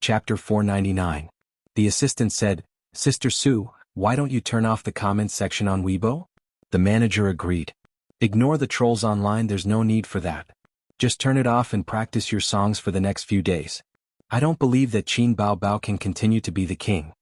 Chapter 499. The assistant said, "Sister Sue, why don't you turn off the comments section on Weibo?" The manager agreed. "Ignore the trolls online, there's no need for that. Just turn it off and practice your songs for the next few days. I don't believe that Qin Bao Bao can continue to be the king."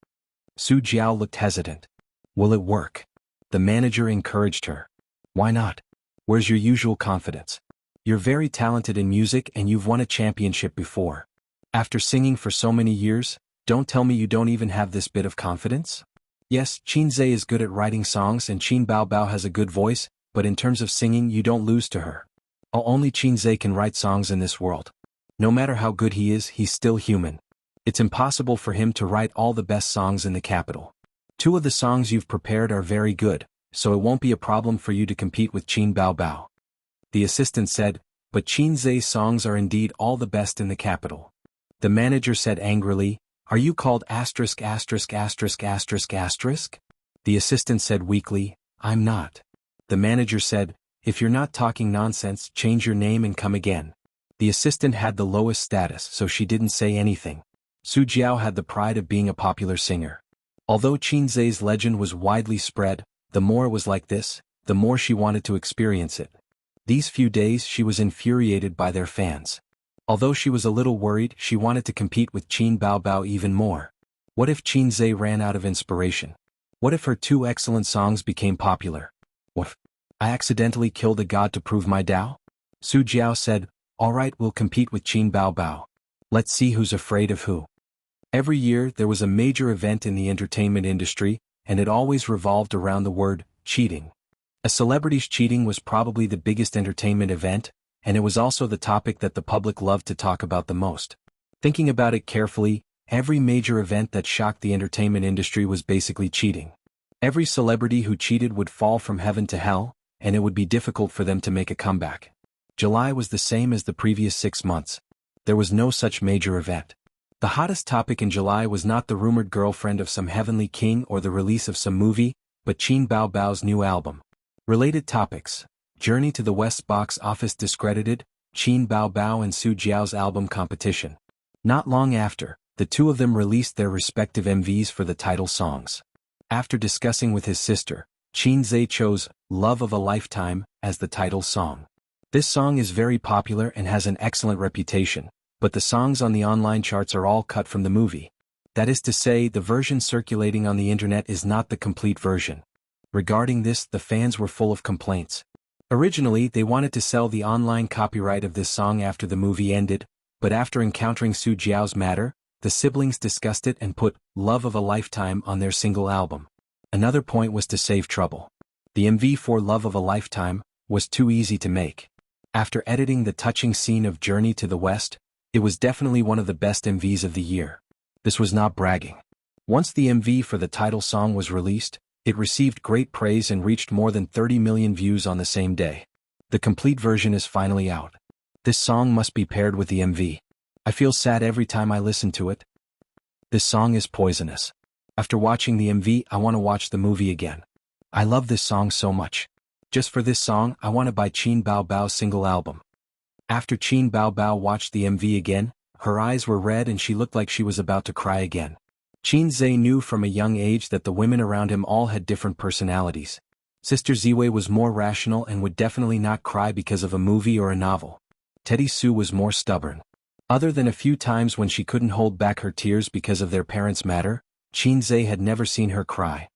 Su Jiao looked hesitant. "Will it work?" The manager encouraged her. "Why not? Where's your usual confidence? You're very talented in music and you've won a championship before. After singing for so many years, don't tell me you don't even have this bit of confidence?" "Yes, Qin Zhe is good at writing songs and Qin Bao Bao has a good voice, but in terms of singing you don't lose to her. Only Qin Zhe can write songs in this world. No matter how good he is, he's still human. It's impossible for him to write all the best songs in the capital. 2 of the songs you've prepared are very good, so it won't be a problem for you to compete with Qin Bao Bao." The assistant said, "But Qin Zhe's songs are indeed all the best in the capital." The manager said angrily, "Are you called asterisk asterisk asterisk asterisk asterisk?" The assistant said weakly, "I'm not." The manager said, "If you're not talking nonsense, change your name and come again." The assistant had the lowest status, so she didn't say anything. Su Jiao had the pride of being a popular singer. Although Qin Zhe's legend was widely spread, the more it was like this, the more she wanted to experience it. These few days she was infuriated by their fans. Although she was a little worried, she wanted to compete with Qin Bao Bao even more. What if Qin Zhe ran out of inspiration? What if her 2 excellent songs became popular? What if I accidentally killed a god to prove my Tao? Su Jiao said, "Alright, we'll compete with Qin Bao Bao. Let's see who's afraid of who." Every year there was a major event in the entertainment industry, and it always revolved around the word cheating. A celebrity's cheating was probably the biggest entertainment event, and it was also the topic that the public loved to talk about the most. Thinking about it carefully, every major event that shocked the entertainment industry was basically cheating. Every celebrity who cheated would fall from heaven to hell, and it would be difficult for them to make a comeback. July was the same as the previous 6 months. There was no such major event. The hottest topic in July was not the rumored girlfriend of some heavenly king or the release of some movie, but Qin Bao Bao's new album. Related topics: Journey to the West box office discredited, Qin Bao Bao and Su Jiao's album competition. Not long after, the 2 of them released their respective MVs for the title songs. After discussing with his sister, Qin Zhe chose "Love of a Lifetime" as the title song. This song is very popular and has an excellent reputation, but the songs on the online charts are all cut from the movie. That is to say, the version circulating on the internet is not the complete version. Regarding this, the fans were full of complaints. Originally, they wanted to sell the online copyright of this song after the movie ended, but after encountering Su Jiao's matter, the siblings discussed it and put "Love of a Lifetime" on their single album. Another point was to save trouble. The MV for "Love of a Lifetime" was too easy to make. After editing the touching scene of Journey to the West, it was definitely one of the best MVs of the year. This was not bragging. Once the MV for the title song was released, it received great praise and reached more than 30 million views on the same day. The complete version is finally out. This song must be paired with the MV. I feel sad every time I listen to it. This song is poisonous. After watching the MV, I want to watch the movie again. I love this song so much. Just for this song, I want to buy Qin Bao Bao's single album. After Qin Bao Bao watched the MV again, her eyes were red and she looked like she was about to cry again. Qin Zhe knew from a young age that the women around him all had different personalities. Sister Ziwei was more rational and would definitely not cry because of a movie or a novel. Teddy Sue was more stubborn. Other than a few times when she couldn't hold back her tears because of their parents' matter, Qin Zhe had never seen her cry.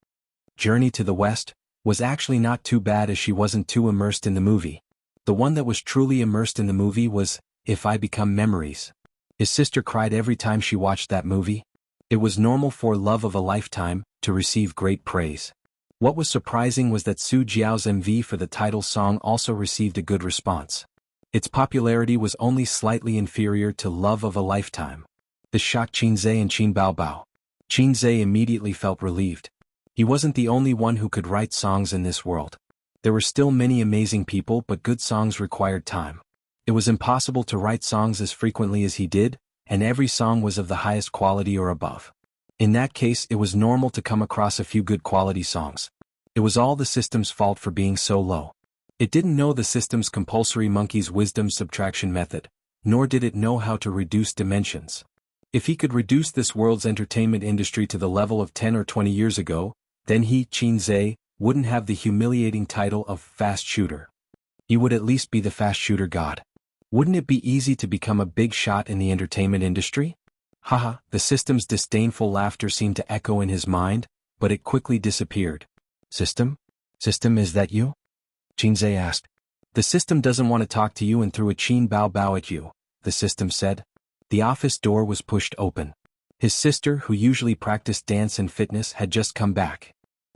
Journey to the West was actually not too bad as she wasn't too immersed in the movie. The one that was truly immersed in the movie was If I Become Memories. His sister cried every time she watched that movie. It was normal for Love of a Lifetime to receive great praise. What was surprising was that Su Jiao's MV for the title song also received a good response. Its popularity was only slightly inferior to Love of a Lifetime. This shocked Qin Zhe and Qin Bao Bao. Qin Zhe immediately felt relieved. He wasn't the only one who could write songs in this world. There were still many amazing people, but good songs required time. It was impossible to write songs as frequently as he did, and every song was of the highest quality or above. In that case, it was normal to come across a few good quality songs. It was all the system's fault for being so low. It didn't know the system's compulsory monkey's wisdom subtraction method, nor did it know how to reduce dimensions. If he could reduce this world's entertainment industry to the level of 10 or 20 years ago, then he, Xianxia, wouldn't have the humiliating title of fast shooter. He would at least be the fast shooter god. Wouldn't it be easy to become a big shot in the entertainment industry? Haha, the system's disdainful laughter seemed to echo in his mind, but it quickly disappeared. System? System, is that you? Xianxia asked. The system doesn't want to talk to you and threw a chin bao bao at you, the system said. The office door was pushed open. His sister, who usually practiced dance and fitness, had just come back.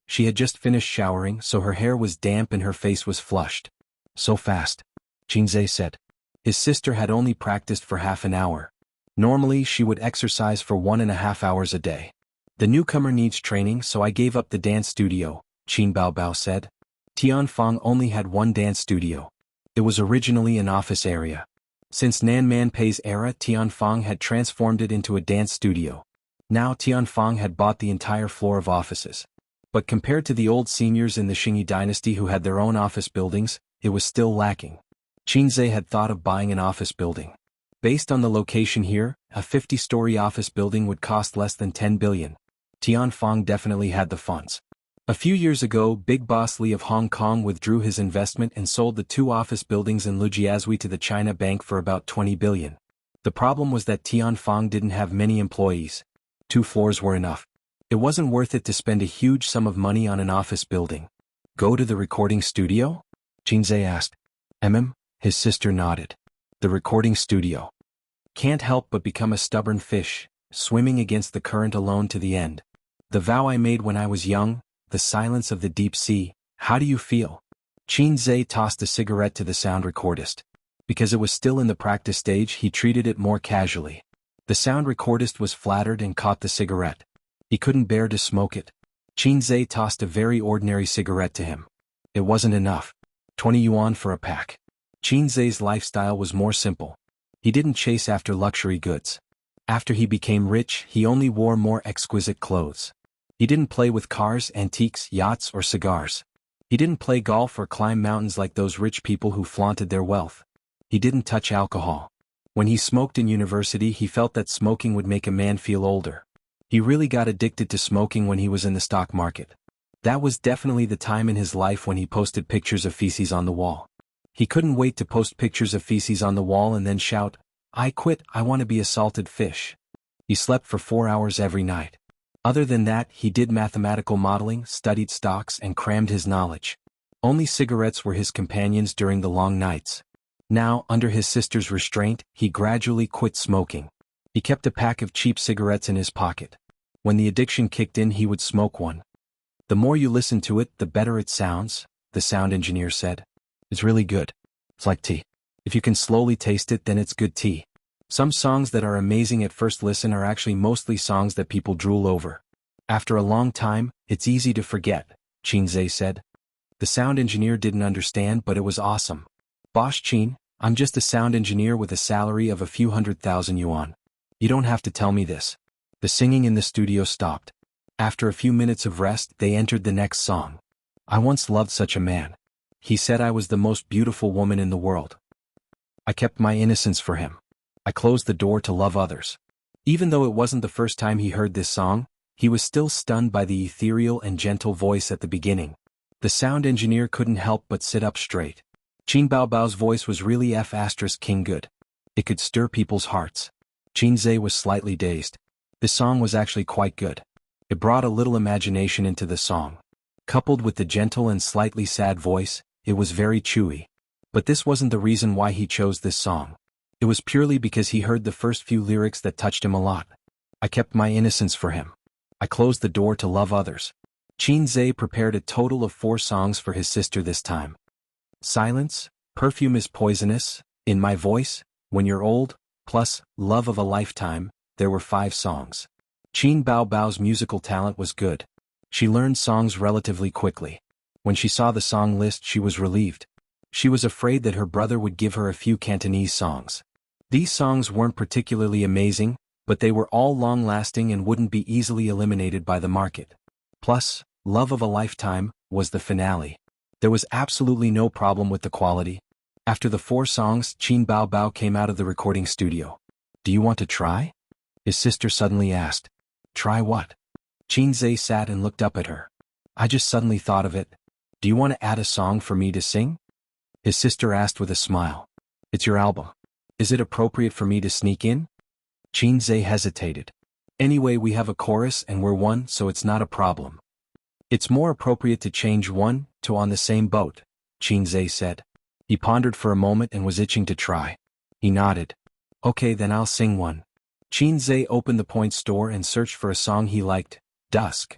She had just finished showering, so her hair was damp and her face was flushed. So fast, Xianxia said. His sister had only practiced for half an hour. Normally she would exercise for 1.5 hours a day. The newcomer needs training, so I gave up the dance studio, Qin Baobao said. Tianfang only had one dance studio. It was originally an office area. Since Nan Manpei's era, Tianfang had transformed it into a dance studio. Now Tianfang had bought the entire floor of offices. But compared to the old seniors in the Xingyi dynasty who had their own office buildings, it was still lacking. Xianxia had thought of buying an office building. Based on the location here, a 50-story office building would cost less than 10 billion. Tianfang definitely had the funds. A few years ago, Big Boss Li of Hong Kong withdrew his investment and sold the 2 office buildings in Lujiazui to the China Bank for about 20 billion. The problem was that Tianfang didn't have many employees. 2 floors were enough. It wasn't worth it to spend a huge sum of money on an office building. Go to the recording studio? Xianxia asked. His sister nodded. The recording studio. Can't help but become a stubborn fish, swimming against the current alone to the end. The vow I made when I was young, the silence of the deep sea. How do you feel? Xianxia tossed a cigarette to the sound recordist. Because it was still in the practice stage, he treated it more casually. The sound recordist was flattered and caught the cigarette. He couldn't bear to smoke it. Xianxia tossed a very ordinary cigarette to him. It wasn't enough. 20 yuan for a pack. Xianxia's lifestyle was more simple. He didn't chase after luxury goods. After he became rich, he only wore more exquisite clothes. He didn't play with cars, antiques, yachts, or cigars. He didn't play golf or climb mountains like those rich people who flaunted their wealth. He didn't touch alcohol. When he smoked in university, he felt that smoking would make a man feel older. He really got addicted to smoking when he was in the stock market. That was definitely the time in his life when he posted pictures of feces on the wall. He couldn't wait to post pictures of feces on the wall and then shout, "I quit, I want to be a salted fish." He slept for 4 hours every night. Other than that, he did mathematical modeling, studied stocks, and crammed his knowledge. Only cigarettes were his companions during the long nights. Now, under his sister's restraint, he gradually quit smoking. He kept a pack of cheap cigarettes in his pocket. When the addiction kicked in, he would smoke one. The more you listen to it, the better it sounds, the sound engineer said. It's really good. It's like tea. If you can slowly taste it, then it's good tea. Some songs that are amazing at first listen are actually mostly songs that people drool over. After a long time, it's easy to forget, Xianxia said. The sound engineer didn't understand, but it was awesome. Boss Qin, I'm just a sound engineer with a salary of a few 100,000 yuan. You don't have to tell me this. The singing in the studio stopped. After a few minutes of rest, they entered the next song. I once loved such a man. He said I was the most beautiful woman in the world. I kept my innocence for him. I closed the door to love others. Even though it wasn't the first time he heard this song, he was still stunned by the ethereal and gentle voice at the beginning. The sound engineer couldn't help but sit up straight. Qin Baobao's voice was really King good. It could stir people's hearts. Xianxia was slightly dazed. This song was actually quite good. It brought a little imagination into the song. Coupled with the gentle and slightly sad voice, it was very chewy. But this wasn't the reason why he chose this song. It was purely because he heard the first few lyrics that touched him a lot. I kept my innocence for him. I closed the door to love others. Xianxia prepared a total of 4 songs for his sister this time. Silence, Perfume is Poisonous, In My Voice, When You're Old, plus Love of a Lifetime. There were 5 songs. Qin Baobao's musical talent was good. She learned songs relatively quickly. When she saw the song list, she was relieved. She was afraid that her brother would give her a few Cantonese songs. These songs weren't particularly amazing, but they were all long-lasting and wouldn't be easily eliminated by the market. Plus, Love of a Lifetime was the finale. There was absolutely no problem with the quality. After the 4 songs, Qin Baobao came out of the recording studio. Do you want to try? His sister suddenly asked. Try what? Xianxia sat and looked up at her. I just suddenly thought of it. Do you want to add a song for me to sing? His sister asked with a smile. It's your album. Is it appropriate for me to sneak in? Xianxia hesitated. Anyway, we have a chorus and we're one, so it's not a problem. It's more appropriate to change one to On the Same Boat, Xianxia said. He pondered for a moment and was itching to try. He nodded. Okay, then I'll sing one. Xianxia opened the point store and searched for a song he liked, Dusk.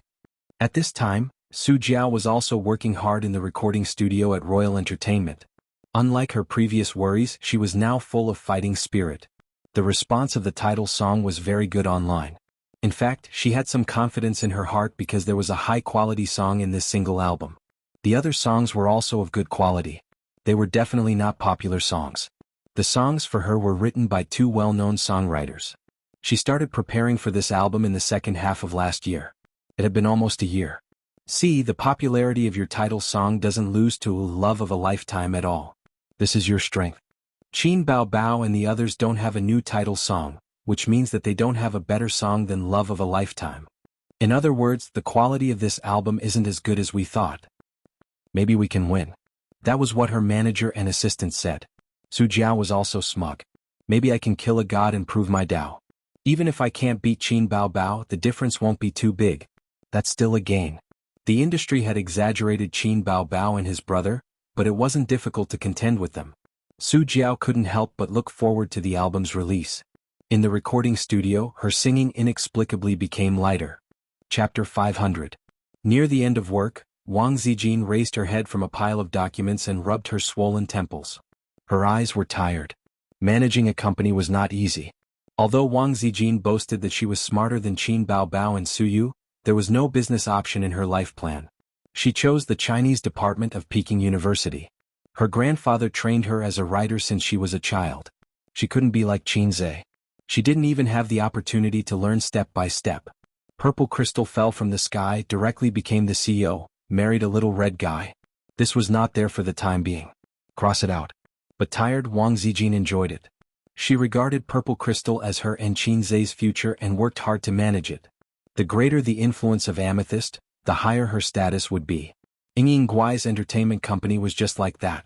At this time, Su Jiao was also working hard in the recording studio at Royal Entertainment. Unlike her previous worries, she was now full of fighting spirit. The response of the title song was very good online. In fact, she had some confidence in her heart because there was a high-quality song in this single album. The other songs were also of good quality. They were definitely not popular songs. The songs for her were written by two well-known songwriters. She started preparing for this album in the second half of last year. It had been almost a year. See, the popularity of your title song doesn't lose to Love of a Lifetime at all. This is your strength. Qin Bao Bao and the others don't have a new title song, which means that they don't have a better song than Love of a Lifetime. In other words, the quality of this album isn't as good as we thought. Maybe we can win. That was what her manager and assistant said. Su Jiao was also smug. Maybe I can kill a god and prove my Tao. Even if I can't beat Qin Bao Bao, the difference won't be too big. That's still a gain. The industry had exaggerated Qin Bao Bao and his brother, but it wasn't difficult to contend with them. Su Jiao couldn't help but look forward to the album's release. In the recording studio, her singing inexplicably became lighter. Chapter 500. Near the end of work, Wang Zijin raised her head from a pile of documents and rubbed her swollen temples. Her eyes were tired. Managing a company was not easy. Although Wang Zijin boasted that she was smarter than Qin Bao Bao and Su Yu, there was no business option in her life plan. She chose the Chinese department of Peking University. Her grandfather trained her as a writer since she was a child. She couldn't be like Xianxia. She didn't even have the opportunity to learn step by step. Purple crystal fell from the sky, directly became the CEO, married a little red guy. This was not there for the time being. Cross it out. But tired, Wang Zijin enjoyed it. She regarded purple crystal as her and Xianxia's future and worked hard to manage it. The greater the influence of amethyst, the higher her status would be. Ying Guai's entertainment company was just like that.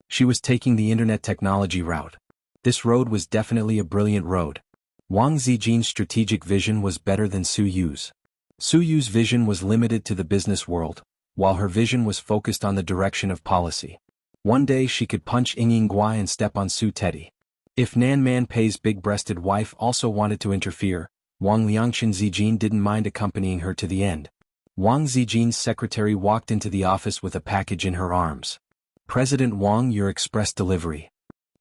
She was taking the internet technology route. This road was definitely a brilliant road. Wang Zijin's strategic vision was better than Su Yu's. Su Yu's vision was limited to the business world, while her vision was focused on the direction of policy. One day she could punch Ying Guai and step on Su Teddy. If Nan Man Pei's big-breasted wife also wanted to interfere, Wang Liangshan Zijin didn't mind accompanying her to the end. Wang Zijin's secretary walked into the office with a package in her arms. President Wang, your express delivery.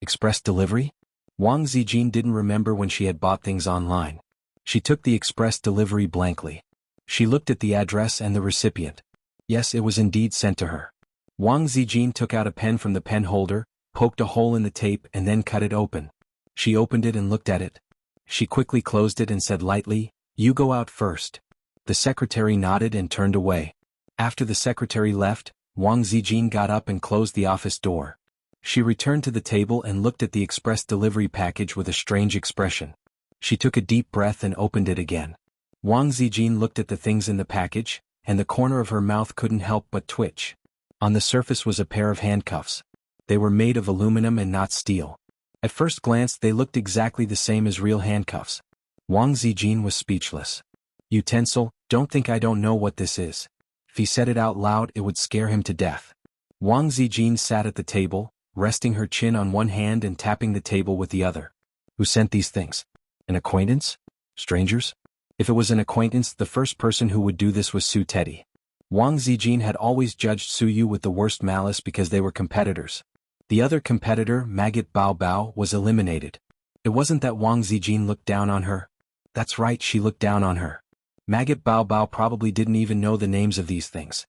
Express delivery? Wang Zijin didn't remember when she had bought things online. She took the express delivery blankly. She looked at the address and the recipient. Yes, it was indeed sent to her. Wang Zijin took out a pen from the pen holder, poked a hole in the tape and then cut it open. She opened it and looked at it. She quickly closed it and said lightly, "You go out first." The secretary nodded and turned away. After the secretary left, Wang Zijin got up and closed the office door. She returned to the table and looked at the express delivery package with a strange expression. She took a deep breath and opened it again. Wang Zijin looked at the things in the package, and the corner of her mouth couldn't help but twitch. On the surface was a pair of handcuffs. They were made of aluminum and not steel. At first glance they looked exactly the same as real handcuffs. Wang Zijin was speechless. Utensil, don't think I don't know what this is. If he said it out loud it would scare him to death. Wang Zijin sat at the table, resting her chin on one hand and tapping the table with the other. Who sent these things? An acquaintance? Strangers? If it was an acquaintance, the first person who would do this was Su Teddy. Wang Zijin had always judged Su Yu with the worst malice because they were competitors. The other competitor, Maggot Bao Bao, was eliminated. It wasn't that Wang Zijin looked down on her. That's right, she looked down on her. Maggot Bao Bao probably didn't even know the names of these things.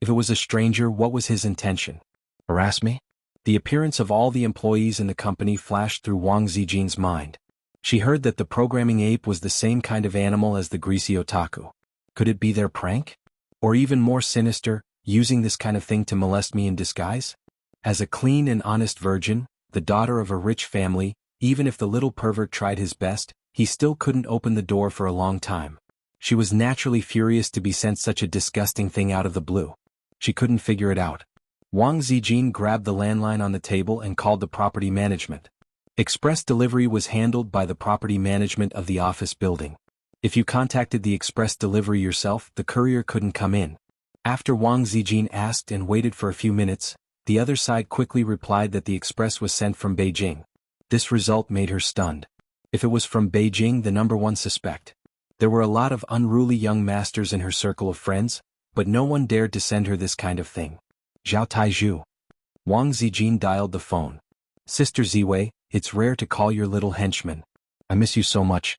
If it was a stranger, what was his intention? Harass me? The appearance of all the employees in the company flashed through Wang Zijin's mind. She heard that the programming ape was the same kind of animal as the greasy otaku. Could it be their prank? Or even more sinister, using this kind of thing to molest me in disguise? As a clean and honest virgin, the daughter of a rich family, even if the little pervert tried his best, he still couldn't open the door for a long time. She was naturally furious to be sent such a disgusting thing out of the blue. She couldn't figure it out. Wang Zijin grabbed the landline on the table and called the property management. Express delivery was handled by the property management of the office building. If you contacted the express delivery yourself, the courier couldn't come in. After Wang Zijin asked and waited for a few minutes, the other side quickly replied that the express was sent from Beijing. This result made her stunned. If it was from Beijing, the #1 suspect. There were a lot of unruly young masters in her circle of friends, but no one dared to send her this kind of thing. Zhao Taizhu. Wang Zijin dialed the phone. Sister Ziwei, it's rare to call your little henchman. I miss you so much.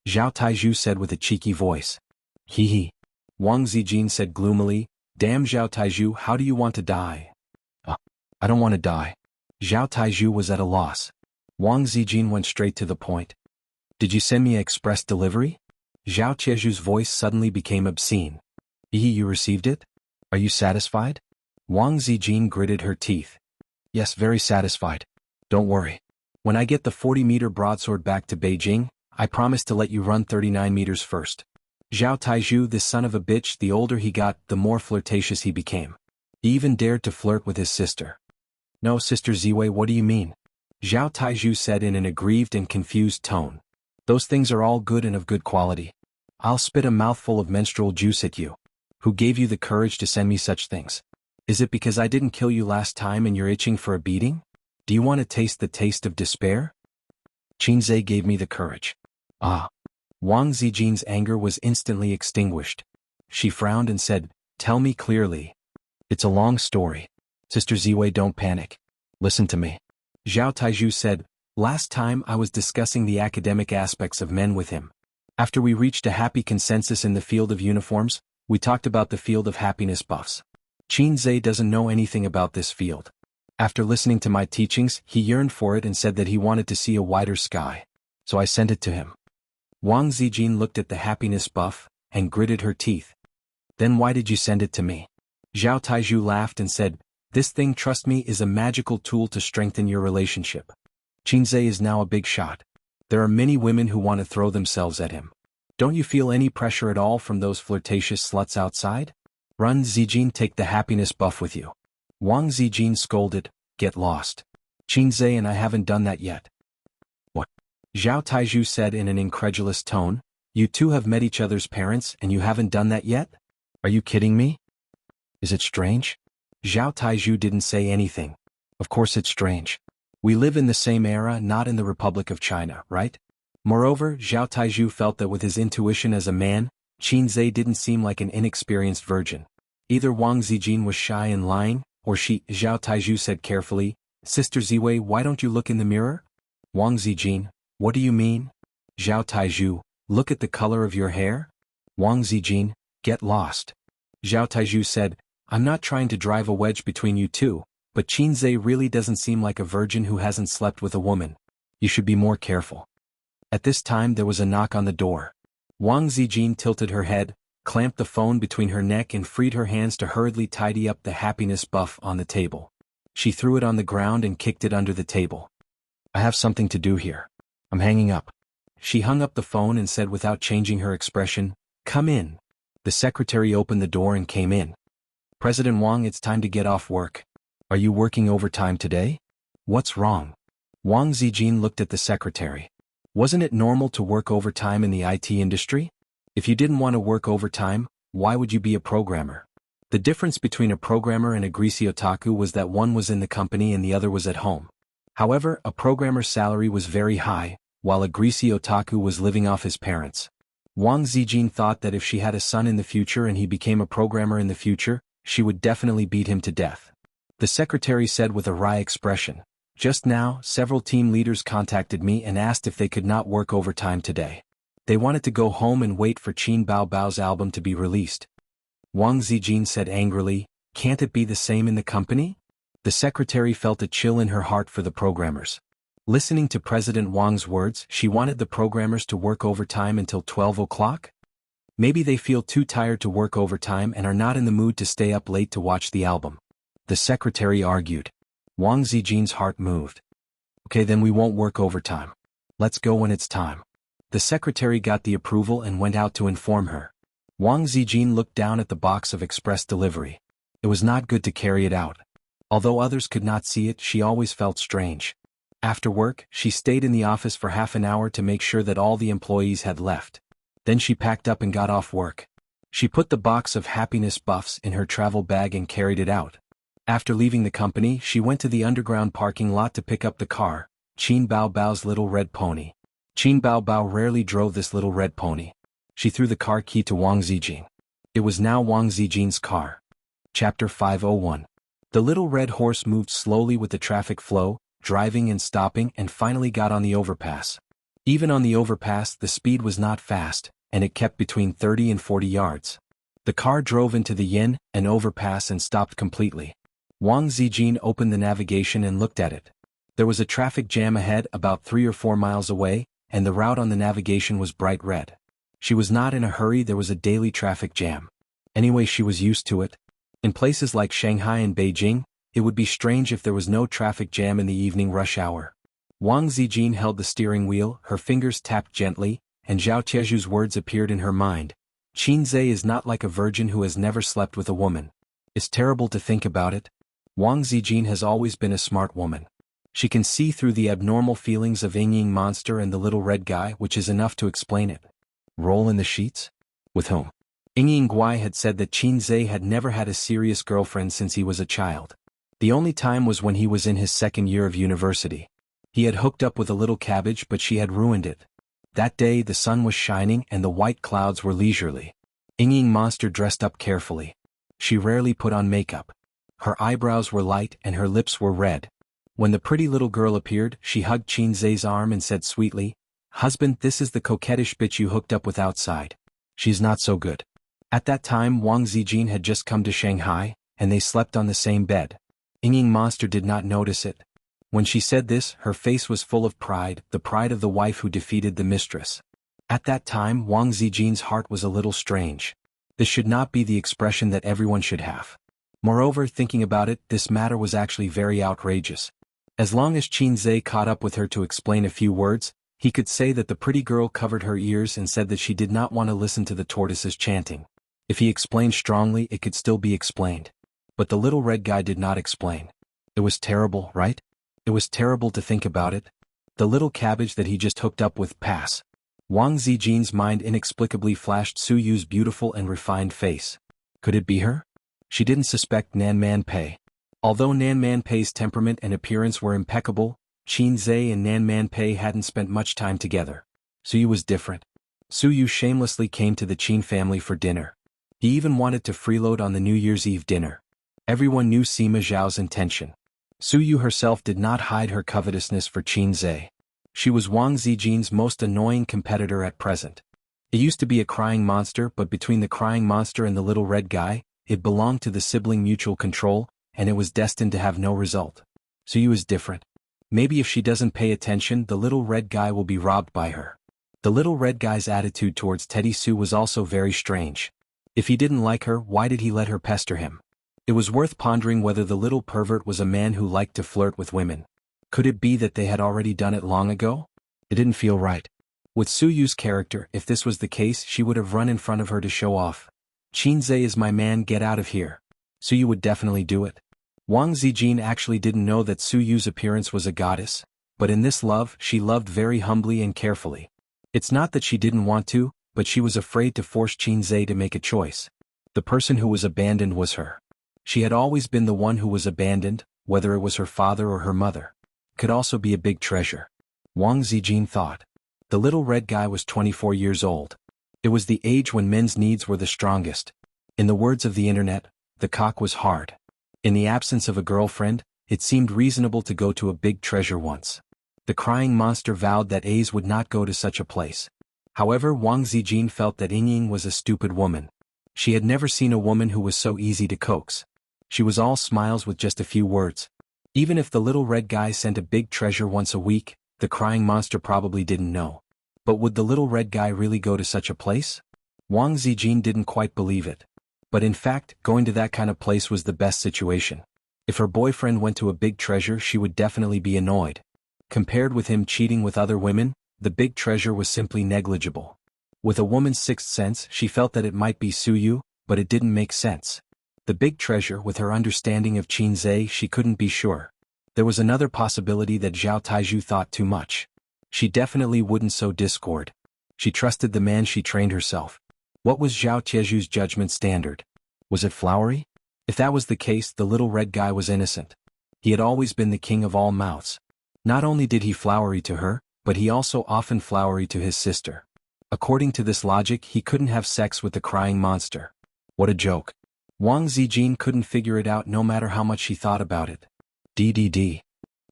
Zhao Taizhu said with a cheeky voice. Hee hee. Wang Zijin said gloomily, damn Zhao Taizhu, how do you want to die? I don't want to die. Zhao Taizhu was at a loss. Wang Zijin went straight to the point. Did you send me an express delivery? Zhao Taizhu's voice suddenly became obscene. You received it? Are you satisfied? Wang Zijin gritted her teeth. Yes, very satisfied. Don't worry. When I get the 40-meter broadsword back to Beijing, I promise to let you run 39 meters first. Zhao Taizhu, this son of a bitch, the older he got, the more flirtatious he became. He even dared to flirt with his sister. No, Sister Ziwei, what do you mean? Zhao Taizhu said in an aggrieved and confused tone. Those things are all good and of good quality. I'll spit a mouthful of menstrual juice at you. Who gave you the courage to send me such things? Is it because I didn't kill you last time and you're itching for a beating? Do you want to taste the taste of despair? Qinzhe gave me the courage. Ah. Wang Zijin's anger was instantly extinguished. She frowned and said, tell me clearly. It's a long story. Sister Ziwei, don't panic. Listen to me. Zhao Taizhu said, last time I was discussing the academic aspects of men with him. After we reached a happy consensus in the field of uniforms, we talked about the field of happiness buffs. Qinzhe doesn't know anything about this field. After listening to my teachings, he yearned for it and said that he wanted to see a wider sky. So I sent it to him. Wang Zijin looked at the happiness buff and gritted her teeth. Then why did you send it to me? Zhao Taizhu laughed and said, this thing, trust me, is a magical tool to strengthen your relationship. Qinzhe is now a big shot. There are many women who want to throw themselves at him. Don't you feel any pressure at all from those flirtatious sluts outside? Run, Zijin, take the happiness buff with you. Wang Zijin scolded, get lost. Qinzhe and I haven't done that yet. What? Zhao Taizhu said in an incredulous tone, you two have met each other's parents and you haven't done that yet? Are you kidding me? Is it strange? Zhao Taizhu didn't say anything. Of course it's strange. We live in the same era, not in the Republic of China, right? Moreover, Zhao Taizhu felt that with his intuition as a man, Qinzhe didn't seem like an inexperienced virgin. Either Wang Zijin was shy and lying, or she. Zhao Taizhu said carefully, Sister Ziwei, why don't you look in the mirror? Wang Zijin, what do you mean? Zhao Taizhu, look at the color of your hair. Wang Zijin, get lost. Zhao Taizhu said, I'm not trying to drive a wedge between you two, but Qinzhe really doesn't seem like a virgin who hasn't slept with a woman. You should be more careful. At this time there was a knock on the door. Wang Zijin tilted her head, clamped the phone between her neck and freed her hands to hurriedly tidy up the happiness buff on the table. She threw it on the ground and kicked it under the table. I have something to do here. I'm hanging up. She hung up the phone and said without changing her expression, come in. The secretary opened the door and came in. President Wang, it's time to get off work. Are you working overtime today? What's wrong? Wang Zijin looked at the secretary. Wasn't it normal to work overtime in the IT industry? If you didn't want to work overtime, why would you be a programmer? The difference between a programmer and a greasy otaku was that one was in the company and the other was at home. However, a programmer's salary was very high, while a greasy otaku was living off his parents. Wang Zijin thought that if she had a son in the future and he became a programmer in the future, she would definitely beat him to death. The secretary said with a wry expression, just now, several team leaders contacted me and asked if they could not work overtime today. They wanted to go home and wait for Qin Baobao's album to be released. Wang Zijin said angrily, can't it be the same in the company? The secretary felt a chill in her heart for the programmers. Listening to President Wang's words, she wanted the programmers to work overtime until 12 o'clock? Maybe they feel too tired to work overtime and are not in the mood to stay up late to watch the album. The secretary argued. Wang Zijin's heart moved. Okay, then we won't work overtime. Let's go when it's time. The The secretary got the approval and went out to inform her. Wang Zijin looked down at the box of express delivery. It was not good to carry it out. Although others could not see it, she always felt strange. After work, she stayed in the office for half an hour to make sure that all the employees had left. Then she packed up and got off work. She put the box of happiness buffs in her travel bag and carried it out. After leaving the company, she went to the underground parking lot to pick up the car, Qin Bao Bao's little red pony. Qin Bao Bao rarely drove this little red pony. She threw the car key to Wang Zijin. It was now Wang Zijin's car. Chapter 501. The little red horse moved slowly with the traffic flow, driving and stopping, and finally got on the overpass. Even on the overpass, the speed was not fast, and it kept between 30 and 40 yards. The car drove into the yin, an overpass, and stopped completely. Wang Zijin opened the navigation and looked at it. There was a traffic jam ahead about 3 or 4 miles away, and the route on the navigation was bright red. She was not in a hurry, there was a daily traffic jam. Anyway, she was used to it. In places like Shanghai and Beijing, it would be strange if there was no traffic jam in the evening rush hour. Wang Zijin held the steering wheel, her fingers tapped gently, and Zhao Tieju's words appeared in her mind. Qin Zhe is not like a virgin who has never slept with a woman. It's terrible to think about it. Wang Zijin has always been a smart woman. She can see through the abnormal feelings of Ying monster and the little red guy, which is enough to explain it. Roll in the sheets? With whom? Ying Guai had said that Qin Zhe had never had a serious girlfriend since he was a child. The only time was when he was in his second year of university. He had hooked up with a little cabbage, but she had ruined it. That day the sun was shining and the white clouds were leisurely. Ying monster dressed up carefully. She rarely put on makeup. Her eyebrows were light and her lips were red. When the pretty little girl appeared, she hugged Qin Zhe's arm and said sweetly, "Husband, this is the coquettish bitch you hooked up with outside. She's not so good." At that time Wang Zijin had just come to Shanghai, and they slept on the same bed. Ying monster did not notice it. When she said this, her face was full of pride, the pride of the wife who defeated the mistress. At that time Wang Zijin's heart was a little strange. This should not be the expression that everyone should have. Moreover, thinking about it, this matter was actually very outrageous. As long as Qin Zhe caught up with her to explain a few words, he could say that the pretty girl covered her ears and said that she did not want to listen to the tortoises chanting. If he explained strongly, it could still be explained. But the little red guy did not explain. It was terrible, right? It was terrible to think about it. The little cabbage that he just hooked up with, pass. Wang Zijin's mind inexplicably flashed Su Yu's beautiful and refined face. Could it be her? She didn't suspect Nan Man Pei. Although Nan Man Pei's temperament and appearance were impeccable, Qin Zhe and Nan Man Pei hadn't spent much time together. Su Yu was different. Su Yu shamelessly came to the Qin family for dinner. He even wanted to freeload on the New Year's Eve dinner. Everyone knew Sima Zhao's intention. Su Yu herself did not hide her covetousness for Qin Zhe. She was Wang Zijin's most annoying competitor at present. It used to be a crying monster, but between the crying monster and the little red guy, it belonged to the sibling mutual control, and it was destined to have no result. Su Yu is different. Maybe if she doesn't pay attention, the little red guy will be robbed by her. The little red guy's attitude towards Teddy Su was also very strange. If he didn't like her, why did he let her pester him? It was worth pondering whether the little pervert was a man who liked to flirt with women. Could it be that they had already done it long ago? It didn't feel right. With Su Yu's character, if this was the case, she would have run in front of her to show off. "Qin Zhe is my man, get out of here." Su Yu would definitely do it. Wang Zijin actually didn't know that Su Yu's appearance was a goddess, but in this love, she loved very humbly and carefully. It's not that she didn't want to, but she was afraid to force Qin Zhe to make a choice. The person who was abandoned was her. She had always been the one who was abandoned, whether it was her father or her mother. Could also be a big treasure. Wang Zijin thought. The little red guy was 24 years old. It was the age when men's needs were the strongest. In the words of the internet, the cock was hard. In the absence of a girlfriend, it seemed reasonable to go to a big treasure once. The crying monster vowed that A's would not go to such a place. However, Wang Zijin felt that Ying was a stupid woman. She had never seen a woman who was so easy to coax. She was all smiles with just a few words. Even if the little red guy sent a big treasure once a week, the crying monster probably didn't know. But would the little red guy really go to such a place? Wang Zijin didn't quite believe it. But in fact, going to that kind of place was the best situation. If her boyfriend went to a big treasure, she would definitely be annoyed. Compared with him cheating with other women, The big treasure was simply negligible. With a woman's sixth sense, she felt that it might be Suyu, but it didn't make sense. The big treasure, with her understanding of Qinzhe, she couldn't be sure. There was another possibility that Zhao Taizhu thought too much. She definitely wouldn't sow discord. She trusted the man she trained herself. What was Zhao Taizhu's judgment standard? Was it flowery? If that was the case, the little red guy was innocent. He had always been the king of all mouths. Not only did he flowery to her, but he also often flowery to his sister. According to this logic, he couldn't have sex with the crying monster. What a joke. Wang Zijin couldn't figure it out no matter how much she thought about it. DDD.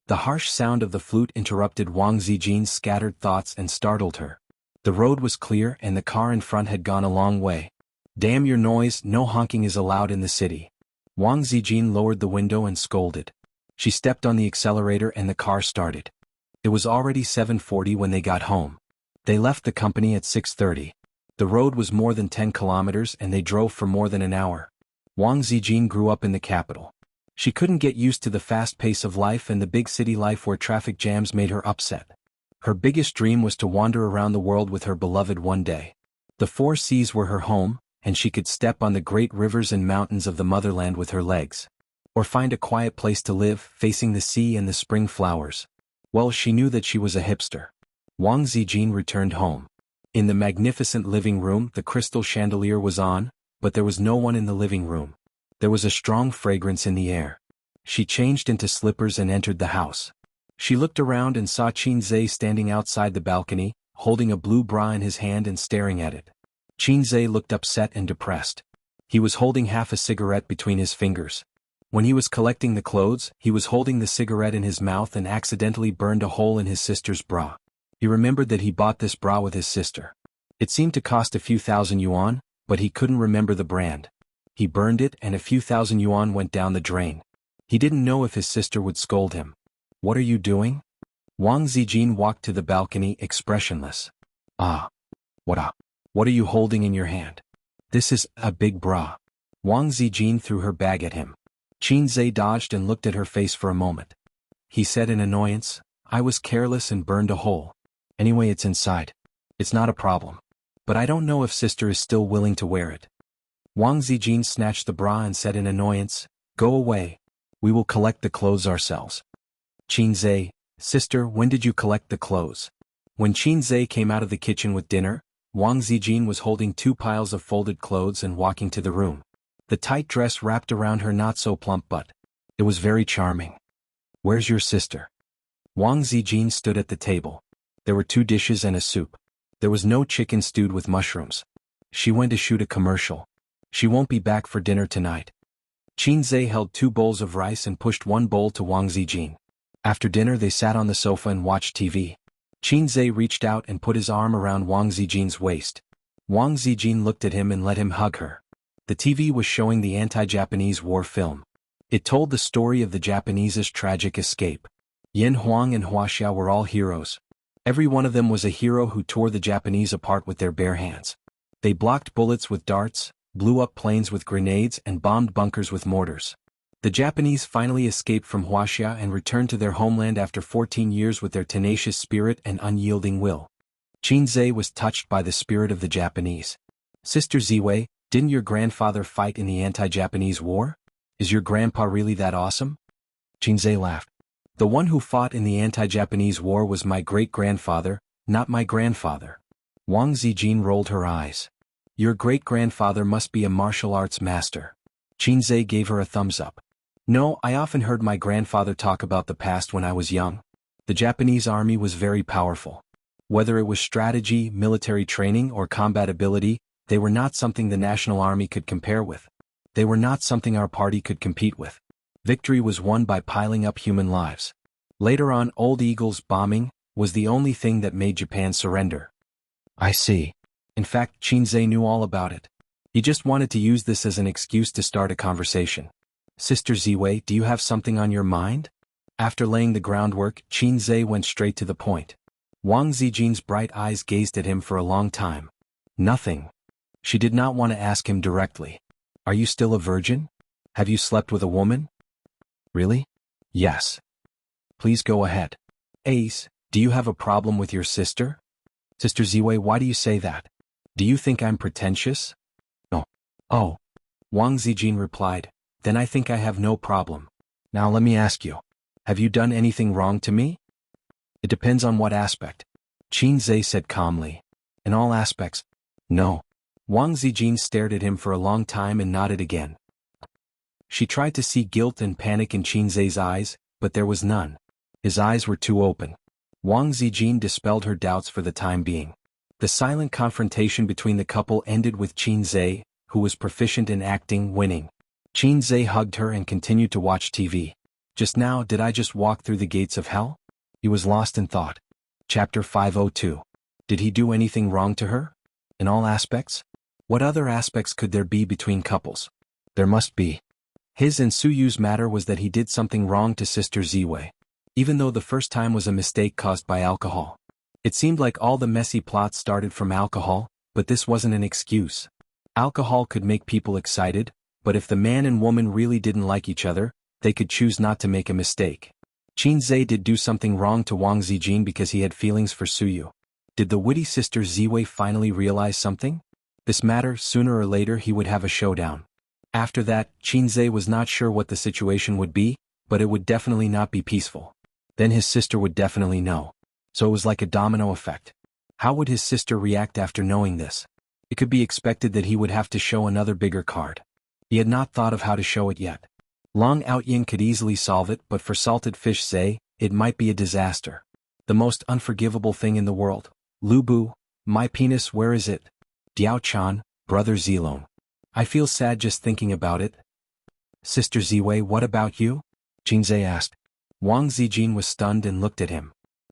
The harsh sound of the flute interrupted Wang Zijin's scattered thoughts and startled her. The road was clear and the car in front had gone a long way. Damn your noise, no honking is allowed in the city. Wang Zijin lowered the window and scolded. She stepped on the accelerator and the car started. It was already 7:40 when they got home. They left the company at 6:30. The road was more than 10 kilometers and they drove for more than an hour. Wang Zijin grew up in the capital. She couldn't get used to the fast pace of life and the big city life where traffic jams made her upset. Her biggest dream was to wander around the world with her beloved one day. The four seas were her home, and she could step on the great rivers and mountains of the motherland with her legs. Or find a quiet place to live, facing the sea and the spring flowers. Well, she knew that she was a hipster. Wang Zijin returned home. In the magnificent living room, the crystal chandelier was on, but there was no one in the living room. There was a strong fragrance in the air. She changed into slippers and entered the house. She looked around and saw Qinzhe standing outside the balcony, holding a blue bra in his hand and staring at it. Qinzhe looked upset and depressed. He was holding half a cigarette between his fingers. When he was collecting the clothes, he was holding the cigarette in his mouth and accidentally burned a hole in his sister's bra. He remembered that he bought this bra with his sister. It seemed to cost a few thousand yuan, but he couldn't remember the brand. He burned it and a few thousand yuan went down the drain. He didn't know if his sister would scold him. What are you doing? Wang Zijin walked to the balcony, expressionless. What are you holding in your hand? This is a big bra. Wang Zijin threw her bag at him. Qinzhe dodged and looked at her face for a moment. He said in annoyance, I was careless and burned a hole. Anyway, it's inside. It's not a problem. But I don't know if sister is still willing to wear it. Wang Zijin snatched the bra and said in annoyance, Go away. We will collect the clothes ourselves. Qinzhe, sister, when did you collect the clothes? When Qinzhe came out of the kitchen with dinner, Wang Zijin was holding 2 piles of folded clothes and walking to the room. The tight dress wrapped around her not-so-plump butt. It was very charming. Where's your sister? Wang Zijin stood at the table. There were 2 dishes and a soup. There was no chicken stewed with mushrooms. She went to shoot a commercial. She won't be back for dinner tonight. Qinzhe held 2 bowls of rice and pushed 1 bowl to Wang Zijin. After dinner they sat on the sofa and watched TV. Qinzhe reached out and put his arm around Wang Zijin's waist. Wang Zijin looked at him and let him hug her. The TV was showing the anti-Japanese war film. It told the story of the Japanese's tragic escape. Yin Huang and Wuxia were all heroes. Every one of them was a hero who tore the Japanese apart with their bare hands. They blocked bullets with darts, blew up planes with grenades and bombed bunkers with mortars. The Japanese finally escaped from Wuxia and returned to their homeland after 14 years with their tenacious spirit and unyielding will. Qinzhe was touched by the spirit of the Japanese. Sister Ziwei, didn't your grandfather fight in the anti-Japanese war? Is your grandpa really that awesome? Qinzhe laughed. The one who fought in the anti-Japanese war was my great-grandfather, not my grandfather. Wang Zijin rolled her eyes. Your great-grandfather must be a martial arts master. Qinzhe gave her a thumbs up. No, I often heard my grandfather talk about the past when I was young. The Japanese army was very powerful. Whether it was strategy, military training, or combat ability, they were not something the national army could compare with. They were not something our party could compete with. Victory was won by piling up human lives. Later on, Old Eagle's bombing was the only thing that made Japan surrender. I see. In fact, Qinzhe knew all about it. He just wanted to use this as an excuse to start a conversation. Sister Ziwei, do you have something on your mind? After laying the groundwork, Qinzhe went straight to the point. Wang Zijin's bright eyes gazed at him for a long time. Nothing. She did not want to ask him directly. Are you still a virgin? Have you slept with a woman? Really? Yes. Please go ahead. Ace, Do you have a problem with your sister? Sister Ziwei, why do you say that? Do you think I'm pretentious? No. Oh. Wang Zijin replied, then I think I have no problem. Now let me ask you. Have you done anything wrong to me? It depends on what aspect. Qin Zhe said calmly. In all aspects. No. Wang Zijin stared at him for a long time and nodded again. She tried to see guilt and panic in Qin Zhe's eyes, but there was none. His eyes were too open. Wang Zijin dispelled her doubts for the time being. The silent confrontation between the couple ended with Qin Zhe, who was proficient in acting, winning. Qin Zhe hugged her and continued to watch TV. Just now, did I just walk through the gates of hell? He was lost in thought. Chapter 502. Did he do anything wrong to her? In all aspects? What other aspects could there be between couples? There must be. His and Suyu's matter was that he did something wrong to Sister Ziwei. Even though the first time was a mistake caused by alcohol. It seemed like all the messy plots started from alcohol, but this wasn't an excuse. Alcohol could make people excited, but if the man and woman really didn't like each other, they could choose not to make a mistake. Qin Zhe did do something wrong to Wang Zijin because he had feelings for Suyu. Did the witty Sister Ziwei finally realize something? This matter, sooner or later he would have a showdown. After that, Qin Zhe was not sure what the situation would be, but it would definitely not be peaceful. Then his sister would definitely know. So it was like a domino effect. How would his sister react after knowing this? It could be expected that he would have to show another bigger card. He had not thought of how to show it yet. Long Outyin could easily solve it, but for Salted Fish Zhe, it might be a disaster. The most unforgivable thing in the world. Lubu, my penis, where is it? Diao-chan, brother Zilong. I feel sad just thinking about it. Sister Ziwei, what about you? Qin Zhe asked. Wang Zijin was stunned and looked at him.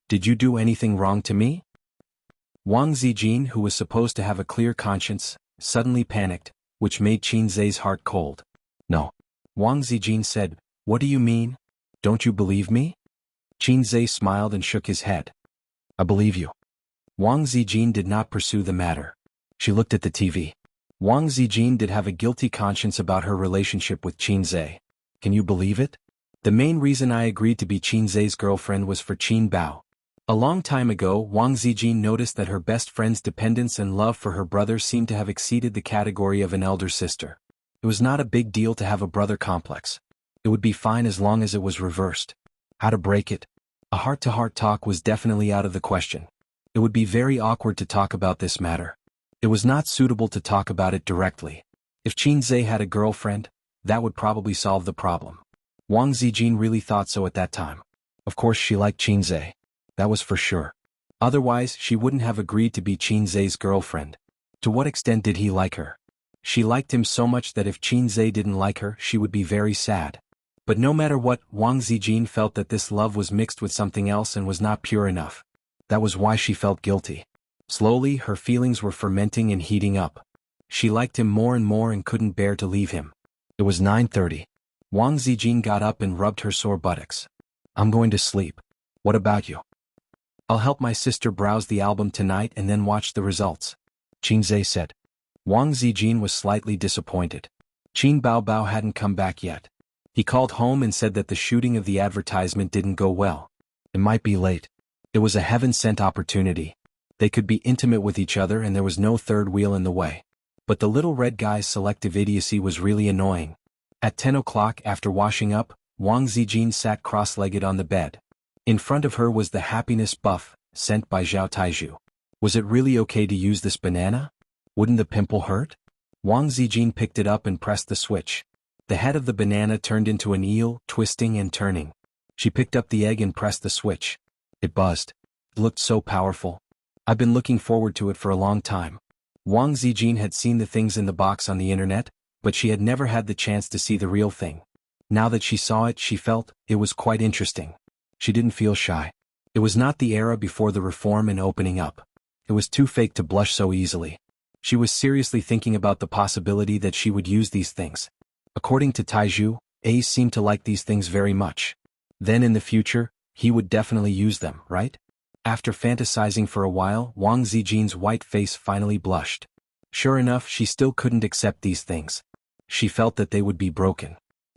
Did you do anything wrong to me? Wang Zijin, who was supposed to have a clear conscience, suddenly panicked, which made Qin Zhe's heart cold. No. Wang Zijin said, what do you mean? Don't you believe me? Qin Zhe smiled and shook his head. I believe you. Wang Zijin did not pursue the matter. She looked at the TV. Wang Zijin did have a guilty conscience about her relationship with Qin Zhe. Can you believe it? The main reason I agreed to be Qin Zhe's girlfriend was for Qin Bao. A long time ago, Wang Zijin noticed that her best friend's dependence and love for her brother seemed to have exceeded the category of an elder sister. It was not a big deal to have a brother complex. It would be fine as long as it was reversed. How to break it? A heart-to-heart talk was definitely out of the question. It would be very awkward to talk about this matter. It was not suitable to talk about it directly. If Qin Zhe had a girlfriend, that would probably solve the problem. Wang Zijin really thought so at that time. Of course she liked Qin Zhe. That was for sure. Otherwise, she wouldn't have agreed to be Qin Zhe's girlfriend. To what extent did he like her? She liked him so much that if Qin Zhe didn't like her, she would be very sad. But no matter what, Wang Zijin felt that this love was mixed with something else and was not pure enough. That was why she felt guilty. Slowly, her feelings were fermenting and heating up. She liked him more and more and couldn't bear to leave him. It was 9:30. Wang Zijin got up and rubbed her sore buttocks. I'm going to sleep. What about you? I'll help my sister browse the album tonight and then watch the results. Qin Zhe said. Wang Zijin was slightly disappointed. Qin Baobao hadn't come back yet. He called home and said that the shooting of the advertisement didn't go well. It might be late. It was a heaven-sent opportunity. They could be intimate with each other and there was no third wheel in the way. But the little red guy's selective idiocy was really annoying. At 10 o'clock after washing up, Wang Zijin sat cross-legged on the bed. In front of her was the happiness buff, sent by Zhao Taizhu. Was it really okay to use this banana? Wouldn't the pimple hurt? Wang Zijin picked it up and pressed the switch. The head of the banana turned into an eel, twisting and turning. She picked up the egg and pressed the switch. It buzzed. It looked so powerful. I've been looking forward to it for a long time. Wang Zijin had seen the things in the box on the internet, but she had never had the chance to see the real thing. Now that she saw it, she felt it was quite interesting. She didn't feel shy. It was not the era before the reform and opening up. It was too fake to blush so easily. She was seriously thinking about the possibility that she would use these things. According to Taizhu, Ace seemed to like these things very much. Then in the future, he would definitely use them, right? After fantasizing for a while, Wang Zijin's white face finally blushed. Sure enough, she still couldn't accept these things. She felt that they would be broken.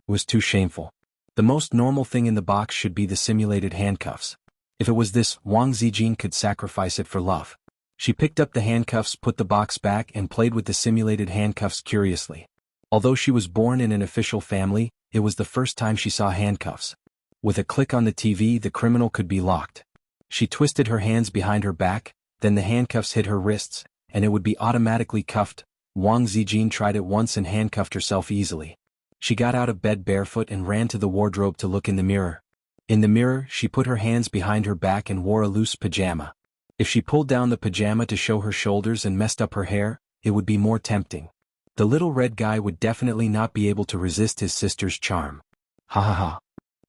It was too shameful. The most normal thing in the box should be the simulated handcuffs. If it was this, Wang Zijin could sacrifice it for love. She picked up the handcuffs, put the box back, and played with the simulated handcuffs curiously. Although she was born in an official family, it was the first time she saw handcuffs. With a click on the TV, the criminal could be locked. She twisted her hands behind her back, then the handcuffs hit her wrists, and it would be automatically cuffed. Wang Zijin tried it once and handcuffed herself easily. She got out of bed barefoot and ran to the wardrobe to look in the mirror. In the mirror, she put her hands behind her back and wore a loose pajama. If she pulled down the pajama to show her shoulders and messed up her hair, it would be more tempting. The little red guy would definitely not be able to resist his sister's charm. Ha ha ha.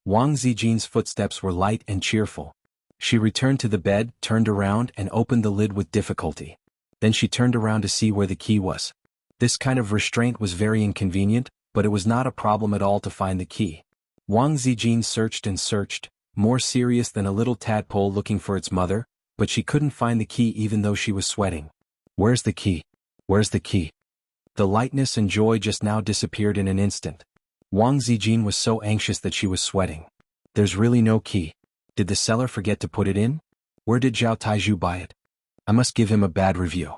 Wang Zijin's footsteps were light and cheerful. She returned to the bed, turned around, and opened the lid with difficulty. Then she turned around to see where the key was. This kind of restraint was very inconvenient, but it was not a problem at all to find the key. Wang Zijin searched and searched, more serious than a little tadpole looking for its mother, but she couldn't find the key even though she was sweating. Where's the key? Where's the key? The lightness and joy just now disappeared in an instant. Wang Zijin was so anxious that she was sweating. There's really no key. Did the seller forget to put it in? Where did Zhao Taizhu buy it? I must give him a bad review.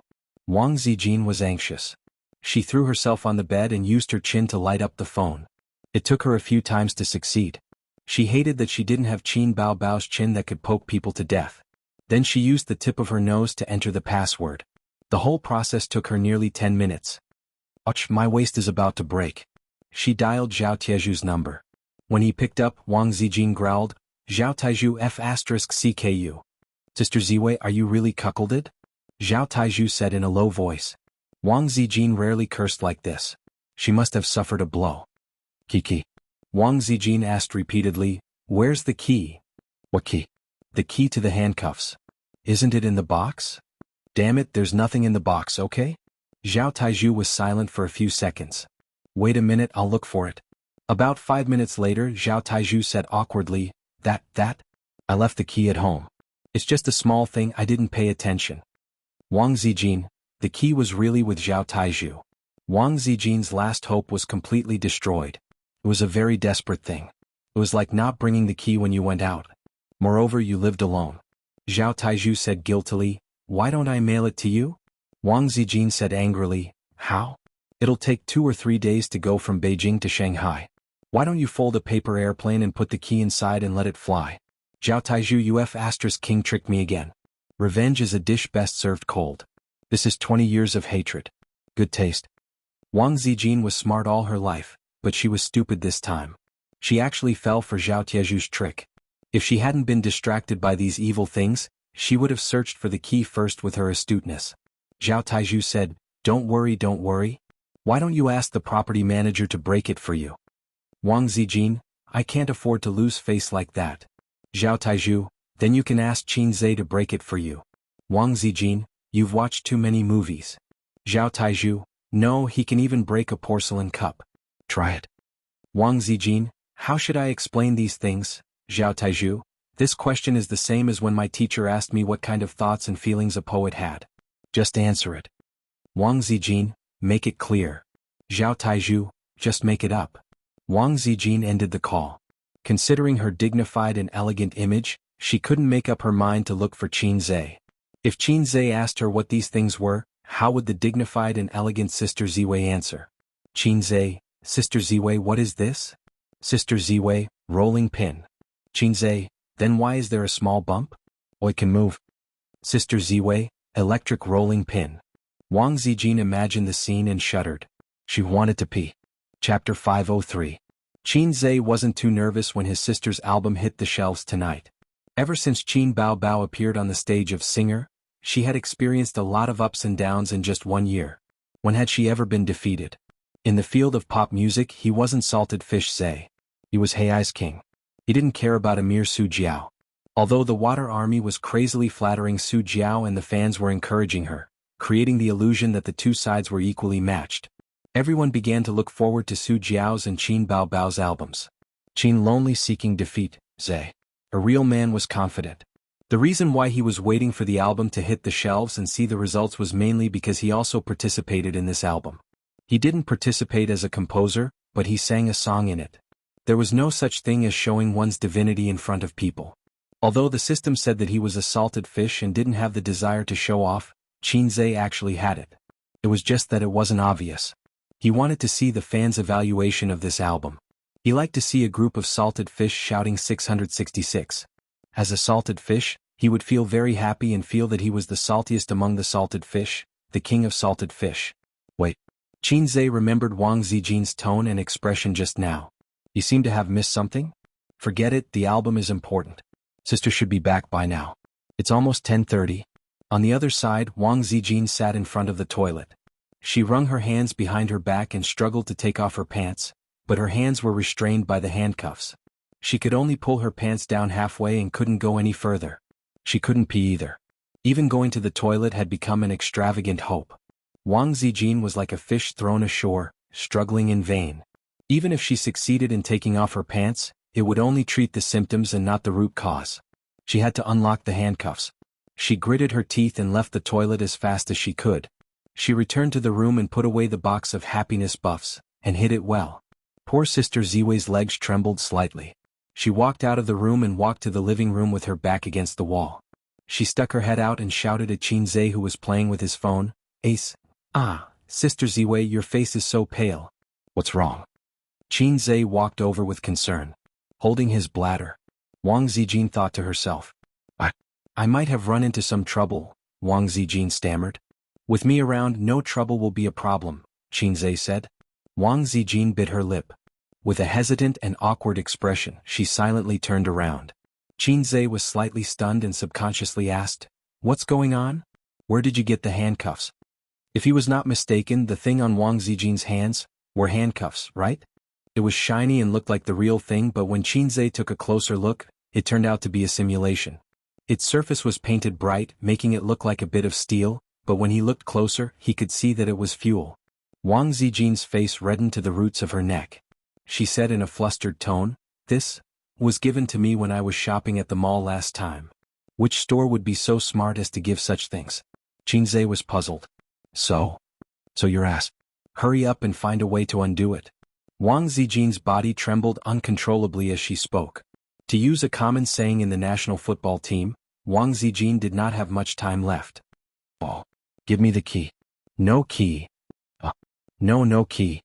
Wang Zijin was anxious. She threw herself on the bed and used her chin to light up the phone. It took her a few times to succeed. She hated that she didn't have Qin Bao Bao's chin that could poke people to death. Then she used the tip of her nose to enter the password. The whole process took her nearly 10 minutes. Ouch, my waist is about to break. She dialed Zhao Taizhu's number. When he picked up, Wang Zijin growled, Zhao Taizhu F***CKU. Sister Ziwei, are you really cuckolded? Zhao Taizhu said in a low voice. Wang Zijin rarely cursed like this. She must have suffered a blow. Key. Wang Zijin asked repeatedly, where's the key? What key? The key to the handcuffs. Isn't it in the box? Damn it, there's nothing in the box, okay? Zhao Taizhu was silent for a few seconds. Wait a minute, I'll look for it. About 5 minutes later, Zhao Taizhu said awkwardly, That? I left the key at home. It's just a small thing, I didn't pay attention. Wang Zijin, the key was really with Zhao Taizhu. Wang Zijin's last hope was completely destroyed. It was a very desperate thing. It was like not bringing the key when you went out. Moreover, you lived alone. Zhao Taizhu said guiltily, why don't I mail it to you? Wang Zijin said angrily, how? It'll take 2 or 3 days to go from Beijing to Shanghai. Why don't you fold a paper airplane and put the key inside and let it fly? Zhao Taizhu King tricked me again. Revenge is a dish best served cold. This is 20 years of hatred. Good taste. Wang Zijin was smart all her life, but she was stupid this time. She actually fell for Zhao Taizhu's trick. If she hadn't been distracted by these evil things, she would have searched for the key first with her astuteness. Zhao Taizhu said, don't worry. Why don't you ask the property manager to break it for you? Wang Zijin, I can't afford to lose face like that. Zhao Taizhu, then you can ask Qin Zhe to break it for you. Wang Zijin, you've watched too many movies. Zhao Taizhu, no, he can even break a porcelain cup. Try it. Wang Zijin, how should I explain these things? Zhao Taizhu, this question is the same as when my teacher asked me what kind of thoughts and feelings a poet had. Just answer it. Wang Zijin, make it clear. Zhao Taizhu, just make it up. Wang Zijin ended the call. Considering her dignified and elegant image, she couldn't make up her mind to look for Qin Zhe. If Qin Zhe asked her what these things were, how would the dignified and elegant Sister Ziwei answer? Qin Zhe, Sister Ziwei, what is this? Sister Ziwei, rolling pin. Qin Zhe, then why is there a small bump? Oh, it can move. Sister Ziwei, electric rolling pin. Wang Zijin imagined the scene and shuddered. She wanted to pee. Chapter 503. Qin Zhe wasn't too nervous when his sister's album hit the shelves tonight. Ever since Qin Bao Bao appeared on the stage of Singer, she had experienced a lot of ups and downs in just 1 year. When had she ever been defeated? In the field of pop music, he wasn't Salted Fish Zhe. He was Hei's king. He didn't care about a mere Su Jiao. Although the Water Army was crazily flattering Su Jiao and the fans were encouraging her, creating the illusion that the two sides were equally matched, everyone began to look forward to Su Jiao's and Qin Bao Bao's albums. Qin lonely seeking defeat, Zhe. A real man was confident. The reason why he was waiting for the album to hit the shelves and see the results was mainly because he also participated in this album. He didn't participate as a composer, but he sang a song in it. There was no such thing as showing one's divinity in front of people. Although the system said that he was a salted fish and didn't have the desire to show off, Xianxia actually had it. It was just that it wasn't obvious. He wanted to see the fans' evaluation of this album. He liked to see a group of salted fish shouting 666. As a salted fish, he would feel very happy and feel that he was the saltiest among the salted fish, the king of salted fish. Wait. Xianxia remembered Wang Zijin's tone and expression just now. You seem to have missed something? Forget it, the album is important. Sister should be back by now. It's almost 10:30. On the other side, Wang Zijin sat in front of the toilet. She wrung her hands behind her back and struggled to take off her pants, but her hands were restrained by the handcuffs. She could only pull her pants down halfway and couldn't go any further. She couldn't pee either. Even going to the toilet had become an extravagant hope. Wang Zijin was like a fish thrown ashore, struggling in vain. Even if she succeeded in taking off her pants, it would only treat the symptoms and not the root cause. She had to unlock the handcuffs. She gritted her teeth and left the toilet as fast as she could. She returned to the room and put away the box of happiness buffs, and hid it well. Poor Sister Ziwei's legs trembled slightly. She walked out of the room and walked to the living room with her back against the wall. She stuck her head out and shouted at Xianxia, who was playing with his phone, "Ace. Ah, Sister Ziwei, your face is so pale. What's wrong?" Xianxia walked over with concern. Holding his bladder. Wang Zijin thought to herself. I might have run into some trouble, Wang Zijin stammered. With me around, no trouble will be a problem, Xianxia said. Wang Zijin bit her lip. With a hesitant and awkward expression, she silently turned around. Xianxia was slightly stunned and subconsciously asked, "What's going on? Where did you get the handcuffs?" If he was not mistaken, the thing on Wang Zijin's hands were handcuffs, right? It was shiny and looked like the real thing, but when Xianxia took a closer look, it turned out to be a simulation. Its surface was painted bright, making it look like a bit of steel, but when he looked closer, he could see that it was fuel. Wang Zijin's face reddened to the roots of her neck. She said in a flustered tone, "This was given to me when I was shopping at the mall last time. Which store would be so smart as to give such things?" Xianxia was puzzled. So your ass. Hurry up and find a way to undo it." Wang Zijin's body trembled uncontrollably as she spoke. To use a common saying in the national football team, Wang Zijin did not have much time left. "Oh, give me the key." "No key." No key."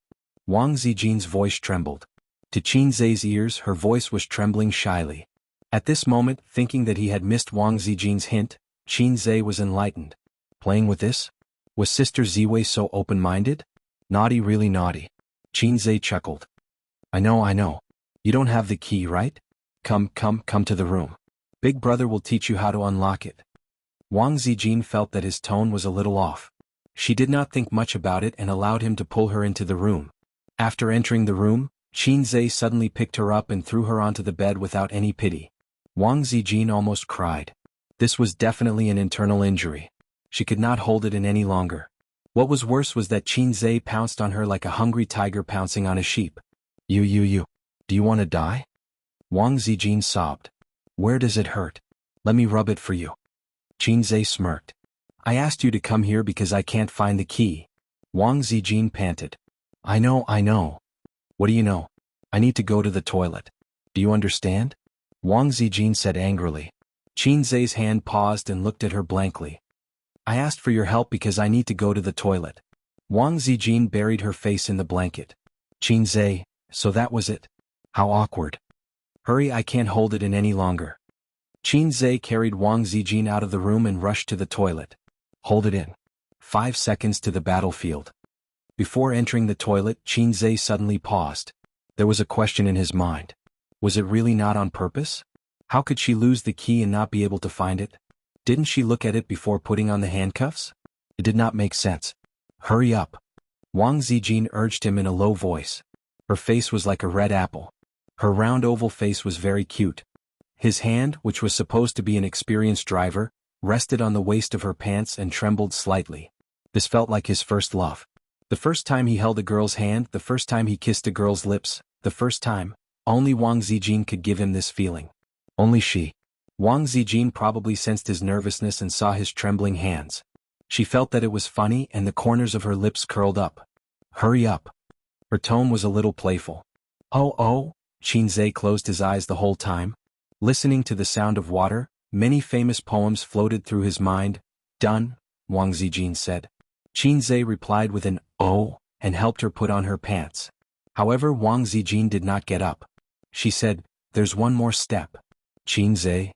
Wang Zijin's voice trembled. To Xianxia's ears, her voice was trembling shyly. At this moment, thinking that he had missed Wang Zijin's hint, Xianxia was enlightened. Playing with this? Was Sister Ziwei so open-minded? Naughty, really naughty. Xianxia chuckled. I know. You don't have the key, right? Come to the room. Big brother will teach you how to unlock it." Wang Zijin felt that his tone was a little off. She did not think much about it and allowed him to pull her into the room. After entering the room, Xianxia suddenly picked her up and threw her onto the bed without any pity. Wang Zijin almost cried. This was definitely an internal injury. She could not hold it in any longer. What was worse was that Xianxia pounced on her like a hungry tiger pouncing on a sheep. You. Do you want to die?" Wang Zijin sobbed. "Where does it hurt? Let me rub it for you." Xianxia smirked. "I asked you to come here because I can't find the key." Wang Zijin panted. I know. What do you know? I need to go to the toilet. Do you understand?" Wang Zijin said angrily. Xianxia's hand paused and looked at her blankly. "I asked for your help because I need to go to the toilet." Wang Zijin buried her face in the blanket. "Xianxia, so that was it? How awkward. Hurry, I can't hold it in any longer." Xianxia carried Wang Zijin out of the room and rushed to the toilet. "Hold it in. 5 seconds to the battlefield." Before entering the toilet, Xianxia suddenly paused. There was a question in his mind. Was it really not on purpose? How could she lose the key and not be able to find it? Didn't she look at it before putting on the handcuffs? It did not make sense. "Hurry up." Wang Zijin urged him in a low voice. Her face was like a red apple. Her round oval face was very cute. His hand, which was supposed to be an experienced driver, rested on the waist of her pants and trembled slightly. This felt like his first love. The first time he held a girl's hand, the first time he kissed a girl's lips, the first time, only Wang Zijin could give him this feeling. Only she. Wang Zijin probably sensed his nervousness and saw his trembling hands. She felt that it was funny and the corners of her lips curled up. "Hurry up." Her tone was a little playful. Oh, Xianxia closed his eyes the whole time. Listening to the sound of water, many famous poems floated through his mind. Done, Wang Zijin said. Qinzhe replied with an "oh" and helped her put on her pants. However, Wang Zijin did not get up. She said, "There's one more step." Qinzhe?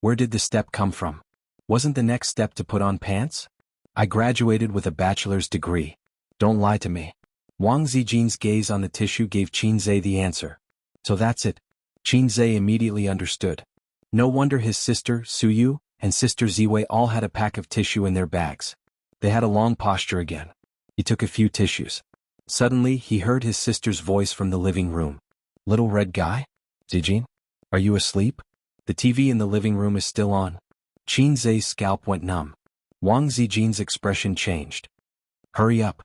Where did the step come from? Wasn't the next step to put on pants? I graduated with a bachelor's degree. Don't lie to me. Wang Zijin's gaze on the tissue gave Qinzhe the answer. So that's it. Qinzhe immediately understood. No wonder his sister, Suyu, and sister Ziwei all had a pack of tissue in their bags. They had a long posture again. He took a few tissues. Suddenly, he heard his sister's voice from the living room. Little red guy? Zijin? Are you asleep? The TV in the living room is still on. Qinzhe's scalp went numb. Wang Zijin's expression changed. Hurry up.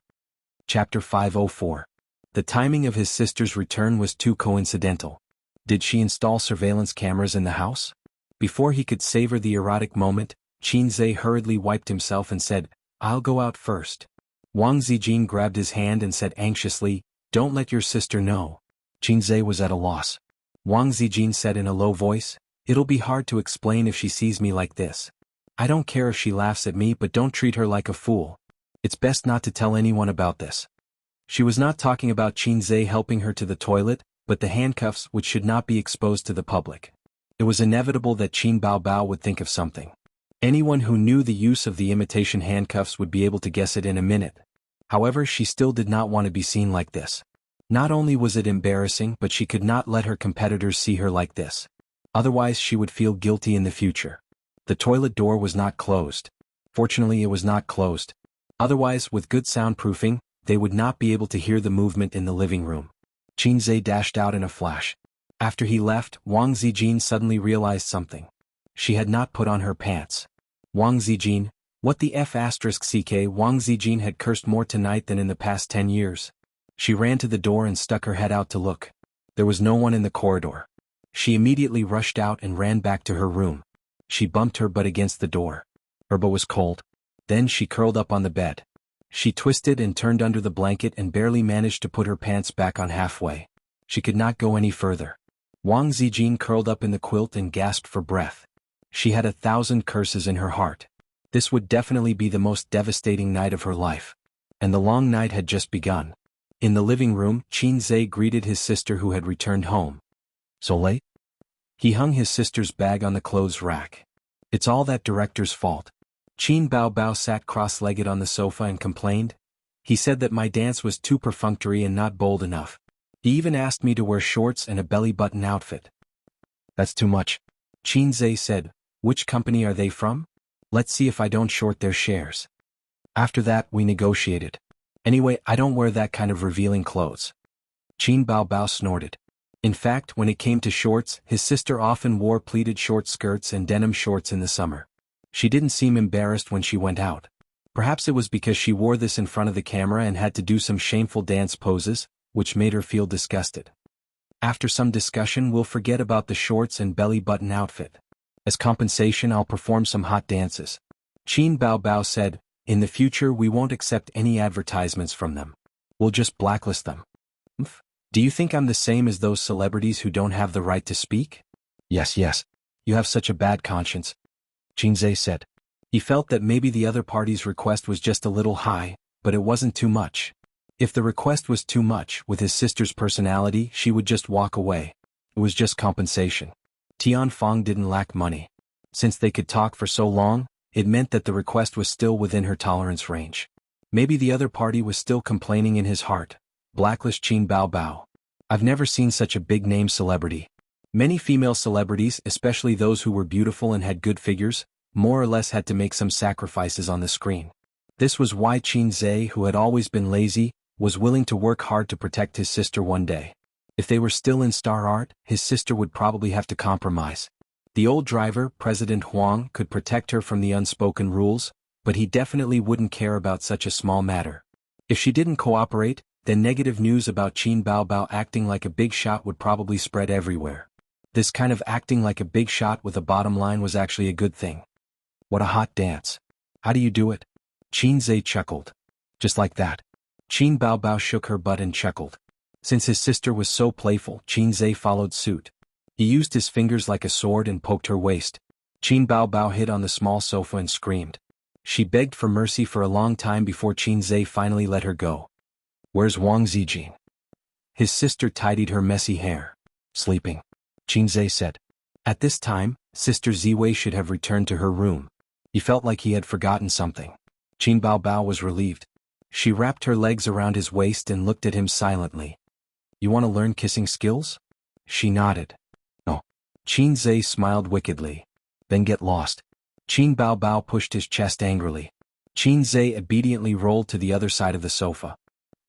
Chapter 504. The timing of his sister's return was too coincidental. Did she install surveillance cameras in the house? Before he could savor the erotic moment, Qinzhe hurriedly wiped himself and said, "I'll go out first." Wang Zijin grabbed his hand and said anxiously, "Don't let your sister know." Qinzhe was at a loss. Wang Zijin said in a low voice, "It'll be hard to explain if she sees me like this. I don't care if she laughs at me, but don't treat her like a fool. It's best not to tell anyone about this." She was not talking about Qinzhe helping her to the toilet, but the handcuffs which should not be exposed to the public. It was inevitable that Qin Baobao would think of something. Anyone who knew the use of the imitation handcuffs would be able to guess it in a minute. However, she still did not want to be seen like this. Not only was it embarrassing, but she could not let her competitors see her like this. Otherwise she would feel guilty in the future. The toilet door was not closed. Fortunately, it was not closed. Otherwise, with good soundproofing, they would not be able to hear the movement in the living room. Qinzhe dashed out in a flash. After he left, Wang Zijin suddenly realized something. She had not put on her pants. Wang Zijin, what the f***ck? Wang Zijin had cursed more tonight than in the past 10 years. She ran to the door and stuck her head out to look. There was no one in the corridor. She immediately rushed out and ran back to her room. She bumped her butt against the door. Her butt was cold. Then she curled up on the bed. She twisted and turned under the blanket and barely managed to put her pants back on halfway. She could not go any further. Wang Zijin curled up in the quilt and gasped for breath. She had 1,000 curses in her heart. This would definitely be the most devastating night of her life. And the long night had just begun. In the living room, Qinzhe greeted his sister who had returned home. So late? He hung his sister's bag on the clothes rack. It's all that director's fault. Qin Baobao sat cross-legged on the sofa and complained. He said that my dance was too perfunctory and not bold enough. He even asked me to wear shorts and a belly-button outfit. That's too much. Qinzhe said, "Which company are they from? Let's see if I don't short their shares." After that, we negotiated. Anyway, I don't wear that kind of revealing clothes. Qin Baobao snorted. In fact, when it came to shorts, his sister often wore pleated short skirts and denim shorts in the summer. She didn't seem embarrassed when she went out. Perhaps it was because she wore this in front of the camera and had to do some shameful dance poses, which made her feel disgusted. After some discussion, we'll forget about the shorts and belly-button outfit. As compensation, I'll perform some hot dances. Qin Baobao said, "In the future we won't accept any advertisements from them. We'll just blacklist them." Do you think I'm the same as those celebrities who don't have the right to speak? Yes. You have such a bad conscience, Qinzhe said. He felt that maybe the other party's request was just a little high, but it wasn't too much. If the request was too much, with his sister's personality, she would just walk away. It was just compensation. Tianfang didn't lack money. Since they could talk for so long, it meant that the request was still within her tolerance range. Maybe the other party was still complaining in his heart. Blacklist Qin Baobao. I've never seen such a big-name celebrity. Many female celebrities, especially those who were beautiful and had good figures, more or less had to make some sacrifices on the screen. This was why Qinzhe, who had always been lazy, was willing to work hard to protect his sister one day. If they were still in star art, his sister would probably have to compromise. The old driver, President Huang, could protect her from the unspoken rules, but he definitely wouldn't care about such a small matter. If she didn't cooperate, then negative news about Qin Baobao acting like a big shot would probably spread everywhere. This kind of acting like a big shot with a bottom line was actually a good thing. What a hot dance. How do you do it? Qinzhe chuckled. Just like that. Qin Baobao shook her butt and chuckled. Since his sister was so playful, Qinzhe followed suit. He used his fingers like a sword and poked her waist. Qin Bao Bao hid on the small sofa and screamed. She begged for mercy for a long time before Qin Zhe finally let her go. "Where's Wang Zijin?" His sister tidied her messy hair. "Sleeping," Qin Zhe said. At this time, Sister Ziwei should have returned to her room. He felt like he had forgotten something. Qin Bao Bao was relieved. She wrapped her legs around his waist and looked at him silently. "You want to learn kissing skills?" She nodded. "No." Qin Zhe smiled wickedly. "Then get lost." Qin Bao Bao pushed his chest angrily. Qin Zhe obediently rolled to the other side of the sofa.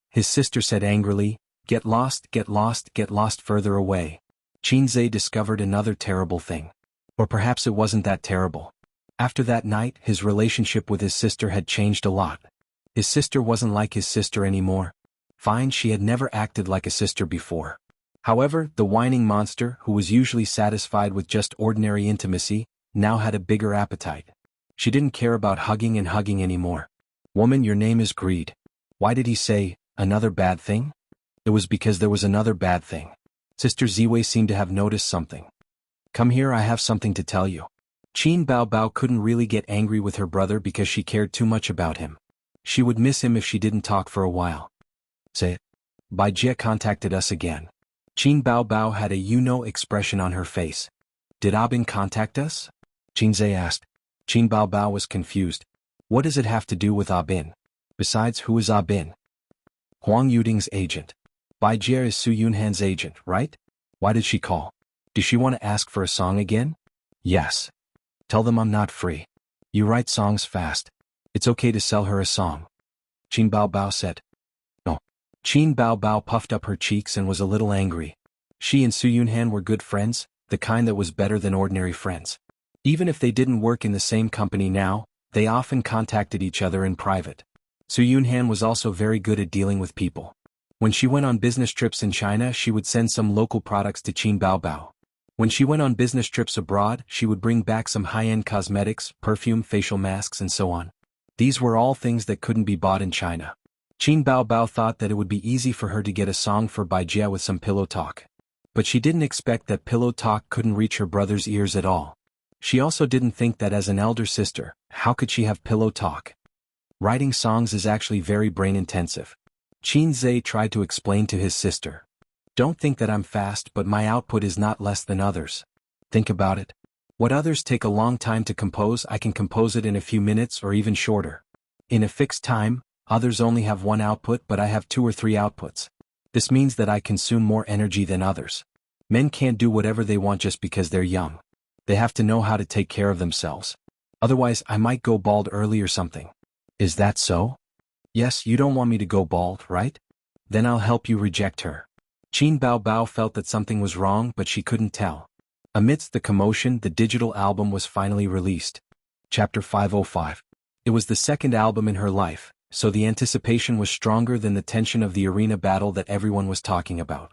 His sister said angrily, "Get lost, get lost, get lost further away." Qin Zhe discovered another terrible thing. Or perhaps it wasn't that terrible. After that night, his relationship with his sister had changed a lot. His sister wasn't like his sister anymore. Fine, she had never acted like a sister before. However, the whining monster, who was usually satisfied with just ordinary intimacy, now had a bigger appetite. She didn't care about hugging and hugging anymore. "Woman, your name is greed." Why did he say, "another bad thing"? It was because there was another bad thing. Sister Ziwei seemed to have noticed something. "Come here, I have something to tell you." Qin Bao Bao couldn't really get angry with her brother because she cared too much about him. She would miss him if she didn't talk for a while. "Say it." Bai Jie contacted us again. Qin Bao Bao had a you-know expression on her face. "Did Abin contact us?" Qin Zhe asked. Qin Bao Bao was confused. What does it have to do with Abin? Besides, who is Abin? Huang Yuding's agent. Bai Jie is Su Yunhan's agent, right? Why did she call? Does she want to ask for a song again? Yes. Tell them I'm not free. You write songs fast. It's okay to sell her a song. Qin Bao Bao said. No. Qin Bao Bao puffed up her cheeks and was a little angry. She and Su Yunhan were good friends, the kind that was better than ordinary friends. Even if they didn't work in the same company now, they often contacted each other in private. Su Yunhan was also very good at dealing with people. When she went on business trips in China, she would send some local products to Qin Bao Bao. When she went on business trips abroad, she would bring back some high-end cosmetics, perfume, facial masks, and so on. These were all things that couldn't be bought in China. Qin Bao Bao thought that it would be easy for her to get a song for Bai Jie with some pillow talk. But she didn't expect that pillow talk couldn't reach her brother's ears at all. She also didn't think that as an elder sister, how could she have pillow talk? Writing songs is actually very brain-intensive. Qin Zhe tried to explain to his sister. Don't think that I'm fast, but my output is not less than others. Think about it. What others take a long time to compose, I can compose it in a few minutes or even shorter. In a fixed time, others only have one output, but I have 2 or 3 outputs. This means that I consume more energy than others. Men can't do whatever they want just because they're young. They have to know how to take care of themselves. Otherwise, I might go bald early or something. Is that so? Yes, you don't want me to go bald, right? Then I'll help you reject her. Qin Bao Bao felt that something was wrong, but she couldn't tell. Amidst the commotion, the digital album was finally released. Chapter 505. It was the second album in her life, so the anticipation was stronger than the tension of the arena battle that everyone was talking about.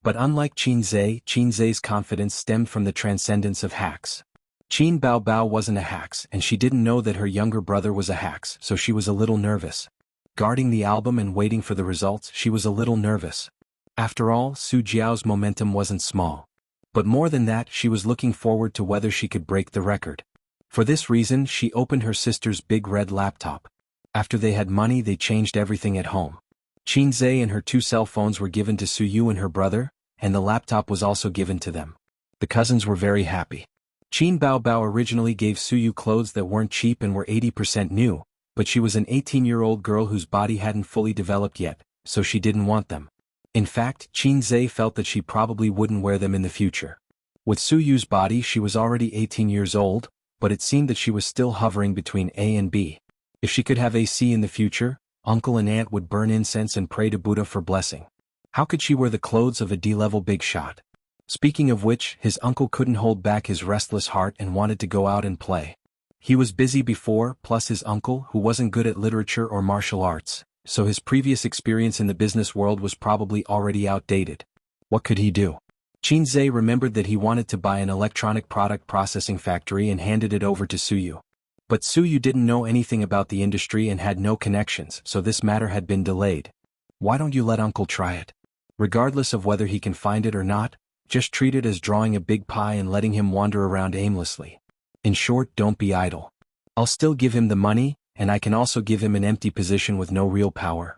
But unlike Qin Zhe's confidence stemmed from the transcendence of hacks. Qin Bao Bao wasn't a hacks, and she didn't know that her younger brother was a hacks, so she was a little nervous. Guarding the album and waiting for the results, she was a little nervous. After all, Su Jiao's momentum wasn't small. But more than that, she was looking forward to whether she could break the record. For this reason, she opened her sister's big red laptop. After they had money, they changed everything at home. Qin Zhe and her 2 cell phones were given to Su Yu and her brother, and the laptop was also given to them. The cousins were very happy. Qin Bao Bao originally gave Su Yu clothes that weren't cheap and were 80% new, but she was an 18-year-old girl whose body hadn't fully developed yet, so she didn't want them. In fact, Qin Zhe felt that she probably wouldn't wear them in the future. With Su Yu's body, she was already 18 years old, but it seemed that she was still hovering between A and B. If she could have a C in the future, uncle and aunt would burn incense and pray to Buddha for blessing. How could she wear the clothes of a D-level big shot? Speaking of which, his uncle couldn't hold back his restless heart and wanted to go out and play. He was busy before, plus his uncle, who wasn't good at literature or martial arts, so his previous experience in the business world was probably already outdated. What could he do? Qin Zhe remembered that he wanted to buy an electronic product processing factory and handed it over to Su Yu. But Su Yu didn't know anything about the industry and had no connections, so this matter had been delayed. Why don't you let uncle try it? Regardless of whether he can find it or not, Just treat it as drawing a big pie and letting him wander around aimlessly. In short, don't be idle. I'll still give him the money, and I can also give him an empty position with no real power.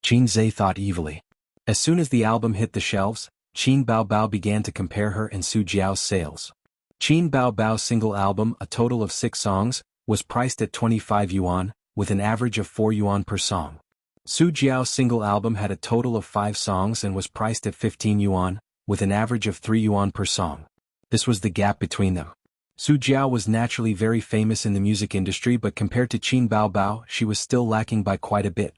Qin Zhe thought evilly. As soon as the album hit the shelves, Qin Baobao began to compare her and Su Jiao's sales. Qin Baobao's single album, a total of 6 songs, was priced at 25 yuan, with an average of 4 yuan per song. Su Jiao's single album had a total of 5 songs and was priced at 15 yuan, with an average of 3 yuan per song. This was the gap between them. Su Jiao was naturally very famous in the music industry, but compared to Qin Baobao, she was still lacking by quite a bit.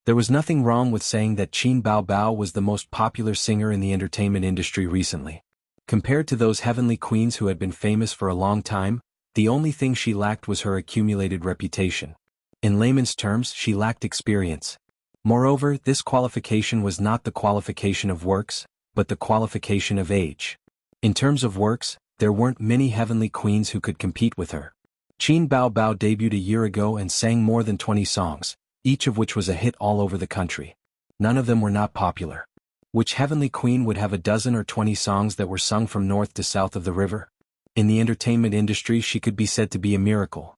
There was nothing wrong with saying that Qin Baobao was the most popular singer in the entertainment industry recently. Compared to those heavenly queens who had been famous for a long time, the only thing she lacked was her accumulated reputation. In layman's terms, she lacked experience. Moreover, this qualification was not the qualification of works, but the qualification of age. In terms of works, there weren't many heavenly queens who could compete with her. Qin Baobao debuted a year ago and sang more than 20 songs, each of which was a hit all over the country. None of them were not popular. Which heavenly queen would have a dozen or 20 songs that were sung from north to south of the river? In the entertainment industry, she could be said to be a miracle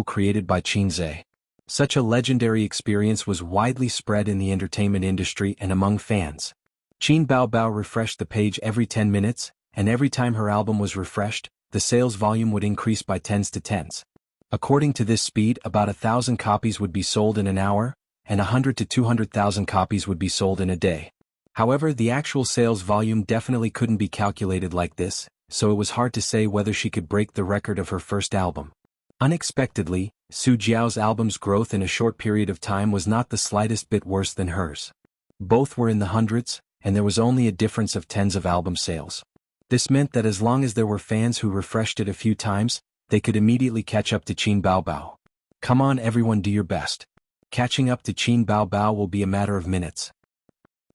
created by Qin Zhe. Such a legendary experience was widely spread in the entertainment industry and among fans. Qin Baobao refreshed the page every 10 minutes, and every time her album was refreshed, the sales volume would increase by tens to tens. According to this speed, about 1,000 copies would be sold in an hour, and 100 to 200,000 copies would be sold in a day. However, the actual sales volume definitely couldn't be calculated like this, so it was hard to say whether she could break the record of her first album. Unexpectedly, Su Jiao's album's growth in a short period of time was not the slightest bit worse than hers. Both were in the hundreds, and there was only a difference of tens of album sales. This meant that as long as there were fans who refreshed it a few times, they could immediately catch up to Qin Baobao. Come on everyone, do your best. Catching up to Qin Baobao will be a matter of minutes.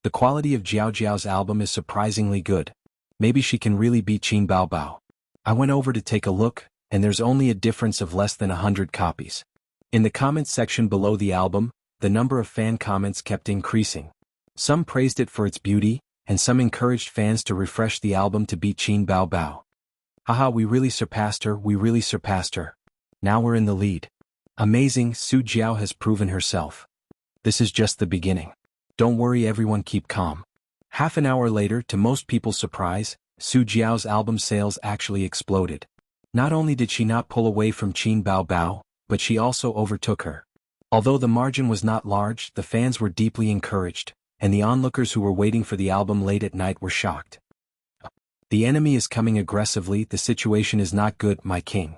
The quality of Jiao's album is surprisingly good. Maybe she can really beat Qin Baobao. I went over to take a look, and there's only a difference of less than 100 copies. In the comments section below the album, the number of fan comments kept increasing. Some praised it for its beauty, and some encouraged fans to refresh the album to beat Qin Baobao. Haha, we really surpassed her. Now we're in the lead. Amazing, Su Jiao has proven herself. This is just the beginning. Don't worry everyone, keep calm. Half an hour later, to most people's surprise, Su Jiao's album sales actually exploded. Not only did she not pull away from Qin Baobao, but she also overtook her. Although the margin was not large, the fans were deeply encouraged, and the onlookers who were waiting for the album late at night were shocked. The enemy is coming aggressively, the situation is not good, my king.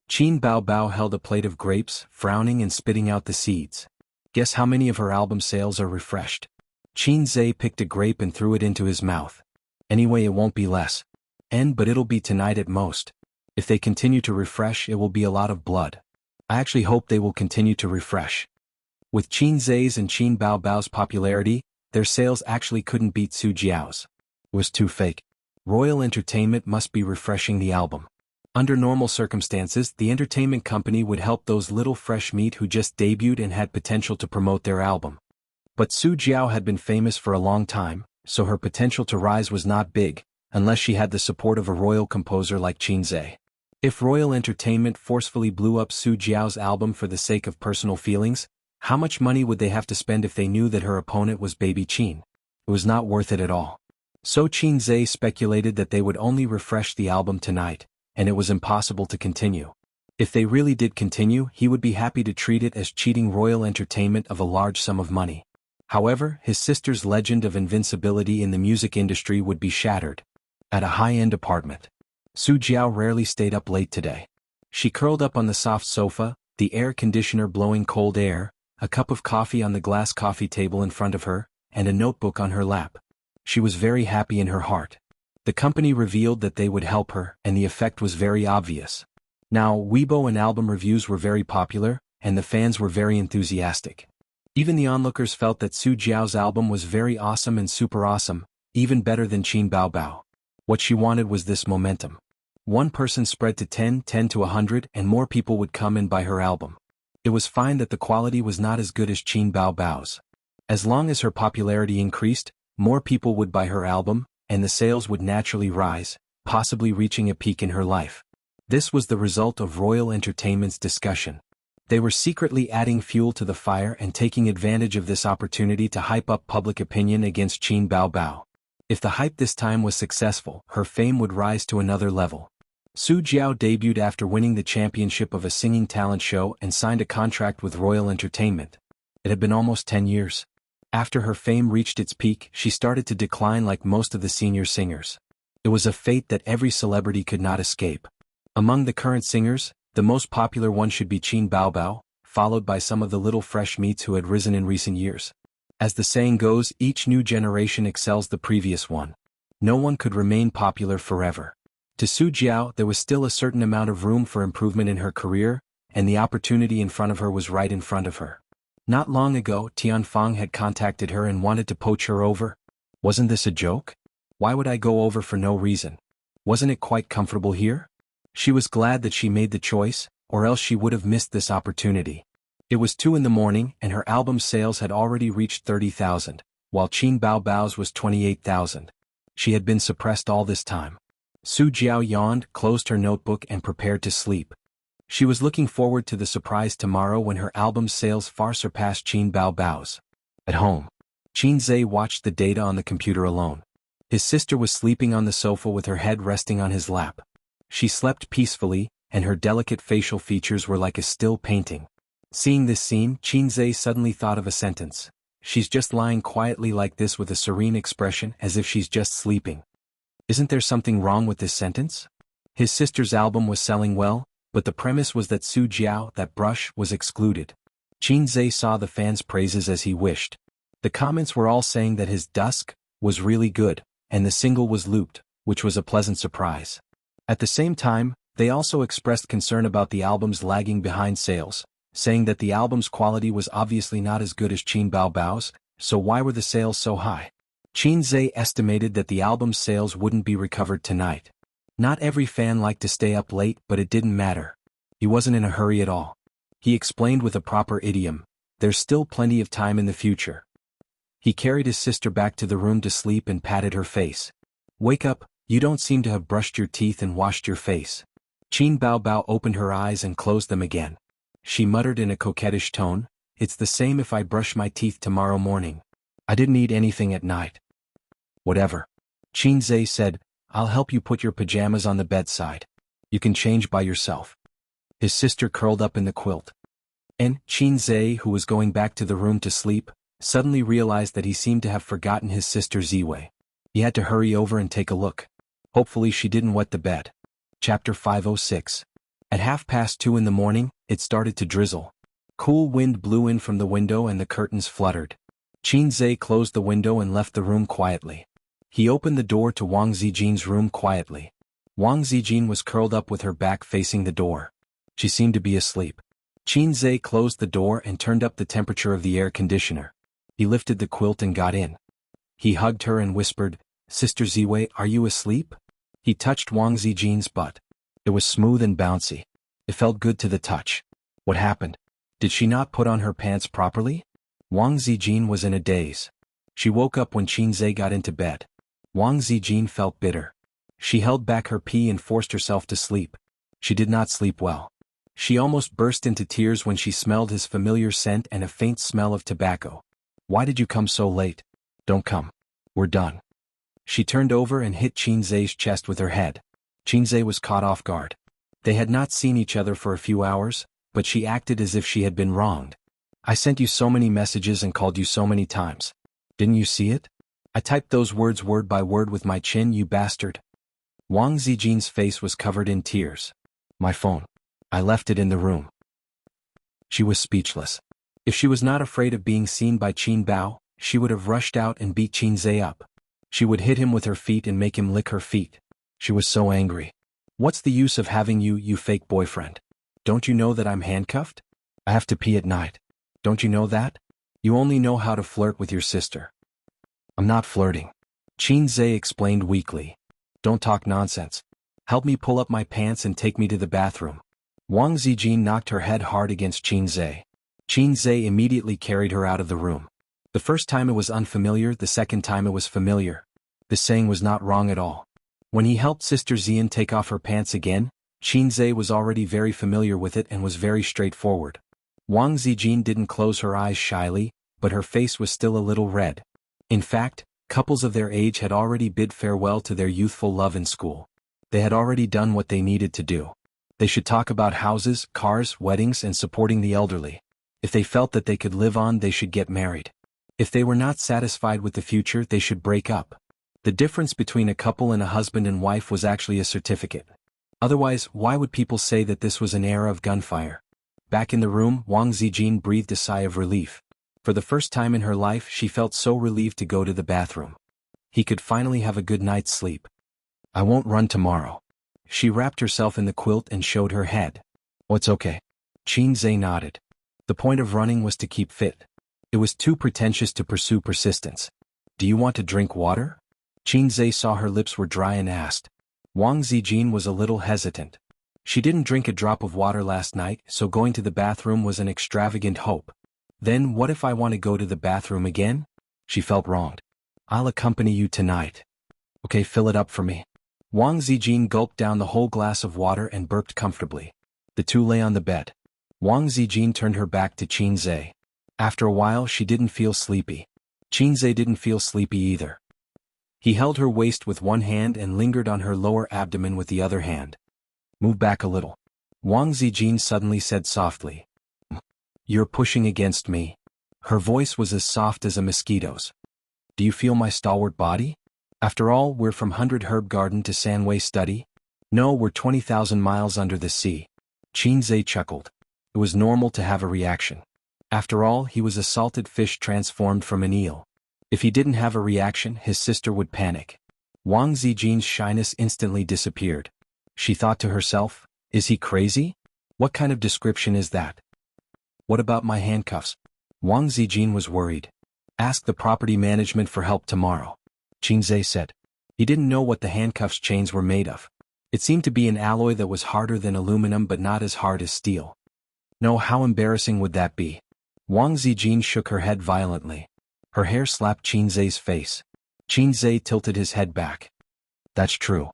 Qin Baobao held a plate of grapes, frowning and spitting out the seeds. Guess how many of her album sales are refreshed? Qin Zhe picked a grape and threw it into his mouth. Anyway, it won't be less. But it'll be tonight at most. If they continue to refresh, it will be a lot of blood. I actually hope they will continue to refresh. With Qin Zhe's and Qin Baobao's popularity, their sales actually couldn't beat Su Jiao's. It was too fake. Royal Entertainment must be refreshing the album. Under normal circumstances, the entertainment company would help those little fresh meat who just debuted and had potential to promote their album. But Su Jiao had been famous for a long time, so her potential to rise was not big, unless she had the support of a royal composer like Qin Zhe. If Royal Entertainment forcefully blew up Su Jiao's album for the sake of personal feelings, how much money would they have to spend if they knew that her opponent was baby Qin? It was not worth it at all. So Qin Zhe speculated that they would only refresh the album tonight, and it was impossible to continue. If they really did continue, he would be happy to treat it as cheating Royal Entertainment of a large sum of money. However, his sister's legend of invincibility in the music industry would be shattered. At a high-end apartment. Su Jiao rarely stayed up late today. She curled up on the soft sofa, the air conditioner blowing cold air, a cup of coffee on the glass coffee table in front of her, and a notebook on her lap. She was very happy in her heart. The company revealed that they would help her, and the effect was very obvious. Now, Weibo and album reviews were very popular, and the fans were very enthusiastic. Even the onlookers felt that Su Jiao's album was very awesome and super awesome, even better than Qin Baobao. What she wanted was this momentum. One person spread to 10 to 100, and more people would come and buy her album. It was fine that the quality was not as good as Qin Baobao's. As long as her popularity increased, more people would buy her album, and the sales would naturally rise, possibly reaching a peak in her life. This was the result of Royal Entertainment's discussion. They were secretly adding fuel to the fire and taking advantage of this opportunity to hype up public opinion against Qin Baobao. If the hype this time was successful, her fame would rise to another level. Su Jiao debuted after winning the championship of a singing talent show and signed a contract with Royal Entertainment. It had been almost 10 years. After her fame reached its peak, she started to decline like most of the senior singers. It was a fate that every celebrity could not escape. Among the current singers, the most popular one should be Qin Baobao, followed by some of the little fresh meats who had risen in recent years. As the saying goes, each new generation excels the previous one. No one could remain popular forever. To Su Jiao, there was still a certain amount of room for improvement in her career, and the opportunity in front of her was right in front of her. Not long ago, Tianfang had contacted her and wanted to poach her over. Wasn't this a joke? Why would I go over for no reason? Wasn't it quite comfortable here? She was glad that she made the choice, or else she would have missed this opportunity. It was 2 in the morning and her album sales had already reached 30,000, while Qin Baobao's was 28,000. She had been suppressed all this time. Su Jiao yawned, closed her notebook and prepared to sleep. She was looking forward to the surprise tomorrow when her album's sales far surpassed Qin Baobao's. At home, Qin Zhe watched the data on the computer alone. His sister was sleeping on the sofa with her head resting on his lap. She slept peacefully, and her delicate facial features were like a still painting. Seeing this scene, Qin Zhe suddenly thought of a sentence. She's just lying quietly like this with a serene expression as if she's just sleeping. Isn't there something wrong with this sentence? His sister's album was selling well, but the premise was that Su Jiao, that brush, was excluded. Qin Zhe saw the fans' praises as he wished. The comments were all saying that his Dusk was really good, and the single was looped, which was a pleasant surprise. At the same time, they also expressed concern about the album's lagging behind sales, saying that the album's quality was obviously not as good as Qin Baobao's, so why were the sales so high? Qin Zhe estimated that the album's sales wouldn't be recovered tonight. Not every fan liked to stay up late, but it didn't matter. He wasn't in a hurry at all. He explained with a proper idiom, there's still plenty of time in the future. He carried his sister back to the room to sleep and patted her face. Wake up, you don't seem to have brushed your teeth and washed your face. Qin Baobao opened her eyes and closed them again. She muttered in a coquettish tone, it's the same if I brush my teeth tomorrow morning. I didn't eat anything at night. Whatever. Qin Zhe said, I'll help you put your pajamas on the bedside. You can change by yourself. His sister curled up in the quilt. And Qin Zhe, who was going back to the room to sleep, suddenly realized that he seemed to have forgotten his sister Ziwei. He had to hurry over and take a look. Hopefully she didn't wet the bed. Chapter 506. At 2:30 in the morning, it started to drizzle. Cool wind blew in from the window and the curtains fluttered. Qin Zhe closed the window and left the room quietly. He opened the door to Wang Zijin's room quietly. Wang Zijin was curled up with her back facing the door. She seemed to be asleep. Qin Zhe closed the door and turned up the temperature of the air conditioner. He lifted the quilt and got in. He hugged her and whispered, Sister Ziwei, are you asleep? He touched Wang Zijin's butt. It was smooth and bouncy. It felt good to the touch. What happened? Did she not put on her pants properly? Wang Zijin was in a daze. She woke up when Qin Zhe got into bed. Wang Zijin felt bitter. She held back her pee and forced herself to sleep. She did not sleep well. She almost burst into tears when she smelled his familiar scent and a faint smell of tobacco. Why did you come so late? Don't come. We're done. She turned over and hit Qin Zhe's chest with her head. Qin Zhe was caught off guard. They had not seen each other for a few hours, but she acted as if she had been wronged. I sent you so many messages and called you so many times. Didn't you see it? I typed those words word by word with my chin, you bastard. Wang Zijin's face was covered in tears. My phone. I left it in the room. She was speechless. If she was not afraid of being seen by Qin Bao, she would have rushed out and beat Qin Zhe up. She would hit him with her feet and make him lick her feet. She was so angry. What's the use of having you, you fake boyfriend? Don't you know that I'm handcuffed? I have to pee at night. Don't you know that? You only know how to flirt with your sister. I'm not flirting. Qin Zhe explained weakly. Don't talk nonsense. Help me pull up my pants and take me to the bathroom. Wang Zijin knocked her head hard against Qin Zhe. Qin Zhe immediately carried her out of the room. The first time it was unfamiliar, the second time it was familiar. The saying was not wrong at all. When he helped Sister Xian take off her pants again, Xianxia was already very familiar with it and was very straightforward. Wang Zijin didn't close her eyes shyly, but her face was still a little red. In fact, couples of their age had already bid farewell to their youthful love in school. They had already done what they needed to do. They should talk about houses, cars, weddings, and supporting the elderly. If they felt that they could live on, they should get married. If they were not satisfied with the future, they should break up. The difference between a couple and a husband and wife was actually a certificate. Otherwise, why would people say that this was an era of gunfire? Back in the room, Wang Zijin breathed a sigh of relief. For the first time in her life, she felt so relieved to go to the bathroom. He could finally have a good night's sleep. I won't run tomorrow. She wrapped herself in the quilt and showed her head. Oh, it's okay. Xianxia nodded. The point of running was to keep fit. It was too pretentious to pursue persistence. Do you want to drink water? Xianxia saw her lips were dry and asked. Wang Zijin was a little hesitant. She didn't drink a drop of water last night, so going to the bathroom was an extravagant hope. Then what if I want to go to the bathroom again? She felt wronged. I'll accompany you tonight. Okay, fill it up for me. Wang Zijin gulped down the whole glass of water and burped comfortably. The two lay on the bed. Wang Zijin turned her back to Xianxia. After a while she didn't feel sleepy. Xianxia didn't feel sleepy either. He held her waist with one hand and lingered on her lower abdomen with the other hand. Move back a little. Wang Zijin suddenly said softly. You're pushing against me. Her voice was as soft as a mosquito's. Do you feel my stalwart body? After all, we're from 100 Herb Garden to Sanwei Study. No, we're 20,000 miles under the sea. Xianxia chuckled. It was normal to have a reaction. After all, he was a salted fish transformed from an eel. If he didn't have a reaction, his sister would panic. Wang Zijin's shyness instantly disappeared. She thought to herself, is he crazy? What kind of description is that? What about my handcuffs? Wang Zijin was worried. Ask the property management for help tomorrow. Xianxia said. He didn't know what the handcuffs chains were made of. It seemed to be an alloy that was harder than aluminum but not as hard as steel. No, how embarrassing would that be? Wang Zijin shook her head violently. Her hair slapped Xianxia's face. Xianxia tilted his head back. That's true.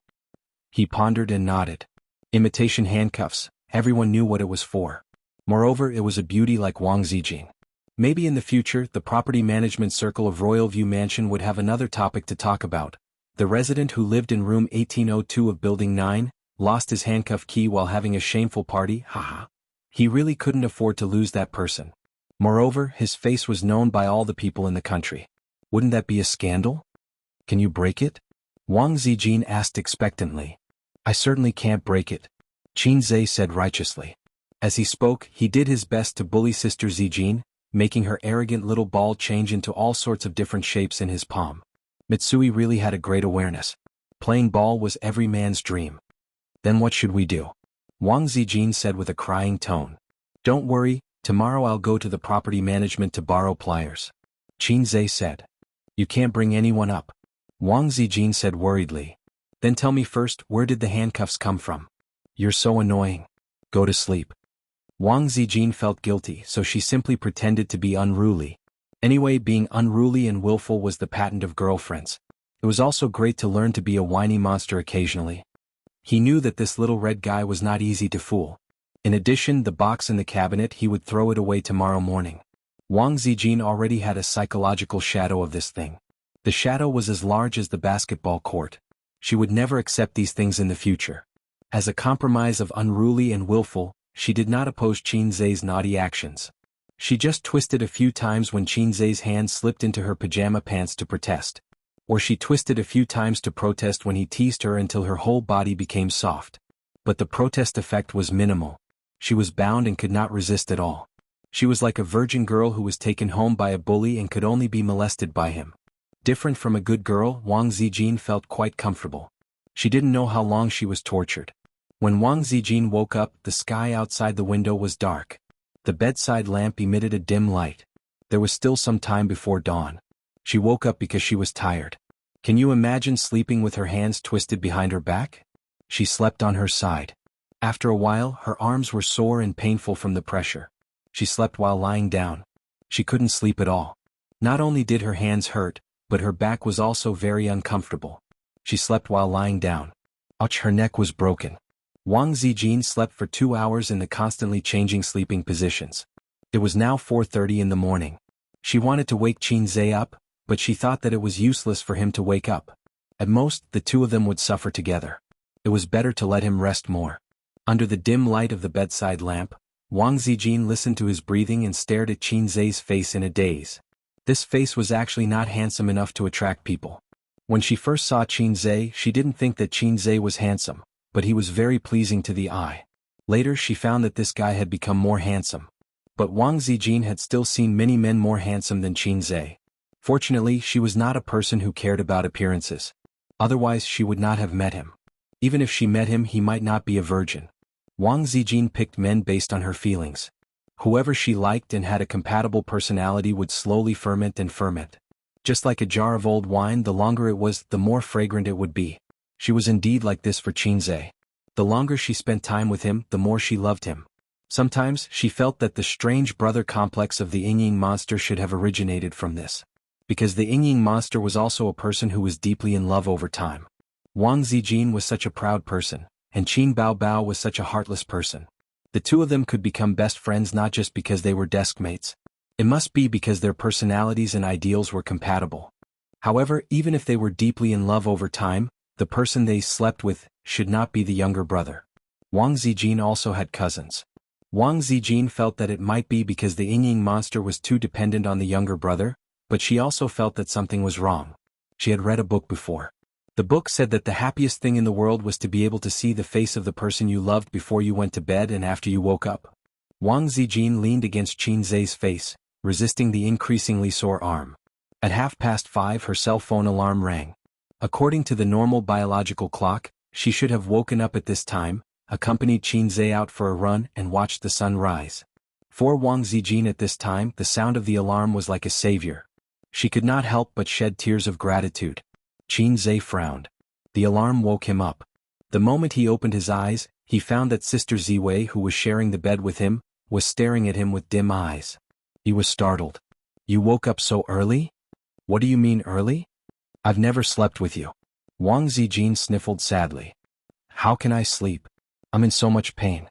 He pondered and nodded. Imitation handcuffs, everyone knew what it was for. Moreover, it was a beauty like Wang Zijin. Maybe in the future, the property management circle of Royal View Mansion would have another topic to talk about. The resident who lived in room 1802 of Building 9, lost his handcuff key while having a shameful party, haha. He really couldn't afford to lose that person. Moreover, his face was known by all the people in the country. Wouldn't that be a scandal? Can you break it? Wang Zijin asked expectantly. I certainly can't break it. Xianxia said righteously. As he spoke, he did his best to bully Sister Zijin, making her arrogant little ball change into all sorts of different shapes in his palm. Mitsui really had a great awareness. Playing ball was every man's dream. Then what should we do? Wang Zijin said with a crying tone. Don't worry, tomorrow I'll go to the property management to borrow pliers. Xianxia said. You can't bring anyone up. Wang Zijin said worriedly. Then tell me first, where did the handcuffs come from? You're so annoying. Go to sleep. Wang Zijin felt guilty, so she simply pretended to be unruly. Anyway, being unruly and willful was the patent of girlfriends. It was also great to learn to be a whiny monster occasionally. He knew that this little red guy was not easy to fool. In addition, the box in the cabinet, he would throw it away tomorrow morning. Wang Zijin already had a psychological shadow of this thing. The shadow was as large as the basketball court. She would never accept these things in the future. As a compromise of unruly and willful, she did not oppose Xianxia's naughty actions. She just twisted a few times when Xianxia's hand slipped into her pajama pants to protest. Or she twisted a few times to protest when he teased her until her whole body became soft. But the protest effect was minimal. She was bound and could not resist at all. She was like a virgin girl who was taken home by a bully and could only be molested by him. Different from a good girl, Wang Zijin felt quite comfortable. She didn't know how long she was tortured. When Wang Zijin woke up, the sky outside the window was dark. The bedside lamp emitted a dim light. There was still some time before dawn. She woke up because she was tired. Can you imagine sleeping with her hands twisted behind her back? She slept on her side. After a while, her arms were sore and painful from the pressure. She slept while lying down. She couldn't sleep at all. Not only did her hands hurt, but her back was also very uncomfortable. She slept while lying down. Ouch, her neck was broken. Wang Zijin slept for 2 hours in the constantly changing sleeping positions. It was now 4:30 in the morning. She wanted to wake Qinzhe up, but she thought that it was useless for him to wake up. At most, the two of them would suffer together. It was better to let him rest more. Under the dim light of the bedside lamp, Wang Zijin listened to his breathing and stared at Qinzhe's face in a daze. This face was actually not handsome enough to attract people. When she first saw Qinzhe, she didn't think that Qinzhe was handsome, but he was very pleasing to the eye. Later she found that this guy had become more handsome. But Wang Zijin had still seen many men more handsome than Qinzhe. Fortunately, she was not a person who cared about appearances. Otherwise she would not have met him. Even if she met him, he might not be a virgin. Wang Zijin picked men based on her feelings. Whoever she liked and had a compatible personality would slowly ferment and ferment. Just like a jar of old wine, the longer it was, the more fragrant it would be. She was indeed like this for Qinzhe. The longer she spent time with him, the more she loved him. Sometimes she felt that the strange brother complex of the Yingying monster should have originated from this. Because the Yingying monster was also a person who was deeply in love over time. Wang Zijin was such a proud person, and Qin Baobao was such a heartless person. The two of them could become best friends not just because they were desk mates. It must be because their personalities and ideals were compatible. However, even if they were deeply in love over time, the person they slept with should not be the younger brother. Wang Zijin also had cousins. Wang Zijin felt that it might be because the Yingying monster was too dependent on the younger brother, but she also felt that something was wrong. She had read a book before. The book said that the happiest thing in the world was to be able to see the face of the person you loved before you went to bed and after you woke up. Wang Zijin leaned against Qinzhe's face, resisting the increasingly sore arm. At 5:30 her cell phone alarm rang. According to the normal biological clock, she should have woken up at this time, accompanied Qinzhe out for a run and watched the sun rise. For Wang Zijin at this time, the sound of the alarm was like a savior. She could not help but shed tears of gratitude. Qinzhe frowned. The alarm woke him up. The moment he opened his eyes, he found that Sister Ziwei, who was sharing the bed with him, was staring at him with dim eyes. He was startled. "You woke up so early?" "What do you mean early? I've never slept with you." Wang Zijin sniffled sadly. "How can I sleep? I'm in so much pain.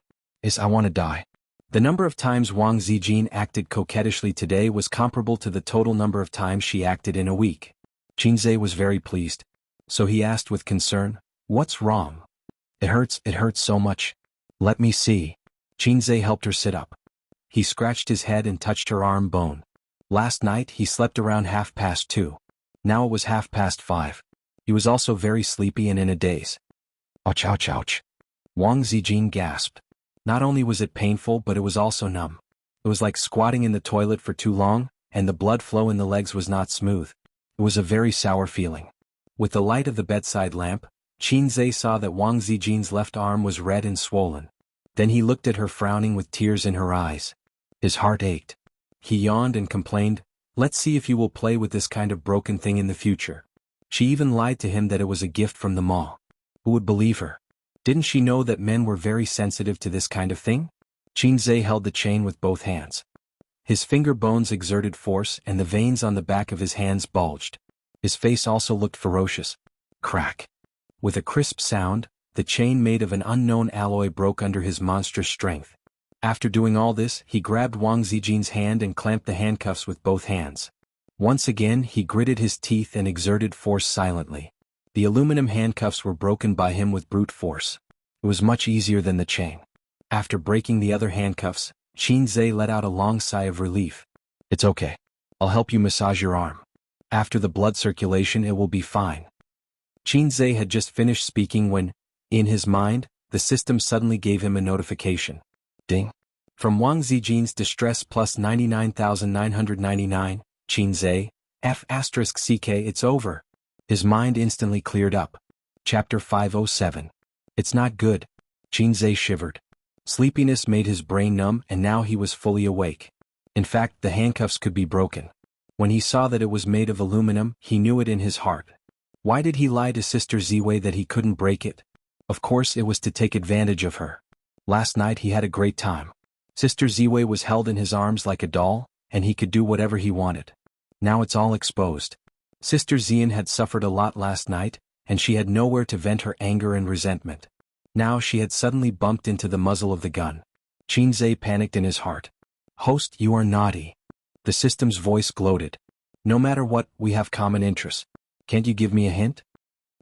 I want to die." The number of times Wang Zijin acted coquettishly today was comparable to the total number of times she acted in a week. Qinzhe was very pleased. So he asked with concern, "What's wrong?" It hurts so much." "Let me see." Qinzhe helped her sit up. He scratched his head and touched her arm bone. Last night he slept around 2:30. Now it was 5:30. He was also very sleepy and in a daze. "Ouch, ouch, ouch." Wang Zijin gasped. Not only was it painful, but it was also numb. It was like squatting in the toilet for too long, and the blood flow in the legs was not smooth. It was a very sour feeling. With the light of the bedside lamp, Qinzhe saw that Wang Zijin's left arm was red and swollen. Then he looked at her frowning with tears in her eyes. His heart ached. He yawned and complained, "Let's see if you will play with this kind of broken thing in the future." She even lied to him that it was a gift from the mall. Who would believe her? Didn't she know that men were very sensitive to this kind of thing? Qinzhe held the chain with both hands. His finger bones exerted force and the veins on the back of his hands bulged. His face also looked ferocious. Crack. With a crisp sound, the chain made of an unknown alloy broke under his monstrous strength. After doing all this, he grabbed Wang Zijin's hand and clamped the handcuffs with both hands. Once again he gritted his teeth and exerted force silently. The aluminum handcuffs were broken by him with brute force. It was much easier than the chain. After breaking the other handcuffs, Qinzhe let out a long sigh of relief. "It's okay. I'll help you massage your arm. After the blood circulation it will be fine." Qinzhe had just finished speaking when, in his mind, the system suddenly gave him a notification. Ding. From Wang Zijin's distress plus 99,999, Qinzhe, F***CK it's over. His mind instantly cleared up. Chapter 507. It's not good. Qinzhe shivered. Sleepiness made his brain numb and now he was fully awake. In fact, the handcuffs could be broken. When he saw that it was made of aluminum, he knew it in his heart. Why did he lie to Sister Ziwei that he couldn't break it? Of course it was to take advantage of her. Last night he had a great time. Sister Ziwei was held in his arms like a doll, and he could do whatever he wanted. Now it's all exposed. Sister Xian had suffered a lot last night, and she had nowhere to vent her anger and resentment. Now she had suddenly bumped into the muzzle of the gun. Qinzhe panicked in his heart. "Host, you are naughty." The system's voice gloated. "No matter what, we have common interests. Can't you give me a hint?"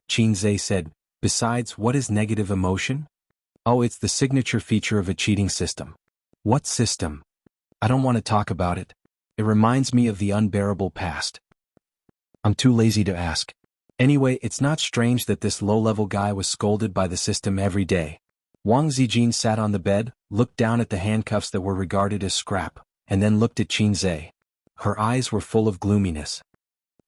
Qinzhe said, "Besides, what is negative emotion?" "Oh, it's the signature feature of a cheating system." "What system?" "I don't want to talk about it. It reminds me of the unbearable past." "I'm too lazy to ask. Anyway, it's not strange that this low-level guy was scolded by the system every day." Wang Zijin sat on the bed, looked down at the handcuffs that were regarded as scrap, and then looked at Qinzhe. Her eyes were full of gloominess.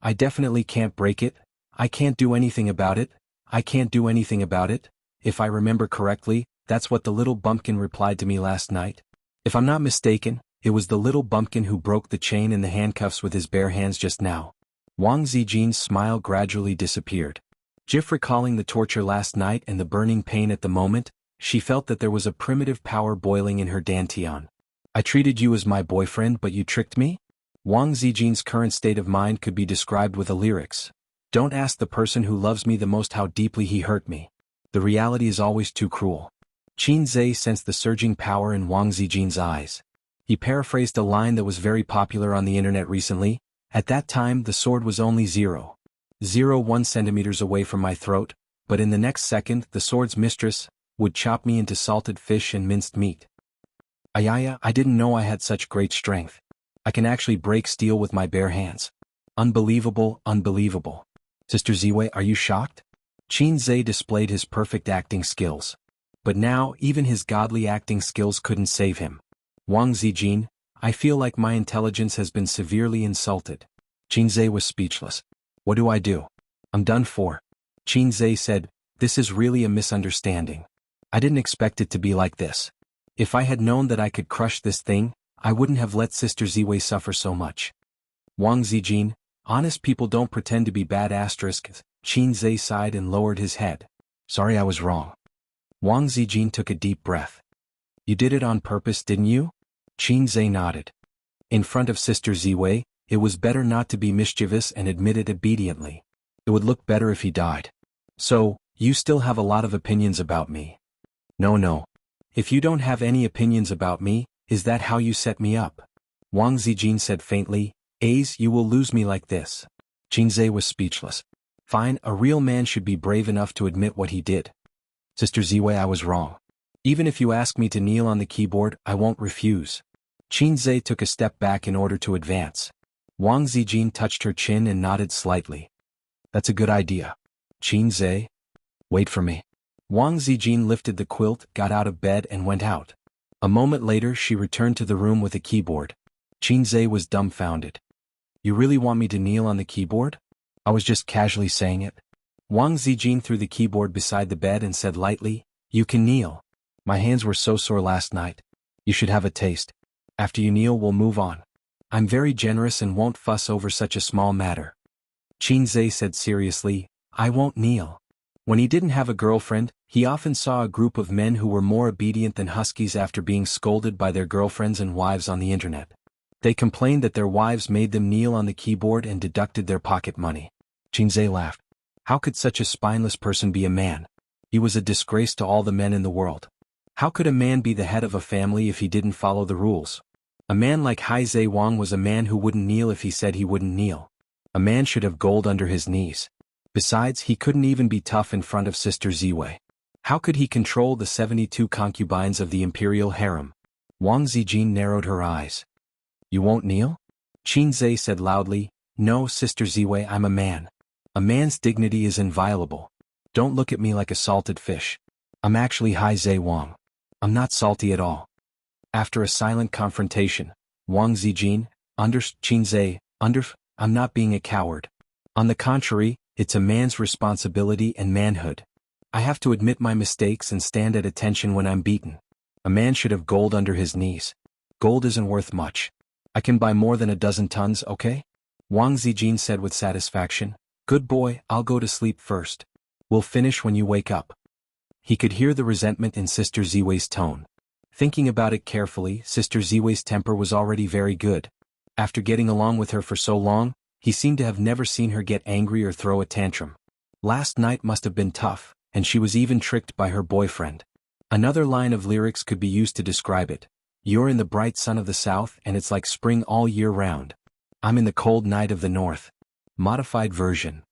"I definitely can't break it. I can't do anything about it. I can't do anything about it. If I remember correctly, that's what the little bumpkin replied to me last night. If I'm not mistaken, it was the little bumpkin who broke the chain and the handcuffs with his bare hands just now." Wang Zijin's smile gradually disappeared. Just recalling the torture last night and the burning pain at the moment, she felt that there was a primitive power boiling in her dantian. "I treated you as my boyfriend, but you tricked me?" Wang Zijin's current state of mind could be described with the lyrics. "Don't ask the person who loves me the most how deeply he hurt me. The reality is always too cruel." Qinzhe sensed the surging power in Wang Zijin's eyes. He paraphrased a line that was very popular on the internet recently. "At that time the sword was only 0.01 centimeters away from my throat, but in the next second the sword's mistress would chop me into salted fish and minced meat. Ayaya, I didn't know I had such great strength. I can actually break steel with my bare hands. Unbelievable, unbelievable." "Sister Ziwei, are you shocked?" Qinzhe displayed his perfect acting skills. But now even his godly acting skills couldn't save him. "Wang Zijin, I feel like my intelligence has been severely insulted." Qinzhe was speechless. "What do I do? I'm done for." Qinzhe said, "This is really a misunderstanding. I didn't expect it to be like this. If I had known that I could crush this thing, I wouldn't have let Sister Ziwei suffer so much." "Wang Zijin, honest people don't pretend to be bad asterisks." Qinzhe sighed and lowered his head. "Sorry, I was wrong." Wang Zijin took a deep breath. "You did it on purpose, didn't you?" Qinzhe nodded. In front of Sister Ziwei, it was better not to be mischievous and admit it obediently. It would look better if he died. "So, you still have a lot of opinions about me?" No. If you don't have any opinions about me, is that how you set me up?" Wang Zijin said faintly, "A's, you will lose me like this." Qinzhe was speechless. "Fine, a real man should be brave enough to admit what he did." "Sister Ziwei, I was wrong. Even if you ask me to kneel on the keyboard, I won't refuse." Qinzhe took a step back in order to advance. Wang Zijin touched her chin and nodded slightly. "That's a good idea." "Qinzhe? Wait for me." Wang Zijin lifted the quilt, got out of bed and went out. A moment later she returned to the room with a keyboard. Qinzhe was dumbfounded. "You really want me to kneel on the keyboard?" "I was just casually saying it." Wang Zijin threw the keyboard beside the bed and said lightly, "You can kneel. My hands were so sore last night. You should have a taste. After you kneel we'll move on. I'm very generous and won't fuss over such a small matter." Qinzhe said seriously, "I won't kneel." When he didn't have a girlfriend, he often saw a group of men who were more obedient than huskies after being scolded by their girlfriends and wives on the internet. They complained that their wives made them kneel on the keyboard and deducted their pocket money. Qinzhe laughed. How could such a spineless person be a man? He was a disgrace to all the men in the world. How could a man be the head of a family if he didn't follow the rules? A man like Haizhe Wang was a man who wouldn't kneel if he said he wouldn't kneel. A man should have gold under his knees. Besides, he couldn't even be tough in front of Sister Ziwei. How could he control the 72 concubines of the imperial harem? Wang Zijin narrowed her eyes. "You won't kneel?" Qinzhe said loudly, "No, Sister Ziwei, I'm a man. A man's dignity is inviolable. Don't look at me like a salted fish. I'm actually Haizhe Wang. I'm not salty at all." After a silent confrontation, Wang Zijin, Qinzhe, I'm not being a coward. On the contrary, it's a man's responsibility and manhood. I have to admit my mistakes and stand at attention when I'm beaten. A man should have gold under his knees. Gold isn't worth much. I can buy more than a dozen tons, okay? Wang Zijin said with satisfaction. "Good boy, I'll go to sleep first. We'll finish when you wake up." He could hear the resentment in Sister Ziwei's tone. Thinking about it carefully, Sister Ziwei's temper was already very good. After getting along with her for so long, He seemed to have never seen her get angry or throw a tantrum. Last night must have been tough, and she was even tricked by her boyfriend. Another line of lyrics could be used to describe it. You're in the bright sun of the south and it's like spring all year round. I'm in the cold night of the north. Modified version.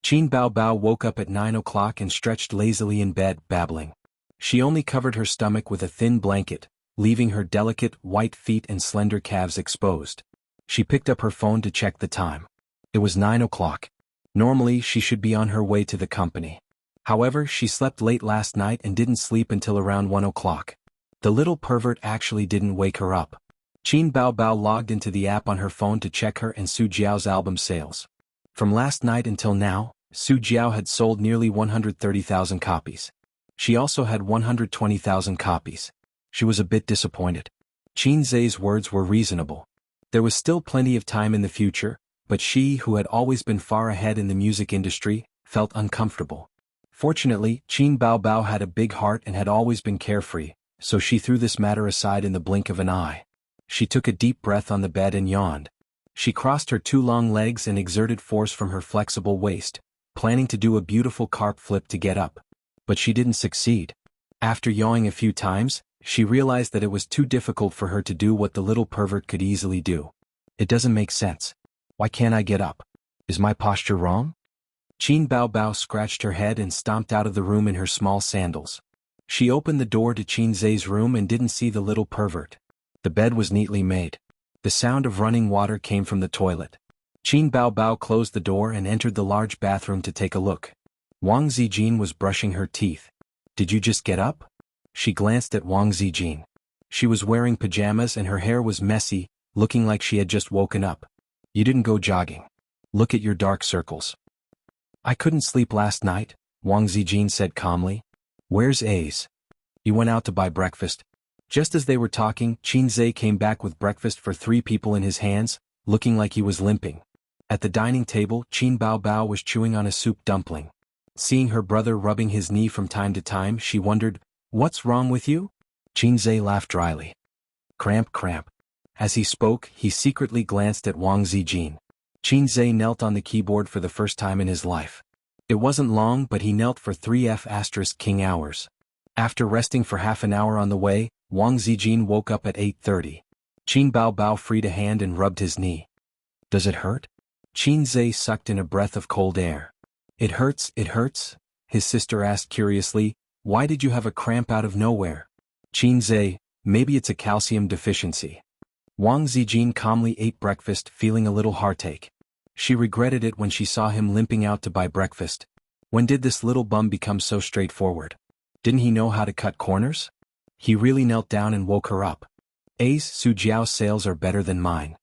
Qin Bao Bao woke up at 9 o'clock and stretched lazily in bed, babbling. She only covered her stomach with a thin blanket, leaving her delicate, white feet and slender calves exposed. She picked up her phone to check the time. It was 9 o'clock. Normally she should be on her way to the company. However, she slept late last night and didn't sleep until around 1 o'clock. The little pervert actually didn't wake her up. Qin Bao Bao logged into the app on her phone to check her and Su Jiao's album sales. From last night until now, Su Jiao had sold nearly 130,000 copies. She also had 120,000 copies. She was a bit disappointed. Qin Zhe's words were reasonable. There was still plenty of time in the future, but she, who had always been far ahead in the music industry, felt uncomfortable. Fortunately, Qin Bao Bao had a big heart and had always been carefree, so she threw this matter aside in the blink of an eye. She took a deep breath on the bed and yawned. She crossed her two long legs and exerted force from her flexible waist, planning to do a beautiful carp flip to get up. But she didn't succeed. After yawing a few times, she realized that it was too difficult for her to do what the little pervert could easily do. It doesn't make sense. Why can't I get up? Is my posture wrong? Qin Bao Bao scratched her head and stomped out of the room in her small sandals. She opened the door to Qin Zhe's room and didn't see the little pervert. The bed was neatly made. The sound of running water came from the toilet. Qin Bao Bao closed the door and entered the large bathroom to take a look. Wang Zijin was brushing her teeth. Did you just get up? She glanced at Wang Zijin. She was wearing pajamas and her hair was messy, looking like she had just woken up. You didn't go jogging. Look at your dark circles. I couldn't sleep last night, Wang Zijin said calmly. Where's Ace? You went out to buy breakfast. Just as they were talking, Qin Zhe came back with breakfast for 3 people in his hands, looking like he was limping. At the dining table, Qin Bao Bao was chewing on a soup dumpling. Seeing her brother rubbing his knee from time to time, she wondered, What's wrong with you? Qin Zhe laughed dryly. Cramp. As he spoke, he secretly glanced at Wang Zijin. Qin Zhe knelt on the keyboard for the first time in his life. It wasn't long, but he knelt for 3F** king hours. After resting for half an hour on the way, Wang Zijin woke up at 8:30. Qin Bao Bao freed a hand and rubbed his knee. Does it hurt? Qin Zhe sucked in a breath of cold air. It hurts, his sister asked curiously. Why did you have a cramp out of nowhere? Qin Zhe, maybe it's a calcium deficiency. Wang Zijin calmly ate breakfast, feeling a little heartache. She regretted it when she saw him limping out to buy breakfast. When did this little bum become so straightforward? Didn't he know how to cut corners? He really knelt down and woke her up. Ace, Su Jiao's sales are better than mine.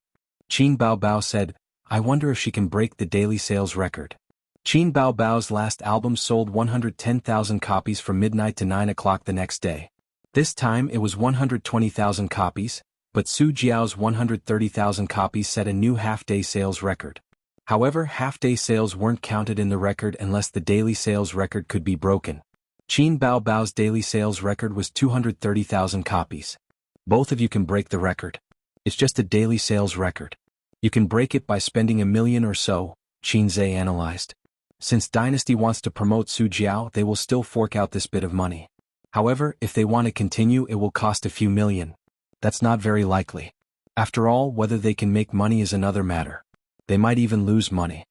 Qin Bao Bao said, I wonder if she can break the daily sales record. Qin Bao Bao's last album sold 110,000 copies from midnight to 9 o'clock the next day. This time it was 120,000 copies, but Su Jiao's 130,000 copies set a new half-day sales record. However, half-day sales weren't counted in the record unless the daily sales record could be broken. Qin Bao Bao's daily sales record was 230,000 copies. Both of you can break the record. It's just a daily sales record. You can break it by spending $1 million or so, Qin Zhe analyzed. Since Dynasty wants to promote Su Jiao, they will still fork out this bit of money. However, if they want to continue, it will cost a few million. That's not very likely. After all, whether they can make money is another matter. They might even lose money.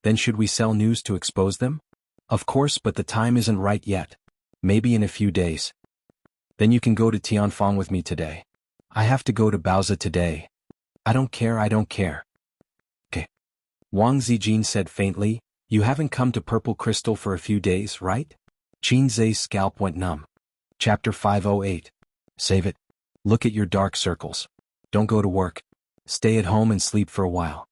Then should we sell news to expose them? Of course, but the time isn't right yet. Maybe in a few days. Then you can go to Tianfang with me today. I have to go to Baozi today. I don't care. Okay. Wang Zijin said faintly, You haven't come to Purple Crystal for a few days, right? Qin Zhe's scalp went numb. Chapter 508. Save it. Look at your dark circles. Don't go to work. Stay at home and sleep for a while.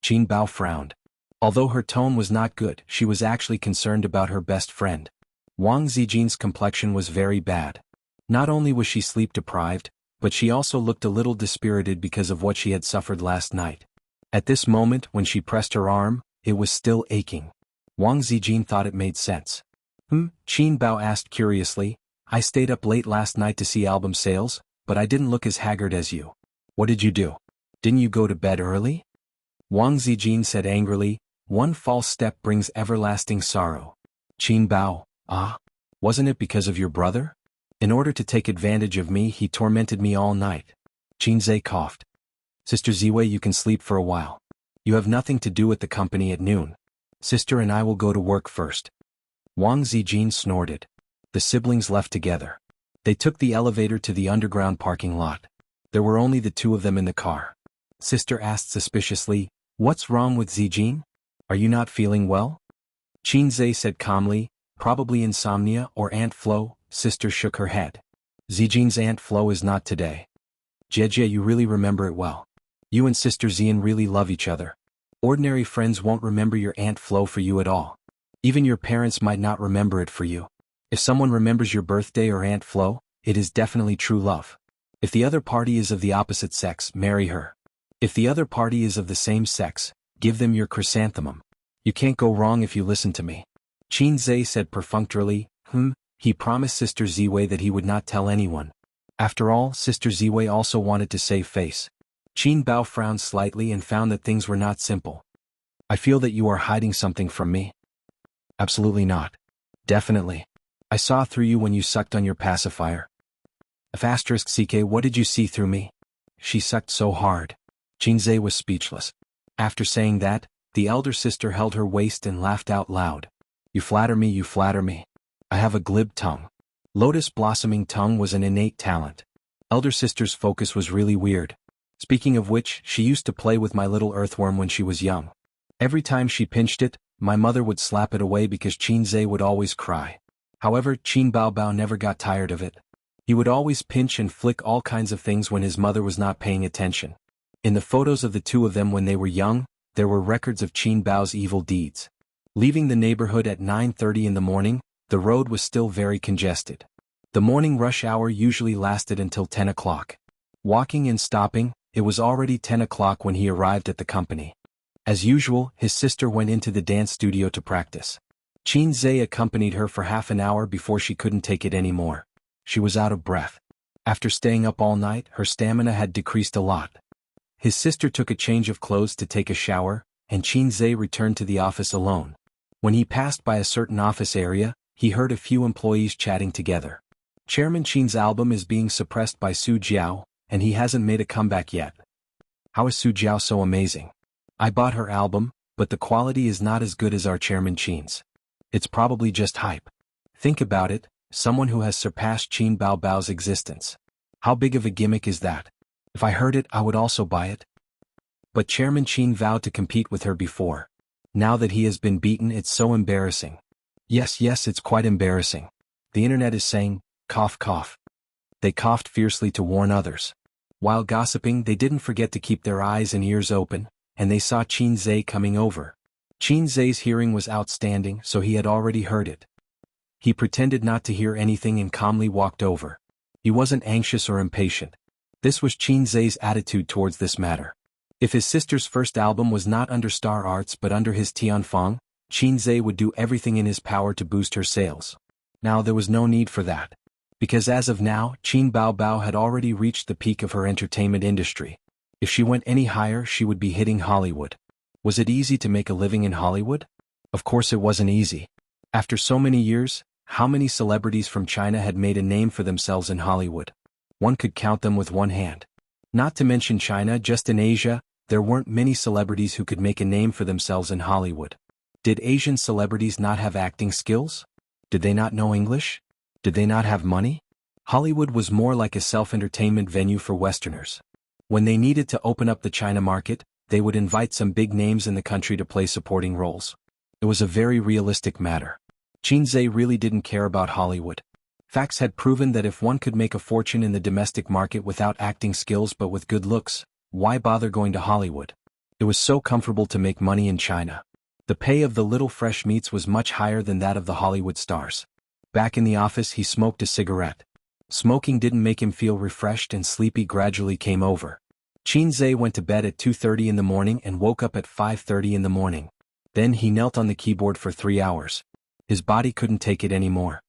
Qin Bao frowned. Although her tone was not good, she was actually concerned about her best friend. Wang Zijin's complexion was very bad. Not only was she sleep-deprived, but she also looked a little dispirited because of what she had suffered last night. At this moment, when she pressed her arm, it was still aching. Wang Zijin thought it made sense. Qin Bao asked curiously. I stayed up late last night to see album sales, but I didn't look as haggard as you. What did you do? Didn't you go to bed early? Wang Zijin said angrily, one false step brings everlasting sorrow. Qin Bao, wasn't it because of your brother? In order to take advantage of me he tormented me all night. Qin Zhe coughed. Sister Ziwei, you can sleep for a while. You have nothing to do at the company at noon. Sister and I will go to work first. Wang Zijin snorted. The siblings left together. They took the elevator to the underground parking lot. There were only the two of them in the car. Sister asked suspiciously, what's wrong with Zijin? Are you not feeling well? Qin Zhe said calmly, probably insomnia or Aunt Flo. Sister shook her head. Zijin's Aunt Flo is not today. Jie, you really remember it well. You and Sister Xian really love each other. Ordinary friends won't remember your Aunt Flo for you at all. Even your parents might not remember it for you. If someone remembers your birthday or Aunt Flo, it is definitely true love. If the other party is of the opposite sex, marry her. If the other party is of the same sex, give them your chrysanthemum. You can't go wrong if you listen to me. Qin Zhe said perfunctorily, he promised Sister Ziwei that he would not tell anyone. After all, Sister Ziwei also wanted to save face. Qin Bao frowned slightly and found that things were not simple. I feel that you are hiding something from me. Absolutely not. Definitely. I saw through you when you sucked on your pacifier. *CK, what did you see through me? She sucked so hard. Qin Zhe was speechless. After saying that, the elder sister held her waist and laughed out loud. You flatter me, you flatter me. I have a glib tongue. Lotus blossoming tongue was an innate talent. Elder sister's focus was really weird. Speaking of which, she used to play with my little earthworm when she was young. Every time she pinched it, my mother would slap it away because Qin Zhe would always cry. However, Qin Bao never got tired of it. He would always pinch and flick all kinds of things when his mother was not paying attention. In the photos of the two of them when they were young, there were records of Qin Bao's evil deeds. Leaving the neighborhood at 9:30 in the morning, the road was still very congested. The morning rush hour usually lasted until 10 o'clock. Walking and stopping, it was already 10 o'clock when he arrived at the company. As usual, his sister went into the dance studio to practice. Qin Zhe accompanied her for half an hour before she couldn't take it anymore. She was out of breath. After staying up all night, her stamina had decreased a lot. His sister took a change of clothes to take a shower, and Qin Zhe returned to the office alone. When he passed by a certain office area, he heard a few employees chatting together. Chairman Qin's album is being suppressed by Su Jiao, and he hasn't made a comeback yet. How is Su Jiao so amazing? I bought her album, but the quality is not as good as our Chairman Qin's. It's probably just hype. Think about it, someone who has surpassed Qin Bao's existence. How big of a gimmick is that? If I heard it, I would also buy it. But Chairman Qin vowed to compete with her before. Now that he has been beaten, it's so embarrassing. Yes, it's quite embarrassing. The internet is saying, cough cough. They coughed fiercely to warn others. While gossiping, they didn't forget to keep their eyes and ears open, and they saw Qin Zhe coming over. Qin Zhe's hearing was outstanding, so he had already heard it. He pretended not to hear anything and calmly walked over. He wasn't anxious or impatient. This was Qin Zhe's attitude towards this matter. If his sister's first album was not under Star Arts but under his Tianfeng, Qin Zhe would do everything in his power to boost her sales. Now there was no need for that. Because as of now, Qin Bao had already reached the peak of her entertainment industry. If she went any higher, she would be hitting Hollywood. Was it easy to make a living in Hollywood? Of course it wasn't easy. After so many years, how many celebrities from China had made a name for themselves in Hollywood? One could count them with one hand. Not to mention China, just in Asia, there weren't many celebrities who could make a name for themselves in Hollywood. Did Asian celebrities not have acting skills? Did they not know English? Did they not have money? Hollywood was more like a self-entertainment venue for Westerners. When they needed to open up the China market, they would invite some big names in the country to play supporting roles. It was a very realistic matter. Qin Zhe really didn't care about Hollywood. Facts had proven that if one could make a fortune in the domestic market without acting skills but with good looks, why bother going to Hollywood? It was so comfortable to make money in China. The pay of the little fresh meats was much higher than that of the Hollywood stars. Back in the office, he smoked a cigarette. Smoking didn't make him feel refreshed, and sleepy gradually came over. Qin Zhe went to bed at 2:30 in the morning and woke up at 5:30 in the morning. Then he knelt on the keyboard for 3 hours. His body couldn't take it anymore.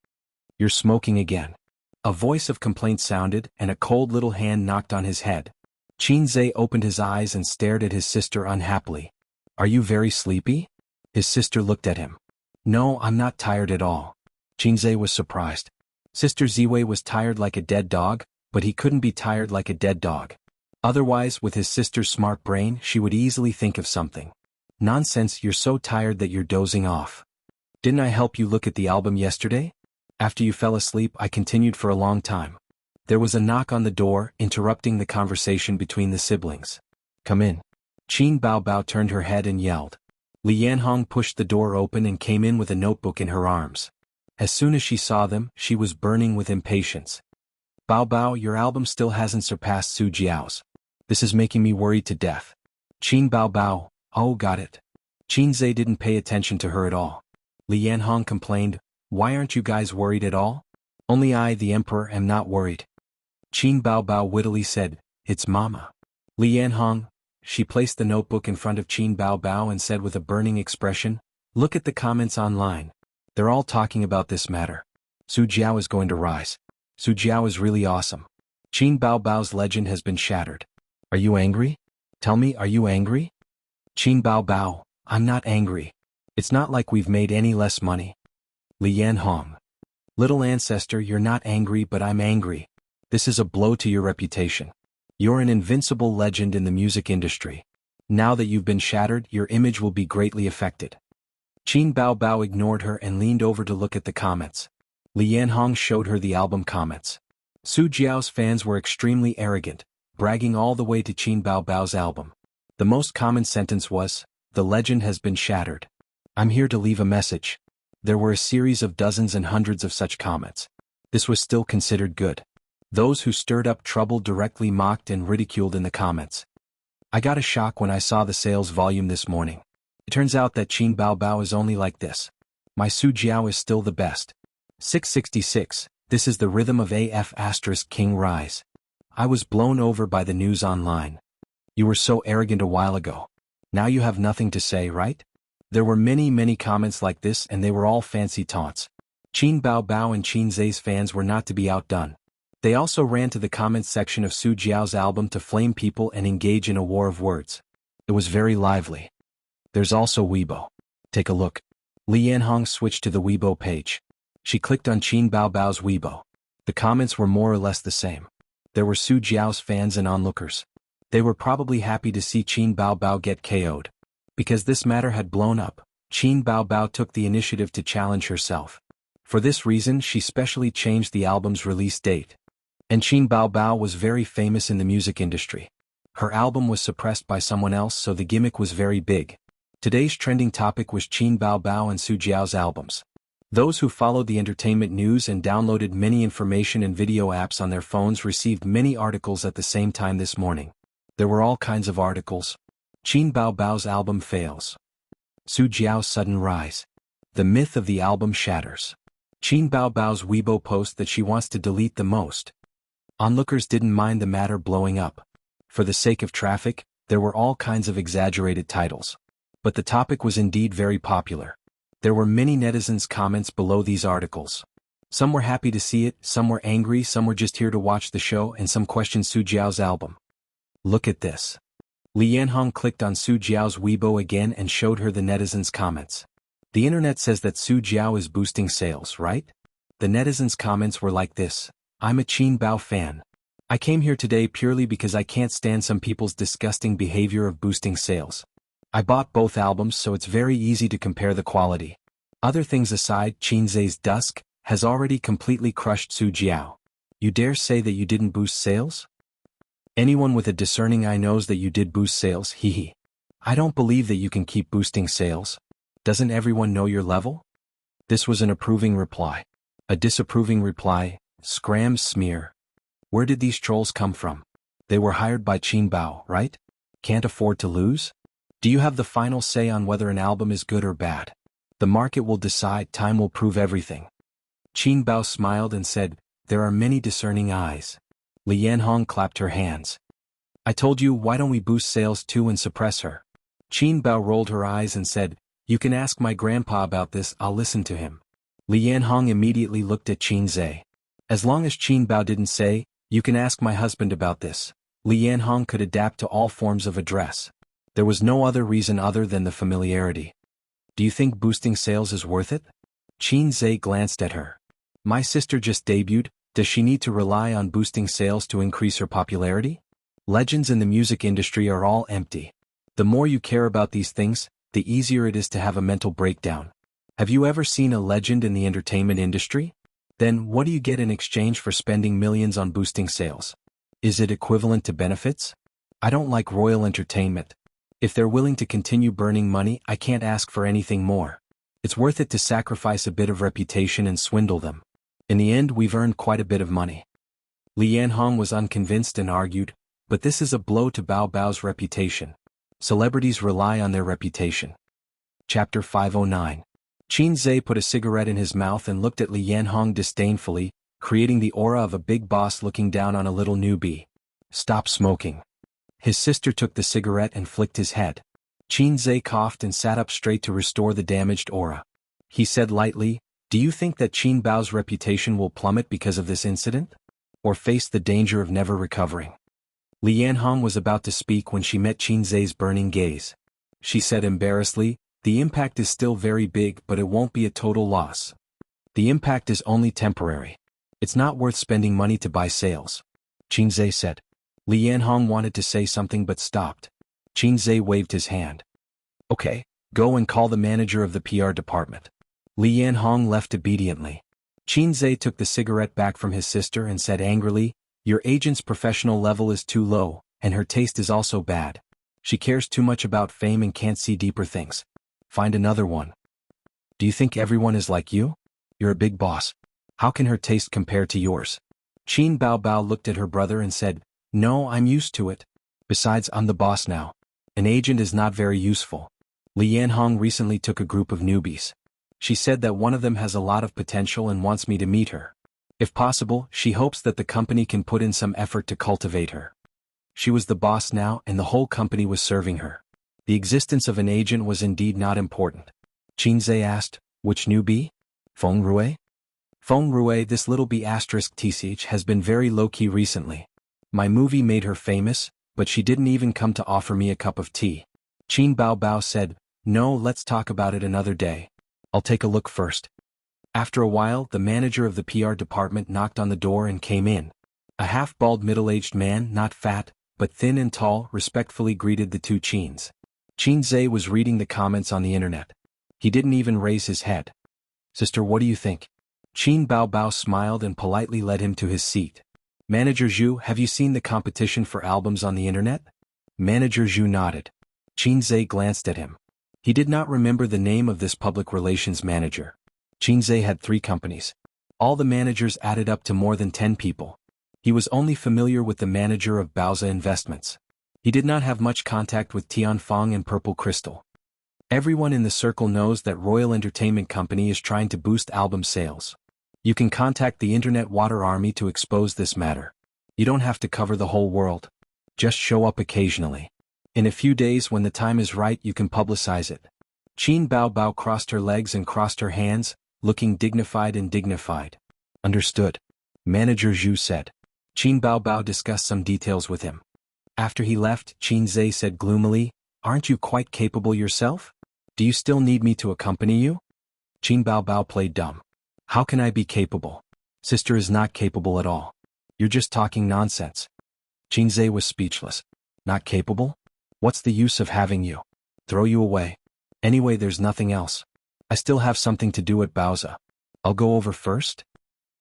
You're smoking again. A voice of complaint sounded, and a cold little hand knocked on his head. Xianxia opened his eyes and stared at his sister unhappily. Are you very sleepy? His sister looked at him. No, I'm not tired at all. Xianxia was surprised. Sister Ziwei was tired like a dead dog, but he couldn't be tired like a dead dog. Otherwise, with his sister's smart brain, she would easily think of something. Nonsense, you're so tired that you're dozing off. Didn't I help you look at the album yesterday? After you fell asleep, I continued for a long time. There was a knock on the door, interrupting the conversation between the siblings. Come in. Qin Baobao turned her head and yelled. Li Yanhong pushed the door open and came in with a notebook in her arms. As soon as she saw them, she was burning with impatience. Baobao, your album still hasn't surpassed Su Jiao's. This is making me worried to death. Qin Baobao, oh got it. Xianxia didn't pay attention to her at all. Li Yanhong complained, why aren't you guys worried at all? Only I, the emperor, am not worried. Qin Baobao wittily said, it's Mama. Li Yanhong. She placed the notebook in front of Qin Baobao and said with a burning expression, look at the comments online. They're all talking about this matter. Su Jiao is going to rise. Su Jiao is really awesome. Qin Baobao's legend has been shattered. Are you angry? Tell me, are you angry? Qin Baobao, I'm not angry. It's not like we've made any less money. Li Yanhong. Little ancestor, you're not angry, but I'm angry. This is a blow to your reputation. You're an invincible legend in the music industry. Now that you've been shattered, your image will be greatly affected. Qin Baobao ignored her and leaned over to look at the comments. Li Yanhong showed her the album comments. Su Jiao's fans were extremely arrogant, bragging all the way to Qin Baobao's album. The most common sentence was, the legend has been shattered. I'm here to leave a message. There were a series of dozens and hundreds of such comments. This was still considered good. Those who stirred up trouble directly mocked and ridiculed in the comments. I got a shock when I saw the sales volume this morning. It turns out that Qin Baobao is only like this. My Su Jiao is still the best. 666, this is the rhythm of AF * King Rise. I was blown over by the news online. You were so arrogant a while ago. Now you have nothing to say, right? There were many comments like this and they were all fancy taunts. Qin Baobao and Xianxia's fans were not to be outdone. They also ran to the comments section of Su Jiao's album to flame people and engage in a war of words. It was very lively. There's also Weibo. Take a look. Li Yanhong switched to the Weibo page. She clicked on Qin Baobao's Weibo. The comments were more or less the same. There were Su Jiao's fans and onlookers. They were probably happy to see Qin Baobao get KO'd. Because this matter had blown up, Qin Baobao took the initiative to challenge herself. For this reason, she specially changed the album's release date. And Qin Baobao was very famous in the music industry. Her album was suppressed by someone else, so the gimmick was very big. Today's trending topic was Qin Baobao and Su Jiao's albums. Those who followed the entertainment news and downloaded many information and video apps on their phones received many articles at the same time this morning. There were all kinds of articles. Qin Baobao's album fails. Su Jiao's sudden rise. The myth of the album shatters. Qin Baobao's Weibo post that she wants to delete the most. Onlookers didn't mind the matter blowing up. For the sake of traffic, there were all kinds of exaggerated titles. But the topic was indeed very popular. There were many netizens' comments below these articles. Some were happy to see it, some were angry, some were just here to watch the show, and some questioned Su Jiao's album. Look at this. Li Yanhong clicked on Su Jiao's Weibo again and showed her the netizens' comments. The internet says that Su Jiao is boosting sales, right? The netizens' comments were like this. I'm a Qin Bao fan. I came here today purely because I can't stand some people's disgusting behavior of boosting sales. I bought both albums, so it's very easy to compare the quality. Other things aside, Xianxia's Dusk has already completely crushed Su Jiao. You dare say that you didn't boost sales? Anyone with a discerning eye knows that you did boost sales, hehe. I don't believe that you can keep boosting sales. Doesn't everyone know your level? This was an approving reply. A disapproving reply. Scram smear. Where did these trolls come from? They were hired by Qin Bao, right? Can't afford to lose? Do you have the final say on whether an album is good or bad? The market will decide, time will prove everything. Qin Bao smiled and said, there are many discerning eyes. Li Yanhong clapped her hands. I told you, why don't we boost sales too and suppress her? Qin Bao rolled her eyes and said, you can ask my grandpa about this, I'll listen to him. Li Yanhong immediately looked at Xianxia. As long as Qin Bao didn't say, you can ask my husband about this, Li Yanhong could adapt to all forms of address. There was no other reason other than the familiarity. Do you think boosting sales is worth it? Qin Zhe glanced at her. My sister just debuted, does she need to rely on boosting sales to increase her popularity? Legends in the music industry are all empty. The more you care about these things, the easier it is to have a mental breakdown. Have you ever seen a legend in the entertainment industry? Then what do you get in exchange for spending millions on boosting sales? Is it equivalent to benefits? I don't like royal entertainment. If they're willing to continue burning money, I can't ask for anything more. It's worth it to sacrifice a bit of reputation and swindle them. In the end, we've earned quite a bit of money. Li Yanhong was unconvinced and argued, but this is a blow to Bao Bao's reputation. Celebrities rely on their reputation. Chapter 509. Qin Zhe put a cigarette in his mouth and looked at Li Yanhong disdainfully, creating the aura of a big boss looking down on a little newbie. Stop smoking. His sister took the cigarette and flicked his head. Qin Zhe coughed and sat up straight to restore the damaged aura. He said lightly, do you think that Qin Bao's reputation will plummet because of this incident? Or face the danger of never recovering? Li Yanhong was about to speak when she met Qin Zhe's burning gaze. She said embarrassedly, the impact is still very big, but it won't be a total loss. The impact is only temporary. It's not worth spending money to buy sales. Qin Zhe said. Li Yanhong wanted to say something but stopped. Qin Zhe waved his hand. Okay, go and call the manager of the PR department. Li Yanhong left obediently. Qin Zhe took the cigarette back from his sister and said angrily, your agent's professional level is too low, and her taste is also bad. She cares too much about fame and can't see deeper things. Find another one. Do you think everyone is like you? You're a big boss. How can her taste compare to yours? Qin Bao looked at her brother and said, no, I'm used to it. Besides, I'm the boss now. An agent is not very useful. Li Yanhong recently took a group of newbies. She said that one of them has a lot of potential and wants me to meet her. If possible, she hopes that the company can put in some effort to cultivate her. She was the boss now and the whole company was serving her. The existence of an agent was indeed not important. Qin Zhe asked, which newbie? Feng Rui? Feng Rui, this little b** TCH has been very low-key recently. My movie made her famous, but she didn't even come to offer me a cup of tea. Qin Bao said, no, let's talk about it another day. I'll take a look first. After a while, the manager of the PR department knocked on the door and came in. A half-bald middle-aged man, not fat, but thin and tall, respectfully greeted the two Qins. Qin Zhe was reading the comments on the internet. He didn't even raise his head. Sister, what do you think? Qin Bao smiled and politely led him to his seat. Manager Zhu, have you seen the competition for albums on the internet? Manager Zhu nodded. Qin Zhe glanced at him. He did not remember the name of this public relations manager. Qin Zhe had 3 companies. All the managers added up to more than 10 people. He was only familiar with the manager of Baoza Investments. He did not have much contact with Tianfang and Purple Crystal. Everyone in the circle knows that Royal Entertainment Company is trying to boost album sales. You can contact the Internet Water Army to expose this matter. You don't have to cover the whole world. Just show up occasionally. In a few days when the time is right you can publicize it. Qin Bao crossed her legs and crossed her hands, looking dignified and dignified. Understood. Manager Zhu said. Qin Bao discussed some details with him. After he left, Qin Zhe said gloomily, aren't you quite capable yourself? Do you still need me to accompany you? Qin Bao played dumb. How can I be capable? Sister is not capable at all. You're just talking nonsense. Qin Zhe was speechless. Not capable? What's the use of having you? Throw you away. Anyway, there's nothing else. I still have something to do at Baoza. I'll go over first?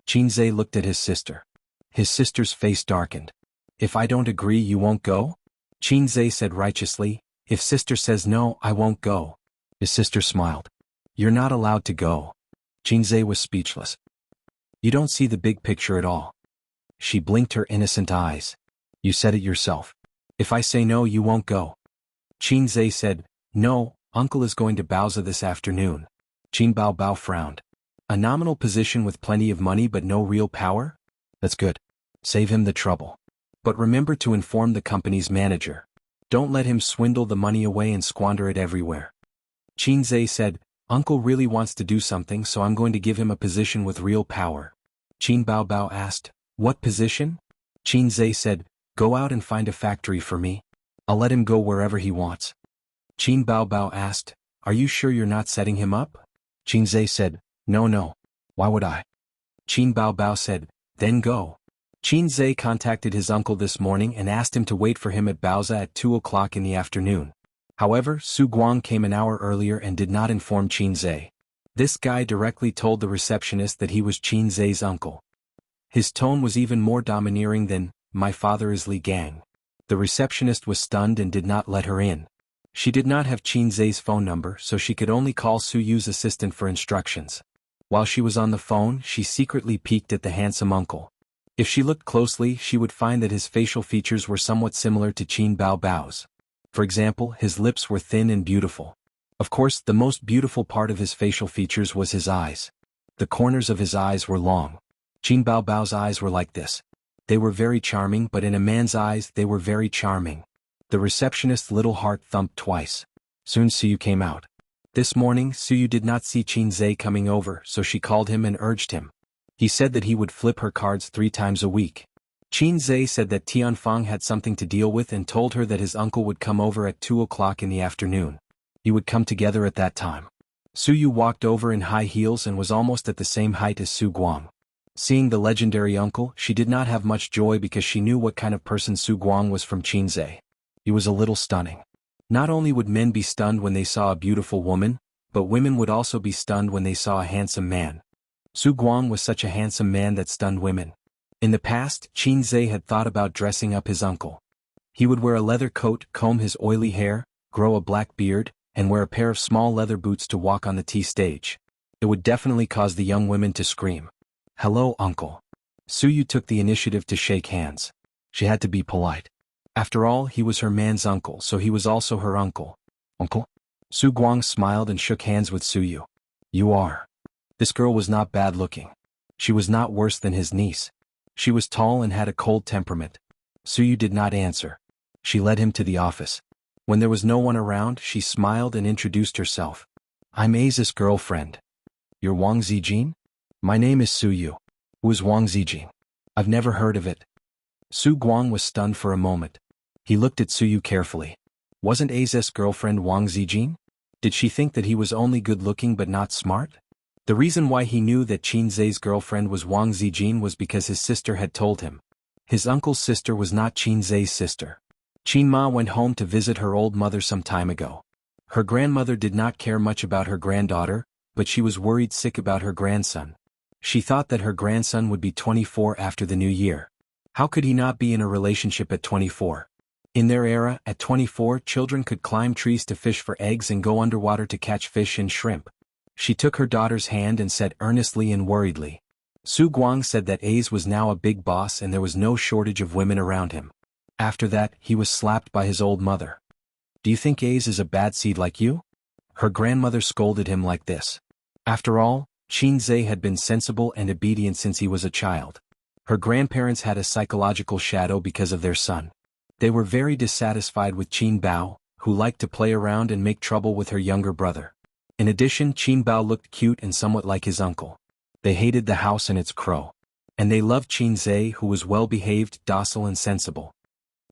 Qin Zhe looked at his sister. His sister's face darkened. If I don't agree, you won't go? Qin Zhe said righteously, if sister says no, I won't go. His sister smiled. You're not allowed to go. Qin Zhe was speechless. You don't see the big picture at all. She blinked her innocent eyes. You said it yourself. If I say no, you won't go. Qin Zhe said, no, uncle is going to Baoza this afternoon. Qin Bao frowned. A nominal position with plenty of money but no real power? That's good. Save him the trouble. But remember to inform the company's manager. Don't let him swindle the money away and squander it everywhere. Qin Zhe said, Uncle really wants to do something, so I'm going to give him a position with real power. Qin Bao asked, what position? Qin Zhe said, Go out and find a factory for me. I'll let him go wherever he wants. Qin Baobao asked, Are you sure you're not setting him up? Qin Zhe said, No. Why would I? Qin Baobao said, Then go. Qin Zhe contacted his uncle this morning and asked him to wait for him at Baoza at 2 o'clock in the afternoon. However, Su Guang came an hour earlier and did not inform Qin Zhe. This guy directly told the receptionist that he was Qin Zhe's uncle. His tone was even more domineering than, My father is Li Gang. The receptionist was stunned and did not let her in. She did not have Qin Zhe's phone number, so she could only call Su Yu's assistant for instructions. While she was on the phone, she secretly peeked at the handsome uncle. If she looked closely, she would find that his facial features were somewhat similar to Qin Baobao's. For example, his lips were thin and beautiful. Of course, the most beautiful part of his facial features was his eyes. The corners of his eyes were long. Qin Baobao's eyes were like this. They were very charming, but in a man's eyes they were very charming. The receptionist's little heart thumped twice. Soon Suyu came out. This morning, Suyu did not see Qin Zhe coming over, so she called him and urged him. He said that he would flip her cards 3 times a week. Qin Zhe said that Tianfeng had something to deal with and told her that his uncle would come over at 2 o'clock in the afternoon. He would come together at that time. Suyu walked over in high heels and was almost at the same height as Su Guang. Seeing the legendary uncle, she did not have much joy because she knew what kind of person Su Guang was from Qin Zhe. He was a little stunning. Not only would men be stunned when they saw a beautiful woman, but women would also be stunned when they saw a handsome man. Su Guang was such a handsome man that stunned women. In the past, Qin Zhe had thought about dressing up his uncle. He would wear a leather coat, comb his oily hair, grow a black beard, and wear a pair of small leather boots to walk on the tea stage. It would definitely cause the young women to scream. Hello, uncle. Suyu took the initiative to shake hands. She had to be polite. After all, he was her man's uncle, so he was also her uncle. Uncle? Su Guang smiled and shook hands with Suyu. You are. This girl was not bad looking. She was not worse than his niece. She was tall and had a cold temperament. Suyu did not answer. She led him to the office. When there was no one around, she smiled and introduced herself. I'm Aza's girlfriend. You're Wang Zijin? My name is Suyu. Who is Wang Zijin? I've never heard of it. Su Guang was stunned for a moment. He looked at Suyu carefully. Wasn't Aza's girlfriend Wang Zijin? Did she think that he was only good-looking but not smart? The reason why he knew that Qin Zhe's girlfriend was Wang Zijin was because his sister had told him. His uncle's sister was not Qin Zhe's sister. Qin Ma went home to visit her old mother some time ago. Her grandmother did not care much about her granddaughter, but she was worried sick about her grandson. She thought that her grandson would be 24 after the new year. How could he not be in a relationship at 24? In their era, at 24, children could climb trees to fish for eggs and go underwater to catch fish and shrimp. She took her daughter's hand and said earnestly and worriedly. Su Guang said that Az was now a big boss and there was no shortage of women around him. After that, he was slapped by his old mother. Do you think Az is a bad seed like you? Her grandmother scolded him like this. After all, Qin Zhe had been sensible and obedient since he was a child. Her grandparents had a psychological shadow because of their son. They were very dissatisfied with Qin Bao, who liked to play around and make trouble with her younger brother. In addition, Qin Bao looked cute and somewhat like his uncle. They hated the house and its crow. And they loved Qin Zhe, who was well-behaved, docile and sensible.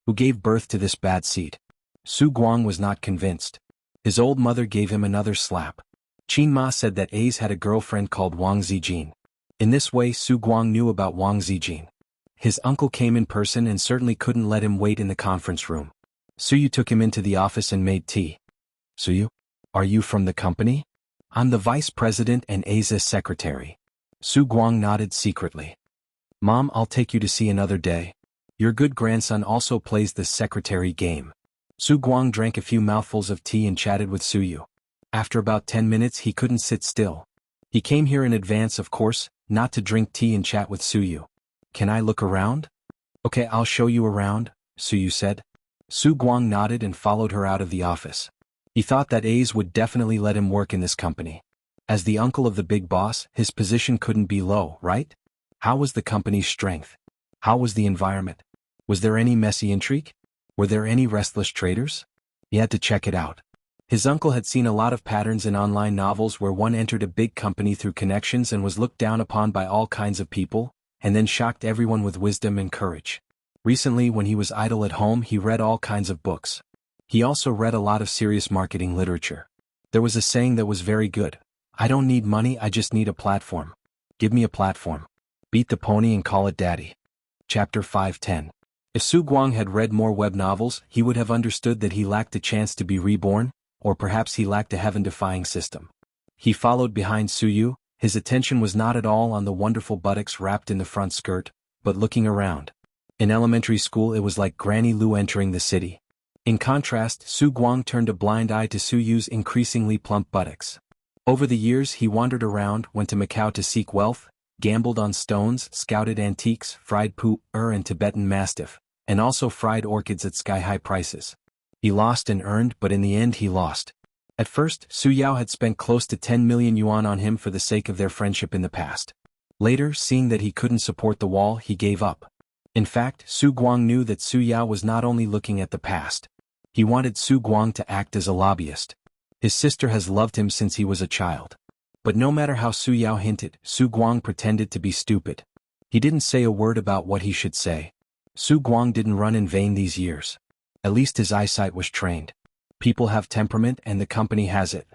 Who gave birth to this bad seed? Su Guang was not convinced. His old mother gave him another slap. Qin Ma said that Az had a girlfriend called Wang Zijin. In this way, Su Guang knew about Wang Zijin. His uncle came in person and certainly couldn't let him wait in the conference room. Suyu took him into the office and made tea. Suyu? Are you from the company? I'm the vice president and Aza's secretary. Su Guang nodded secretly. Mom, I'll take you to see another day. Your good grandson also plays the secretary game. Su Guang drank a few mouthfuls of tea and chatted with Suyu. After about 10 minutes he couldn't sit still. He came here in advance, of course, not to drink tea and chat with Suyu. Can I look around? Okay, I'll show you around, Suyu said. Su Guang nodded and followed her out of the office. He thought that Az would definitely let him work in this company. As the uncle of the big boss, his position couldn't be low, right? How was the company's strength? How was the environment? Was there any messy intrigue? Were there any restless traders? He had to check it out. His uncle had seen a lot of patterns in online novels where one entered a big company through connections and was looked down upon by all kinds of people, and then shocked everyone with wisdom and courage. Recently, when he was idle at home, he read all kinds of books. He also read a lot of serious marketing literature. There was a saying that was very good. I don't need money, I just need a platform. Give me a platform. Beat the pony and call it daddy. Chapter 5:10. If Su Guang had read more web novels, he would have understood that he lacked a chance to be reborn, or perhaps he lacked a heaven-defying system. He followed behind Su Yu. His attention was not at all on the wonderful buttocks wrapped in the front skirt, but looking around. In elementary school it was like Granny Lu entering the city. In contrast, Su Guang turned a blind eye to Su Yu's increasingly plump buttocks. Over the years he wandered around, went to Macau to seek wealth, gambled on stones, scouted antiques, fried pu-er and Tibetan mastiff, and also fried orchids at sky-high prices. He lost and earned, but in the end he lost. At first, Su Yao had spent close to 10 million yuan on him for the sake of their friendship in the past. Later, seeing that he couldn't support the wall, he gave up. In fact, Su Guang knew that Su Yao was not only looking at the past. He wanted Su Guang to act as a lobbyist. His sister has loved him since he was a child. But no matter how Su Yao hinted, Su Guang pretended to be stupid. He didn't say a word about what he should say. Su Guang didn't run in vain these years. At least his eyesight was trained. People have temperament and the company has it.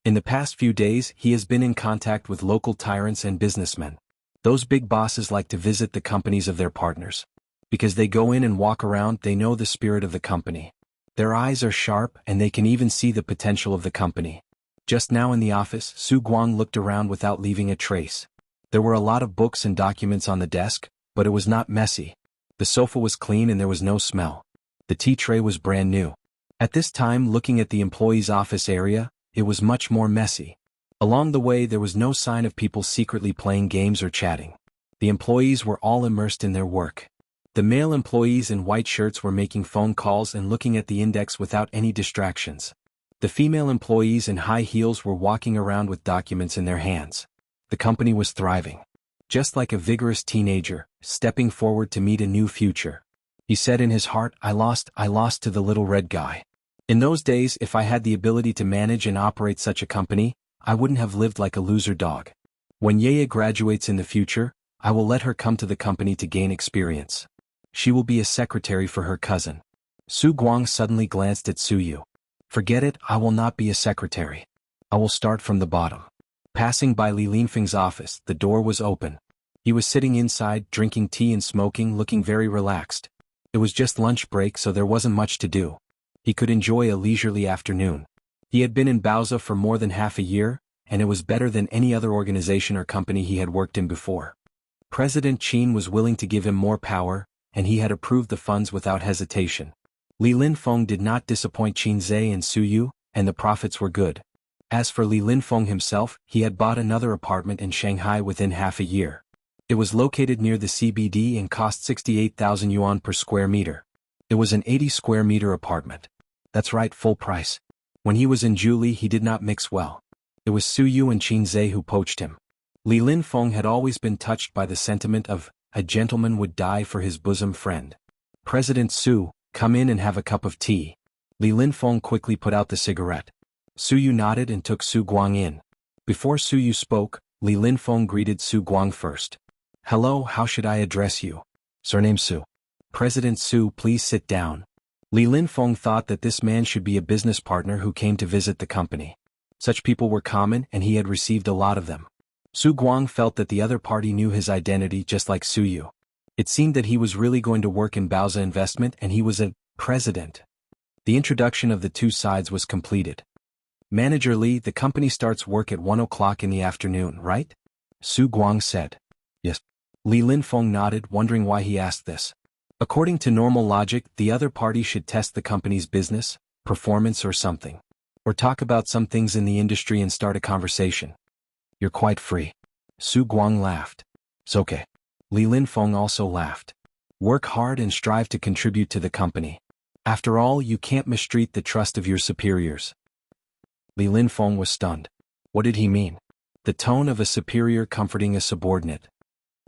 In the past few days, he has been in contact with local tyrants and businessmen. Those big bosses like to visit the companies of their partners. Because they go in and walk around, they know the spirit of the company. Their eyes are sharp and they can even see the potential of the company. Just now in the office, Su Guang looked around without leaving a trace. There were a lot of books and documents on the desk, but it was not messy. The sofa was clean and there was no smell. The tea tray was brand new. At this time, looking at the employees' office area, it was much more messy. Along the way there was no sign of people secretly playing games or chatting. The employees were all immersed in their work. The male employees in white shirts were making phone calls and looking at the index without any distractions. The female employees in high heels were walking around with documents in their hands. The company was thriving. Just like a vigorous teenager, stepping forward to meet a new future. He said in his heart, I lost to the little red guy. In those days, if I had the ability to manage and operate such a company, I wouldn't have lived like a loser dog. When Yeye graduates in the future, I will let her come to the company to gain experience. She will be a secretary for her cousin. Su Guang suddenly glanced at Su Yu. Forget it, I will not be a secretary. I will start from the bottom. Passing by Li Linfeng's office, the door was open. He was sitting inside, drinking tea and smoking, looking very relaxed. It was just lunch break, so there wasn't much to do. He could enjoy a leisurely afternoon. He had been in Baoza for more than half a year, and it was better than any other organization or company he had worked in before. President Qin was willing to give him more power, and he had approved the funds without hesitation. Li Linfeng did not disappoint Qin Zhe and Su Yu, and the profits were good. As for Li Linfeng himself, he had bought another apartment in Shanghai within half a year. It was located near the CBD and cost 68,000 yuan per square meter. It was an 80 square meter apartment. That's right, full price. When he was in Julie, he did not mix well. It was Su Yu and Qin Zhe who poached him. Li Linfeng had always been touched by the sentiment of, a gentleman would die for his bosom friend. President Su, come in and have a cup of tea. Li Linfeng quickly put out the cigarette. Su Yu nodded and took Su Guang in. Before Su Yu spoke, Li Linfeng greeted Su Guang first. Hello, how should I address you? Surname Su. President Su, please sit down. Li Linfeng thought that this man should be a business partner who came to visit the company. Such people were common and he had received a lot of them. Su Guang felt that the other party knew his identity just like Su Yu. It seemed that he was really going to work in Baoza Investment and he was a president. The introduction of the two sides was completed. Manager Li, the company starts work at 1 o'clock in the afternoon, right? Su Guang said. Yes. Li Linfeng nodded, wondering why he asked this. According to normal logic, the other party should test the company's business, performance or something. Or talk about some things in the industry and start a conversation. You're quite free. Su Guang laughed. It's okay. Li Linfeng also laughed. Work hard and strive to contribute to the company. After all, you can't mistreat the trust of your superiors. Li Linfeng was stunned. What did he mean? The tone of a superior comforting a subordinate.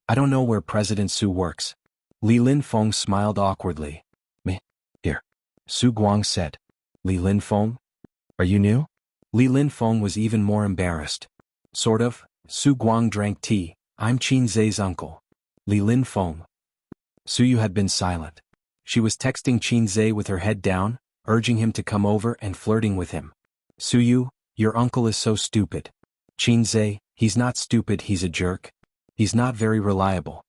I don't know where President Su works. Li Linfeng smiled awkwardly. Me? Here. Su Guang said. Li Linfeng? Are you new? Li Linfeng was even more embarrassed. Sort of. Su Guang drank tea. I'm Qin Zhe's uncle. Li Linfeng. Su Yu had been silent. She was texting Qin Zhe with her head down, urging him to come over and flirting with him. Suyu, your uncle is so stupid. Qin Zhe, he's not stupid, he's a jerk. He's not very reliable.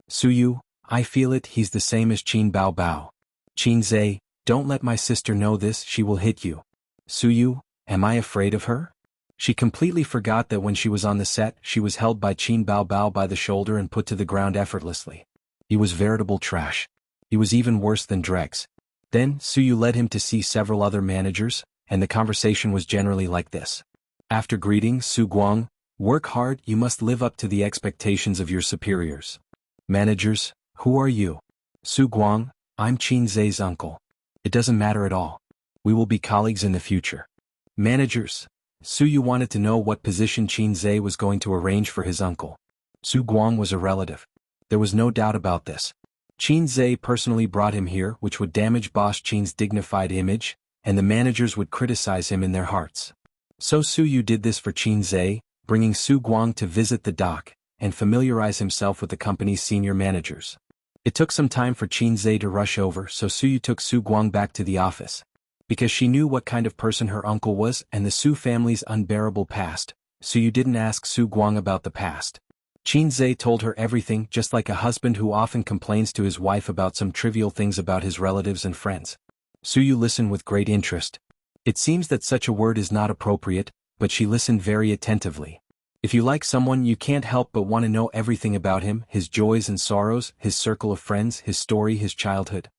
Suyu, I feel it, he's the same as Qin Bao Bao. Qin Zhe, don't let my sister know this, she will hit you. Suyu, am I afraid of her? She completely forgot that when she was on the set, she was held by Qin Bao Bao by the shoulder and put to the ground effortlessly. He was veritable trash. He was even worse than dregs. Then, Suyu led him to see several other managers, and the conversation was generally like this. After greeting, Su Guang, work hard, you must live up to the expectations of your superiors. Managers, who are you? Su Guang, I'm Qin Zhe's uncle. It doesn't matter at all. We will be colleagues in the future. Managers, Suyu wanted to know what position Qin Zhe was going to arrange for his uncle. Su Guang was a relative. There was no doubt about this. Qin Zhe personally brought him here, which would damage Boss Qin's dignified image, and the managers would criticize him in their hearts. So Suyu did this for Qin Zhe, bringing Su Guang to visit the dock, and familiarize himself with the company's senior managers. It took some time for Qin Zhe to rush over, so Suyu took Su Guang back to the office. Because she knew what kind of person her uncle was and the Su family's unbearable past, Suyu didn't ask Su Guang about the past. Qin Zhe told her everything, just like a husband who often complains to his wife about some trivial things about his relatives and friends. Suyu listened with great interest. It seems that such a word is not appropriate, but she listened very attentively. If you like someone, you can't help but want to know everything about him, his joys and sorrows, his circle of friends, his story, his childhood.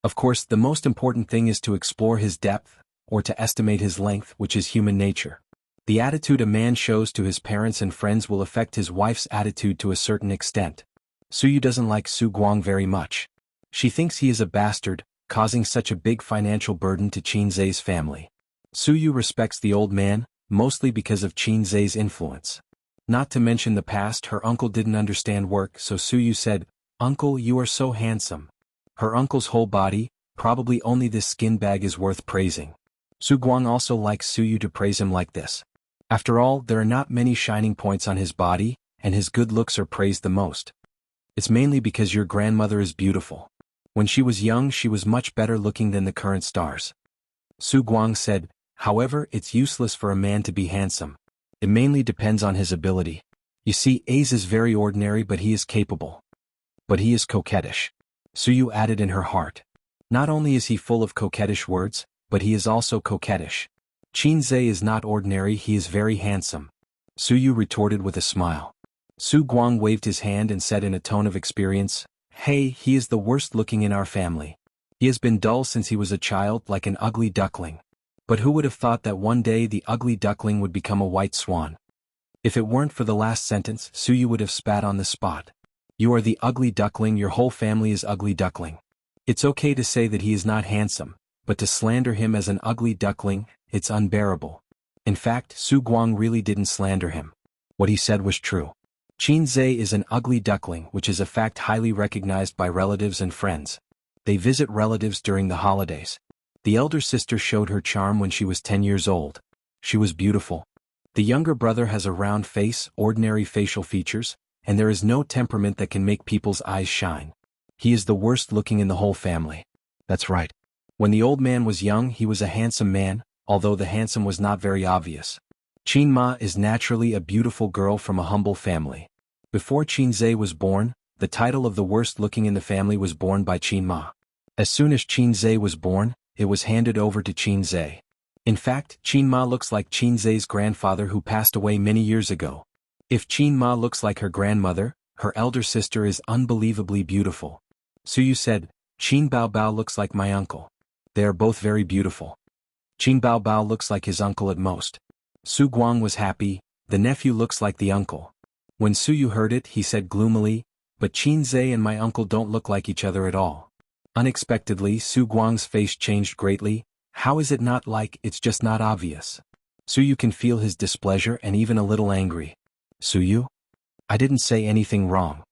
Of course, the most important thing is to explore his depth, or to estimate his length, which is human nature. The attitude a man shows to his parents and friends will affect his wife's attitude to a certain extent. Suyu doesn't like Su Guang very much. She thinks he is a bastard, causing such a big financial burden to Qin Zhe's family. Suyu respects the old man, mostly because of Qin Zhe's influence. Not to mention the past, her uncle didn't understand work, so Suyu said, "Uncle, you are so handsome." Her uncle's whole body, probably only this skin bag is worth praising. Su Guang also likes Suyu to praise him like this. After all, there are not many shining points on his body, and his good looks are praised the most. It's mainly because your grandmother is beautiful. When she was young, she was much better looking than the current stars. Su Guang said, however, it's useless for a man to be handsome. It mainly depends on his ability. You see, Ace is very ordinary, but he is capable. But he is coquettish. Suyu added in her heart. Not only is he full of coquettish words, but he is also coquettish. Qin Zhe is not ordinary, he is very handsome. Suyu retorted with a smile. Su Guang waved his hand and said in a tone of experience, "Hey, he is the worst looking in our family. He has been dull since he was a child, like an ugly duckling. But who would have thought that one day the ugly duckling would become a white swan?" If it weren't for the last sentence, Suyu would have spat on the spot. You are the ugly duckling, your whole family is ugly duckling. It's okay to say that he is not handsome, but to slander him as an ugly duckling, it's unbearable. In fact, Su Guang really didn't slander him. What he said was true. Qin Zhe is an ugly duckling, which is a fact highly recognized by relatives and friends. They visit relatives during the holidays. The elder sister showed her charm when she was 10 years old. She was beautiful. The younger brother has a round face, ordinary facial features, and there is no temperament that can make people's eyes shine. He is the worst looking in the whole family. That's right. When the old man was young, he was a handsome man, although the handsome was not very obvious. Qin Ma is naturally a beautiful girl from a humble family. Before Qin Zhe was born, the title of the worst looking in the family was borne by Qin Ma. As soon as Qin Zhe was born, it was handed over to Qin Zhe. In fact, Qin Ma looks like Qin Zhe's grandfather who passed away many years ago. If Qin Ma looks like her grandmother, her elder sister is unbelievably beautiful. Suyu said, Qin Bao Bao looks like my uncle. They are both very beautiful. Qin Bao Bao looks like his uncle at most. Su Guang was happy, the nephew looks like the uncle. When Suyu heard it, he said gloomily, but Qin Zhe and my uncle don't look like each other at all. Unexpectedly, Su Guang's face changed greatly. How is it not like, it's just not obvious. Suyu can feel his displeasure and even a little angry. Suyu? I didn't say anything wrong.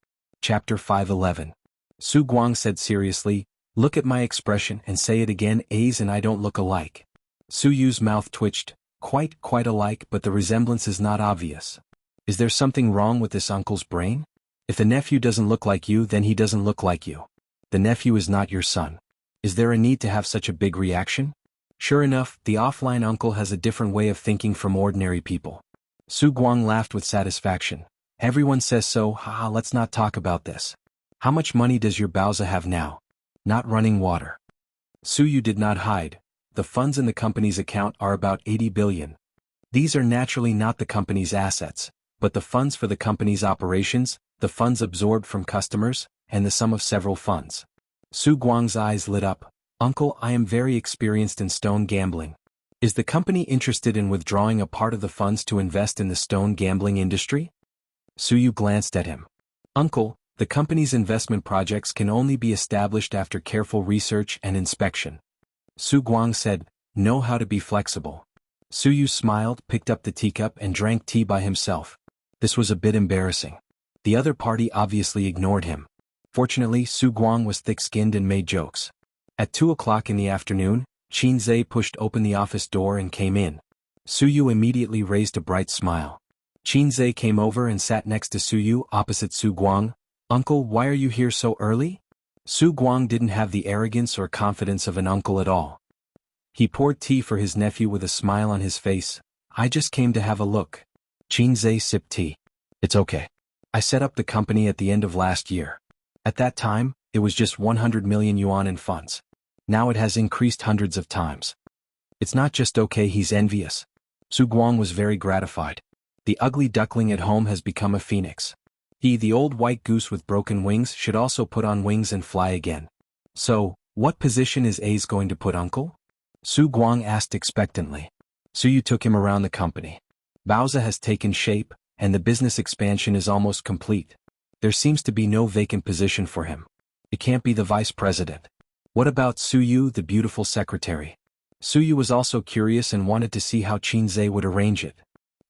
Chapter 511. Su Guang said seriously, look at my expression and say it again. A's and I don't look alike. Suyu's mouth twitched, quite alike, but the resemblance is not obvious. Is there something wrong with this uncle's brain? If the nephew doesn't look like you, then he doesn't look like you. The nephew is not your son. Is there a need to have such a big reaction? Sure enough, the offline uncle has a different way of thinking from ordinary people. Su Guang laughed with satisfaction. Everyone says so, haha, let's not talk about this. How much money does your Bowser have now? Not running water. Su Yu did not hide. The funds in the company's account are about 80 billion. These are naturally not the company's assets, but the funds for the company's operations, the funds absorbed from customers, and the sum of several funds. Su Guang's eyes lit up. Uncle, I am very experienced in stone gambling. Is the company interested in withdrawing a part of the funds to invest in the stone gambling industry? Su Yu glanced at him. Uncle, the company's investment projects can only be established after careful research and inspection. Su Guang said, know how to be flexible. Su Yu smiled, picked up the teacup and drank tea by himself. This was a bit embarrassing. The other party obviously ignored him. Fortunately, Su Guang was thick-skinned and made jokes. At 2 o'clock in the afternoon, Xianxia pushed open the office door and came in. Su Yu immediately raised a bright smile. Xianxia came over and sat next to Su Yu opposite Su Guang. Uncle, why are you here so early? Su Guang didn't have the arrogance or confidence of an uncle at all. He poured tea for his nephew with a smile on his face. I just came to have a look. Xianxia sipped tea. It's okay. I set up the company at the end of last year. At that time, it was just 100 million yuan in funds. Now it has increased hundreds of times. It's not just okay, he's envious. Su Guang was very gratified. The ugly duckling at home has become a phoenix. He, the old white goose with broken wings, should also put on wings and fly again. So, what position is A's going to put, uncle? Su Guang asked expectantly. Su Yu took him around the company. Bowser has taken shape, and the business expansion is almost complete. There seems to be no vacant position for him. It can't be the vice president. What about Su Yu, the beautiful secretary? Su Yu was also curious and wanted to see how Xianxia would arrange it.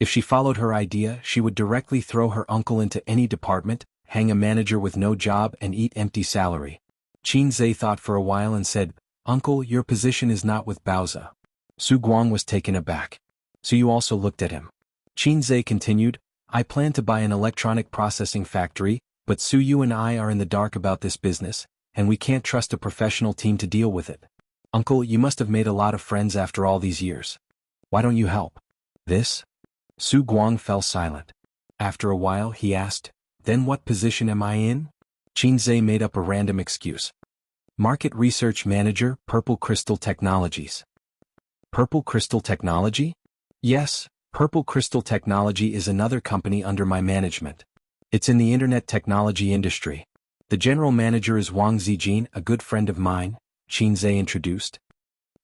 If she followed her idea, she would directly throw her uncle into any department, hang a manager with no job and eat empty salary. Xianxia thought for a while and said, Uncle, your position is not with Bowser. Su Guang was taken aback. Su Yu also looked at him. Xianxia continued, I plan to buy an electronic processing factory, but Su Yu and I are in the dark about this business, and we can't trust a professional team to deal with it. Uncle, you must have made a lot of friends after all these years. Why don't you help? This? Su Guang fell silent. After a while he asked, then what position am I in? Xianxia made up a random excuse. Market Research Manager, Purple Crystal Technologies. Purple Crystal Technology? Yes, Purple Crystal Technology is another company under my management. It's in the internet technology industry. The general manager is Wang Zijin, a good friend of mine, Xianxia introduced.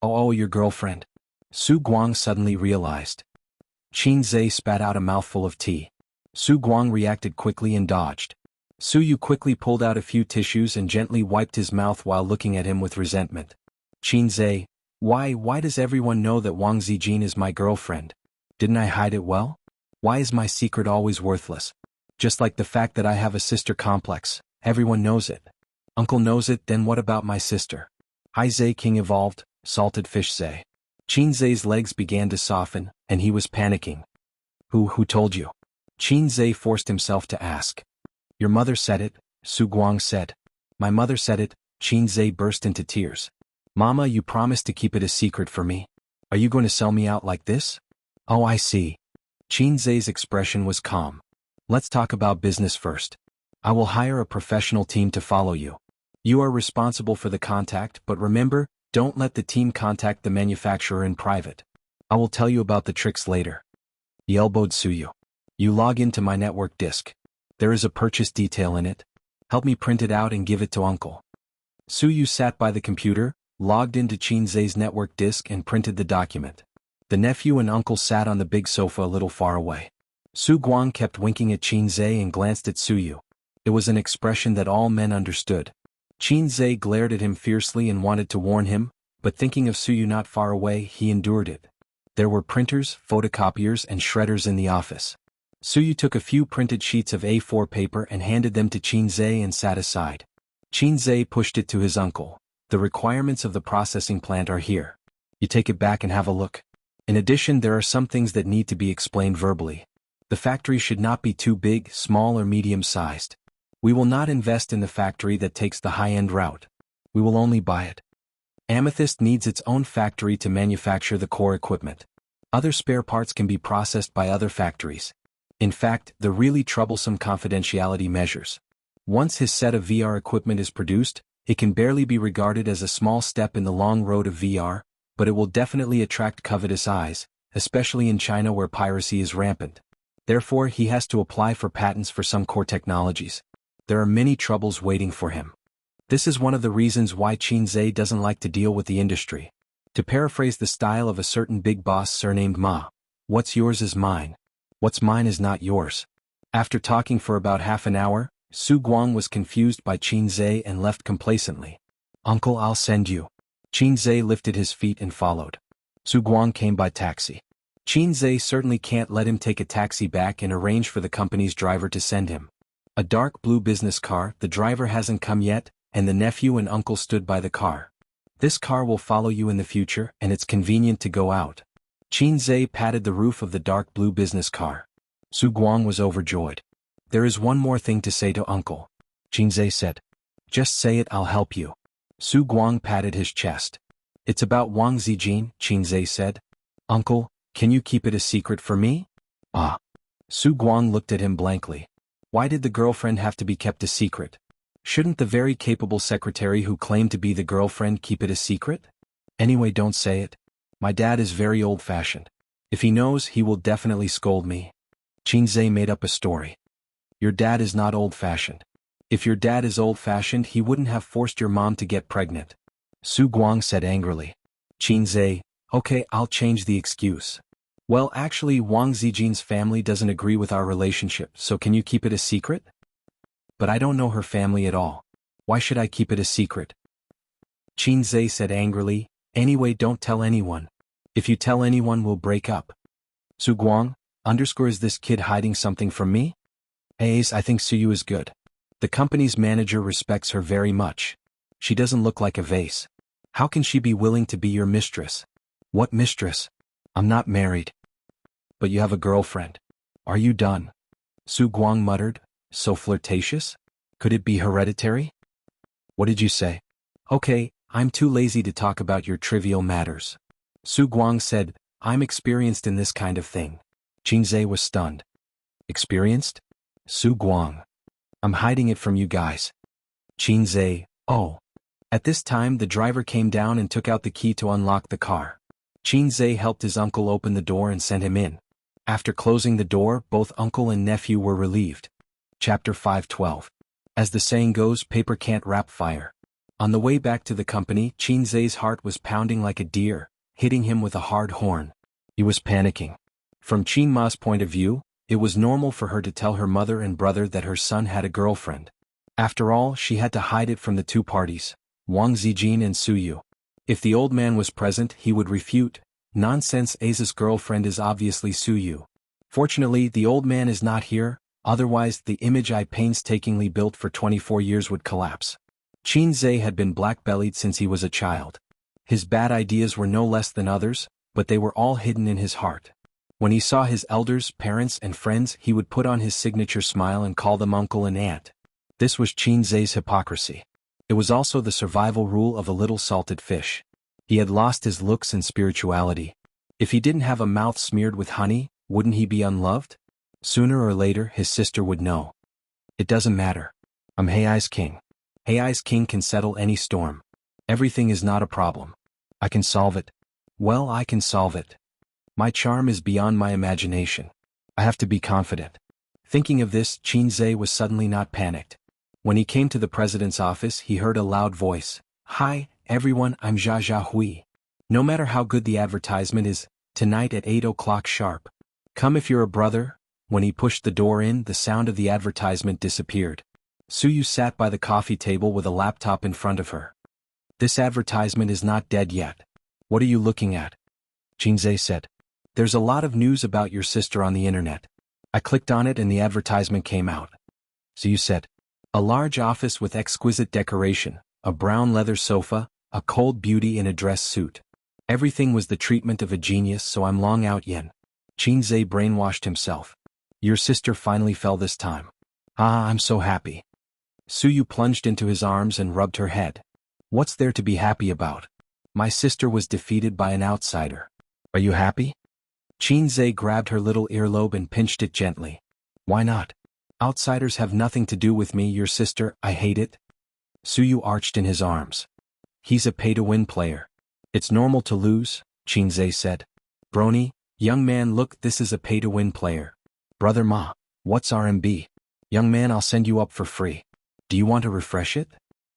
Oh, your girlfriend. Su Guang suddenly realized. Xianxia spat out a mouthful of tea. Su Guang reacted quickly and dodged. Su Yu quickly pulled out a few tissues and gently wiped his mouth while looking at him with resentment. Xianxia, why does everyone know that Wang Zijin is my girlfriend? Didn't I hide it well? Why is my secret always worthless? Just like the fact that I have a sister complex, everyone knows it. Uncle knows it, then what about my sister? Zai King evolved, salted fish say. Xianxia's legs began to soften, and he was panicking. Who told you? Xianxia forced himself to ask. Your mother said it, Su Guang said. My mother said it, Xianxia burst into tears. Mama, you promised to keep it a secret for me. Are you going to sell me out like this? Oh, I see. Xianxia's expression was calm. Let's talk about business first. I will hire a professional team to follow you. You are responsible for the contact, but remember, don't let the team contact the manufacturer in private. I will tell you about the tricks later. He elbowed Su Yu. You log into my network disk. There is a purchase detail in it. Help me print it out and give it to Uncle. Su Yu sat by the computer, logged into Xianxia's network disk and printed the document. The nephew and uncle sat on the big sofa a little far away. Su Guang kept winking at Xianxia and glanced at Su Yu. It was an expression that all men understood. Xianxia glared at him fiercely and wanted to warn him, but thinking of Su Yu not far away, he endured it. There were printers, photocopiers and shredders in the office. Su Yu took a few printed sheets of A4 paper and handed them to Xianxia and sat aside. Xianxia pushed it to his uncle. The requirements of the processing plant are here. You take it back and have a look. In addition, there are some things that need to be explained verbally. The factory should not be too big, small or medium-sized. We will not invest in the factory that takes the high-end route. We will only buy it. Amethyst needs its own factory to manufacture the core equipment. Other spare parts can be processed by other factories. In fact, the really troublesome confidentiality measures. Once his set of VR equipment is produced, it can barely be regarded as a small step in the long road of VR, but it will definitely attract covetous eyes, especially in China where piracy is rampant. Therefore, he has to apply for patents for some core technologies. There are many troubles waiting for him. This is one of the reasons why Qinzhe doesn't like to deal with the industry. To paraphrase the style of a certain big boss surnamed Ma, what's yours is mine. What's mine is not yours. After talking for about half an hour, Su Guang was confused by Qinzhe and left complacently. Uncle, I'll send you. Qinzhe lifted his feet and followed. Su Guang came by taxi. Qinzhe certainly can't let him take a taxi back and arrange for the company's driver to send him. A dark blue business car, the driver hasn't come yet, and the nephew and uncle stood by the car. This car will follow you in the future and it's convenient to go out. Qinzhe patted the roof of the dark blue business car. Su Guang was overjoyed. There is one more thing to say to uncle. Qinzhe said. Just say it, I'll help you. Su Guang patted his chest. It's about Wang Zijin, Qinzhe said. Uncle, can you keep it a secret for me? Ah. Su Guang looked at him blankly. Why did the girlfriend have to be kept a secret? Shouldn't the very capable secretary who claimed to be the girlfriend keep it a secret? Anyway, don't say it. My dad is very old-fashioned. If he knows, he will definitely scold me. Qinzhe made up a story. Your dad is not old-fashioned. If your dad is old-fashioned, he wouldn't have forced your mom to get pregnant. Su Guang said angrily. Qinzhe, okay, I'll change the excuse. Well, actually, Wang Zijin's family doesn't agree with our relationship, so can you keep it a secret? But I don't know her family at all. Why should I keep it a secret? Qinzhe said angrily, anyway, don't tell anyone. If you tell anyone, we'll break up. Su Guang, is this kid hiding something from me? Ace, I think Suyu is good. The company's manager respects her very much. She doesn't look like a vase. How can she be willing to be your mistress? What mistress? I'm not married. But you have a girlfriend. Are you done? Su Guang muttered, so flirtatious? Could it be hereditary? What did you say? Okay, I'm too lazy to talk about your trivial matters. Su Guang said, I'm experienced in this kind of thing. Qinzhe was stunned. Experienced? Su Guang. I'm hiding it from you guys. Qinzhe, oh. At this time the driver came down and took out the key to unlock the car. Qinzhe helped his uncle open the door and sent him in. After closing the door, both uncle and nephew were relieved. Chapter 5:12. As the saying goes, paper can't wrap fire. On the way back to the company, Qinzhe's heart was pounding like a deer, hitting him with a hard horn. He was panicking. From Qin Ma's point of view, it was normal for her to tell her mother and brother that her son had a girlfriend. After all, she had to hide it from the two parties, Wang Zijin and Suyu. If the old man was present, he would refute, nonsense, Aza's girlfriend is obviously Suyu. Fortunately, the old man is not here, otherwise the image I painstakingly built for 24 years would collapse. Qinzhe had been black-bellied since he was a child. His bad ideas were no less than others, but they were all hidden in his heart. When he saw his elders, parents, and friends, he would put on his signature smile and call them uncle and aunt. This was Qinzhe's hypocrisy. It was also the survival rule of a little salted fish. He had lost his looks and spirituality. If he didn't have a mouth smeared with honey, wouldn't he be unloved? Sooner or later, his sister would know. It doesn't matter. I'm Hei's king. Hei's king can settle any storm. Everything is not a problem. I can solve it. Well, I can solve it. My charm is beyond my imagination. I have to be confident. Thinking of this, Qinzhe was suddenly not panicked. When he came to the president's office, he heard a loud voice. Hi, everyone, I'm Jia Hui. No matter how good the advertisement is, tonight at 8 o'clock sharp. Come if you're a brother. When he pushed the door in, the sound of the advertisement disappeared. Suyu sat by the coffee table with a laptop in front of her. This advertisement is not dead yet. What are you looking at? Qinzhe said. There's a lot of news about your sister on the internet. I clicked on it and the advertisement came out. Suyu said. A large office with exquisite decoration, a brown leather sofa, a cold beauty in a dress suit. Everything was the treatment of a genius, so I'm long out yen. Qinzhe brainwashed himself. Your sister finally fell this time. Ah, I'm so happy. Suyu plunged into his arms and rubbed her head. What's there to be happy about? My sister was defeated by an outsider. Are you happy? Xianxia grabbed her little earlobe and pinched it gently. Why not? Outsiders have nothing to do with me, your sister, I hate it. Suyu arched in his arms. He's a pay-to-win player. It's normal to lose, Xianxia said. Brony, young man, look, this is a pay-to-win player. Brother Ma, what's RMB? Young man, I'll send you up for free. Do you want to refresh it?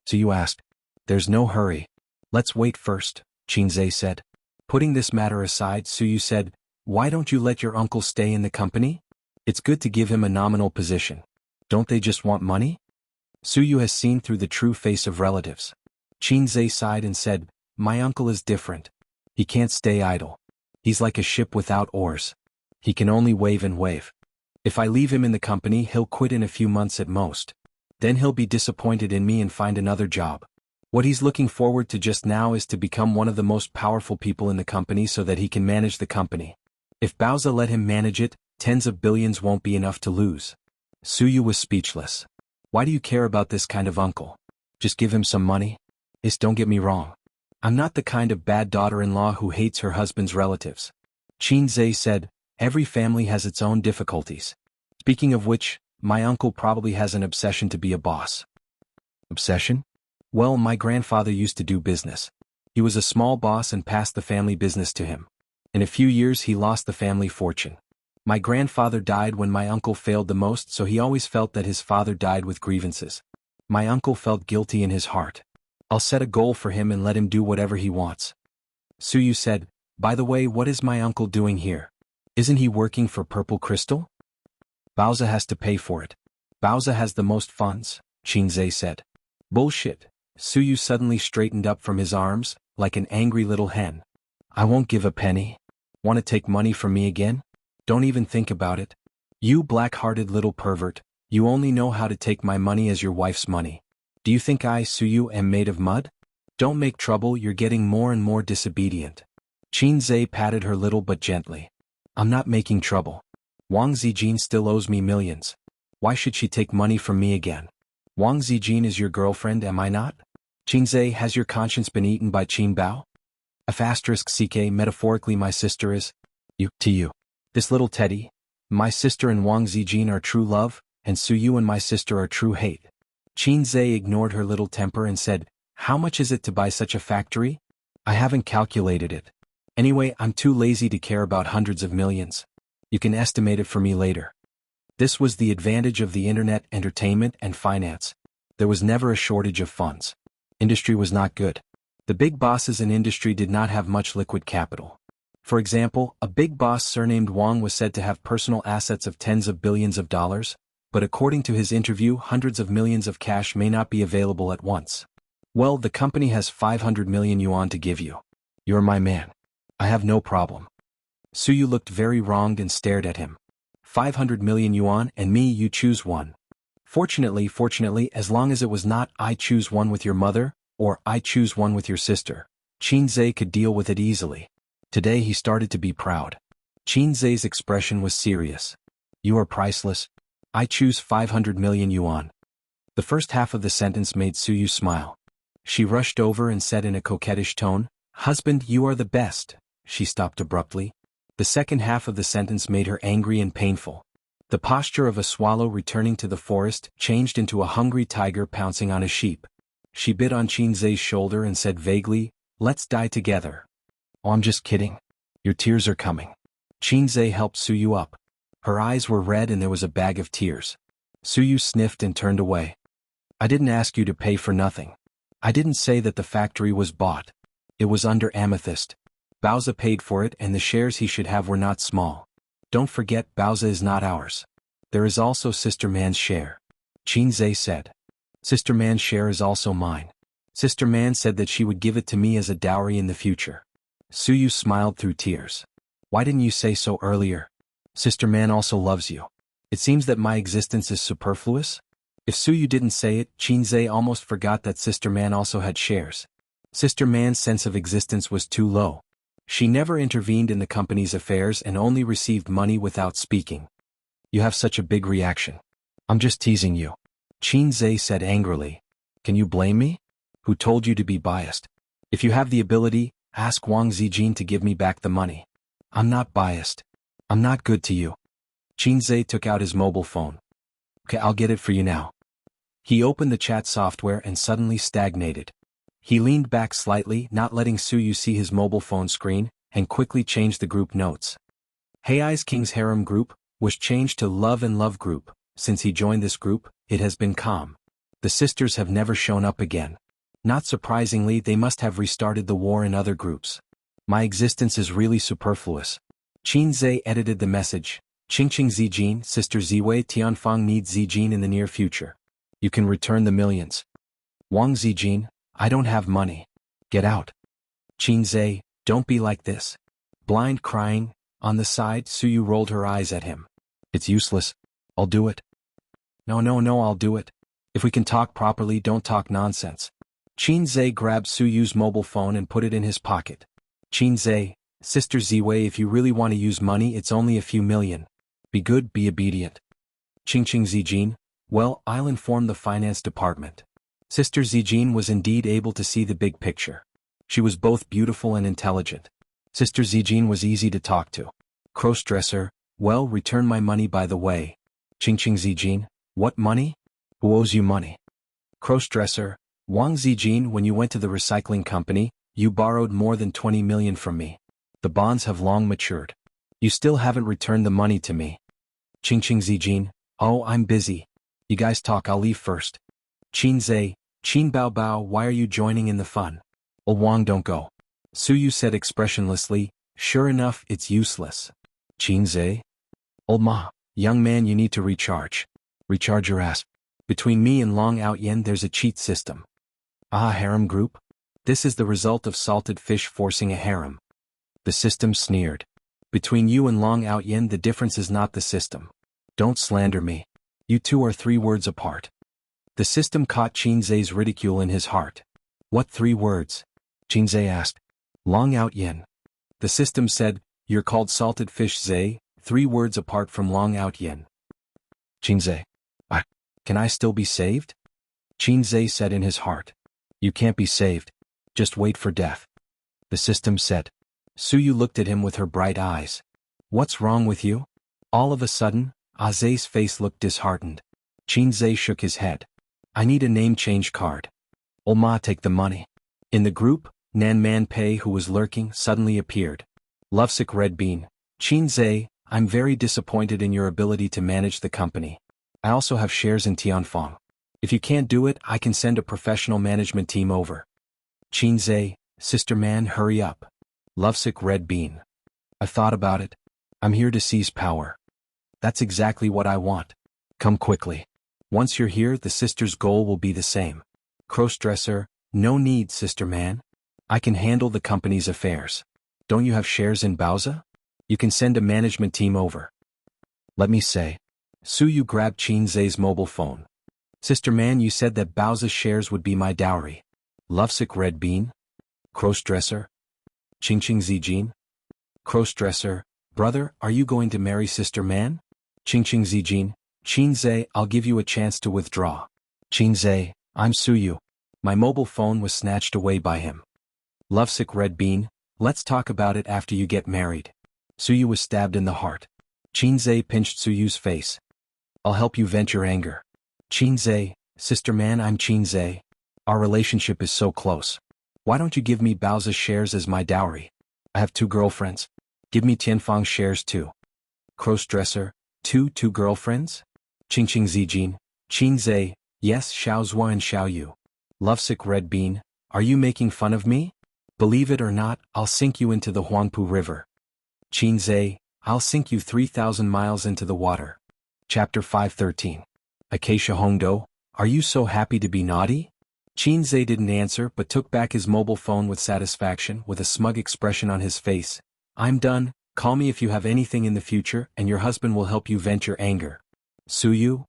Suyu asked. There's no hurry. Let's wait first, Xianxia said. Putting this matter aside, Suyu said, why don't you let your uncle stay in the company? It's good to give him a nominal position. Don't they just want money? Suyu has seen through the true face of relatives. Xianxia sighed and said, my uncle is different. He can't stay idle. He's like a ship without oars. He can only wave and wave. If I leave him in the company, he'll quit in a few months at most. Then he'll be disappointed in me and find another job. What he's looking forward to just now is to become one of the most powerful people in the company so that he can manage the company. If Bowser let him manage it, tens of billions won't be enough to lose. Suyu was speechless. Why do you care about this kind of uncle? Just give him some money? Don't get me wrong. I'm not the kind of bad daughter-in-law who hates her husband's relatives. Xianxia said, every family has its own difficulties. Speaking of which, my uncle probably has an obsession to be a boss. Obsession? Well, my grandfather used to do business. He was a small boss and passed the family business to him. In a few years he lost the family fortune. My grandfather died when my uncle failed the most, so he always felt that his father died with grievances. My uncle felt guilty in his heart. I'll set a goal for him and let him do whatever he wants. Suyu said, by the way, what is my uncle doing here? Isn't he working for Purple Crystal? Bowser has to pay for it. Bowser has the most funds, Xianxia said. Bullshit. Suyu suddenly straightened up from his arms, like an angry little hen. I won't give a penny. Want to take money from me again? Don't even think about it. You black-hearted little pervert, you only know how to take my money as your wife's money. Do you think I, Suyu, am made of mud? Don't make trouble, you're getting more and more disobedient. Xianxia patted her little but gently. I'm not making trouble. Wang Zijin still owes me millions. Why should she take money from me again? Wang Zijin is your girlfriend, am I not? Xianxia, has your conscience been eaten by Qin Bao? *CK, metaphorically my sister is to you. This little teddy, my sister and Wang Zijin are true love, and Suyu and my sister are true hate. Xianxia ignored her little temper and said, how much is it to buy such a factory? I haven't calculated it. Anyway, I'm too lazy to care about hundreds of millions. You can estimate it for me later. This was the advantage of the internet, entertainment, and finance. There was never a shortage of funds. Industry was not good. The big bosses in industry did not have much liquid capital. For example, a big boss surnamed Wang was said to have personal assets of tens of billions of dollars, but according to his interview, hundreds of millions of cash may not be available at once. Well, the company has 500 million yuan to give you. You're my man. I have no problem. Suyu looked very wronged and stared at him. 500 million yuan and me, you choose one. Fortunately, as long as it was not I choose one with your mother, or I choose one with your sister, Xianxia could deal with it easily. Today he started to be proud. Xianxia's expression was serious. You are priceless. I choose 500 million yuan. The first half of the sentence made Suyu smile. She rushed over and said in a coquettish tone, husband, you are the best. She stopped abruptly. The second half of the sentence made her angry and painful. The posture of a swallow returning to the forest changed into a hungry tiger pouncing on a sheep. She bit on Xianxia's shoulder and said vaguely, let's die together. Oh, I'm just kidding. Your tears are coming. Xianxia helped Suyu up. Her eyes were red and there was a bag of tears. Suyu sniffed and turned away. I didn't ask you to pay for nothing. I didn't say that the factory was bought. It was under Amethyst. Bowser paid for it and the shares he should have were not small. Don't forget, Bowser is not ours. There is also Sister Man's share. Xianxia said. Sister Man's share is also mine. Sister Man said that she would give it to me as a dowry in the future. Suyu smiled through tears. Why didn't you say so earlier? Sister Man also loves you. It seems that my existence is superfluous? If Suyu didn't say it, Xianxia almost forgot that Sister Man also had shares. Sister Man's sense of existence was too low. She never intervened in the company's affairs and only received money without speaking. You have such a big reaction. I'm just teasing you. Xianxia said angrily. Can you blame me? Who told you to be biased? If you have the ability, ask Wang Zijin to give me back the money. I'm not biased. I'm not good to you. Qinzhe took out his mobile phone. Okay, I'll get it for you now. He opened the chat software and suddenly stagnated. He leaned back slightly, not letting Suyu see his mobile phone screen, and quickly changed the group notes. Hei's King's Harem group was changed to Love and Love group. Since he joined this group, it has been calm. The sisters have never shown up again. Not surprisingly, they must have restarted the war in other groups. My existence is really superfluous. Qinzhe edited the message. Qingqing Zijin, Sister Ziwei Tianfang needs Zijin in the near future. You can return the millions. Wang Zijin, I don't have money. Get out. Qinzhe, don't be like this. Blind crying. On the side, Suyu rolled her eyes at him. It's useless. I'll do it. No, I'll do it. If we can talk properly, don't talk nonsense. Qinzhe grabbed Suyu's mobile phone and put it in his pocket. Qinzhe, Sister Ziwei, if you really want to use money, it's only a few million. Be good, be obedient. Qingqing Zijin, well, I'll inform the finance department. Sister Zijin was indeed able to see the big picture. She was both beautiful and intelligent. Sister Zijin was easy to talk to. Crossdresser, well, return my money by the way. Qingqing Zijin, what money? Who owes you money? Crossdresser, Wang Zijin, when you went to the recycling company, you borrowed more than 20 million from me. The bonds have long matured. You still haven't returned the money to me. Qingqing Zijin, oh, I'm busy. You guys talk, I'll leave first. Qinzhe, Qin Bao, why are you joining in the fun? Oh, Wang, don't go. Suyu said expressionlessly, sure enough, it's useless. Qinzhe? Old Ma, young man, you need to recharge. Recharge your ass. Between me and Long Outyen there's a cheat system. Ah, harem group? This is the result of salted fish forcing a harem. The system sneered. Between you and Long Outyen the difference is not the system. Don't slander me. You two are 3 words apart. The system caught Qinzhe's ridicule in his heart. What 3 words? Qinzhe asked. Long Outyen. The system said, you're called salted fish Zhe, 3 words apart from Long Outyen. Qinzhe. Can I still be saved? Qinzhe said in his heart. You can't be saved. Just wait for death. The system said. Suyu looked at him with her bright eyes. What's wrong with you? All of a sudden, Aze's face looked disheartened. Qinzhe shook his head. I need a name change card. Olma, take the money. In the group, Nan Man Pei, who was lurking, suddenly appeared. Lovesick Red Bean. Qinzhe, I'm very disappointed in your ability to manage the company. I also have shares in Tianfang. If you can't do it, I can send a professional management team over. Qinzhe, Sister Man, hurry up. Lovesick Red Bean. I've thought about it. I'm here to seize power. That's exactly what I want. Come quickly. Once you're here, the sister's goal will be the same. Crossdresser, no need, Sister Man. I can handle the company's affairs. Don't you have shares in Baoza? You can send a management team over. Let me say. Suyu grabbed Qinzhe's mobile phone. Sister Man, you said that Baoza's shares would be my dowry. Lovesick Red Bean? Crossdresser? Qingqing Zijin? Crossdresser, brother, are you going to marry Sister Man? Qingqing Zijin, Qinzhe, I'll give you a chance to withdraw. Qinzhe, I'm Suyu. My mobile phone was snatched away by him. Lovesick Red Bean, let's talk about it after you get married. Suyu was stabbed in the heart. Qinzhe pinched Suyu's face. I'll help you vent your anger. Qinzhe, Sister Man, I'm Qinzhe. Our relationship is so close. Why don't you give me Baoza's shares as my dowry? I have 2 girlfriends. Give me Tianfang's shares too. Crossdresser, two girlfriends? Qingqing Zijin, Qinzhe, yes, Xiaozhua and Xiaoyu. Lovesick Red Bean, are you making fun of me? Believe it or not, I'll sink you into the Huangpu River. Qinzhe, I'll sink you 3,000 miles into the water. Chapter 513. Acacia Hongdo, are you so happy to be naughty? Qinzhe didn't answer but took back his mobile phone with satisfaction with a smug expression on his face. I'm done, call me if you have anything in the future and your husband will help you vent your anger. Suyu?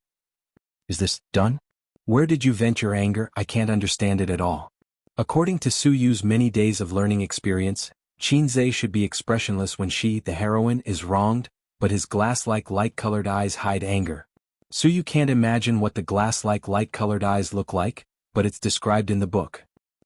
Is this done? Where did you vent your anger? I can't understand it at all. According to Suyu's many days of learning experience, Qinzhe should be expressionless when she, the heroine, is wronged, but his glass-like light-colored eyes hide anger. Suyu can't imagine what the glass-like light-colored eyes look like, but it's described in the book.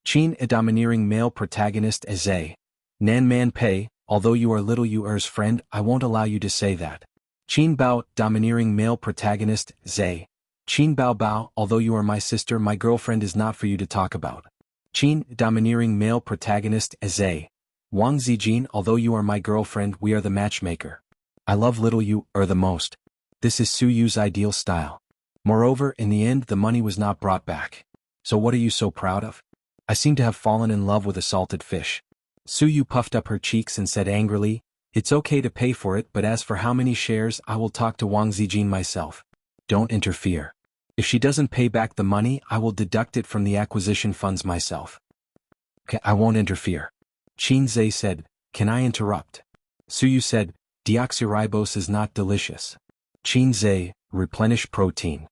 Qin, a domineering male protagonist as a Nan Man Pei, although you are little you er's friend, I won't allow you to say that. Qin Bao, domineering male protagonist, Zay. Qin Bao Bao, although you are my sister, my girlfriend is not for you to talk about. Qin, domineering male protagonist, Zay. Wang Zijin, although you are my girlfriend, we are the matchmaker. I love little you the most. This is Su Yu's ideal style. Moreover, in the end the money was not brought back. So what are you so proud of? I seem to have fallen in love with a salted fish. Su Yu puffed up her cheeks and said angrily, it's okay to pay for it, but as for how many shares, I will talk to Wang Zijin myself. Don't interfere. If she doesn't pay back the money, I will deduct it from the acquisition funds myself. Okay, I won't interfere. Qin Zai said, can I interrupt? Su Yu said, deoxyribose is not delicious. Qin Zai, replenish protein.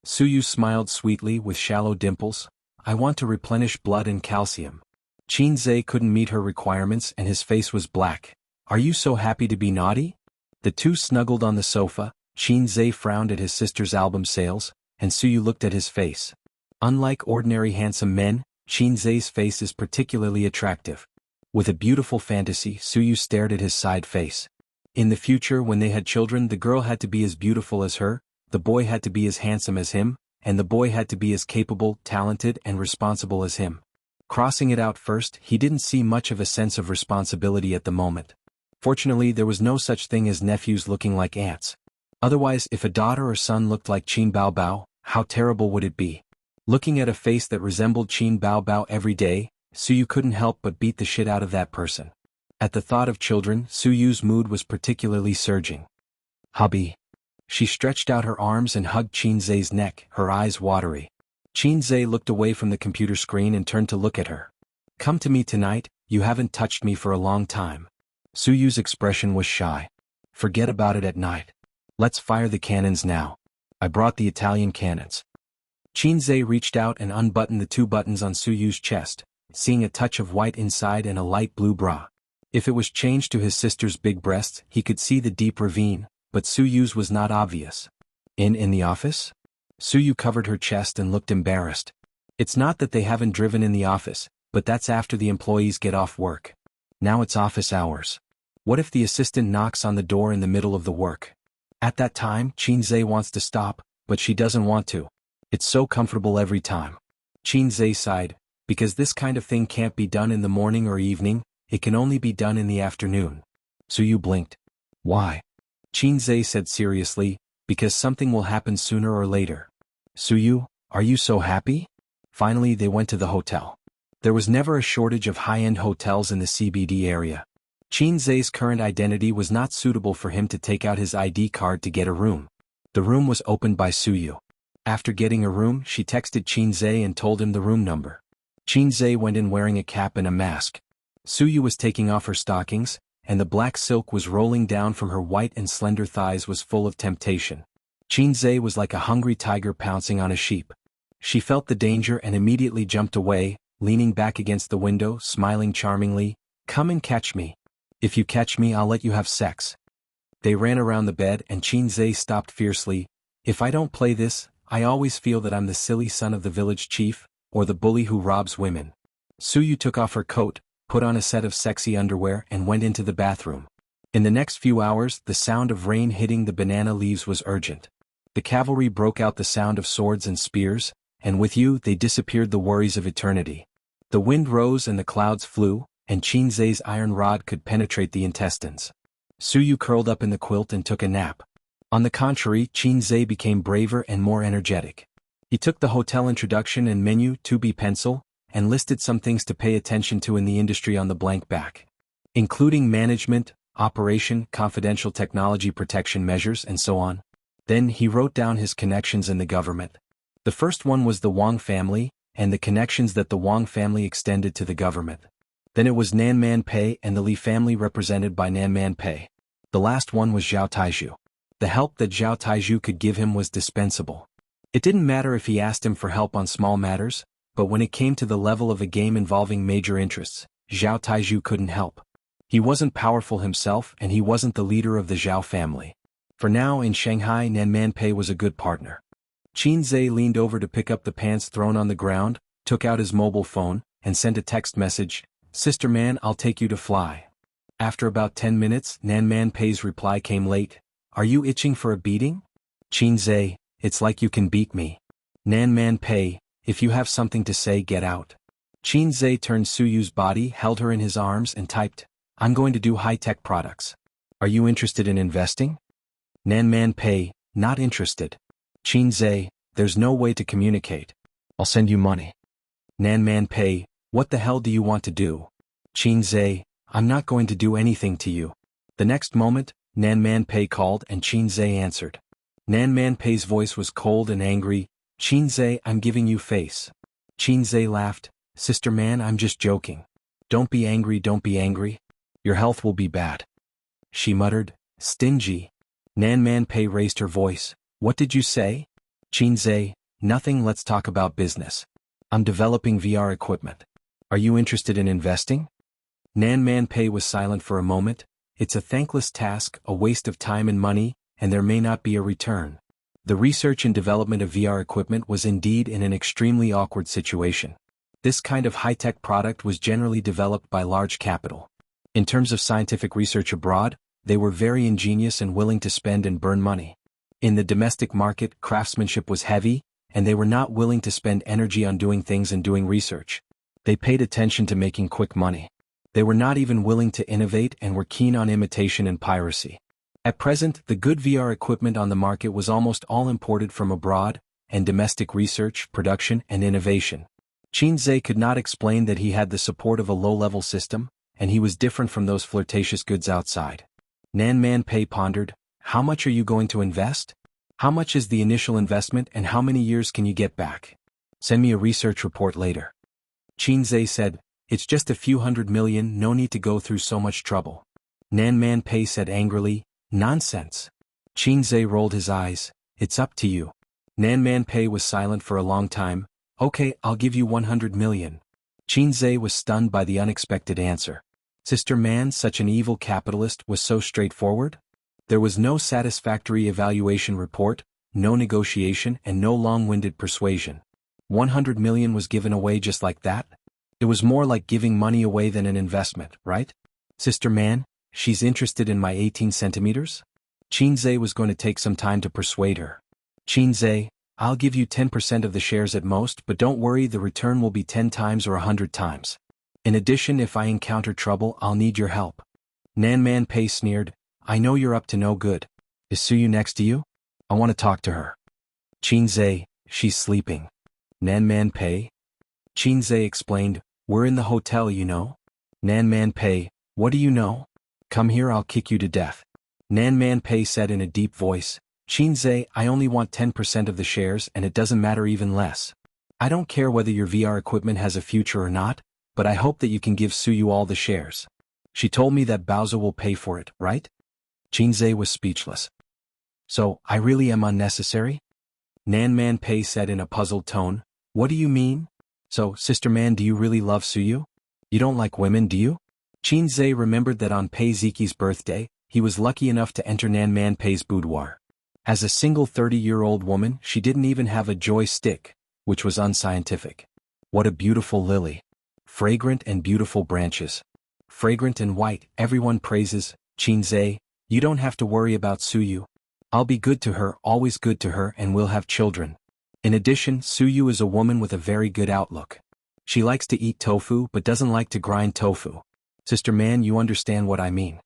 Su Yu smiled sweetly with shallow dimples. I want to replenish blood and calcium. Qin Zai couldn't meet her requirements and his face was black. Are you so happy to be naughty? The two snuggled on the sofa. Qin Zai frowned at his sister's album sales, and Su Yu looked at his face. Unlike ordinary handsome men, Qin Zai's face is particularly attractive. With a beautiful fantasy, Su Yu stared at his side face. In the future, when they had children, the girl had to be as beautiful as her, the boy had to be as handsome as him, and the boy had to be as capable, talented, and responsible as him. Crossing it out first, he didn't see much of a sense of responsibility at the moment. Fortunately, there was no such thing as nephews looking like aunts. Otherwise, if a daughter or son looked like Qin Bao Bao, how terrible would it be? Looking at a face that resembled Qin Bao Bao every day, Su Yu couldn't help but beat the shit out of that person. At the thought of children, Su Yu's mood was particularly surging. Hubby. She stretched out her arms and hugged Qin Zai's neck, her eyes watery. Qin Zai looked away from the computer screen and turned to look at her. Come to me tonight, you haven't touched me for a long time. Su Yu's expression was shy. Forget about it at night. Let's fire the cannons now. I brought the Italian cannons. Qin Zai reached out and unbuttoned the two buttons on Su Yu's chest, seeing a touch of white inside and a light blue bra. If it was changed to his sister's big breasts, he could see the deep ravine, but Su Yu's was not obvious. In the office? Su Yu covered her chest and looked embarrassed. It's not that they haven't driven in the office, but that's after the employees get off work. Now it's office hours. What if the assistant knocks on the door in the middle of the work? At that time, Qin Zai wants to stop, but she doesn't want to. It's so comfortable every time. Qin Zai sighed, because this kind of thing can't be done in the morning or evening, it can only be done in the afternoon. Su Yu blinked. Why? Qin Zai said seriously, because something will happen sooner or later. Su Yu, are you so happy? Finally they went to the hotel. There was never a shortage of high-end hotels in the CBD area. Qin Zai's current identity was not suitable for him to take out his ID card to get a room. The room was opened by Su Yu. After getting a room, she texted Qin Zai and told him the room number. Qin Zai went in wearing a cap and a mask. Su Yu was taking off her stockings, and the black silk was rolling down from her white and slender thighs was full of temptation. Qin Zai was like a hungry tiger pouncing on a sheep. She felt the danger and immediately jumped away, leaning back against the window, smiling charmingly. Come and catch me. If you catch me, I'll let you have sex. They ran around the bed and Qin Zai stopped fiercely. If I don't play this, I always feel that I'm the silly son of the village chief, or the bully who robs women. Su Yu took off her coat, put on a set of sexy underwear and went into the bathroom. In the next few hours, the sound of rain hitting the banana leaves was urgent. The cavalry broke out the sound of swords and spears, and with you they disappeared the worries of eternity. The wind rose and the clouds flew, and Qin Zai's iron rod could penetrate the intestines. Su Yu curled up in the quilt and took a nap. On the contrary, Qin Zai became braver and more energetic. He took the hotel introduction and menu to be pencil, and listed some things to pay attention to in the industry on the blank back, including management, operation, confidential technology protection measures, and so on. Then he wrote down his connections in the government. The first one was the Wang family, and the connections that the Wang family extended to the government. Then it was Nan Man Pei and the Li family represented by Nan Man Pei. The last one was Zhao Taizhu. The help that Zhao Taizhu could give him was dispensable. It didn't matter if he asked him for help on small matters, but when it came to the level of a game involving major interests, Zhao Taizhu couldn't help. He wasn't powerful himself and he wasn't the leader of the Zhao family. For now in Shanghai, Nan Man Pei was a good partner. Qin Zai leaned over to pick up the pants thrown on the ground, took out his mobile phone, and sent a text message, "Sister Man, I'll take you to fly." After about 10 minutes, Nan Man Pei's reply came late. "Are you itching for a beating?" "Xianxia, it's like you can beat me." "Nan Man Pei, if you have something to say, get out." Xianxia turned Suyu's body, held her in his arms and typed, "I'm going to do high-tech products. Are you interested in investing?" Nan Man Pei, "Not interested." Xianxia, "There's no way to communicate. I'll send you money." Nan Man Pei, "What the hell do you want to do?" Xianxia, "I'm not going to do anything to you." The next moment, Nan Man Pei called and Xianxia answered. Nan Man Pei's voice was cold and angry. "Xianxia, I'm giving you face." Xianxia laughed. "Sister Man, I'm just joking. Don't be angry, don't be angry. Your health will be bad." She muttered, "Stingy." Nan Man Pei raised her voice. "What did you say?" Xianxia, "Nothing, let's talk about business. I'm developing VR equipment. Are you interested in investing?" Nan Man Pei was silent for a moment. It's a thankless task, a waste of time and money, and there may not be a return. The research and development of VR equipment was indeed in an extremely awkward situation. This kind of high-tech product was generally developed by large capital. In terms of scientific research abroad, they were very ingenious and willing to spend and burn money. In the domestic market, craftsmanship was heavy, and they were not willing to spend energy on doing things and doing research. They paid attention to making quick money. They were not even willing to innovate and were keen on imitation and piracy. At present, the good VR equipment on the market was almost all imported from abroad, and domestic research, production, and innovation. Xianxia could not explain that he had the support of a low-level system, and he was different from those flirtatious goods outside. Nan Man Pei pondered, "How much are you going to invest? How much is the initial investment and how many years can you get back? Send me a research report later." Xianxia said, "It's just a few $100 million, no need to go through so much trouble." Nan Man Pei said angrily, "Nonsense." Xianxia rolled his eyes, "It's up to you." Nan Man Pei was silent for a long time. "Okay, I'll give you $100 million. Xianxia was stunned by the unexpected answer. Sister Man, such an evil capitalist, was so straightforward? There was no satisfactory evaluation report, no negotiation, and no long-winded persuasion. $100 million was given away just like that? It was more like giving money away than an investment, right? "Sister Man, she's interested in my 18 centimeters? Xianxia was going to take some time to persuade her. "Xianxia, I'll give you 10% of the shares at most, but don't worry, the return will be 10 times or 100 times. In addition, if I encounter trouble, I'll need your help." Nan Man Pei sneered, "I know you're up to no good. Is Suyu next to you? I want to talk to her." Xianxia, "She's sleeping." Nan Man Pei? Xianxia explained, "We're in the hotel, you know." Nan Man Pei, "What do you know? Come here, I'll kick you to death." Nan Man Pei said in a deep voice, "Xianxia, I only want 10% of the shares and it doesn't matter even less. I don't care whether your VR equipment has a future or not, but I hope that you can give Suyu all the shares. She told me that Baozi will pay for it, right?" Xianxia was speechless. "So, I really am unnecessary?" Nan Man Pei said in a puzzled tone, "What do you mean? So, Sister Man, do you really love Suyu? You don't like women, do you?" Xianxia remembered that on Pei Ziki's birthday, he was lucky enough to enter Nan Man Pei's boudoir. As a single 30-year-old woman, she didn't even have a joy stick, which was unscientific. What a beautiful lily. Fragrant and beautiful branches. Fragrant and white, everyone praises. "Xianxia, you don't have to worry about Suyu. I'll be good to her, always good to her, and we'll have children. In addition, Suyu is a woman with a very good outlook. She likes to eat tofu but doesn't like to grind tofu. Sister Man, you understand what I mean."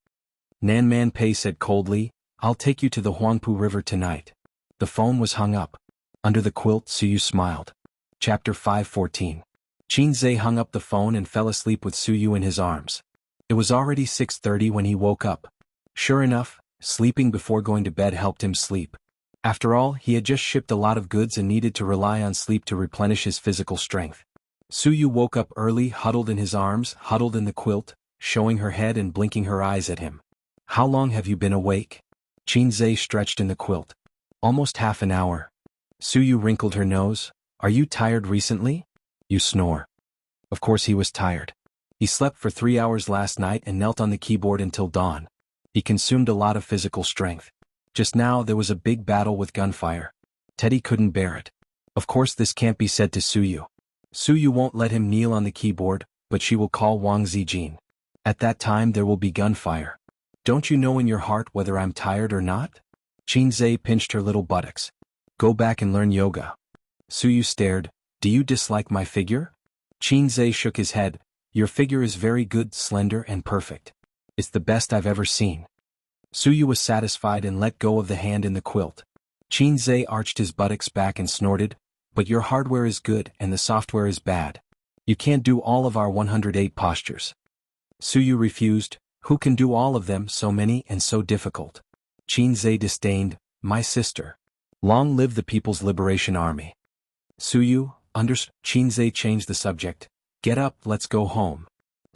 Nan Man Pei said coldly, "I'll take you to the Huangpu River tonight." The phone was hung up. Under the quilt, Suyu smiled. Chapter 5:14. Xianxia hung up the phone and fell asleep with Suyu in his arms. It was already 6:30 when he woke up. Sure enough, sleeping before going to bed helped him sleep. After all, he had just shipped a lot of goods and needed to rely on sleep to replenish his physical strength. Suyu woke up early, huddled in his arms, huddled in the quilt, showing her head and blinking her eyes at him. "How long have you been awake?" Xianxia stretched in the quilt. "Almost half an hour." Suyu wrinkled her nose. "Are you tired recently?" "You snore." Of course he was tired. He slept for 3 hours last night and knelt on the keyboard until dawn. He consumed a lot of physical strength. Just now there was a big battle with gunfire. Teddy couldn't bear it. Of course this can't be said to Suyu. Suyu won't let him kneel on the keyboard, but she will call Wang Zijin. At that time there will be gunfire. Don't you know in your heart whether I'm tired or not? Qinzhe pinched her little buttocks. Go back and learn yoga. Suyu stared. Do you dislike my figure? Qinzhe shook his head. Your figure is very good, slender and perfect. It's the best I've ever seen. Suyu was satisfied and let go of the hand in the quilt. Qinzhe arched his buttocks back and snorted, but your hardware is good and the software is bad. You can't do all of our 108 postures. Suyu refused. Who can do all of them, so many and so difficult? Qinzhe disdained. My sister. Long live the People's Liberation Army. Suyu, Qinzhe changed the subject. Get up, let's go home.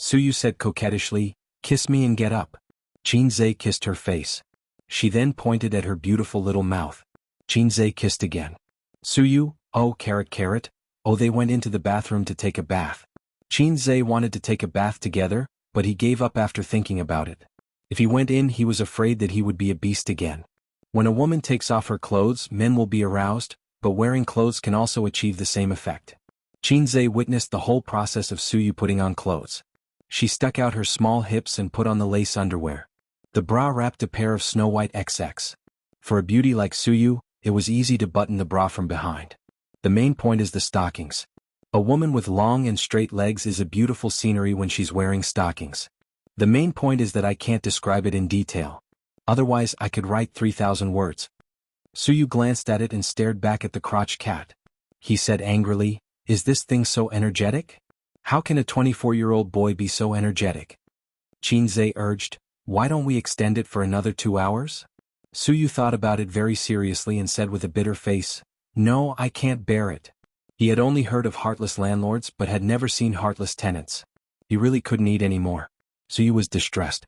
Suyu said coquettishly, kiss me and get up. Qinzhe kissed her face. She then pointed at her beautiful little mouth. Qinzhe kissed again. Suyu, oh carrot. Oh, they went into the bathroom to take a bath. Qinzhe wanted to take a bath together, but he gave up after thinking about it. If he went in, he was afraid that he would be a beast again. When a woman takes off her clothes, men will be aroused, but wearing clothes can also achieve the same effect. Qinzhe witnessed the whole process of Suyu putting on clothes. She stuck out her small hips and put on the lace underwear. The bra wrapped a pair of snow-white XX. For a beauty like Suyu, it was easy to button the bra from behind. The main point is the stockings. A woman with long and straight legs is a beautiful scenery when she's wearing stockings. The main point is that I can't describe it in detail. Otherwise I could write 3,000 words. Suyu glanced at it and stared back at the crotch cat. He said angrily, is this thing so energetic? How can a 24-year-old boy be so energetic? Qinzhe urged, why don't we extend it for another 2 hours? Suyu thought about it very seriously and said with a bitter face, no, I can't bear it. He had only heard of heartless landlords but had never seen heartless tenants. He really couldn't eat any more. Suyu was distressed.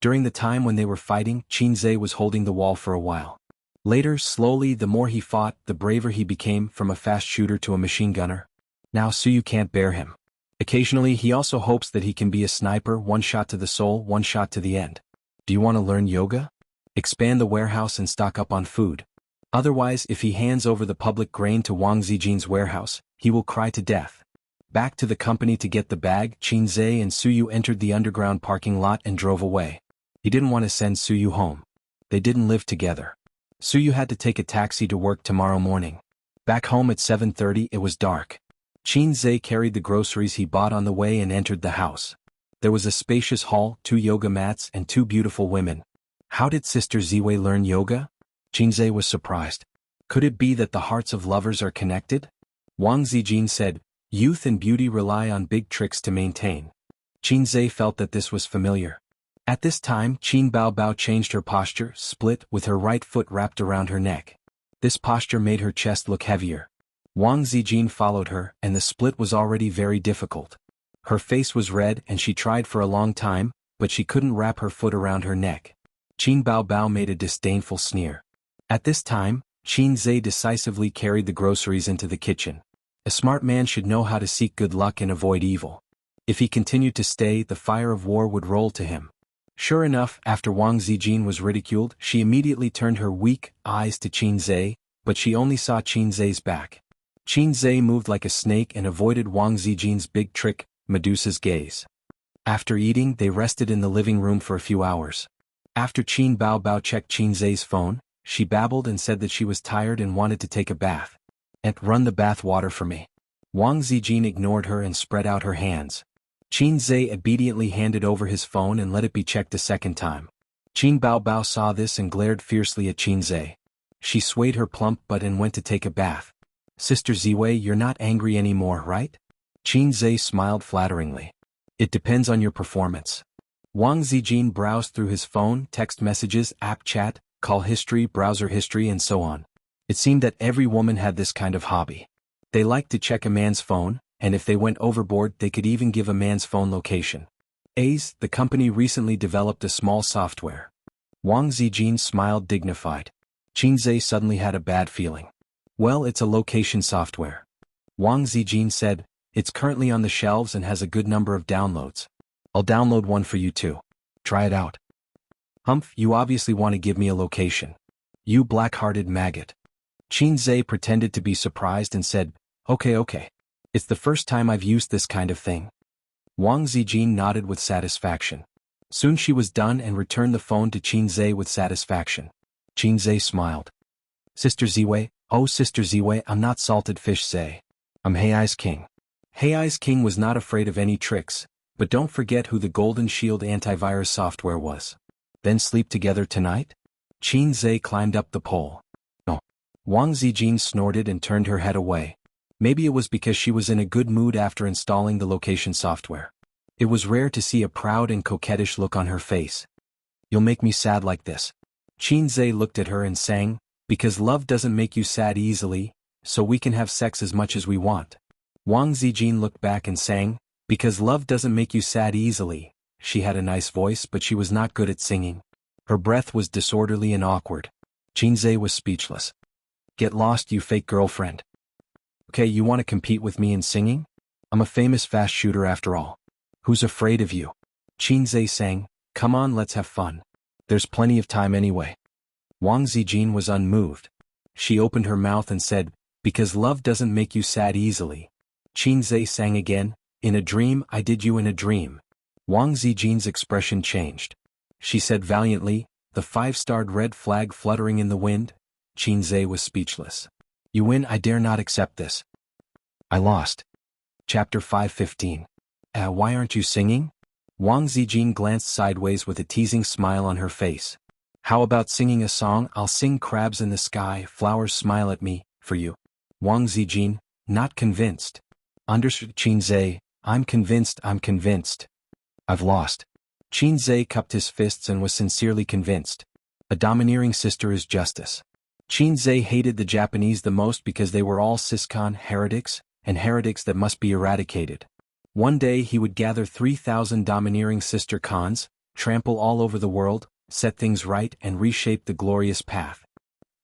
During the time when they were fighting, Qinzhe was holding the wall for a while. Later, slowly, the more he fought, the braver he became, from a fast shooter to a machine gunner. Now Suyu can't bear him. Occasionally he also hopes that he can be a sniper, one shot to the soul, one shot to the end. Do you want to learn yoga? Expand the warehouse and stock up on food. Otherwise, if he hands over the public grain to Wang Zijin's warehouse, he will cry to death. Back to the company to get the bag, Qinzhe and Suyu entered the underground parking lot and drove away. He didn't want to send Suyu home. They didn't live together. Suyu had to take a taxi to work tomorrow morning. Back home at 7:30 it was dark. Qinzhe carried the groceries he bought on the way and entered the house. There was a spacious hall, 2 yoga mats and 2 beautiful women. How did Sister Ziwei learn yoga? Qinzhe was surprised. Could it be that the hearts of lovers are connected? Wang Zijin said, youth and beauty rely on big tricks to maintain. Qinzhe felt that this was familiar. At this time, Qin Baobao changed her posture, split, with her right foot wrapped around her neck. This posture made her chest look heavier. Wang Zijin followed her, and the split was already very difficult. Her face was red and she tried for a long time, but she couldn't wrap her foot around her neck. Qin Baobao made a disdainful sneer. At this time, Qinzhe decisively carried the groceries into the kitchen. A smart man should know how to seek good luck and avoid evil. If he continued to stay, the fire of war would roll to him. Sure enough, after Wang Zijin was ridiculed, she immediately turned her weak eyes to Qinzhe, but she only saw Qinzhe's back. Qinzhe moved like a snake and avoided Wang Zijin's big trick, Medusa's gaze. After eating, they rested in the living room for a few hours. After Qin Baobao checked Qinzhe's phone, she babbled and said that she was tired and wanted to take a bath. And run the bath water for me. Wang Zijin ignored her and spread out her hands. Qinzhe obediently handed over his phone and let it be checked a second time. Qin Baobao saw this and glared fiercely at Qinzhe. She swayed her plump butt and went to take a bath. Sister Ziwei, you're not angry anymore, right? Qinzhe smiled flatteringly. It depends on your performance. Wang Zijin browsed through his phone, text messages, app chat, call history, browser history and so on. It seemed that every woman had this kind of hobby. They liked to check a man's phone, and if they went overboard they could even give a man's phone location. The company recently developed a small software. Wang Zijin smiled dignified. Qinzhe suddenly had a bad feeling. Well, it's a location software. Wang Zijin said, it's currently on the shelves and has a good number of downloads. I'll download one for you too. Try it out. Humph, you obviously want to give me a location. You black-hearted maggot. Qinzhe pretended to be surprised and said, okay. It's the first time I've used this kind of thing. Wang Zijin nodded with satisfaction. Soon she was done and returned the phone to Qinzhe with satisfaction. Qinzhe smiled. Sister Ziwei, oh Sister Ziwei, I'm not salted fish say. I'm Hei's king. Hei's king was not afraid of any tricks, but don't forget who the Golden Shield antivirus software was. Then sleep together tonight? Qinzhe climbed up the pole. Oh. Wang Zijin snorted and turned her head away. Maybe it was because she was in a good mood after installing the location software. It was rare to see a proud and coquettish look on her face. You'll make me sad like this. Qinzhe looked at her and sang, because love doesn't make you sad easily, so we can have sex as much as we want. Wang Zijin looked back and sang, because love doesn't make you sad easily. She had a nice voice but she was not good at singing. Her breath was disorderly and awkward. Qinzhe was speechless. Get lost you fake girlfriend. Okay, you want to compete with me in singing? I'm a famous fast shooter after all. Who's afraid of you? Qinzhe sang, come on let's have fun. There's plenty of time anyway. Wang Zijin was unmoved. She opened her mouth and said, because love doesn't make you sad easily. Qinzhe sang again, in a dream I did you in a dream. Wang Zijin's expression changed. She said valiantly, the 5-starred red flag fluttering in the wind. Qinzhe was speechless. You win, I dare not accept this. I lost. Chapter 5:15. Why aren't you singing? Wang Zijin glanced sideways with a teasing smile on her face. How about singing a song? I'll sing crabs in the sky, flowers smile at me, for you. Wang Zijin, not convinced. Understood Qinzhe, I'm convinced. I've lost. Qinzhe cupped his fists and was sincerely convinced. A domineering sister is justice. Qinzhe hated the Japanese the most because they were all Siscon heretics, and heretics that must be eradicated. One day he would gather 3,000 domineering sister cons, trample all over the world, set things right and reshape the glorious path.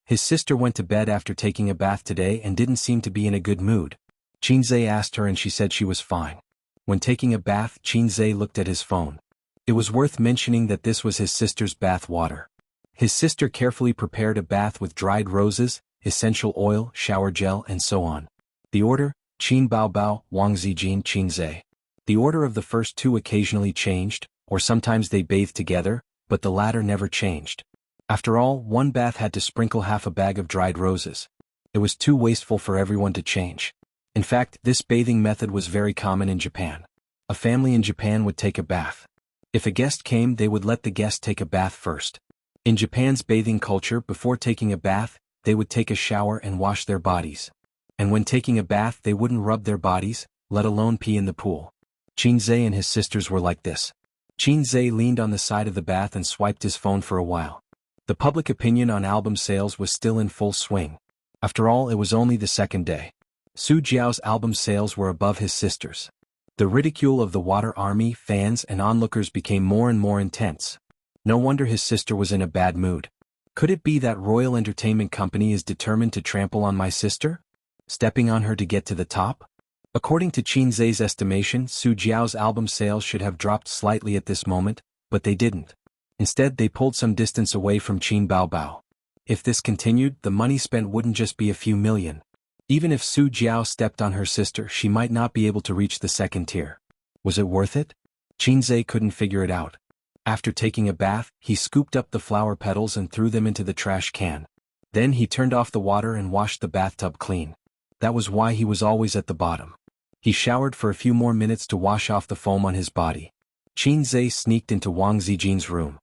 His sister went to bed after taking a bath today and didn't seem to be in a good mood. Qinzhe asked her and she said she was fine. When taking a bath, Qinzhe looked at his phone. It was worth mentioning that this was his sister's bath water. His sister carefully prepared a bath with dried roses, essential oil, shower gel and so on. The order, Qin Bao Bao, Wang Zijin, Qinzhe. The order of the first two occasionally changed, or sometimes they bathed together, but the latter never changed. After all, one bath had to sprinkle half a bag of dried roses. It was too wasteful for everyone to change. In fact, this bathing method was very common in Japan. A family in Japan would take a bath. If a guest came, they would let the guest take a bath first. In Japan's bathing culture, before taking a bath, they would take a shower and wash their bodies. And when taking a bath, they wouldn't rub their bodies, let alone pee in the pool. Qinzhe and his sisters were like this. Qinzhe leaned on the side of the bath and swiped his phone for a while. The public opinion on album sales was still in full swing. After all, it was only the second day. Su Jiao's album sales were above his sister's. The ridicule of the Water Army, fans and onlookers became more and more intense. No wonder his sister was in a bad mood. Could it be that Royal Entertainment Company is determined to trample on my sister? Stepping on her to get to the top? According to Qinzhe's estimation, Su Jiao's album sales should have dropped slightly at this moment, but they didn't. Instead, they pulled some distance away from Qin Bao Bao. If this continued, the money spent wouldn't just be a few million. Even if Su Jiao stepped on her sister, she might not be able to reach the second tier. Was it worth it? Qinzhe couldn't figure it out. After taking a bath, he scooped up the flower petals and threw them into the trash can. Then he turned off the water and washed the bathtub clean. That was why he was always at the bottom. He showered for a few more minutes to wash off the foam on his body. Qinzhe sneaked into Wang Zijin's room.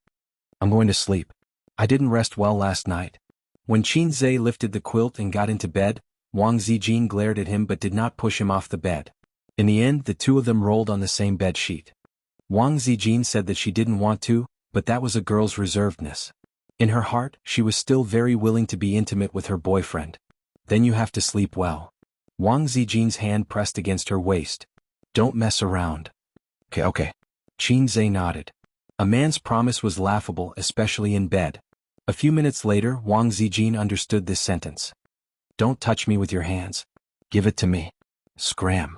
I'm going to sleep. I didn't rest well last night. When Qinzhe lifted the quilt and got into bed, Wang Zijin glared at him but did not push him off the bed. In the end, the two of them rolled on the same bed sheet. Wang Zijin said that she didn't want to, but that was a girl's reservedness. In her heart, she was still very willing to be intimate with her boyfriend. Then you have to sleep well. Wang Zijin's hand pressed against her waist. Don't mess around. Okay. Qinzhe nodded. A man's promise was laughable, especially in bed. A few minutes later, Wang Zijin understood this sentence. Don't touch me with your hands. Give it to me. Scram.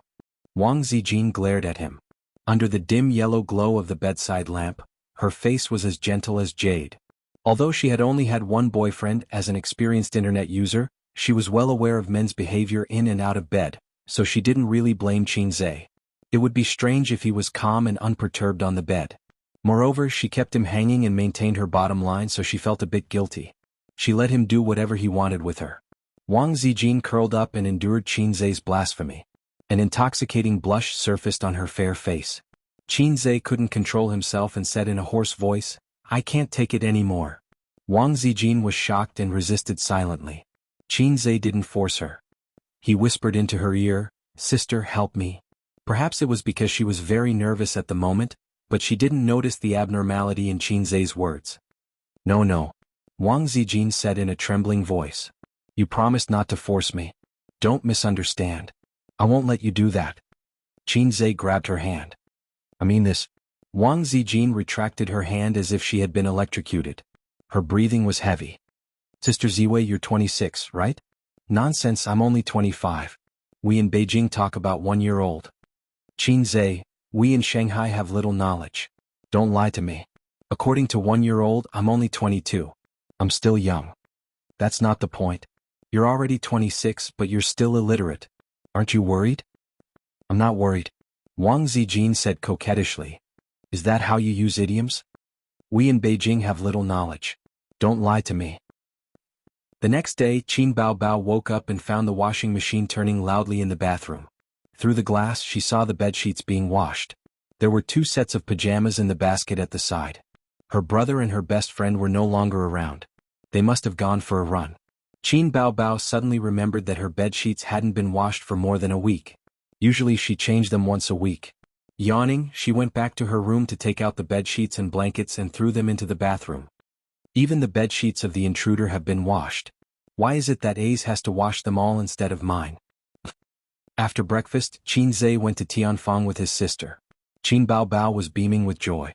Wang Zijin glared at him. Under the dim yellow glow of the bedside lamp, her face was as gentle as jade. Although she had only had one boyfriend as an experienced internet user, she was well aware of men's behavior in and out of bed, so she didn't really blame Xianxia. It would be strange if he was calm and unperturbed on the bed. Moreover, she kept him hanging and maintained her bottom line, so she felt a bit guilty. She let him do whatever he wanted with her. Wang Zijin curled up and endured Xianxia's blasphemy. An intoxicating blush surfaced on her fair face. Xianxia couldn't control himself and said in a hoarse voice, "I can't take it anymore." Wang Zijin was shocked and resisted silently. Xianxia didn't force her. He whispered into her ear, "Sister, help me." Perhaps it was because she was very nervous at the moment, but she didn't notice the abnormality in Xianxia's words. "No, no," Wang Zijin said in a trembling voice. "You promised not to force me. Don't misunderstand. I won't let you do that." Xianxia grabbed her hand. "I mean this." Wang Zijin retracted her hand as if she had been electrocuted. Her breathing was heavy. "Sister Ziwei, you're 26, right?" "Nonsense, I'm only 25. We in Beijing talk about 1-year-old. Xianxia, we in Shanghai have little knowledge. Don't lie to me. According to 1-year-old, I'm only 22. I'm still young." "That's not the point. You're already 26, but you're still illiterate. Aren't you worried?" "I'm not worried," Wang Zijin said coquettishly. "Is that how you use idioms? We in Beijing have little knowledge. Don't lie to me." The next day, Qin Baobao woke up and found the washing machine turning loudly in the bathroom. Through the glass, she saw the bedsheets being washed. There were 2 sets of pajamas in the basket at the side. Her brother and her best friend were no longer around. They must have gone for a run. Qin Baobao suddenly remembered that her bedsheets hadn't been washed for more than a week. Usually she changed them once a week. Yawning, she went back to her room to take out the bedsheets and blankets and threw them into the bathroom. Even the bedsheets of the intruder have been washed. Why is it that Ace has to wash them all instead of mine? After breakfast, Xianxia went to Tianfang with his sister. Qin Baobao was beaming with joy.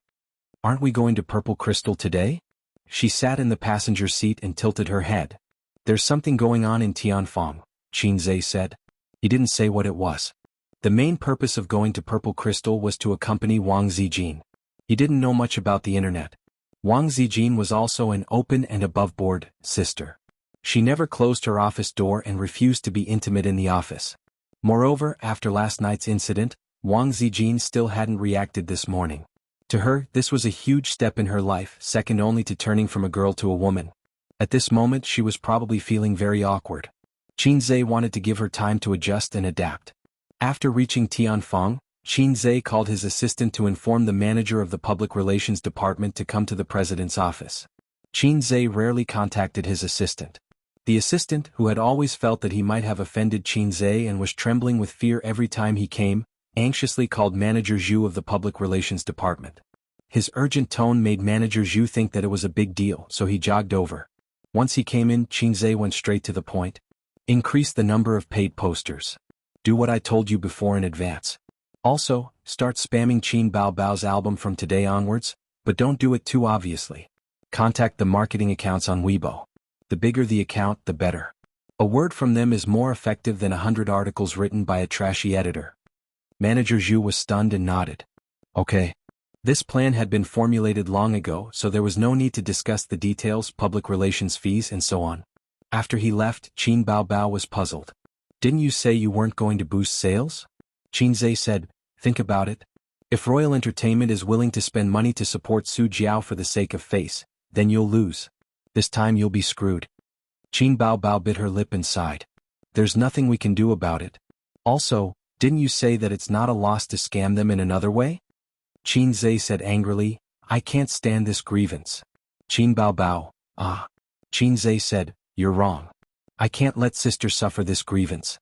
"Aren't we going to Purple Crystal today?" She sat in the passenger seat and tilted her head. "There's something going on in Tianfang," Xianxia said. He didn't say what it was. The main purpose of going to Purple Crystal was to accompany Wang Zijin. He didn't know much about the internet. Wang Zijin was also an open and above-board sister. She never closed her office door and refused to be intimate in the office. Moreover, after last night's incident, Wang Zijin still hadn't reacted this morning. To her, this was a huge step in her life, second only to turning from a girl to a woman. At this moment she was probably feeling very awkward. Xianxia wanted to give her time to adjust and adapt. After reaching Tianfang, Xianxia called his assistant to inform the manager of the public relations department to come to the president's office. Xianxia rarely contacted his assistant. The assistant, who had always felt that he might have offended Xianxia and was trembling with fear every time he came, anxiously called Manager Zhu of the public relations department. His urgent tone made Manager Zhu think that it was a big deal, so he jogged over. Once he came in, Xianxia went straight to the point. "Increase the number of paid posters. Do what I told you before in advance. Also, start spamming Qin Baobao's album from today onwards, but don't do it too obviously. Contact the marketing accounts on Weibo. The bigger the account, the better. A word from them is more effective than 100 articles written by a trashy editor." Manager Zhu was stunned and nodded. "Okay." This plan had been formulated long ago, so there was no need to discuss the details, public relations fees and so on. After he left, Qin Baobao was puzzled. "Didn't you say you weren't going to boost sales?" Xianxia said, "Think about it. If Royal Entertainment is willing to spend money to support Su Jiao for the sake of face, then you'll lose. This time you'll be screwed." Qin Baobao bit her lip and sighed. "There's nothing we can do about it. Also, didn't you say that it's not a loss to scam them in another way?" Xianxia said angrily, "I can't stand this grievance." Qin Baobao, "Ah." Xianxia said, "You're wrong. I can't let sister suffer this grievance."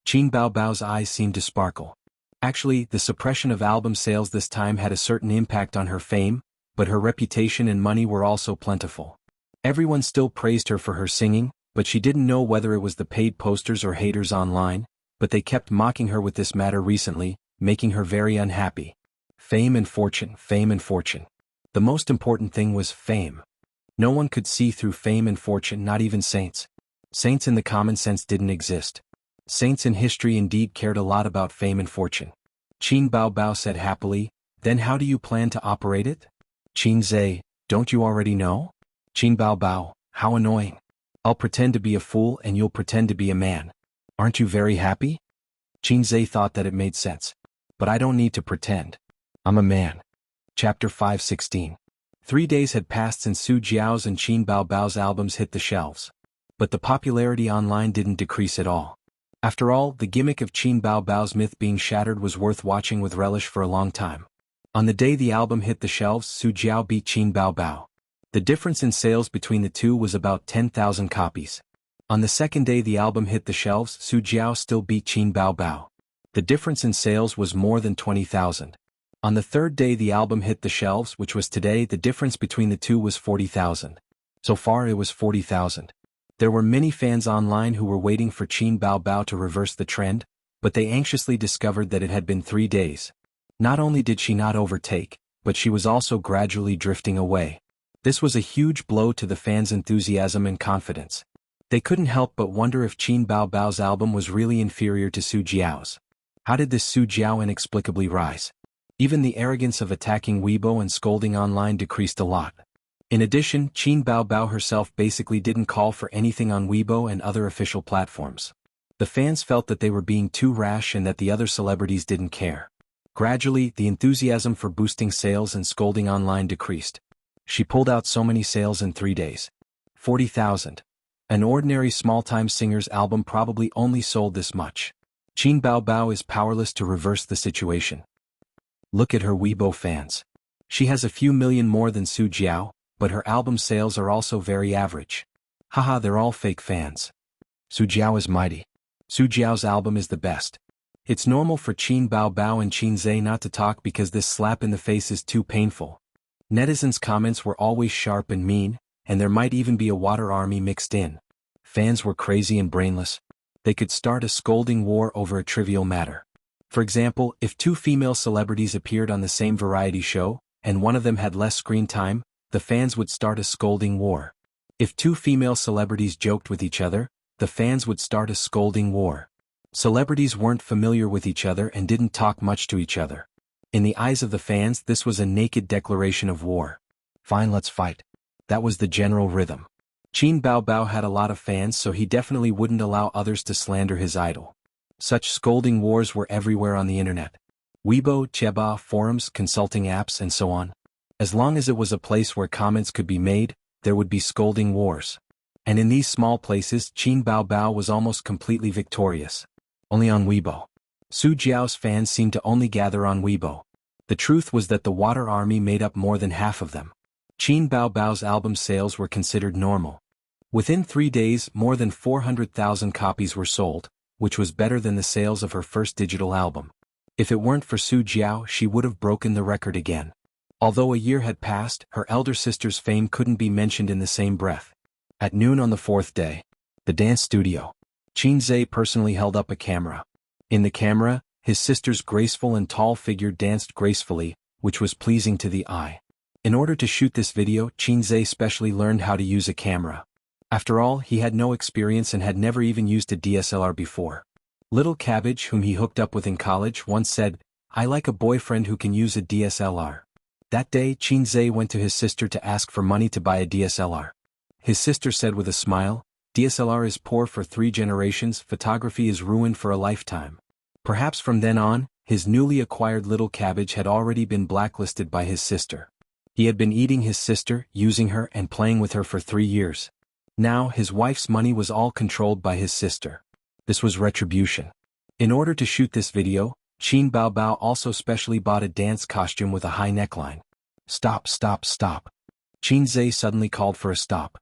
Qin Baobao's eyes seemed to sparkle. Actually, the suppression of album sales this time had a certain impact on her fame, but her reputation and money were also plentiful. Everyone still praised her for her singing, but she didn't know whether it was the paid posters or haters online, but they kept mocking her with this matter recently, making her very unhappy. Fame and fortune, fame and fortune. The most important thing was fame. No one could see through fame and fortune, not even saints. Saints in the common sense didn't exist. Saints in history indeed cared a lot about fame and fortune. Qin Baobao said happily, "Then how do you plan to operate it?" Xianxia, "Don't you already know?" Qin Baobao, "How annoying. I'll pretend to be a fool and you'll pretend to be a man. Aren't you very happy?" Qin thought that it made sense. But I don't need to pretend. I'm a man. Chapter 5:16. 3 days had passed since Su Jiao's and Qin Baobao's albums hit the shelves. But the popularity online didn't decrease at all. After all, the gimmick of Qin Baobao's myth being shattered was worth watching with relish for a long time. On the day the album hit the shelves, Su Jiao beat Qin Baobao. The difference in sales between the two was about 10,000 copies. On the second day the album hit the shelves, Su Jiao still beat Qin Baobao. The difference in sales was more than 20,000. On the third day the album hit the shelves, which was today, the difference between the two was 40,000. So far it was 40,000. There were many fans online who were waiting for Qin Baobao to reverse the trend, but they anxiously discovered that it had been 3 days. Not only did she not overtake, but she was also gradually drifting away. This was a huge blow to the fans' enthusiasm and confidence. They couldn't help but wonder if Qin Baobao's album was really inferior to Su Jiao's. How did this Su Jiao inexplicably rise? Even the arrogance of attacking Weibo and scolding online decreased a lot. In addition, Qin Baobao herself basically didn't call for anything on Weibo and other official platforms. The fans felt that they were being too rash and that the other celebrities didn't care. Gradually, the enthusiasm for boosting sales and scolding online decreased. She pulled out so many sales in 3 days. 40,000. An ordinary small-time singer's album probably only sold this much. Qin Baobao is powerless to reverse the situation. Look at her Weibo fans. She has a few million more than Su Jiao, but her album sales are also very average. Haha, they're all fake fans. Su Jiao is mighty. Su Jiao's album is the best. It's normal for Qin Baobao and Qin not to talk because this slap in the face is too painful. Netizens' comments were always sharp and mean, and there might even be a water army mixed in. Fans were crazy and brainless. They could start a scolding war over a trivial matter. For example, if 2 female celebrities appeared on the same variety show, and one of them had less screen time, the fans would start a scolding war. If 2 female celebrities joked with each other, the fans would start a scolding war. Celebrities weren't familiar with each other and didn't talk much to each other. In the eyes of the fans, this was a naked declaration of war. Fine, let's fight. That was the general rhythm. Qin Baobao had a lot of fans, so he definitely wouldn't allow others to slander his idol. Such scolding wars were everywhere on the internet. Weibo, Cheba, forums, consulting apps, and so on. As long as it was a place where comments could be made, there would be scolding wars. And in these small places, Qin Baobao was almost completely victorious. Only on Weibo. Su Jiao's fans seemed to only gather on Weibo. The truth was that the water army made up more than half of them. Qin Baobao's album sales were considered normal. Within 3 days, more than 400,000 copies were sold, which was better than the sales of her first digital album. If it weren't for Su Jiao, she would have broken the record again. Although a year had passed, her elder sister's fame couldn't be mentioned in the same breath. At noon on the 4th day, the dance studio. Qin personally held up a camera. In the camera, his sister's graceful and tall figure danced gracefully, which was pleasing to the eye. In order to shoot this video, Qin specially learned how to use a camera. After all, he had no experience and had never even used a DSLR before. Little Cabbage, whom he hooked up with in college, once said, "I like a boyfriend who can use a DSLR." That day, Qin went to his sister to ask for money to buy a DSLR. His sister said with a smile, "DSLR is poor for 3 generations, photography is ruined for a lifetime." Perhaps from then on, his newly acquired Little Cabbage had already been blacklisted by his sister. He had been eating his sister, using her and playing with her for 3 years. Now, his wife's money was all controlled by his sister. This was retribution. In order to shoot this video, Qin Baobao also specially bought a dance costume with a high neckline. "Stop, stop, stop." Qin suddenly called for a stop.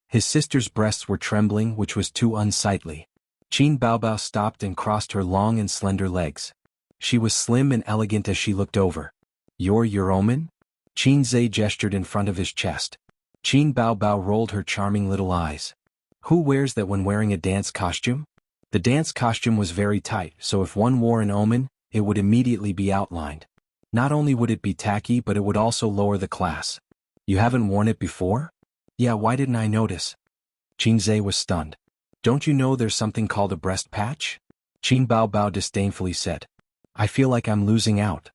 His sister's breasts were trembling, which was too unsightly. Qin Baobao stopped and crossed her long and slender legs. She was slim and elegant as she looked over. "You're your omen?" Qin gestured in front of his chest. Qin Baobao rolled her charming little eyes. Who wears that when wearing a dance costume? The dance costume was very tight, so if one wore an omen, it would immediately be outlined. Not only would it be tacky, but it would also lower the class. "You haven't worn it before?" "Yeah, why didn't I notice?" Qin was stunned. "Don't you know there's something called a breast patch?" Qin Baobao disdainfully said. "I feel like I'm losing out."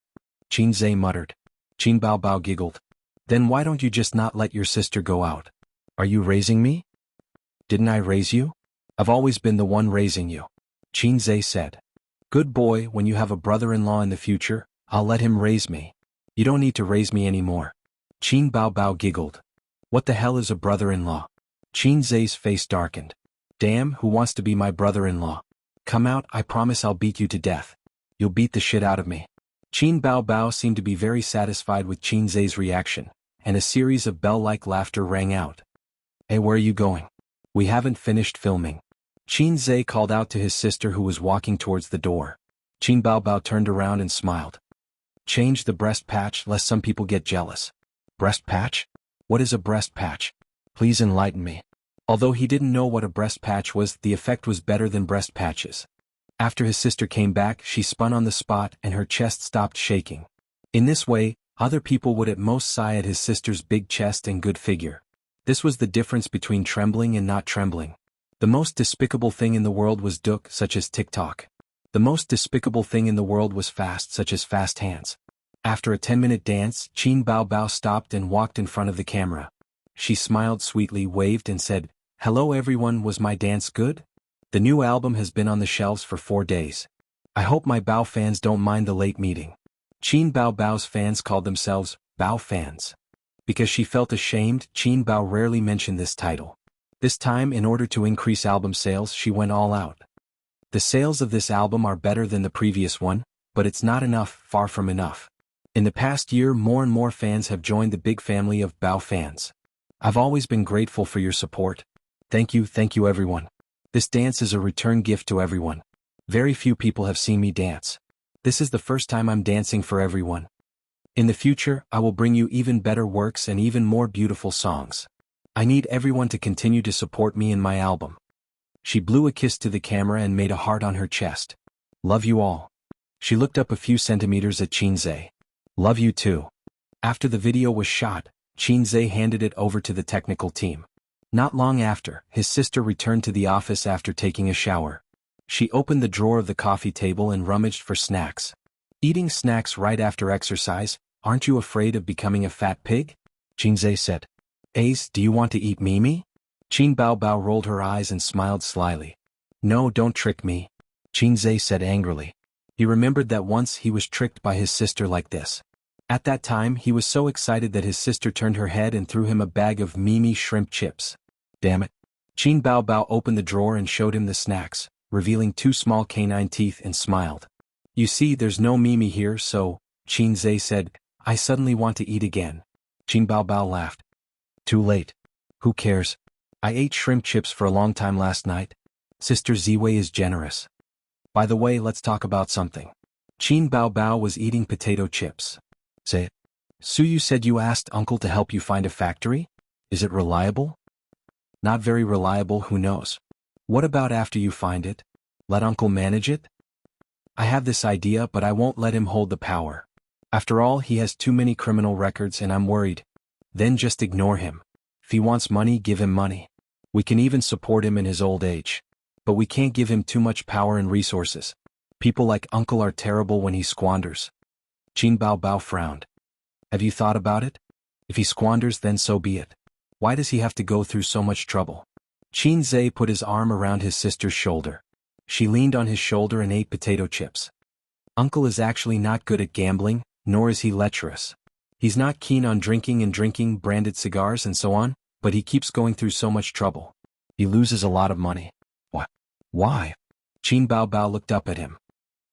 Qin muttered. Qin Baobao giggled. "Then why don't you just not let your sister go out? Are you raising me?" "Didn't I raise you? I've always been the one raising you," Qin said. Good boy, when you have a brother-in-law in the future, I'll let him raise me. You don't need to raise me anymore. Qin Bao Bao giggled. What the hell is a brother-in-law? Qin Zai's face darkened. Damn, who wants to be my brother-in-law? Come out, I promise I'll beat you to death. You'll beat the shit out of me. Qin Bao Bao seemed to be very satisfied with Qin Zai's reaction, and a series of bell-like laughter rang out. Hey, where are you going? We haven't finished filming. Qin Zai called out to his sister who was walking towards the door. Qin Bao Bao turned around and smiled. Change the breast patch lest some people get jealous. Breast patch? What is a breast patch? Please enlighten me. Although he didn't know what a breast patch was, the effect was better than breast patches. After his sister came back, she spun on the spot and her chest stopped shaking. In this way, other people would at most sigh at his sister's big chest and good figure. This was the difference between trembling and not trembling. The most despicable thing in the world was Duk, such as TikTok. The most despicable thing in the world was fast, such as fast hands. After a 10-minute dance, Qin Bao Bao stopped and walked in front of the camera. She smiled sweetly, waved and said, "Hello everyone, was my dance good? The new album has been on the shelves for 4 days. I hope my Bao fans don't mind the late meeting." Qin Bao Bao's fans called themselves Bao fans. Because she felt ashamed, Qin Bao rarely mentioned this title. This time, in order to increase album sales, she went all out. The sales of this album are better than the previous one, but it's not enough, far from enough. In the past year, more and more fans have joined the big family of Bao fans. I've always been grateful for your support. Thank you everyone. This dance is a return gift to everyone. Very few people have seen me dance. This is the first time I'm dancing for everyone. In the future, I will bring you even better works and even more beautiful songs. I need everyone to continue to support me in my album. She blew a kiss to the camera and made a heart on her chest. Love you all. She looked up a few centimeters at Qin Zai. Love you too. After the video was shot, Qin Zai handed it over to the technical team. Not long after, his sister returned to the office after taking a shower. She opened the drawer of the coffee table and rummaged for snacks. Eating snacks right after exercise, aren't you afraid of becoming a fat pig? Qin Zai said. Ace, do you want to eat Mimi? Qin Bao Bao rolled her eyes and smiled slyly. No, don't trick me. Qin Zai said angrily. He remembered that once he was tricked by his sister like this. At that time, he was so excited that his sister turned her head and threw him a bag of Mimi shrimp chips. Damn it. Qin Bao Bao opened the drawer and showed him the snacks, revealing 2 small canine teeth, and smiled. You see, there's no Mimi here, so, Qin Zai said, I suddenly want to eat again. Qin Bao Bao laughed. Too late. Who cares? I ate shrimp chips for a long time last night. Sister Ziwei is generous. By the way, let's talk about something. Qin Bao Bao was eating potato chips. Say it. Su, you said you asked Uncle to help you find a factory? Is it reliable? Not very reliable, who knows? What about after you find it? Let Uncle manage it? I have this idea, but I won't let him hold the power. After all, he has too many criminal records and I'm worried. Then just ignore him. If he wants money, give him money. We can even support him in his old age. But we can't give him too much power and resources. People like Uncle are terrible when he squanders. Qin Bao Bao frowned. Have you thought about it? If he squanders, then so be it. Why does he have to go through so much trouble? Qin Zai put his arm around his sister's shoulder. She leaned on his shoulder and ate potato chips. Uncle is actually not good at gambling, nor is he lecherous. He's not keen on drinking branded cigars and so on, but he keeps going through so much trouble. He loses a lot of money. What? Why? Qin Bao Bao looked up at him.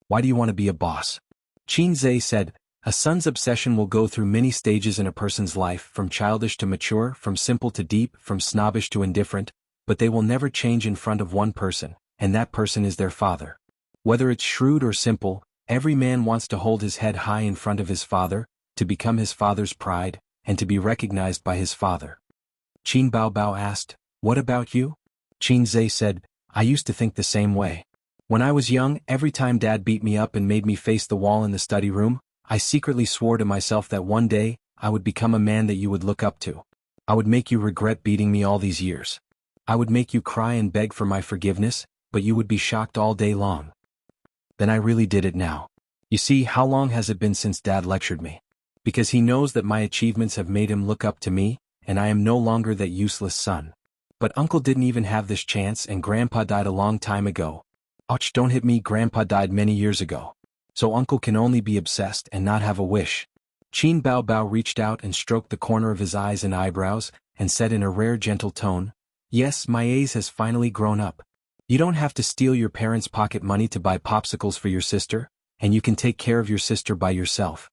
Why do you want to be a boss? Qin Zai said, a son's obsession will go through many stages in a person's life, from childish to mature, from simple to deep, from snobbish to indifferent, but they will never change in front of one person, and that person is their father. Whether it's shrewd or simple, every man wants to hold his head high in front of his father, to become his father's pride, and to be recognized by his father. Qin Bao Bao asked, what about you? Qin Zai said, I used to think the same way. When I was young, every time Dad beat me up and made me face the wall in the study room, I secretly swore to myself that one day, I would become a man that you would look up to. I would make you regret beating me all these years. I would make you cry and beg for my forgiveness, but you would be shocked all day long. Then I really did it now. You see, how long has it been since Dad lectured me? Because he knows that my achievements have made him look up to me, and I am no longer that useless son. But Uncle didn't even have this chance and Grandpa died a long time ago. Ouch, don't hit me, Grandpa died many years ago. So Uncle can only be obsessed and not have a wish. Qin Bao Bao reached out and stroked the corner of his eyes and eyebrows, and said in a rare gentle tone, "Yes, my Ace has finally grown up. You don't have to steal your parents' pocket money to buy popsicles for your sister, and you can take care of your sister by yourself.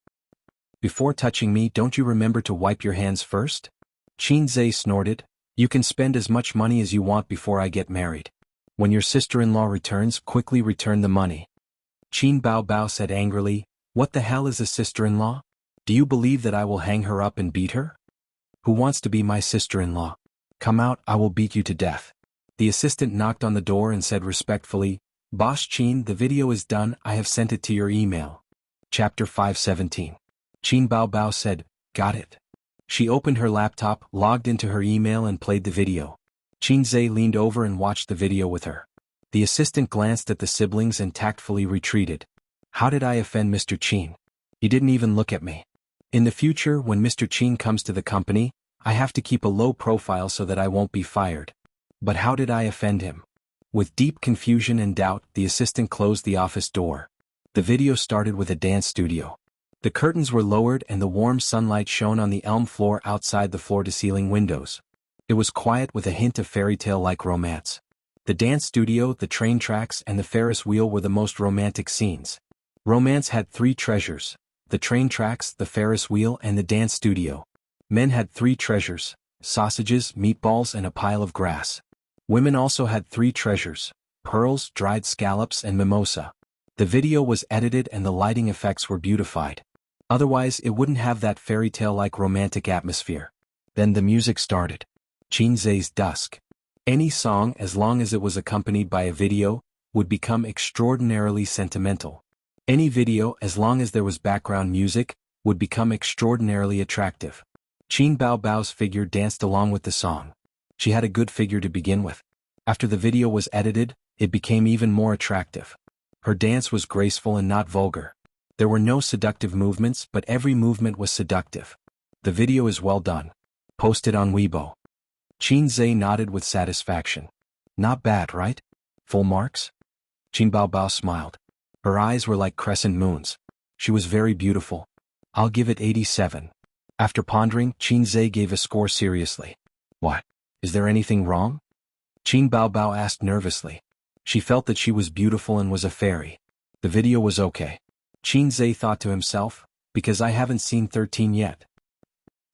Before touching me, don't you remember to wipe your hands first?" Qin Zhe snorted, "You can spend as much money as you want before I get married. When your sister-in-law returns, quickly return the money." Qin Bao Bao said angrily, "What the hell is a sister-in-law? Do you believe that I will hang her up and beat her? Who wants to be my sister-in-law? Come out, I will beat you to death." The assistant knocked on the door and said respectfully, "Boss Qin, the video is done, I have sent it to your email." Chapter 517. Qin Bao Bao said, "Got it." She opened her laptop, logged into her email and played the video. Qin Zhe leaned over and watched the video with her. The assistant glanced at the siblings and tactfully retreated. "How did I offend Mr. Qin? He didn't even look at me. In the future, when Mr. Qin comes to the company, I have to keep a low profile so that I won't be fired. But how did I offend him?" With deep confusion and doubt, the assistant closed the office door. The video started with a dance studio. The curtains were lowered and the warm sunlight shone on the elm floor outside the floor-to-ceiling windows. It was quiet with a hint of fairy tale-like romance. The dance studio, the train tracks, and the Ferris wheel were the most romantic scenes. Romance had three treasures: the train tracks, the Ferris wheel, and the dance studio. Men had three treasures: sausages, meatballs, and a pile of grass. Women also had three treasures: pearls, dried scallops, and mimosa. The video was edited and the lighting effects were beautified. Otherwise, it wouldn't have that fairy tale-like romantic atmosphere. Then the music started. Qin Zhe's Dusk. Any song, as long as it was accompanied by a video, would become extraordinarily sentimental. Any video, as long as there was background music, would become extraordinarily attractive. Qin Bao Bao's figure danced along with the song. She had a good figure to begin with. After the video was edited, it became even more attractive. Her dance was graceful and not vulgar. There were no seductive movements, but every movement was seductive. The video is well done. Post it on Weibo. Qin Zhe nodded with satisfaction. Not bad, right? Full marks? Qin Bao Bao smiled. Her eyes were like crescent moons. She was very beautiful. I'll give it 87. After pondering, Qin Zhe gave a score seriously. What? Is there anything wrong? Qin Bao Bao asked nervously. She felt that she was beautiful and was a fairy. The video was okay. Qin Zhe thought to himself, because I haven't seen 13 yet.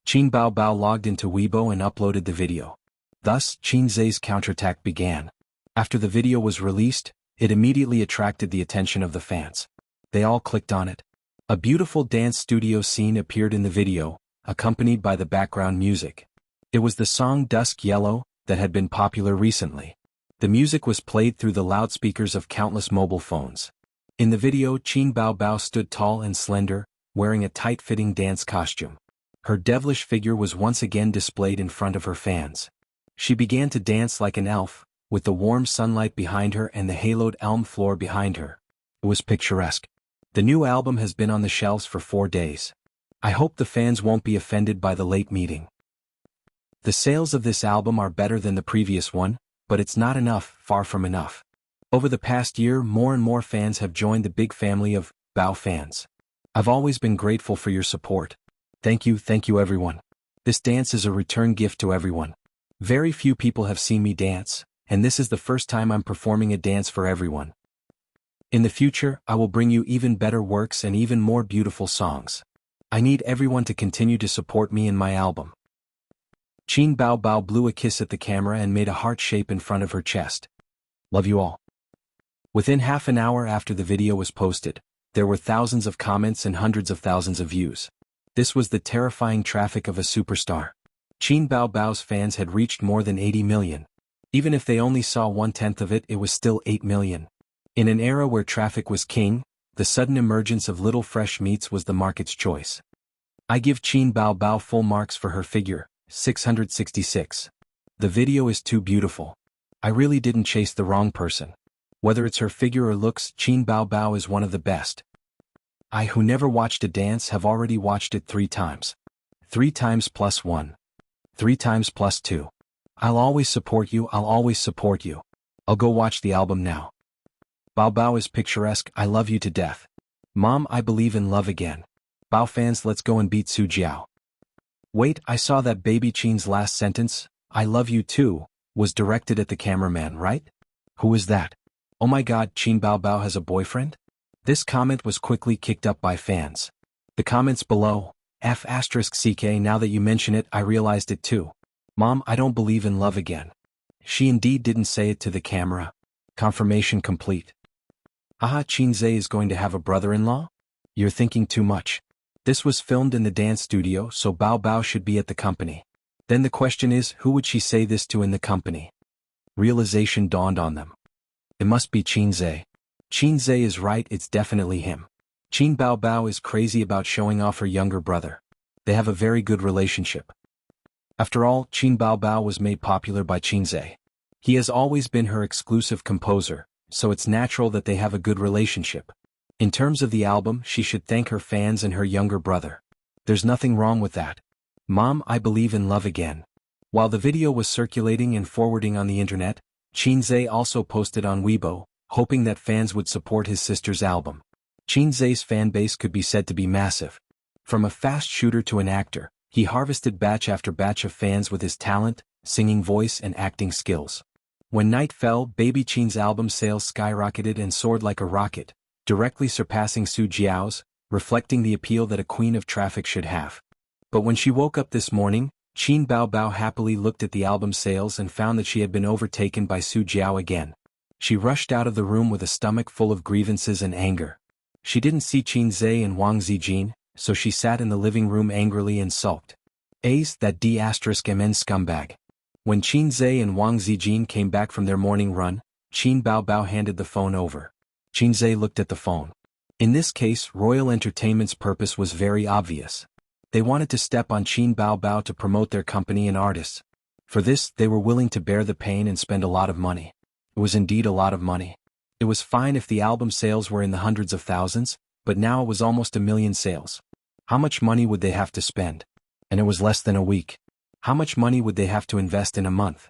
Qin Bao Bao logged into Weibo and uploaded the video. Thus, Qin Zhe's counterattack began. After the video was released, it immediately attracted the attention of the fans. They all clicked on it. A beautiful dance studio scene appeared in the video, accompanied by the background music. It was the song Dusk Yellow that had been popular recently. The music was played through the loudspeakers of countless mobile phones. In the video, Qin Bao Bao stood tall and slender, wearing a tight-fitting dance costume. Her devilish figure was once again displayed in front of her fans. She began to dance like an elf, with the warm sunlight behind her and the haloed elm floor behind her. It was picturesque. The new album has been on the shelves for 4 days. I hope the fans won't be offended by the late meeting. The sales of this album are better than the previous one, but it's not enough, far from enough. Over the past year, more and more fans have joined the big family of Bao fans. I've always been grateful for your support. Thank you everyone. This dance is a return gift to everyone. Very few people have seen me dance, and this is the first time I'm performing a dance for everyone. In the future, I will bring you even better works and even more beautiful songs. I need everyone to continue to support me in my album. Qin Bao Bao blew a kiss at the camera and made a heart shape in front of her chest. Love you all. Within half an hour after the video was posted, there were thousands of comments and hundreds of thousands of views. This was the terrifying traffic of a superstar. Qin Bao Bao's fans had reached more than 80 million. Even if they only saw 1/10 of it, it was still 8 million. In an era where traffic was king, the sudden emergence of little fresh meats was the market's choice. I give Qin Bao Bao full marks for her figure, 666. The video is too beautiful. I really didn't chase the wrong person. Whether it's her figure or looks, Qin Bao Bao is one of the best. I who never watched a dance have already watched it 3 times. 3 times plus 1. 3 times plus 2. I'll always support you, I'll always support you. I'll go watch the album now. Bao Bao is picturesque, I love you to death. Mom, I believe in love again. Bao fans, let's go and beat Su Jiao. Wait, I saw that baby Qin's last sentence, I love you too, was directed at the cameraman, right? Who is that? Oh my god, Qin Bao Bao has a boyfriend? This comment was quickly kicked up by fans. The comments below, F***ck, now that you mention it, I realized it too. Mom, I don't believe in love again. She indeed didn't say it to the camera. Confirmation complete. Haha, Qinze is going to have a brother-in-law? You're thinking too much. This was filmed in the dance studio, so Bao Bao should be at the company. Then the question is, who would she say this to in the company? Realization dawned on them. It must be Qinze. Qinze is right, it's definitely him. Qin Bao Bao is crazy about showing off her younger brother. They have a very good relationship. After all, Qin Bao Bao was made popular by Qinze. He has always been her exclusive composer, so it's natural that they have a good relationship. In terms of the album, she should thank her fans and her younger brother. There's nothing wrong with that. Mom, I believe in love again. While the video was circulating and forwarding on the internet, Qinze also posted on Weibo, hoping that fans would support his sister's album. Qinze's fanbase could be said to be massive. From a fast shooter to an actor, he harvested batch after batch of fans with his talent, singing voice and acting skills. When night fell, Baby Qin's album sales skyrocketed and soared like a rocket, directly surpassing Su Jiao's, reflecting the appeal that a queen of traffic should have. But when she woke up this morning, Qin Bao Bao happily looked at the album sales and found that she had been overtaken by Su Jiao again. She rushed out of the room with a stomach full of grievances and anger. She didn't see Qinze and Wang Zijin, so she sat in the living room angrily and sulked. Ace, that D***MN scumbag. When Qinze and Wang Zijin came back from their morning run, Qin Bao Bao handed the phone over. Qinze looked at the phone. In this case, Royal Entertainment's purpose was very obvious. They wanted to step on Qin Bao Bao to promote their company and artists. For this, they were willing to bear the pain and spend a lot of money. It was indeed a lot of money. It was fine if the album sales were in the hundreds of thousands, but now it was almost 1 million sales. How much money would they have to spend? And it was less than a week. How much money would they have to invest in a month?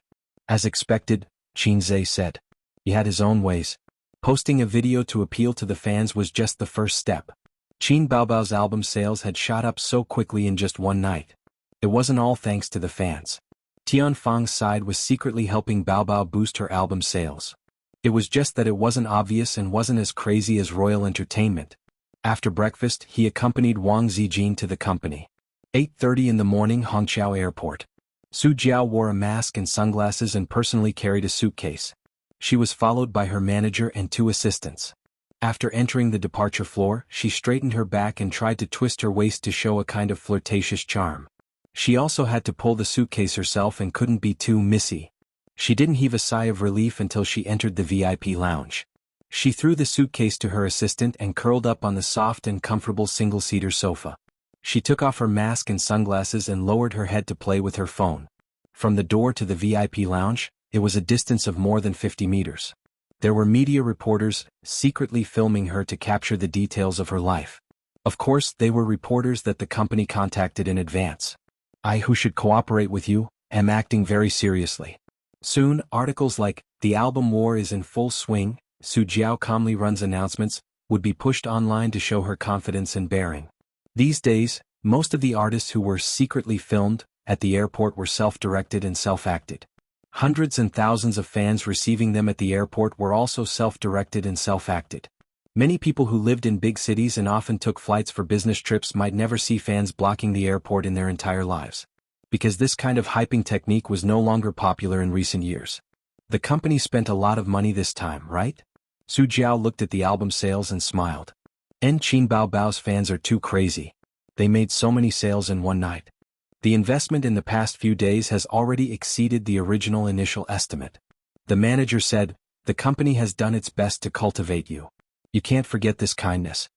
As expected, Qinze said. He had his own ways. Posting a video to appeal to the fans was just the first step. Qin Bao Bao's album sales had shot up so quickly in just one night. It wasn't all thanks to the fans. Tianfang's side was secretly helping Bao Bao boost her album sales. It was just that it wasn't obvious and wasn't as crazy as Royal Entertainment. After breakfast, he accompanied Wang Zijin to the company. 8:30 in the morning, Hongqiao Airport. Su Jiao wore a mask and sunglasses and personally carried a suitcase. She was followed by her manager and 2 assistants. After entering the departure floor, she straightened her back and tried to twist her waist to show a kind of flirtatious charm. She also had to pull the suitcase herself and couldn't be too missy. She didn't heave a sigh of relief until she entered the VIP lounge. She threw the suitcase to her assistant and curled up on the soft and comfortable single-seater sofa. She took off her mask and sunglasses and lowered her head to play with her phone. From the door to the VIP lounge, it was a distance of more than 50 meters. There were media reporters secretly filming her to capture the details of her life. Of course, they were reporters that the company contacted in advance. I, who should cooperate with you, am acting very seriously. Soon, articles like, "The album war is in full swing," Su Jiao calmly runs announcements, would be pushed online to show her confidence and bearing. These days, most of the artists who were secretly filmed at the airport were self-directed and self-acted. Hundreds and thousands of fans receiving them at the airport were also self-directed and self-acted. Many people who lived in big cities and often took flights for business trips might never see fans blocking the airport in their entire lives. Because this kind of hyping technique was no longer popular in recent years. The company spent a lot of money this time, right? Su Jiao looked at the album sales and smiled. Qin Bao Bao's fans are too crazy. They made so many sales in one night. The investment in the past few days has already exceeded the original initial estimate. The manager said, "The company has done its best to cultivate you. You can't forget this kindness."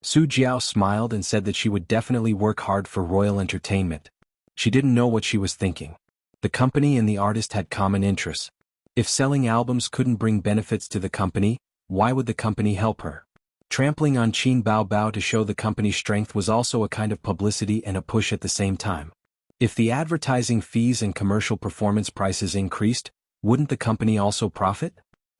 Su Jiao smiled and said that she would definitely work hard for Royal Entertainment. She didn't know what she was thinking. The company and the artist had common interests. If selling albums couldn't bring benefits to the company, why would the company help her? Trampling on Qin Bao Bao to show the company's strength was also a kind of publicity and a push at the same time. If the advertising fees and commercial performance prices increased, wouldn't the company also profit?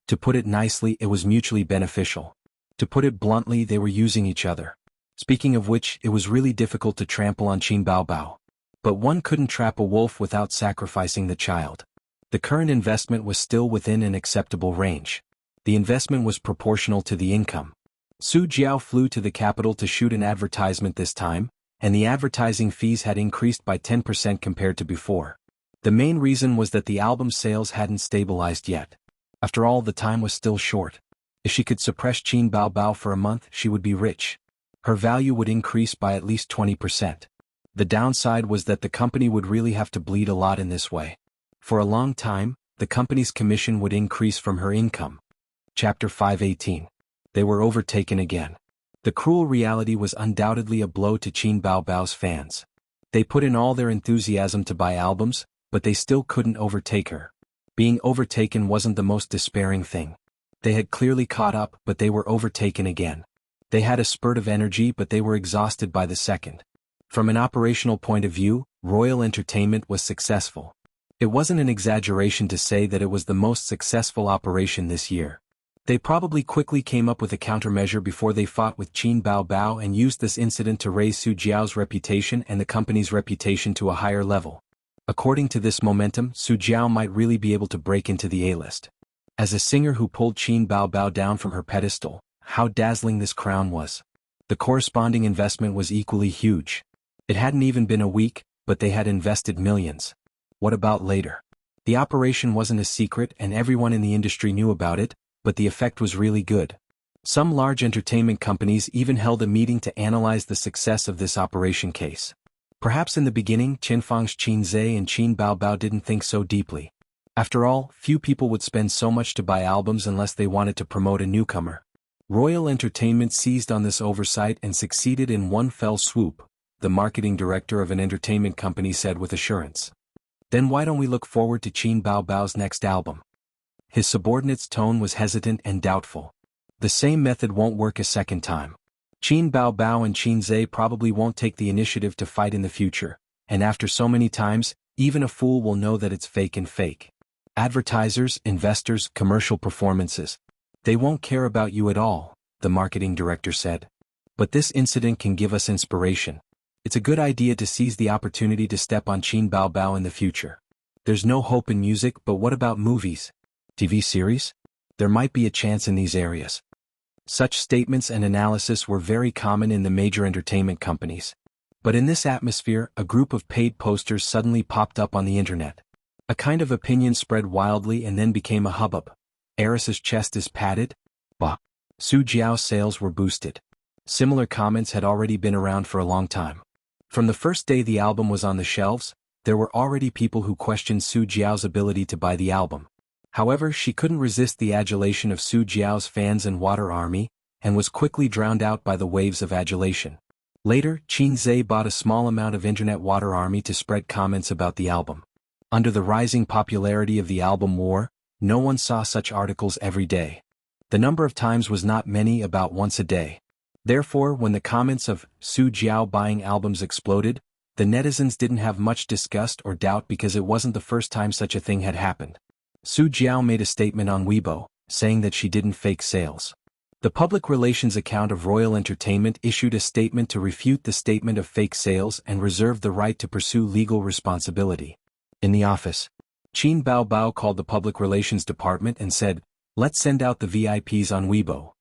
To put it nicely, it was mutually beneficial. To put it bluntly, they were using each other. Speaking of which, it was really difficult to trample on Qin Baobao. But one couldn't trap a wolf without sacrificing the child. The current investment was still within an acceptable range. The investment was proportional to the income. Su Jiao flew to the capital to shoot an advertisement this time, and the advertising fees had increased by 10% compared to before. The main reason was that the album's sales hadn't stabilized yet. After all, the time was still short. If she could suppress Qin Baobao for a month, she would be rich. Her value would increase by at least 20%. The downside was that the company would really have to bleed a lot in this way. For a long time, the company's commission would increase from her income. Chapter 518. They were overtaken again. The cruel reality was undoubtedly a blow to Qin Baobao's fans. They put in all their enthusiasm to buy albums, but they still couldn't overtake her. Being overtaken wasn't the most despairing thing. They had clearly caught up, but they were overtaken again. They had a spurt of energy, but they were exhausted by the second. From an operational point of view, Royal Entertainment was successful. It wasn't an exaggeration to say that it was the most successful operation this year. They probably quickly came up with a countermeasure before they fought with Qin Baobao and used this incident to raise Su Jiao's reputation and the company's reputation to a higher level. According to this momentum, Su Jiao might really be able to break into the A-list. As a singer who pulled Qin Baobao down from her pedestal, how dazzling this crown was. The corresponding investment was equally huge. It hadn't even been a week, but they had invested millions. What about later? The operation wasn't a secret and everyone in the industry knew about it, but the effect was really good. Some large entertainment companies even held a meeting to analyze the success of this operation case. Perhaps in the beginning, Qinfang's Qinzhe and Qin Baobao didn't think so deeply. After all, few people would spend so much to buy albums unless they wanted to promote a newcomer. Royal Entertainment seized on this oversight and succeeded in one fell swoop, the marketing director of an entertainment company said with assurance. Then why don't we look forward to Qin Baobao's next album? His subordinate's tone was hesitant and doubtful. The same method won't work a second time. Qin Baobao and Qinzhe probably won't take the initiative to fight in the future, and after so many times, even a fool will know that it's fake and fake. Advertisers, investors, commercial performances. They won't care about you at all, the marketing director said. But this incident can give us inspiration. It's a good idea to seize the opportunity to step on Qin Baobao in the future. There's no hope in music, but what about movies? TV series? There might be a chance in these areas. Such statements and analysis were very common in the major entertainment companies. But in this atmosphere, a group of paid posters suddenly popped up on the internet. A kind of opinion spread wildly and then became a hubbub. Eris's chest is padded? Bah. Su Jiao's sales were boosted. Similar comments had already been around for a long time. From the first day the album was on the shelves, there were already people who questioned Su Jiao's ability to buy the album. However, she couldn't resist the adulation of Su Jiao's fans and water army, and was quickly drowned out by the waves of adulation. Later, Qinzhe bought a small amount of internet water army to spread comments about the album. Under the rising popularity of the album war, no one saw such articles every day. The number of times was not many, about once a day. Therefore, when the comments of Su Jiao buying albums exploded, the netizens didn't have much disgust or doubt because it wasn't the first time such a thing had happened. Su Jiao made a statement on Weibo, saying that she didn't fake sales. The public relations account of Royal Entertainment issued a statement to refute the statement of fake sales and reserved the right to pursue legal responsibility. In the office, Qin Baobao called the public relations department and said, "Let's send out the VIPs on Weibo."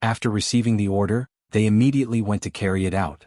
After receiving the order, they immediately went to carry it out.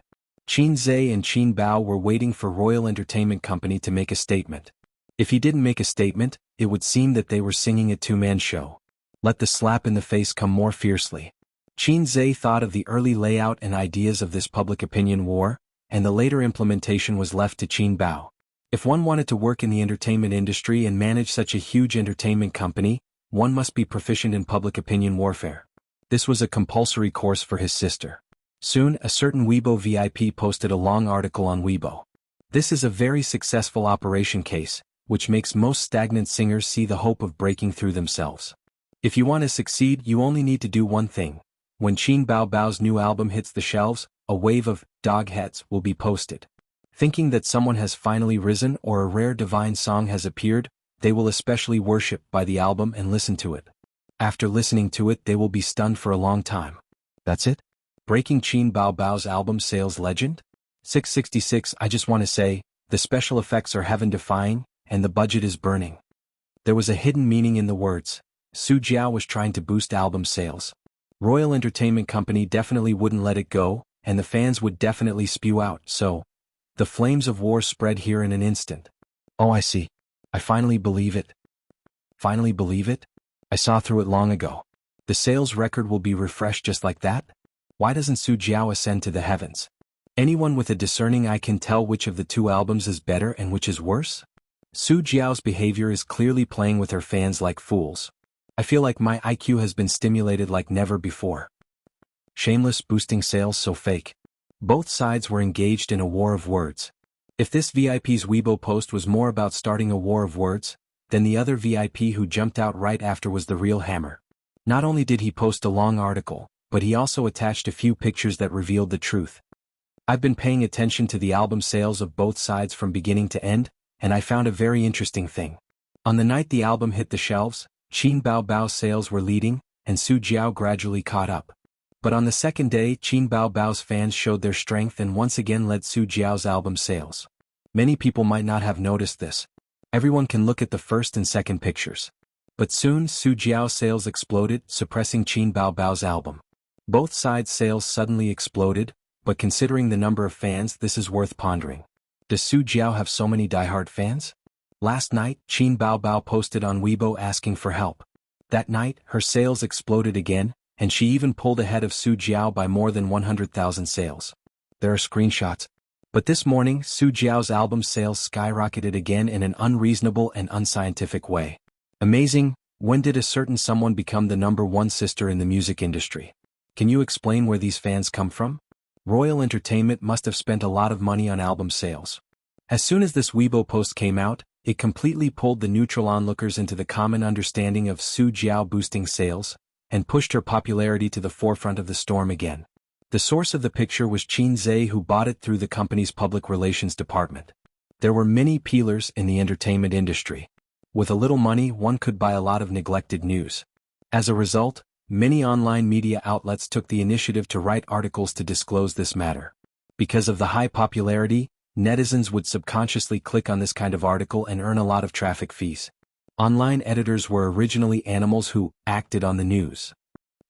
Qinzhe and Qin Bao were waiting for Royal Entertainment Company to make a statement. If he didn't make a statement, it would seem that they were singing a two-man show. Let the slap in the face come more fiercely. Qinzhe thought of the early layout and ideas of this public opinion war, and the later implementation was left to Qin Bao. If one wanted to work in the entertainment industry and manage such a huge entertainment company, one must be proficient in public opinion warfare. This was a compulsory course for his sister. Soon, a certain Weibo VIP posted a long article on Weibo. This is a very successful operation case, which makes most stagnant singers see the hope of breaking through themselves. If you want to succeed, you only need to do one thing. When Qin Baobao's new album hits the shelves, a wave of dog heads will be posted. Thinking that someone has finally risen or a rare divine song has appeared, they will especially worship by the album and listen to it. After listening to it, they will be stunned for a long time. That's it? Breaking Qin Bao Bao's album sales legend? 666. I just want to say, the special effects are heaven-defying, and the budget is burning. There was a hidden meaning in the words. Su Jiao was trying to boost album sales. Royal Entertainment Company definitely wouldn't let it go, and the fans would definitely spew out, so the flames of war spread here in an instant. Oh, I see. I finally believe it. Finally believe it? I saw through it long ago. The sales record will be refreshed just like that? Why doesn't Su Jiao ascend to the heavens? Anyone with a discerning eye can tell which of the two albums is better and which is worse? Su Jiao's behavior is clearly playing with her fans like fools. I feel like my IQ has been stimulated like never before. Shameless boosting sales so fake. Both sides were engaged in a war of words. If this VIP's Weibo post was more about starting a war of words, then the other VIP who jumped out right after was the real hammer. Not only did he post a long article, but he also attached a few pictures that revealed the truth. I've been paying attention to the album sales of both sides from beginning to end, and I found a very interesting thing. On the night the album hit the shelves, Qin Bao Bao's sales were leading, and Su Jiao gradually caught up. But on the second day, Qin Bao Bao's fans showed their strength and once again led Su Jiao's album sales. Many people might not have noticed this. Everyone can look at the first and second pictures. But soon Su Jiao's sales exploded, suppressing Qin Bao Bao's album. Both sides' sales suddenly exploded, but considering the number of fans, this is worth pondering. Does Su Jiao have so many diehard fans? Last night, Qin Bao Bao posted on Weibo asking for help. That night, her sales exploded again, and she even pulled ahead of Su Jiao by more than 100,000 sales. There are screenshots. But this morning, Su Jiao's album sales skyrocketed again in an unreasonable and unscientific way. Amazing, when did a certain someone become the #1 sister in the music industry? Can you explain where these fans come from? Royal Entertainment must have spent a lot of money on album sales. As soon as this Weibo post came out, it completely pulled the neutral onlookers into the common understanding of Su Jiao boosting sales, and pushed her popularity to the forefront of the storm again. The source of the picture was Qin Zhe, who bought it through the company's public relations department. There were many peelers in the entertainment industry. With a little money, one could buy a lot of neglected news. As a result, many online media outlets took the initiative to write articles to disclose this matter. Because of the high popularity, netizens would subconsciously click on this kind of article and earn a lot of traffic fees. Online editors were originally animals who acted on the news.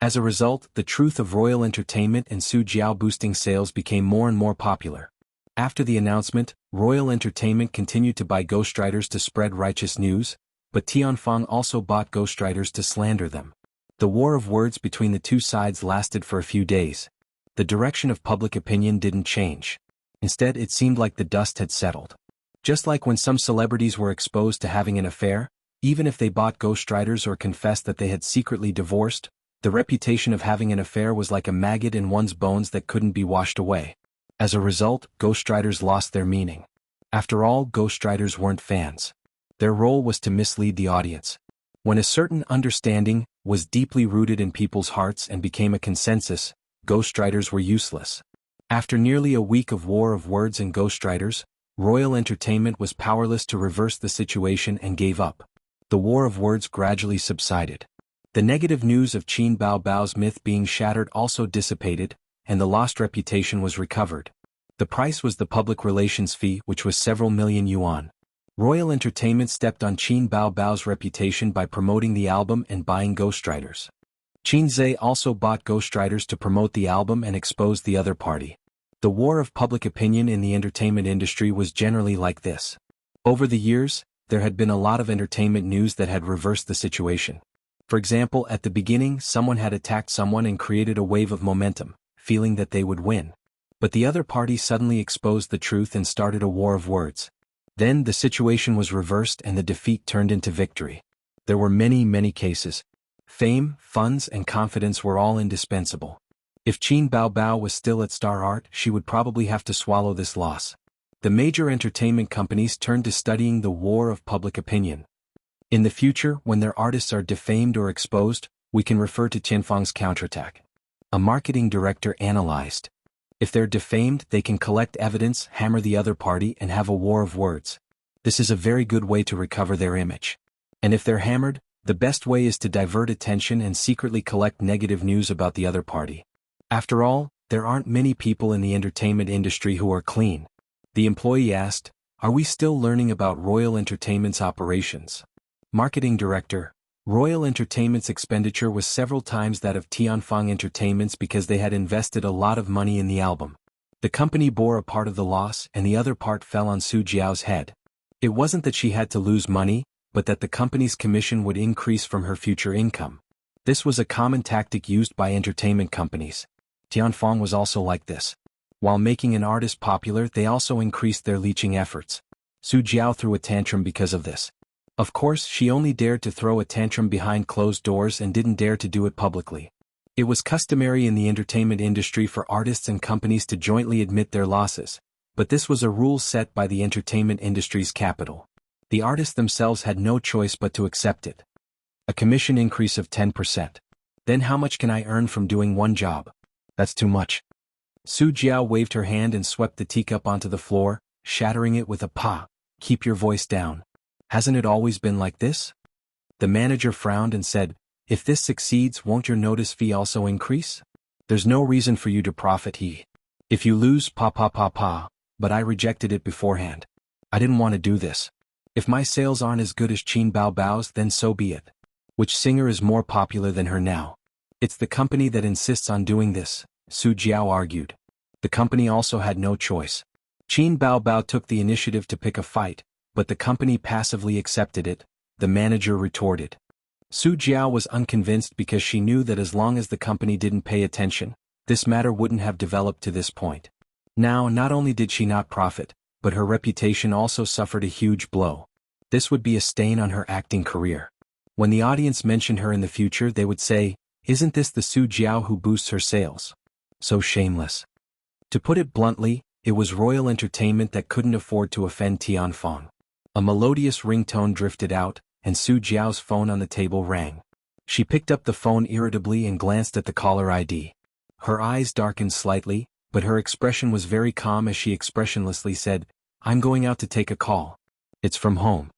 As a result, the truth of Royal Entertainment and Su Jiao boosting sales became more and more popular. After the announcement, Royal Entertainment continued to buy ghostwriters to spread righteous news, but Tianfeng also bought ghostwriters to slander them. The war of words between the two sides lasted for a few days. The direction of public opinion didn't change. Instead, it seemed like the dust had settled. Just like when some celebrities were exposed to having an affair, even if they bought ghostwriters or confessed that they had secretly divorced, the reputation of having an affair was like a maggot in one's bones that couldn't be washed away. As a result, ghostwriters lost their meaning. After all, ghostwriters weren't fans. Their role was to mislead the audience. When a certain understanding was deeply rooted in people's hearts and became a consensus, ghostwriters were useless. After nearly a week of war of words and ghostwriters, Royal Entertainment was powerless to reverse the situation and gave up. The war of words gradually subsided. The negative news of Qin Bao Bao's myth being shattered also dissipated, and the lost reputation was recovered. The price was the public relations fee, which was several million yuan. Royal Entertainment stepped on Qin Bao Bao's reputation by promoting the album and buying ghostwriters. Qin Zhe also bought ghostwriters to promote the album and expose the other party. The war of public opinion in the entertainment industry was generally like this. Over the years, there had been a lot of entertainment news that had reversed the situation. For example, at the beginning, someone had attacked someone and created a wave of momentum, feeling that they would win. But the other party suddenly exposed the truth and started a war of words. Then the situation was reversed and the defeat turned into victory. There were many cases. Fame, funds, and confidence were all indispensable. If Qin Bao Bao was still at Star Art, she would probably have to swallow this loss. The major entertainment companies turned to studying the war of public opinion. In the future, when their artists are defamed or exposed, we can refer to Tianfeng's counterattack. A marketing director analyzed. If they're defamed, they can collect evidence, hammer the other party, and have a war of words. This is a very good way to recover their image. And if they're hammered, The best way is to divert attention and secretly collect negative news about the other party. After all, there aren't many people in the entertainment industry who are clean. The employee asked, "Are we still learning about Royal Entertainment's operations?" Marketing Director, Royal Entertainment's expenditure was several times that of Tianfang Entertainment's because they had invested a lot of money in the album. The company bore a part of the loss and the other part fell on Su Jiao's head. It wasn't that she had to lose money, but that the company's commission would increase from her future income. This was a common tactic used by entertainment companies. Tianfang was also like this. While making an artist popular, they also increased their leeching efforts. Su Jiao threw a tantrum because of this. Of course, she only dared to throw a tantrum behind closed doors and didn't dare to do it publicly. It was customary in the entertainment industry for artists and companies to jointly admit their losses, but this was a rule set by the entertainment industry's capital. The artists themselves had no choice but to accept it. A commission increase of 10%. Then how much can I earn from doing one job? That's too much. Su Jiao waved her hand and swept the teacup onto the floor, shattering it with a "Pa, keep your voice down. Hasn't it always been like this?" The manager frowned and said, "If this succeeds, won't your notice fee also increase? There's no reason for you to profit he. If you lose, pa, but I rejected it beforehand. I didn't want to do this. If my sales aren't as good as Qin Baobao's, then so be it. Which singer is more popular than her now? It's the company that insists on doing this," Su Jiao argued. The company also had no choice. Qin Baobao took the initiative to pick a fight, but the company passively accepted it, the manager retorted. Su Jiao was unconvinced because she knew that as long as the company didn't pay attention, this matter wouldn't have developed to this point. Now, not only did she not profit, but her reputation also suffered a huge blow. This would be a stain on her acting career. When the audience mentioned her in the future, they would say, "Isn't this the Su Jiao who boosts her sales?" So shameless. To put it bluntly, it was Royal Entertainment that couldn't afford to offend Tianfang. A melodious ringtone drifted out, and Su Jiao's phone on the table rang. She picked up the phone irritably and glanced at the caller ID. Her eyes darkened slightly, but her expression was very calm as she expressionlessly said, "I'm going out to take a call. It's from home."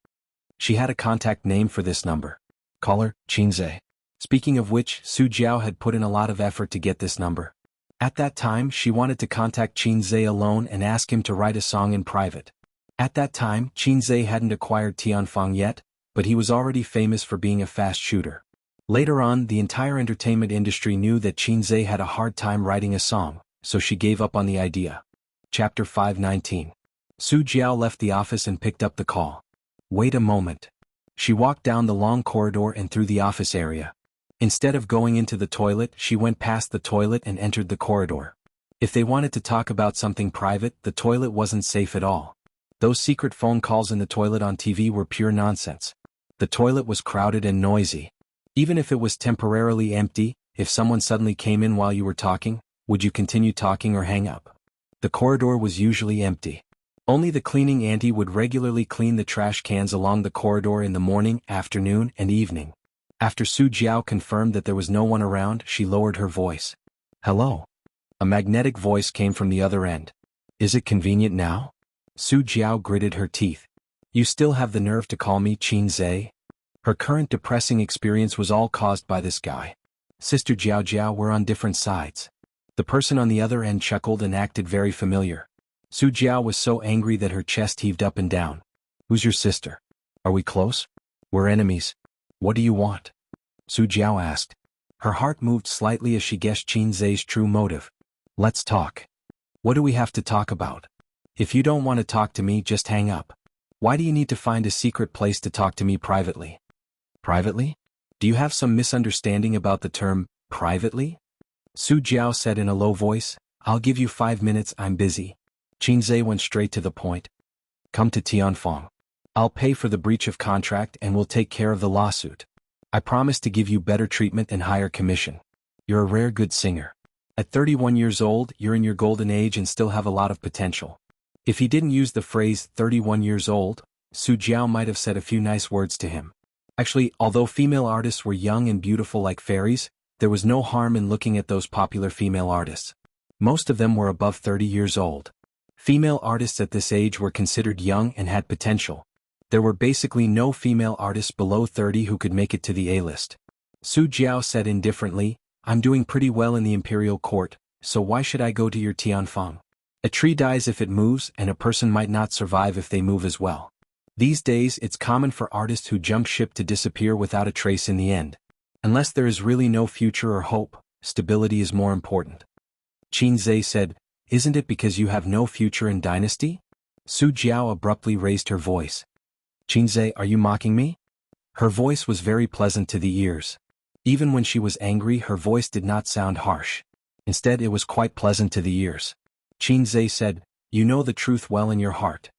She had a contact name for this number. Caller, Qinze. Speaking of which, Su Jiao had put in a lot of effort to get this number. At that time, she wanted to contact Qinze alone and ask him to write a song in private. At that time, Qinze hadn't acquired Tianfang yet, but he was already famous for being a fast shooter. Later on, the entire entertainment industry knew that Qinze had a hard time writing a song, so she gave up on the idea. Chapter 519. Su Jiao left the office and picked up the call. Wait a moment. She walked down the long corridor and through the office area. Instead of going into the toilet, she went past the toilet and entered the corridor. If they wanted to talk about something private, the toilet wasn't safe at all. Those secret phone calls in the toilet on TV were pure nonsense. The toilet was crowded and noisy. Even if it was temporarily empty, if someone suddenly came in while you were talking, would you continue talking or hang up? The corridor was usually empty. Only the cleaning auntie would regularly clean the trash cans along the corridor in the morning, afternoon, and evening. After Su Jiao confirmed that there was no one around, she lowered her voice. "Hello." A magnetic voice came from the other end. "Is it convenient now?" Su Jiao gritted her teeth. "You still have the nerve to call me Qinze?" Her current depressing experience was all caused by this guy. Sister Jiao Jiao were on different sides. The person on the other end chuckled and acted very familiar. Su Jiao was so angry that her chest heaved up and down. "Who's your sister? Are we close? We're enemies. What do you want?" Su Jiao asked. Her heart moved slightly as she guessed Qinze's true motive. "Let's talk." "What do we have to talk about?" "If you don't want to talk to me, just hang up. Why do you need to find a secret place to talk to me privately?" "Privately? Do you have some misunderstanding about the term, privately?" Su Jiao said in a low voice, "I'll give you 5 minutes, I'm busy." Qinze went straight to the point. "Come to Tianfang. I'll pay for the breach of contract and we'll take care of the lawsuit. I promise to give you better treatment and higher commission. You're a rare good singer. At 31 years old, you're in your golden age and still have a lot of potential." If he didn't use the phrase 31 years old, Su Jiao might have said a few nice words to him. Actually, although female artists were young and beautiful like fairies, there was no harm in looking at those popular female artists. Most of them were above 30 years old. Female artists at this age were considered young and had potential. There were basically no female artists below 30 who could make it to the A-list. Su Jiao said indifferently, I'm doing pretty well in the imperial court, so why should I go to your Tianfeng? A tree dies if it moves and a person might not survive if they move as well. These days it's common for artists who jump ship to disappear without a trace in the end. Unless there is really no future or hope, stability is more important. Qinzhe said, Isn't it because you have no future in dynasty? Su Jiao abruptly raised her voice. Qinzhe, are you mocking me? Her voice was very pleasant to the ears. Even when she was angry, her voice did not sound harsh. Instead, it was quite pleasant to the ears. Qinzhe said, You know the truth well in your heart.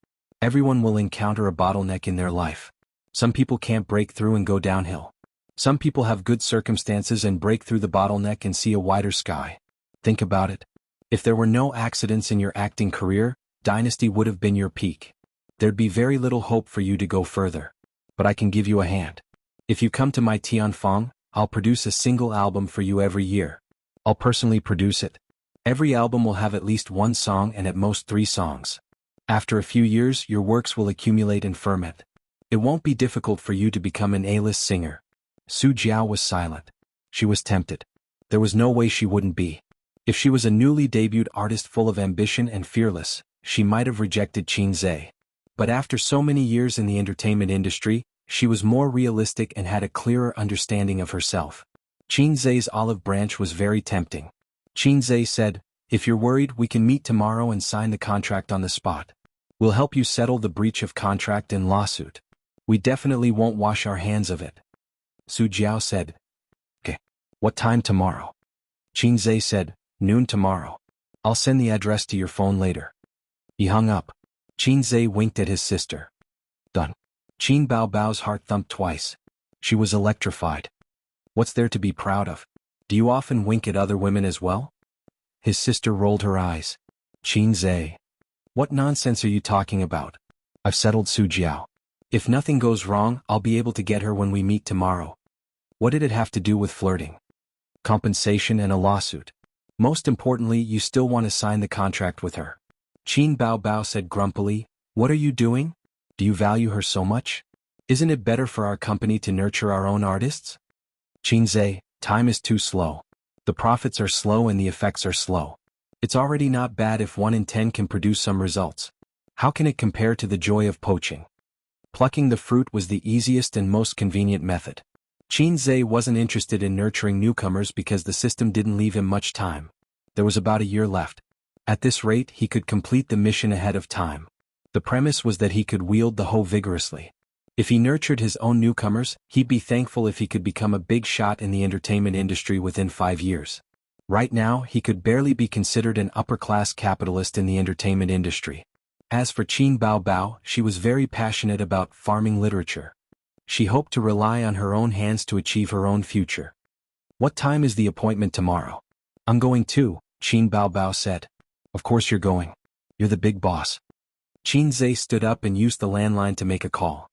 Everyone will encounter a bottleneck in their life. Some people can't break through and go downhill. Some people have good circumstances and break through the bottleneck and see a wider sky. Think about it. If there were no accidents in your acting career, Dynasty would have been your peak. There'd be very little hope for you to go further. But I can give you a hand. If you come to my Tianfeng, I'll produce a single album for you every year. I'll personally produce it. Every album will have at least one song and at most 3 songs. After a few years, your works will accumulate and ferment. It won't be difficult for you to become an A-list singer. Su Jiao was silent. She was tempted. There was no way she wouldn't be. If she was a newly debuted artist full of ambition and fearless, she might have rejected Qinzhe. But after so many years in the entertainment industry, she was more realistic and had a clearer understanding of herself. Qinzhe's olive branch was very tempting. Qinzhe said, If you're worried, we can meet tomorrow and sign the contract on the spot. We'll help you settle the breach of contract and lawsuit. We definitely won't wash our hands of it. Su Jiao said, Okay. What time tomorrow? Qinzhe said, Noon tomorrow. I'll send the address to your phone later. He hung up. Qinzhe winked at his sister. Done. Qin Baobao's heart thumped twice. She was electrified. What's there to be proud of? Do you often wink at other women as well? His sister rolled her eyes. Qinzhe. What nonsense are you talking about? I've settled Su Jiao. If nothing goes wrong, I'll be able to get her when we meet tomorrow. What did it have to do with flirting? Compensation and a lawsuit. Most importantly, you still want to sign the contract with her. Qin Baobao said grumpily, What are you doing? Do you value her so much? Isn't it better for our company to nurture our own artists? Qinzhe, time is too slow. The profits are slow and the effects are slow. It's already not bad if 1 in 10 can produce some results. How can it compare to the joy of poaching? Plucking the fruit was the easiest and most convenient method. Qinzhe wasn't interested in nurturing newcomers because the system didn't leave him much time. There was about a year left. At this rate, he could complete the mission ahead of time. The premise was that he could wield the hoe vigorously. If he nurtured his own newcomers, he'd be thankful if he could become a big shot in the entertainment industry within 5 years. Right now, he could barely be considered an upper-class capitalist in the entertainment industry. As for Qin Baobao, she was very passionate about farming literature. She hoped to rely on her own hands to achieve her own future. What time is the appointment tomorrow? I'm going too, Qin Baobao said. Of course you're going. You're the big boss. Qinzhe stood up and used the landline to make a call.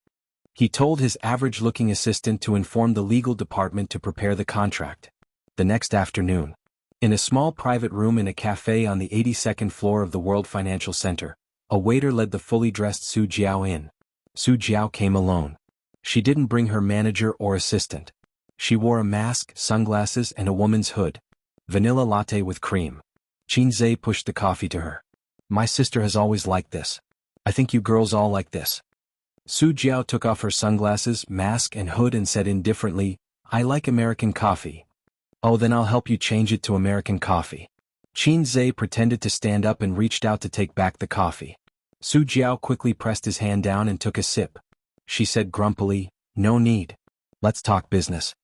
He told his average-looking assistant to inform the legal department to prepare the contract. The next afternoon, in a small private room in a cafe on the 82nd floor of the World Financial Center, a waiter led the fully dressed Su Jiao in. Su Jiao came alone. She didn't bring her manager or assistant. She wore a mask, sunglasses, and a woman's hood. Vanilla latte with cream. Qinzhe pushed the coffee to her. My sister has always liked this. I think you girls all like this. Su Jiao took off her sunglasses, mask, and hood and said indifferently, I like American coffee. Oh, then I'll help you change it to American coffee. Qinzhe pretended to stand up and reached out to take back the coffee. Su Jiao quickly pressed his hand down and took a sip. She said grumpily, No need. Let's talk business.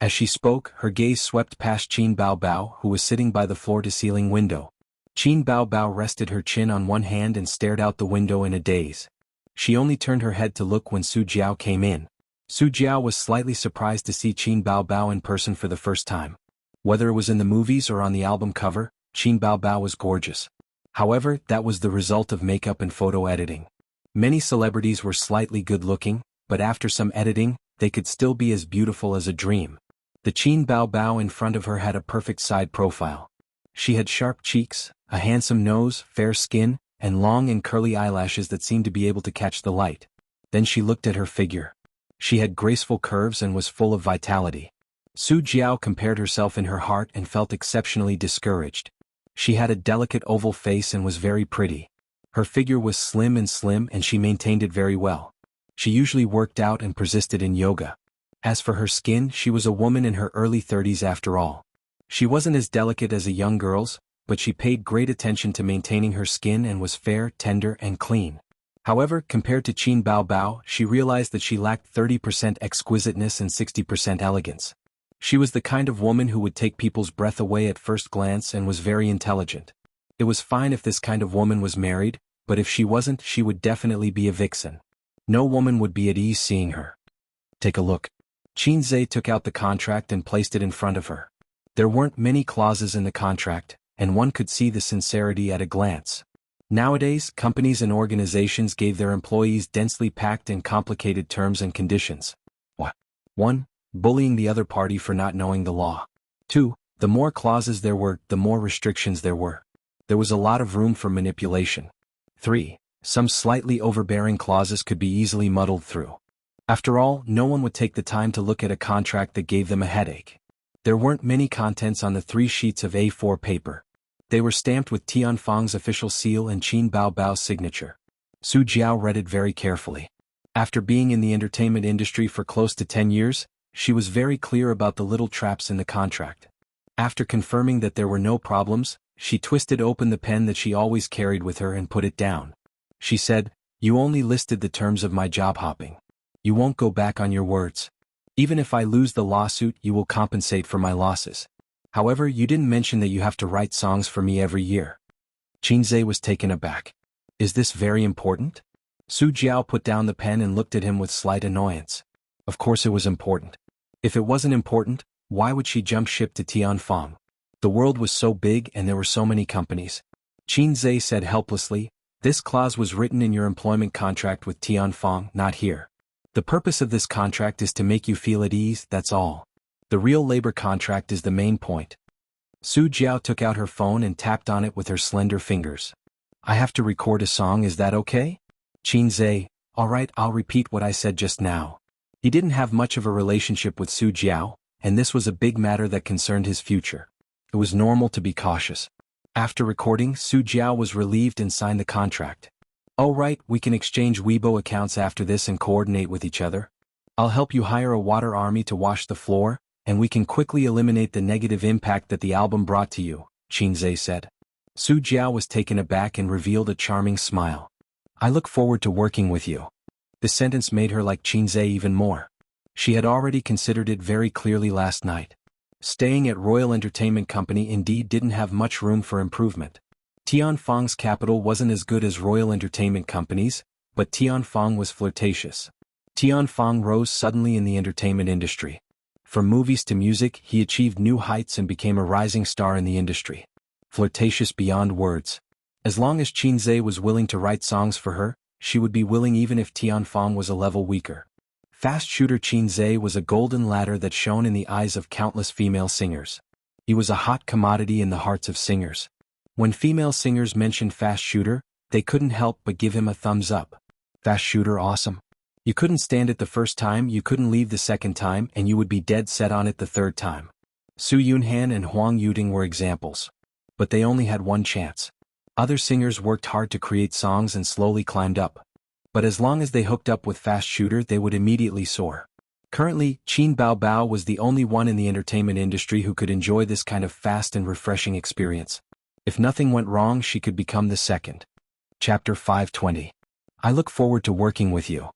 As she spoke, her gaze swept past Qin Baobao, who was sitting by the floor-to-ceiling window. Qin Baobao rested her chin on one hand and stared out the window in a daze. She only turned her head to look when Su Jiao came in. Su Jiao was slightly surprised to see Qin Baobao in person for the first time. Whether it was in the movies or on the album cover, Qin Baobao was gorgeous. However, that was the result of makeup and photo editing. Many celebrities were slightly good-looking, but after some editing, they could still be as beautiful as a dream. The Qin Baobao in front of her had a perfect side profile. She had sharp cheeks, a handsome nose, fair skin, and long and curly eyelashes that seemed to be able to catch the light. Then she looked at her figure. She had graceful curves and was full of vitality. Su Jiao compared herself in her heart and felt exceptionally discouraged. She had a delicate oval face and was very pretty. Her figure was slim and she maintained it very well. She usually worked out and persisted in yoga. As for her skin, she was a woman in her early 30s after all. She wasn't as delicate as a young girl's, but she paid great attention to maintaining her skin and was fair, tender, and clean. However, compared to Qin Baobao, she realized that she lacked 30% exquisiteness and 60% elegance. She was the kind of woman who would take people's breath away at first glance and was very intelligent. It was fine if this kind of woman was married, but if she wasn't, she would definitely be a vixen. No woman would be at ease seeing her. Take a look. Qin Zhe took out the contract and placed it in front of her. There weren't many clauses in the contract, and one could see the sincerity at a glance. Nowadays, companies and organizations gave their employees densely packed and complicated terms and conditions. 1. Bullying the other party for not knowing the law. 2. The more clauses there were, the more restrictions there were. There was a lot of room for manipulation. 3. Some slightly overbearing clauses could be easily muddled through. After all, no one would take the time to look at a contract that gave them a headache. There weren't many contents on the 3 sheets of A4 paper. They were stamped with Tianfang's official seal and Qin Baobao's signature. Su Jiao read it very carefully. After being in the entertainment industry for close to 10 years, she was very clear about the little traps in the contract. After confirming that there were no problems, she twisted open the pen that she always carried with her and put it down. She said, "You only listed the terms of my job hopping. You won't go back on your words. Even if I lose the lawsuit, you will compensate for my losses. However, you didn't mention that you have to write songs for me every year." Qin Zhe was taken aback. "Is this very important?" Su Jiao put down the pen and looked at him with slight annoyance. Of course it was important. If it wasn't important, why would she jump ship to Tianfang? The world was so big and there were so many companies. Qin Zhe said helplessly, "This clause was written in your employment contract with Tianfang, not here. The purpose of this contract is to make you feel at ease, that's all. The real labor contract is the main point." Su Jiao took out her phone and tapped on it with her slender fingers. "I have to record a song, is that okay?" Qin Zhe, "All right, I'll repeat what I said just now." He didn't have much of a relationship with Su Jiao, and this was a big matter that concerned his future. It was normal to be cautious. After recording, Su Jiao was relieved and signed the contract. "All right, we can exchange Weibo accounts after this and coordinate with each other. I'll help you hire a water army to wash the floor, and we can quickly eliminate the negative impact that the album brought to you," Qin Zhe said. Su Jiao was taken aback and revealed a charming smile. "I look forward to working with you." This sentence made her like Qin Zhe even more. She had already considered it very clearly last night. Staying at Royal Entertainment Company indeed didn't have much room for improvement. Tianfang's capital wasn't as good as Royal Entertainment Company's, but Tianfang was flirtatious. Tianfang rose suddenly in the entertainment industry. From movies to music, he achieved new heights and became a rising star in the industry. Flirtatious beyond words. As long as Qin Zhe was willing to write songs for her, she would be willing even if Tianfang was a level weaker. Fast shooter Qin Zhe was a golden ladder that shone in the eyes of countless female singers. He was a hot commodity in the hearts of singers. When female singers mentioned Fast Shooter, they couldn't help but give him a thumbs up. Fast Shooter awesome. You couldn't stand it the first time, you couldn't leave the second time, and you would be dead set on it the third time. Su Yunhan and Huang Yuding were examples. But they only had one chance. Other singers worked hard to create songs and slowly climbed up. But as long as they hooked up with Fast Shooter, they would immediately soar. Currently, Qin Baobao was the only one in the entertainment industry who could enjoy this kind of fast and refreshing experience. If nothing went wrong, she could become the second. Chapter 520. I look forward to working with you.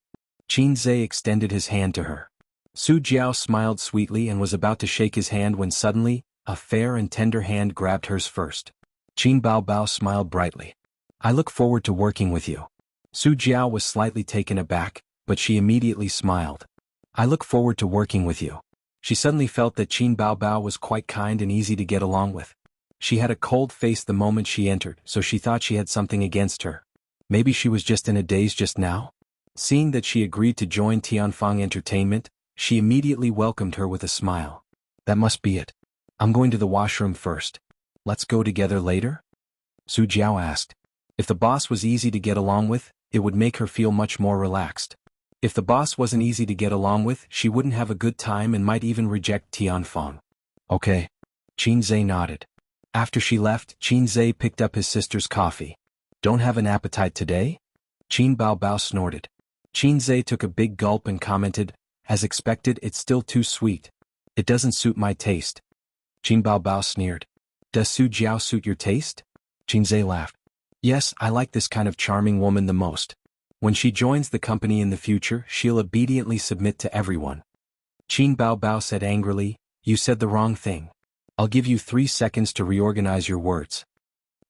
Qin Zhe extended his hand to her. Su Jiao smiled sweetly and was about to shake his hand when suddenly, a fair and tender hand grabbed hers first. Qin Baobao smiled brightly. I look forward to working with you. Su Jiao was slightly taken aback, but she immediately smiled. I look forward to working with you. She suddenly felt that Qin Baobao was quite kind and easy to get along with. She had a cold face the moment she entered, so she thought she had something against her. Maybe she was just in a daze just now? Seeing that she agreed to join Tianfang Entertainment, she immediately welcomed her with a smile. That must be it. I'm going to the washroom first. Let's go together later? Su Jiao asked. If the boss was easy to get along with, it would make her feel much more relaxed. If the boss wasn't easy to get along with, she wouldn't have a good time and might even reject Tianfang. Okay. Qinzhe nodded. After she left, Qinzhe picked up his sister's coffee. Don't have an appetite today? Qin Baobao snorted. Qinzhe took a big gulp and commented, as expected, it's still too sweet. It doesn't suit my taste. Qin Baobao sneered. Does Su Jiao suit your taste? Qinzhe laughed. Yes, I like this kind of charming woman the most. When she joins the company in the future, she'll obediently submit to everyone. Qin Baobao said angrily, you said the wrong thing. I'll give you 3 seconds to reorganize your words.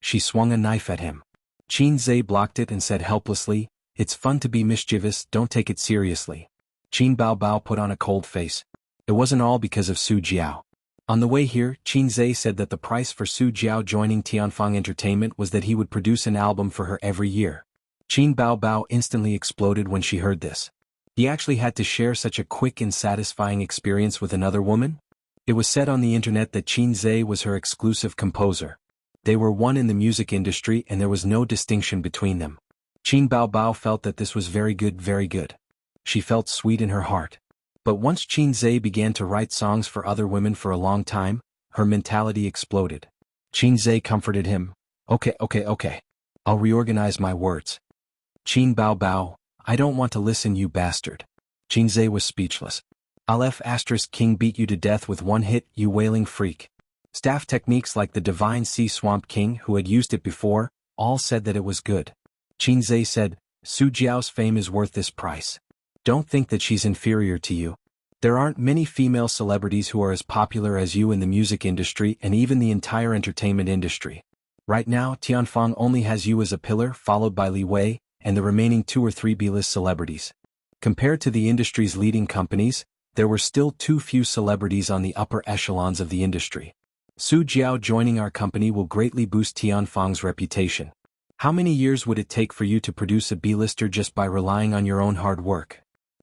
She swung a knife at him. Qinzhe blocked it and said helplessly, it's fun to be mischievous, don't take it seriously. Qin Baobao put on a cold face. It wasn't all because of Su Jiao. On the way here, Qinzhe said that the price for Su Jiao joining Tianfang Entertainment was that he would produce an album for her every year. Qin Baobao instantly exploded when she heard this. He actually had to share such a quick and satisfying experience with another woman? It was said on the internet that Qinzhe was her exclusive composer. They were one in the music industry and there was no distinction between them. Qin Baobao felt that this was very good, very good. She felt sweet in her heart. But once Qinzhe began to write songs for other women for a long time, her mentality exploded. Qinzhe comforted him. Okay. I'll reorganize my words. Qin Baobao, I don't want to listen, you bastard. Qinzhe was speechless. Aleph * King beat you to death with one hit, you wailing freak. Staff techniques like the Divine Sea Swamp King who had used it before, all said that it was good. Qinzhe said, Su Jiao's fame is worth this price. Don't think that she's inferior to you. There aren't many female celebrities who are as popular as you in the music industry and even the entire entertainment industry. Right now, Tianfang only has you as a pillar, followed by Li Wei, and the remaining 2 or 3 B-list celebrities. Compared to the industry's leading companies, there were still too few celebrities on the upper echelons of the industry. Su Jiao joining our company will greatly boost Tianfang's reputation. How many years would it take for you to produce a B-lister just by relying on your own hard work?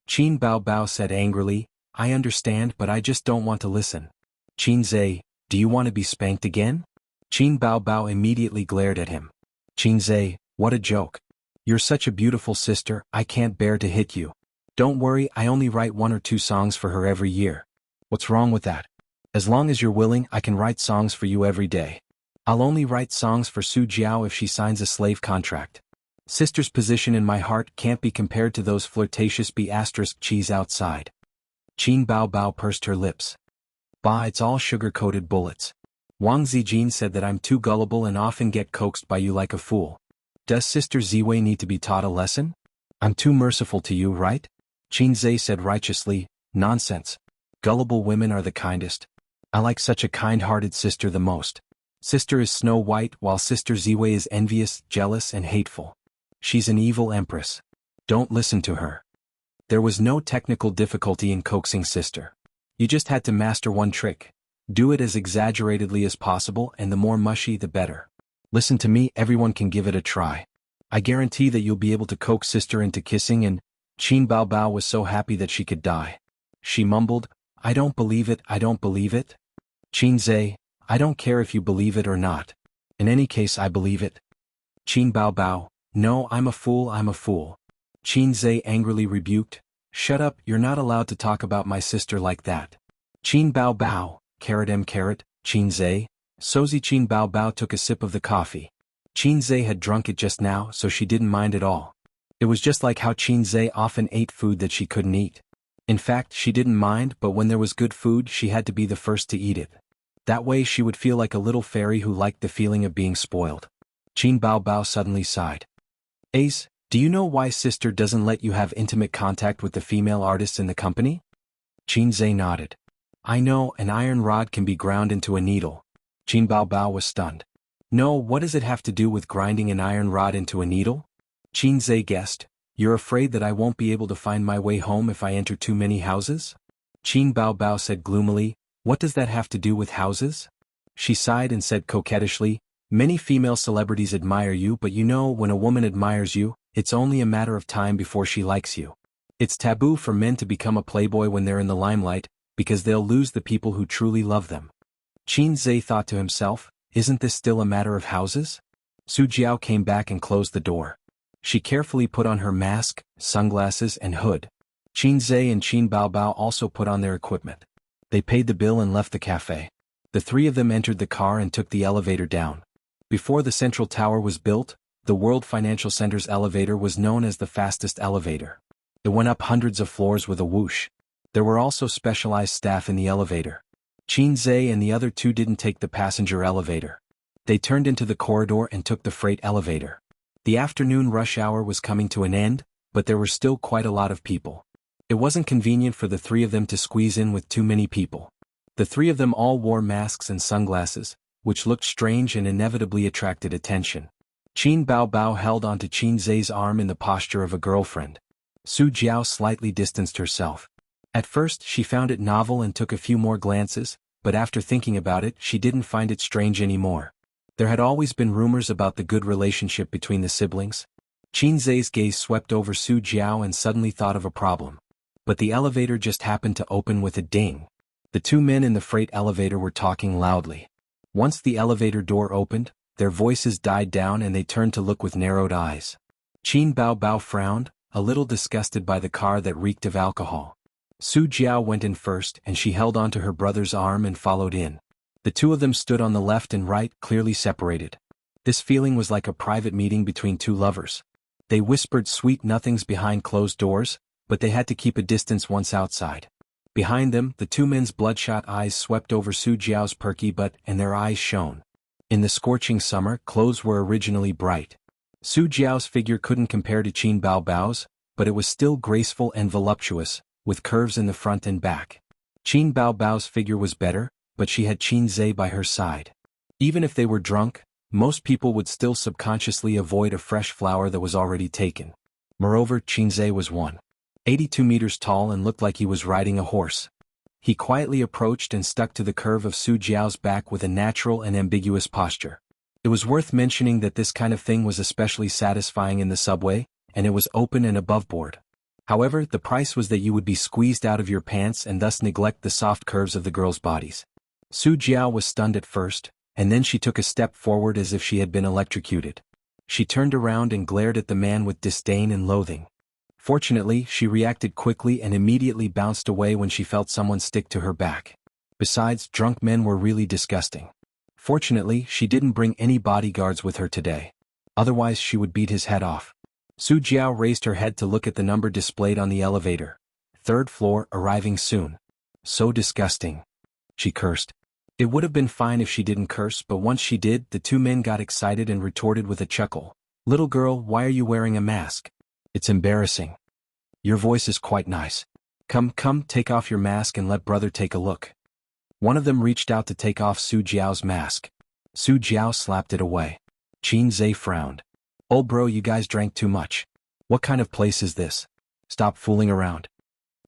Qin Baobao said angrily, I understand, but I just don't want to listen. Qinzhe, do you want to be spanked again? Qin Baobao immediately glared at him. Qinzhe, what a joke. You're such a beautiful sister, I can't bear to hit you. Don't worry, I only write 1 or 2 songs for her every year. What's wrong with that? As long as you're willing, I can write songs for you every day. I'll only write songs for Su Jiao if she signs a slave contract. Sister's position in my heart can't be compared to those flirtatious B***cheese outside. Qin Baobao pursed her lips. Bah, it's all sugar-coated bullets. Wang Zijin said that I'm too gullible and often get coaxed by you like a fool. Does Sister Ziwei need to be taught a lesson? I'm too merciful to you, right? Qinzhe said righteously, nonsense. Gullible women are the kindest. I like such a kind-hearted sister the most. Sister is Snow White while Sister Ziwei is envious, jealous and hateful. She's an evil empress. Don't listen to her. There was no technical difficulty in coaxing Sister. You just had to master one trick. Do it as exaggeratedly as possible and the more mushy the better. Listen to me, everyone can give it a try. I guarantee that you'll be able to coax Sister into kissing and Qin Baobao was so happy that she could die. She mumbled, I don't believe it, I don't believe it. Qinzhe, I don't care if you believe it or not. In any case I believe it. Qin Baobao, no, I'm a fool, I'm a fool. Qinzhe angrily rebuked, shut up, you're not allowed to talk about my sister like that. Qin Baobao, Qinzhe, Sozi Qin Baobao took a sip of the coffee. Qinzhe had drunk it just now so she didn't mind at all. It was just like how Qinzhe often ate food that she couldn't eat. In fact, she didn't mind, but when there was good food she had to be the first to eat it. That way she would feel like a little fairy who liked the feeling of being spoiled. Qin Baobao suddenly sighed. Ace, do you know why Sister doesn't let you have intimate contact with the female artists in the company? Qinzhe nodded. I know, an iron rod can be ground into a needle. Qin Baobao was stunned. No, what does it have to do with grinding an iron rod into a needle? Qinzhe guessed, you're afraid that I won't be able to find my way home if I enter too many houses? Qin Baobao said gloomily, what does that have to do with houses? She sighed and said coquettishly, many female celebrities admire you, but you know, when a woman admires you, it's only a matter of time before she likes you. It's taboo for men to become a playboy when they're in the limelight, because they'll lose the people who truly love them. Qinzhe thought to himself, isn't this still a matter of houses? Su Jiao came back and closed the door. She carefully put on her mask, sunglasses and hood. Qin Zhe and Qin Baobao also put on their equipment. They paid the bill and left the cafe. The three of them entered the car and took the elevator down. Before the central tower was built, the World Financial Center's elevator was known as the fastest elevator. It went up hundreds of floors with a whoosh. There were also specialized staff in the elevator. Qin Zhe and the other two didn't take the passenger elevator. They turned into the corridor and took the freight elevator. The afternoon rush hour was coming to an end, but there were still quite a lot of people. It wasn't convenient for the three of them to squeeze in with too many people. The three of them all wore masks and sunglasses, which looked strange and inevitably attracted attention. Qin Baobao held onto Qin Zhe's arm in the posture of a girlfriend. Su Jiao slightly distanced herself. At first she found it novel and took a few more glances, but after thinking about it she didn't find it strange anymore. There had always been rumors about the good relationship between the siblings. Qin Zhe's gaze swept over Su Jiao and suddenly thought of a problem. But the elevator just happened to open with a ding. The two men in the freight elevator were talking loudly. Once the elevator door opened, their voices died down and they turned to look with narrowed eyes. Qin Baobao frowned, a little disgusted by the car that reeked of alcohol. Su Jiao went in first and she held onto her brother's arm and followed in. The two of them stood on the left and right, clearly separated. This feeling was like a private meeting between two lovers. They whispered sweet nothings behind closed doors, but they had to keep a distance once outside. Behind them, the two men's bloodshot eyes swept over Su Jiao's perky butt and their eyes shone. In the scorching summer, clothes were originally bright. Su Jiao's figure couldn't compare to Qin Baobao's, but it was still graceful and voluptuous, with curves in the front and back. Qin Baobao's figure was better, but she had Qin Zhe by her side. Even if they were drunk, most people would still subconsciously avoid a fresh flower that was already taken. Moreover, Qin Zhe was 182 meters tall and looked like he was riding a horse. He quietly approached and stuck to the curve of Su Jiao's back with a natural and ambiguous posture. It was worth mentioning that this kind of thing was especially satisfying in the subway, and it was open and aboveboard. However, the price was that you would be squeezed out of your pants and thus neglect the soft curves of the girls' bodies. Su Jiao was stunned at first, and then she took a step forward as if she had been electrocuted. She turned around and glared at the man with disdain and loathing. Fortunately, she reacted quickly and immediately bounced away when she felt someone stick to her back. Besides, drunk men were really disgusting. Fortunately, she didn't bring any bodyguards with her today. Otherwise she would beat his head off. Su Jiao raised her head to look at the number displayed on the elevator. 3rd floor, arriving soon. So disgusting. She cursed. It would have been fine if she didn't curse, but once she did, the two men got excited and retorted with a chuckle. "Little girl, why are you wearing a mask? It's embarrassing. Your voice is quite nice. Come, take off your mask and let brother take a look." One of them reached out to take off Su Jiao's mask. Su Jiao slapped it away. Qin Zhe frowned. "Oh bro, you guys drank too much. What kind of place is this? Stop fooling around."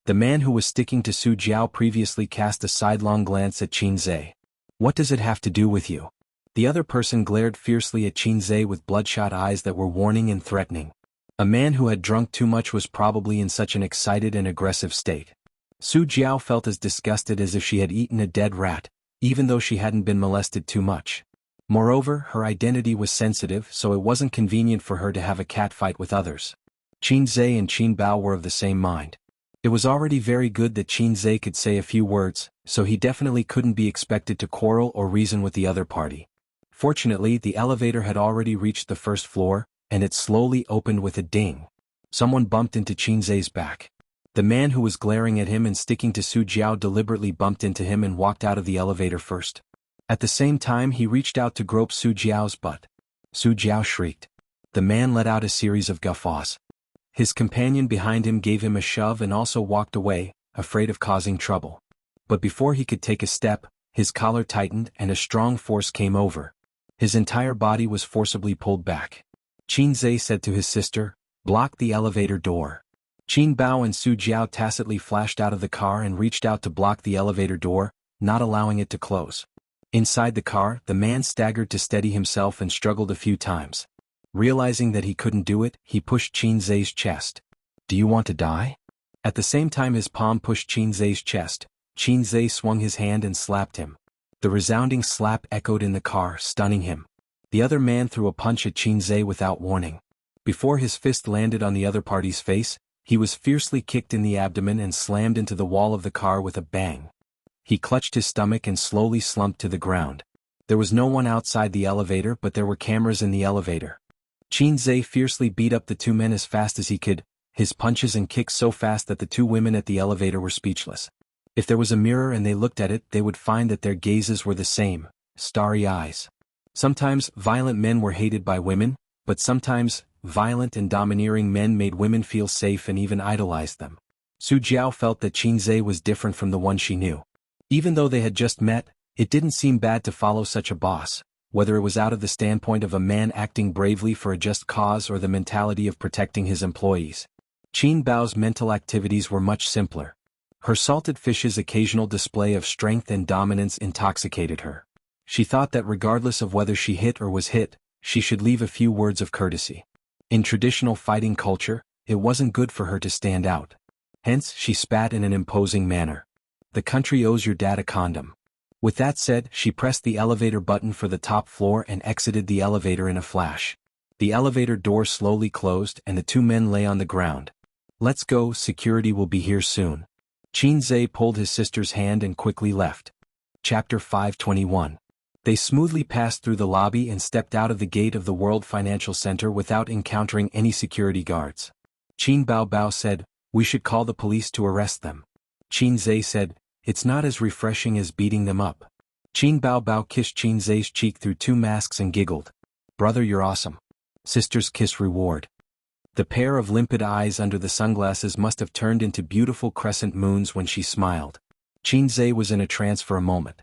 The man who was sticking to Su Jiao previously cast a sidelong glance at Qin Zhe. "What does it have to do with you?" The other person glared fiercely at Qin Zhe with bloodshot eyes that were warning and threatening. A man who had drunk too much was probably in such an excited and aggressive state. Su Jiao felt as disgusted as if she had eaten a dead rat, even though she hadn't been molested too much. Moreover, her identity was sensitive, so it wasn't convenient for her to have a catfight with others. Qin Zhe and Qin Bao were of the same mind. It was already very good that Qin Zhe could say a few words, so he definitely couldn't be expected to quarrel or reason with the other party. Fortunately, the elevator had already reached the 1st floor, and it slowly opened with a ding. Someone bumped into Qin Zhe's back. The man who was glaring at him and sticking to Su Jiao deliberately bumped into him and walked out of the elevator first. At the same time, he reached out to grope Su Jiao's butt. Su Jiao shrieked. The man let out a series of guffaws. His companion behind him gave him a shove and also walked away, afraid of causing trouble. But before he could take a step, his collar tightened and a strong force came over. His entire body was forcibly pulled back. Qin Zhe said to his sister, "Block the elevator door." Qin Bao and Su Jiao tacitly flashed out of the car and reached out to block the elevator door, not allowing it to close. Inside the car, the man staggered to steady himself and struggled a few times. Realizing that he couldn't do it, he pushed Qin Zhe's chest. "Do you want to die?" At the same time his palm pushed Qin Zhe's chest, Qin Zhe swung his hand and slapped him. The resounding slap echoed in the car, stunning him. The other man threw a punch at Qin Zhe without warning. Before his fist landed on the other party's face, He was fiercely kicked in the abdomen and slammed into the wall of the car with a bang. He clutched his stomach and slowly slumped to the ground. There was no one outside the elevator, but there were cameras in the elevator. Xianxia fiercely beat up the two men as fast as he could, his punches and kicks so fast that the two women at the elevator were speechless. If there was a mirror and they looked at it, they would find that their gazes were the same, starry eyes. Sometimes violent men were hated by women, but sometimes violent and domineering men made women feel safe and even idolized them. Su Jiao felt that Xianxia was different from the one she knew. Even though they had just met, it didn't seem bad to follow such a boss, whether it was out of the standpoint of a man acting bravely for a just cause or the mentality of protecting his employees. Qin Bao's mental activities were much simpler. Her salted fish's occasional display of strength and dominance intoxicated her. She thought that regardless of whether she hit or was hit, she should leave a few words of courtesy. In traditional fighting culture, it wasn't good for her to stand out. Hence, she spat in an imposing manner. The country owes your dad a condom. With that said, she pressed the elevator button for the top floor and exited the elevator in a flash. The elevator door slowly closed and the two men lay on the ground. Let's go, security will be here soon. Xianxia pulled his sister's hand and quickly left. Chapter 521. They smoothly passed through the lobby and stepped out of the gate of the World Financial Center without encountering any security guards. Qin Bao said, "We should call the police to arrest them." Xianxia said, "It's not as refreshing as beating them up." Qin Bao kissed Xianxia's cheek through two masks and giggled. "Brother, you're awesome. Sister's kiss reward." The pair of limpid eyes under the sunglasses must have turned into beautiful crescent moons when she smiled. Xianxia was in a trance for a moment.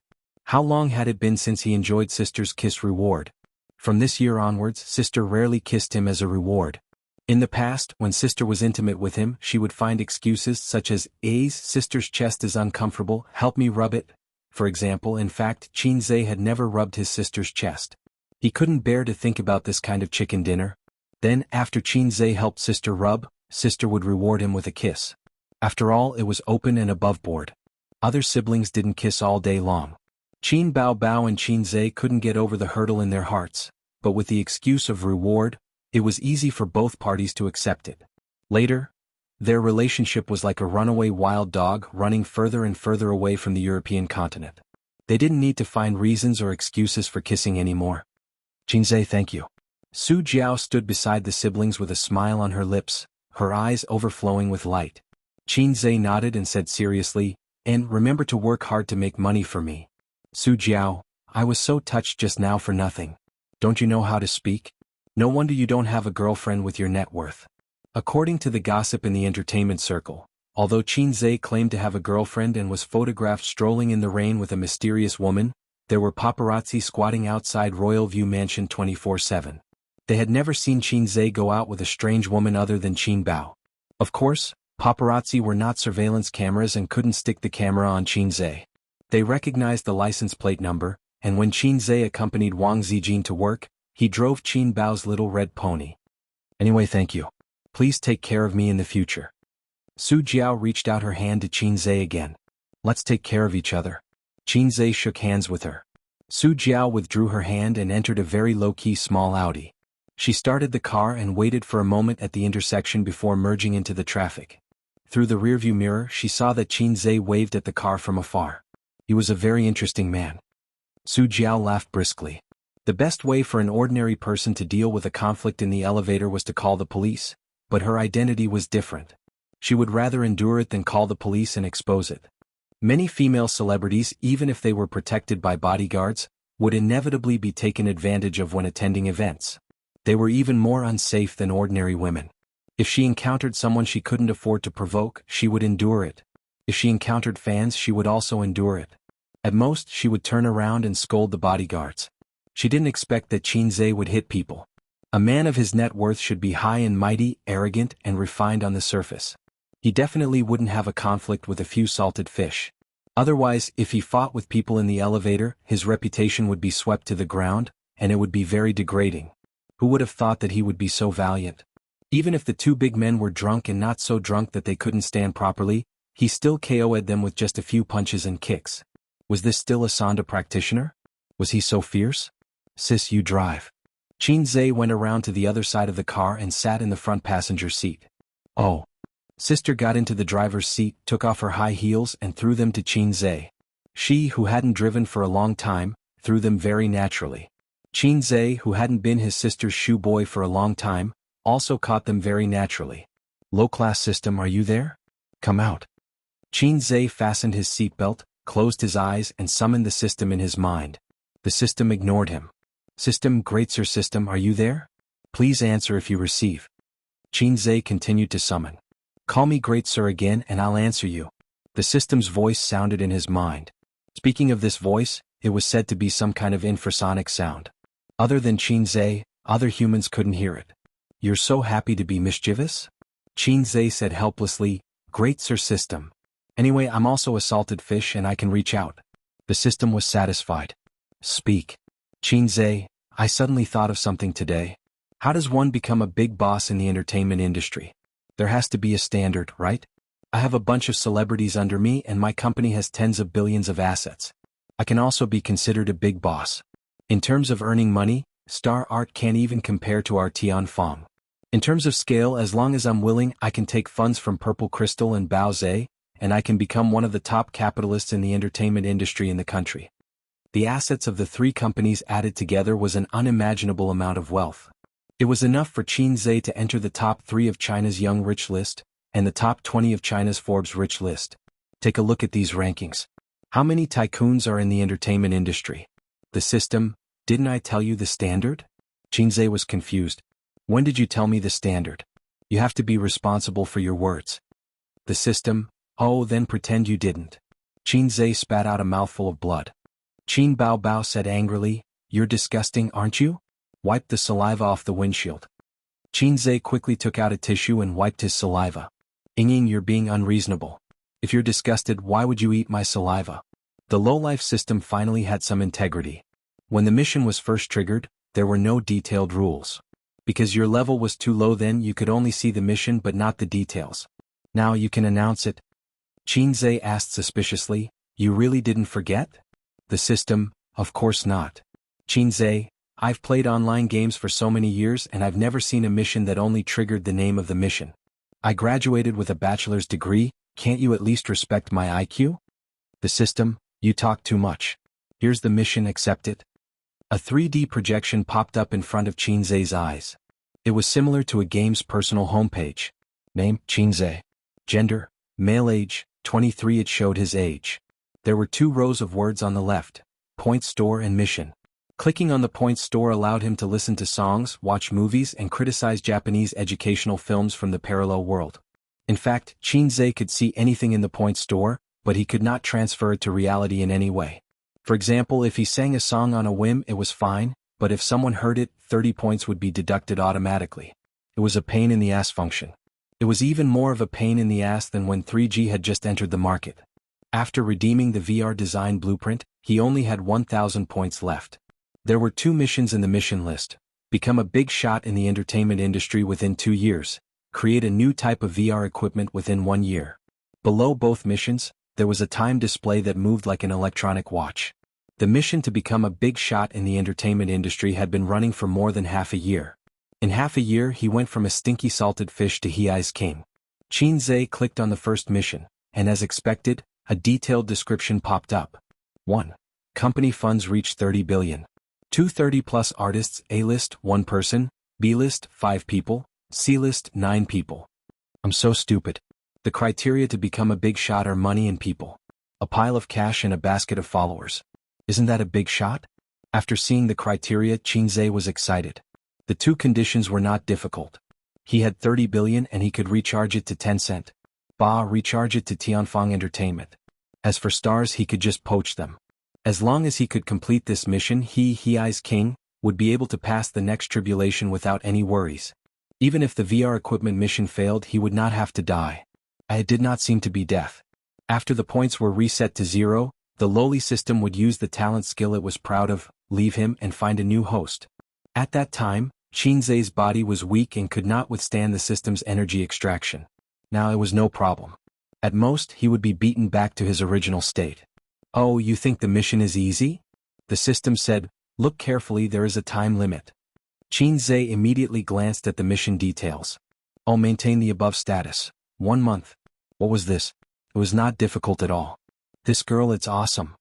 How long had it been since he enjoyed Sister's kiss reward? From this year onwards, Sister rarely kissed him as a reward. In the past, when Sister was intimate with him, she would find excuses such as, Sister's chest is uncomfortable, help me rub it. For example, in fact, Xianxia had never rubbed his sister's chest. He couldn't bear to think about this kind of chicken dinner. Then, after Xianxia helped Sister rub, Sister would reward him with a kiss. After all, it was open and above board. Other siblings didn't kiss all day long. Qin Bao and Xianxia couldn't get over the hurdle in their hearts, but with the excuse of reward, it was easy for both parties to accept it. Later, their relationship was like a runaway wild dog running further and further away from the European continent. They didn't need to find reasons or excuses for kissing anymore. "Xianxia, thank you." Su Jiao stood beside the siblings with a smile on her lips, her eyes overflowing with light. Xianxia nodded and said seriously, "And remember to work hard to make money for me." Su Jiao, I was so touched just now for nothing. Don't you know how to speak? No wonder you don't have a girlfriend with your net worth. According to the gossip in the entertainment circle, although Xianxia claimed to have a girlfriend and was photographed strolling in the rain with a mysterious woman, there were paparazzi squatting outside Royal View Mansion 24/7. They had never seen Xianxia go out with a strange woman other than Qin Bao. Of course, paparazzi were not surveillance cameras and couldn't stick the camera on Xianxia. They recognized the license plate number, and when Xianxia accompanied Wang Zijin to work, he drove Qin Bao's little red pony. "Anyway, thank you. Please take care of me in the future." Su Jiao reached out her hand to Xianxia again. "Let's take care of each other." Xianxia shook hands with her. Su Jiao withdrew her hand and entered a very low-key small Audi. She started the car and waited for a moment at the intersection before merging into the traffic. Through the rearview mirror, she saw that Xianxia waved at the car from afar. He was a very interesting man. Su Jiao laughed briskly. The best way for an ordinary person to deal with a conflict in the elevator was to call the police, but her identity was different. She would rather endure it than call the police and expose it. Many female celebrities, even if they were protected by bodyguards, would inevitably be taken advantage of when attending events. They were even more unsafe than ordinary women. If she encountered someone she couldn't afford to provoke, she would endure it. If she encountered fans, she would also endure it. At most, she would turn around and scold the bodyguards. She didn't expect that Xianxia would hit people. A man of his net worth should be high and mighty, arrogant, and refined on the surface. He definitely wouldn't have a conflict with a few salted fish. Otherwise, if he fought with people in the elevator, his reputation would be swept to the ground, and it would be very degrading. Who would have thought that he would be so valiant? Even if the two big men were drunk and not so drunk that they couldn't stand properly, he still KO'd them with just a few punches and kicks. Was this still a Sanda practitioner? Was he so fierce? "Sis, you drive." Xianxia went around to the other side of the car and sat in the front passenger seat. "Oh. Sister got into the driver's seat, took off her high heels and threw them to Xianxia. She, who hadn't driven for a long time, threw them very naturally. Xianxia, who hadn't been his sister's shoe boy for a long time, also caught them very naturally. Low-class system, are you there? Come out. Xianxia fastened his seatbelt, closed his eyes and summoned the system in his mind. The system ignored him. System, great sir system, are you there? Please answer if you receive. Xianxia continued to summon. Call me great sir again and I'll answer you. The system's voice sounded in his mind. Speaking of this voice, it was said to be some kind of infrasonic sound. Other than Xianxia, other humans couldn't hear it. You're so happy to be mischievous? Xianxia said helplessly, great sir system. Anyway, I'm also a salted fish and I can reach out. The system was satisfied. Speak. Xianxia, I suddenly thought of something today. How does one become a big boss in the entertainment industry? There has to be a standard, right? I have a bunch of celebrities under me and my company has tens of billions of assets. I can also be considered a big boss. In terms of earning money, star art can't even compare to our Tianfang. In terms of scale, as long as I'm willing, I can take funds from Purple Crystal and Baoze, and I can become one of the top capitalists in the entertainment industry in the country. The assets of the three companies added together was an unimaginable amount of wealth. It was enough for Xianxia to enter the top 3 of China's Young Rich list, and the top 20 of China's Forbes Rich list. Take a look at these rankings. How many tycoons are in the entertainment industry? The system, didn't I tell you the standard? Xianxia was confused. When did you tell me the standard? You have to be responsible for your words. The system, oh then pretend you didn't. Xianxia spat out a mouthful of blood. Qin Bao Bao said angrily, you're disgusting, aren't you? Wiped the saliva off the windshield. Xianxia quickly took out a tissue and wiped his saliva. Ying, you're being unreasonable. If you're disgusted, why would you eat my saliva? The low-life system finally had some integrity. When the mission was first triggered, there were no detailed rules. Because your level was too low then you could only see the mission but not the details. Now you can announce it. Xianxia asked suspiciously, you really didn't forget? The system, of course not. Xianxia, I've played online games for so many years and I've never seen a mission that only triggered the name of the mission. I graduated with a bachelor's degree, can't you at least respect my IQ? The system, you talk too much. Here's the mission, accept it. A 3D projection popped up in front of Xianxia's eyes. It was similar to a game's personal homepage. Name, Xianxia. Gender, male, age, 23. It showed his age. There were 2 rows of words on the left, point store and mission. Clicking on the point store allowed him to listen to songs, watch movies and criticize Japanese educational films from the parallel world. In fact, Xianxia could see anything in the point store, but he could not transfer it to reality in any way. For example, if he sang a song on a whim it was fine, but if someone heard it, 30 points would be deducted automatically. It was a pain in the ass function. It was even more of a pain in the ass than when 3G had just entered the market. After redeeming the VR design blueprint, he only had 1,000 points left. There were 2 missions in the mission list. Become a big shot in the entertainment industry within 2 years. Create a new type of VR equipment within 1 year. Below both missions, there was a time display that moved like an electronic watch. The mission to become a big shot in the entertainment industry had been running for more than half a year. In half a year he went from a stinky salted fish to Hei's king. Xianxia clicked on the first mission, and as expected, a detailed description popped up. 1. Company funds reached 30 billion. 230+ artists, A-list, 1 person, B-list, 5 people, C-list, 9 people. I'm so stupid. The criteria to become a big shot are money and people. A pile of cash and a basket of followers. Isn't that a big shot? After seeing the criteria, Xianxia was excited. The 2 conditions were not difficult. He had 30 billion and he could recharge it to Tencent. Recharge it to Tianfang Entertainment. As for stars, he could just poach them. As long as he could complete this mission, Hei's king, would be able to pass the next tribulation without any worries. Even if the VR equipment mission failed, he would not have to die. It did not seem to be death. After the points were reset to 0, the lowly system would use the talent skill it was proud of, leave him and find a new host. At that time, Xianxia's body was weak and could not withstand the system's energy extraction. Now it was no problem. At most, he would be beaten back to his original state. Oh, you think the mission is easy? The system said, look carefully, there is a time limit. Xianxia immediately glanced at the mission details. Oh, maintain the above status. 1 month. What was this? It was not difficult at all. This girl, it's awesome.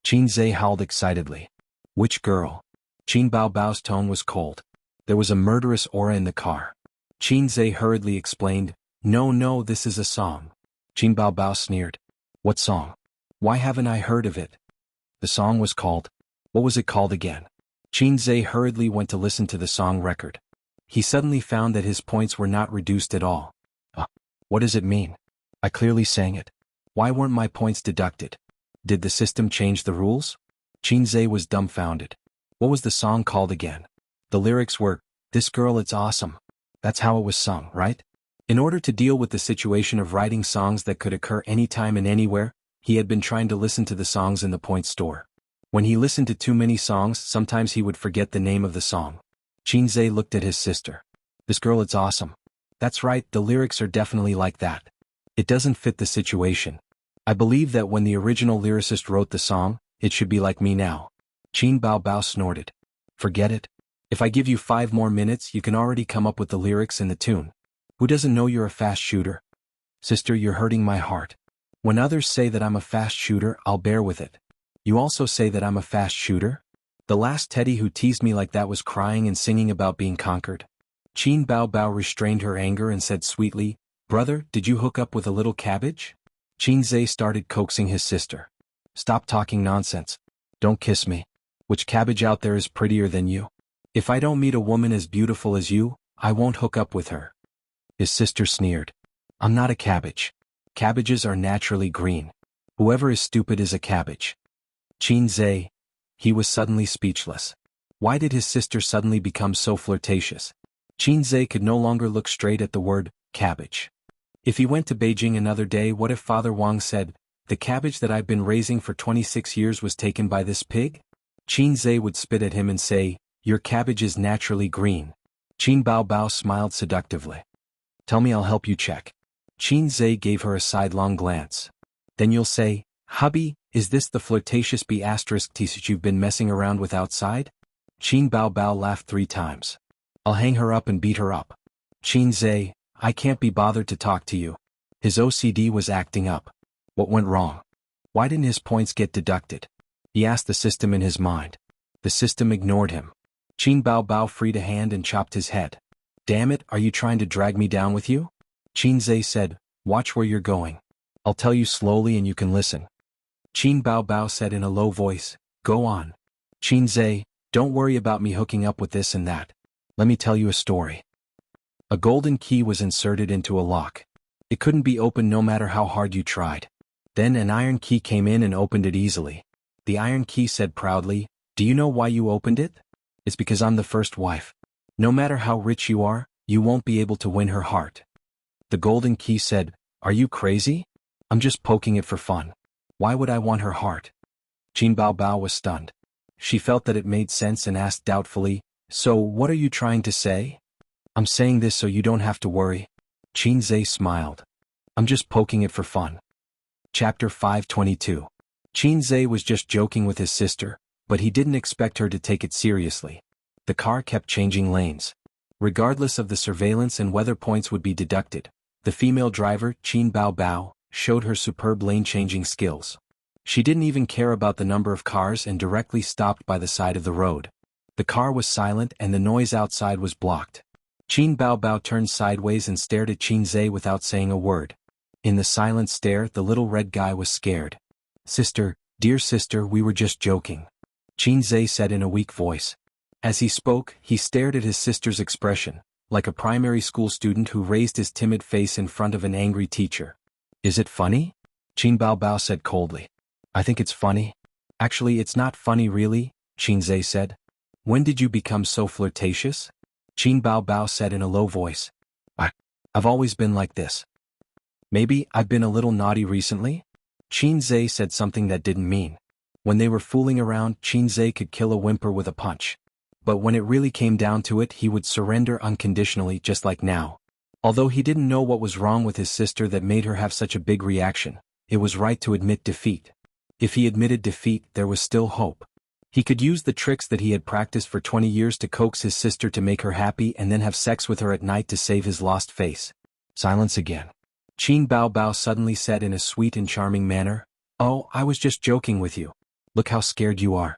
Qin howled excitedly. Which girl? Qin Bao's tone was cold. There was a murderous aura in the car. Qin hurriedly explained, No, this is a song. Qin Bao sneered. What song? Why haven't I heard of it? The song was called. What was it called again? Qin hurriedly went to listen to the song record. He suddenly found that his points were not reduced at all. What does it mean? I clearly sang it. Why weren't my points deducted? Did the system change the rules? Qin was dumbfounded. What was the song called again? The lyrics were, This girl, it's awesome. That's how it was sung, right? In order to deal with the situation of writing songs that could occur anytime and anywhere, he had been trying to listen to the songs in the point store. When he listened to too many songs, sometimes he would forget the name of the song. Qin looked at his sister. This girl, it's awesome. That's right, the lyrics are definitely like that. It doesn't fit the situation. I believe that when the original lyricist wrote the song, it should be like me now. Qin Bao snorted. Forget it. If I give you 5 more minutes, you can already come up with the lyrics and the tune. Who doesn't know you're a fast shooter? Sister, you're hurting my heart. When others say that I'm a fast shooter, I'll bear with it. You also say that I'm a fast shooter? The last Teddy who teased me like that was crying and singing about being conquered. Qin Bao restrained her anger and said sweetly, Brother, did you hook up with a little cabbage? Qin started coaxing his sister. Stop talking nonsense. Don't kiss me. Which cabbage out there is prettier than you? If I don't meet a woman as beautiful as you, I won't hook up with her. His sister sneered. I'm not a cabbage. Cabbages are naturally green. Whoever is stupid is a cabbage. Qin he was suddenly speechless. Why did his sister suddenly become so flirtatious? Qin could no longer look straight at the word, cabbage. If he went to Beijing another day, what if Father Wang said, the cabbage that I've been raising for 26 years was taken by this pig? Qin would spit at him and say, your cabbage is naturally green. Qin Bao smiled seductively. Tell me, I'll help you check. Qin gave her a sidelong glance. Then you'll say, hubby, is this the flirtatious B*T you've been messing around with outside? Qin Bao laughed 3 times. I'll hang her up and beat her up. Qin I can't be bothered to talk to you. His OCD was acting up. What went wrong? Why didn't his points get deducted? He asked the system in his mind. The system ignored him. Qin Bao freed a hand and chopped his head. Damn it, are you trying to drag me down with you? Qin said, watch where you're going. I'll tell you slowly and you can listen. Qin Bao said in a low voice, go on. Qin don't worry about me hooking up with this and that. Let me tell you a story. A golden key was inserted into a lock. It couldn't be opened no matter how hard you tried. Then an iron key came in and opened it easily. The iron key said proudly, do you know why you opened it? It's because I'm the first wife. No matter how rich you are, you won't be able to win her heart. The golden key said, are you crazy? I'm just poking it for fun. Why would I want her heart? Qin Bao was stunned. She felt that it made sense and asked doubtfully, so what are you trying to say? I'm saying this so you don't have to worry. Qin smiled. I'm just poking it for fun. Chapter 522. Qin was just joking with his sister, but he didn't expect her to take it seriously. The car kept changing lanes. Regardless of the surveillance and weather points would be deducted, the female driver, Qin Bao, showed her superb lane-changing skills. She didn't even care about the number of cars and directly stopped by the side of the road. The car was silent and the noise outside was blocked. Qin Bao turned sideways and stared at Qin without saying a word. In the silent stare, the little red guy was scared. Sister, dear sister, we were just joking. Qin said in a weak voice. As he spoke, he stared at his sister's expression, like a primary school student who raised his timid face in front of an angry teacher. Is it funny? Qin Bao said coldly. I think it's funny. Actually, it's not funny really, Qin said. When did you become so flirtatious? Qin Bao said in a low voice. I've always been like this. Maybe I've been a little naughty recently? Qin said something that didn't mean. When they were fooling around, Qin could kill a whimper with a punch. But when it really came down to it, he would surrender unconditionally just like now. Although he didn't know what was wrong with his sister that made her have such a big reaction, it was right to admit defeat. If he admitted defeat, there was still hope. He could use the tricks that he had practiced for 20 years to coax his sister to make her happy and then have sex with her at night to save his lost face. Silence again. Qin Bao Bao suddenly said in a sweet and charming manner, "Oh, I was just joking with you. Look how scared you are."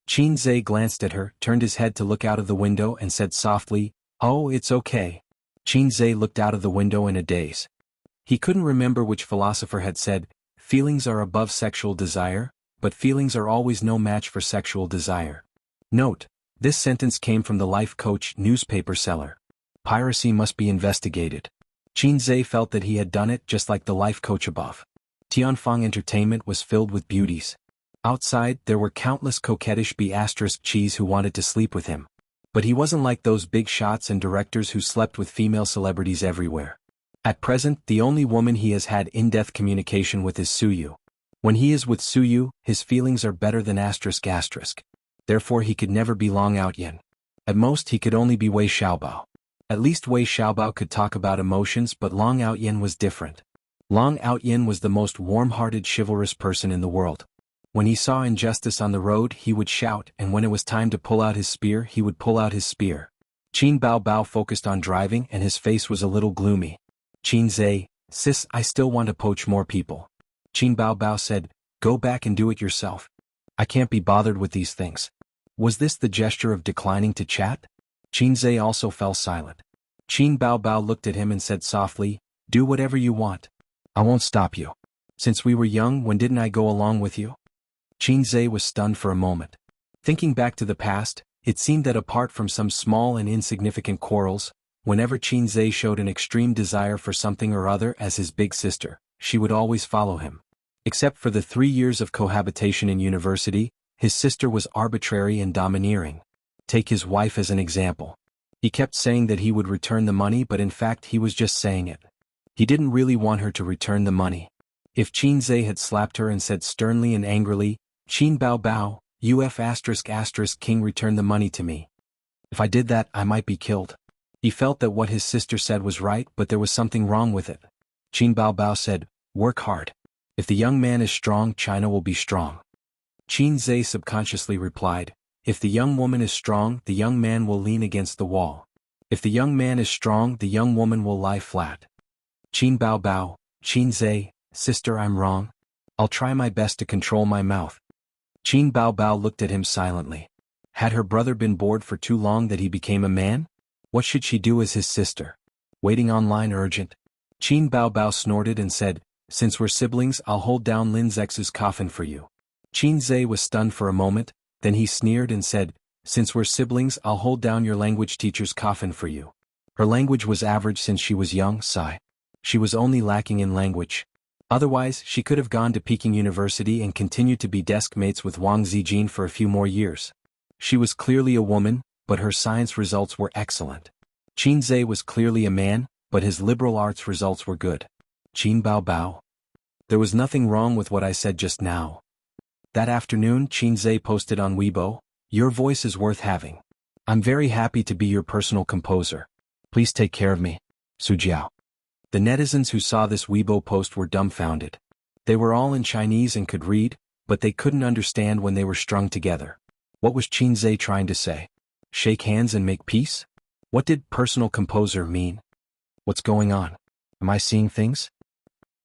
Qin Zhe glanced at her, turned his head to look out of the window and said softly, "Oh, it's okay." Qin Zhe looked out of the window in a daze. He couldn't remember which philosopher had said, "Feelings are above sexual desire, but feelings are always no match for sexual desire." Note: this sentence came from the Life Coach newspaper seller. Piracy must be investigated. Qin Zhe felt that he had done it just like the Life Coach above. Tianfang Entertainment was filled with beauties. Outside, there were countless coquettish B***Ches who wanted to sleep with him. But he wasn't like those big shots and directors who slept with female celebrities everywhere. At present, the only woman he has had in-depth communication with is Suyu. When he is with Suyu, his feelings are better than ***. Therefore he could never be Long Outyen. At most he could only be Wei Xiaobao. At least Wei Xiaobao could talk about emotions, but Long Outyen was different. Long Outyen was the most warm-hearted chivalrous person in the world. When he saw injustice on the road he would shout, and when it was time to pull out his spear he would pull out his spear. Qin Bao Bao focused on driving and his face was a little gloomy. "Qin Zhe, sis, I still want to poach more people." Qin Bao Bao said, "Go back and do it yourself. I can't be bothered with these things." Was this the gesture of declining to chat? Qin Zhe also fell silent. Qin Bao Bao looked at him and said softly, "Do whatever you want. I won't stop you. Since we were young, when didn't I go along with you?" Qin Zhe was stunned for a moment. Thinking back to the past, it seemed that apart from some small and insignificant quarrels, whenever Qin Zhe showed an extreme desire for something or other as his big sister, she would always follow him. Except for the 3 years of cohabitation in university, his sister was arbitrary and domineering. Take his wife as an example. He kept saying that he would return the money, but in fact he was just saying it. He didn't really want her to return the money. If Qin Zhe had slapped her and said sternly and angrily, "Qin Bao Bao, ****King return the money to me. If I did that I might be killed." He felt that what his sister said was right, but there was something wrong with it. Qin Bao Bao said, "Work hard. If the young man is strong, China will be strong." Qin Zhe subconsciously replied, "If the young woman is strong, the young man will lean against the wall. If the young man is strong, the young woman will lie flat." Qin Bao Bao, "Qin Zhe, sister, I'm wrong. I'll try my best to control my mouth." Qin Bao Bao looked at him silently. Had her brother been bored for too long that he became a man? What should she do as his sister? Waiting online urgent? Qin Bao Bao snorted and said, "Since we're siblings, I'll hold down Lin Zex's coffin for you." Qin Zhe was stunned for a moment, then he sneered and said, "Since we're siblings, I'll hold down your language teacher's coffin for you." Her language was average since she was young, sigh. She was only lacking in language. Otherwise, she could have gone to Peking University and continued to be desk mates with Wang Zijin for a few more years. She was clearly a woman, but her science results were excellent. Qin Zhe was clearly a man, but his liberal arts results were good. Qin Bao Bao. There was nothing wrong with what I said just now. That afternoon, Qin Zhe posted on Weibo, "Your voice is worth having. I'm very happy to be your personal composer. Please take care of me. Sujiao." The netizens who saw this Weibo post were dumbfounded. They were all in Chinese and could read, but they couldn't understand when they were strung together. What was Qin Zhe trying to say? Shake hands and make peace? What did personal composer mean? What's going on? Am I seeing things?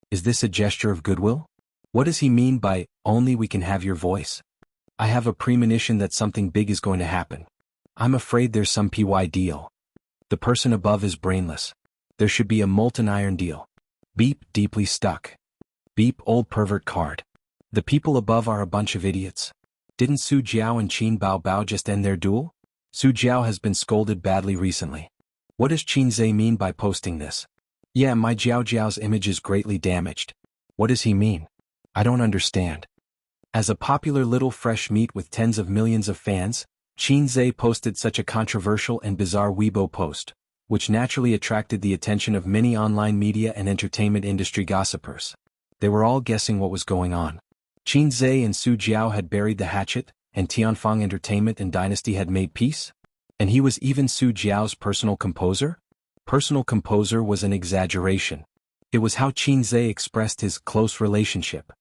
Is this a gesture of goodwill? What does he mean by, "Only we can have your voice"? I have a premonition that something big is going to happen. I'm afraid there's some PY deal. The person above is brainless. There should be a molten iron deal. Beep, deeply stuck. Beep, old pervert card. The people above are a bunch of idiots. Didn't Su Jiao and Qin Bao Bao just end their duel? Su Jiao has been scolded badly recently. What does Qin Zhe mean by posting this? Yeah, my Jiao Jiao's image is greatly damaged. What does he mean? I don't understand. As a popular little fresh meat with tens of millions of fans, Qin Zhe posted such a controversial and bizarre Weibo post, which naturally attracted the attention of many online media and entertainment industry gossipers. They were all guessing what was going on. Qin Zhe and Su Jiao had buried the hatchet, and Tianfang Entertainment and Dynasty had made peace? And he was even Su Jiao's personal composer? Personal composer was an exaggeration. It was how Qin Zhe expressed his close relationship.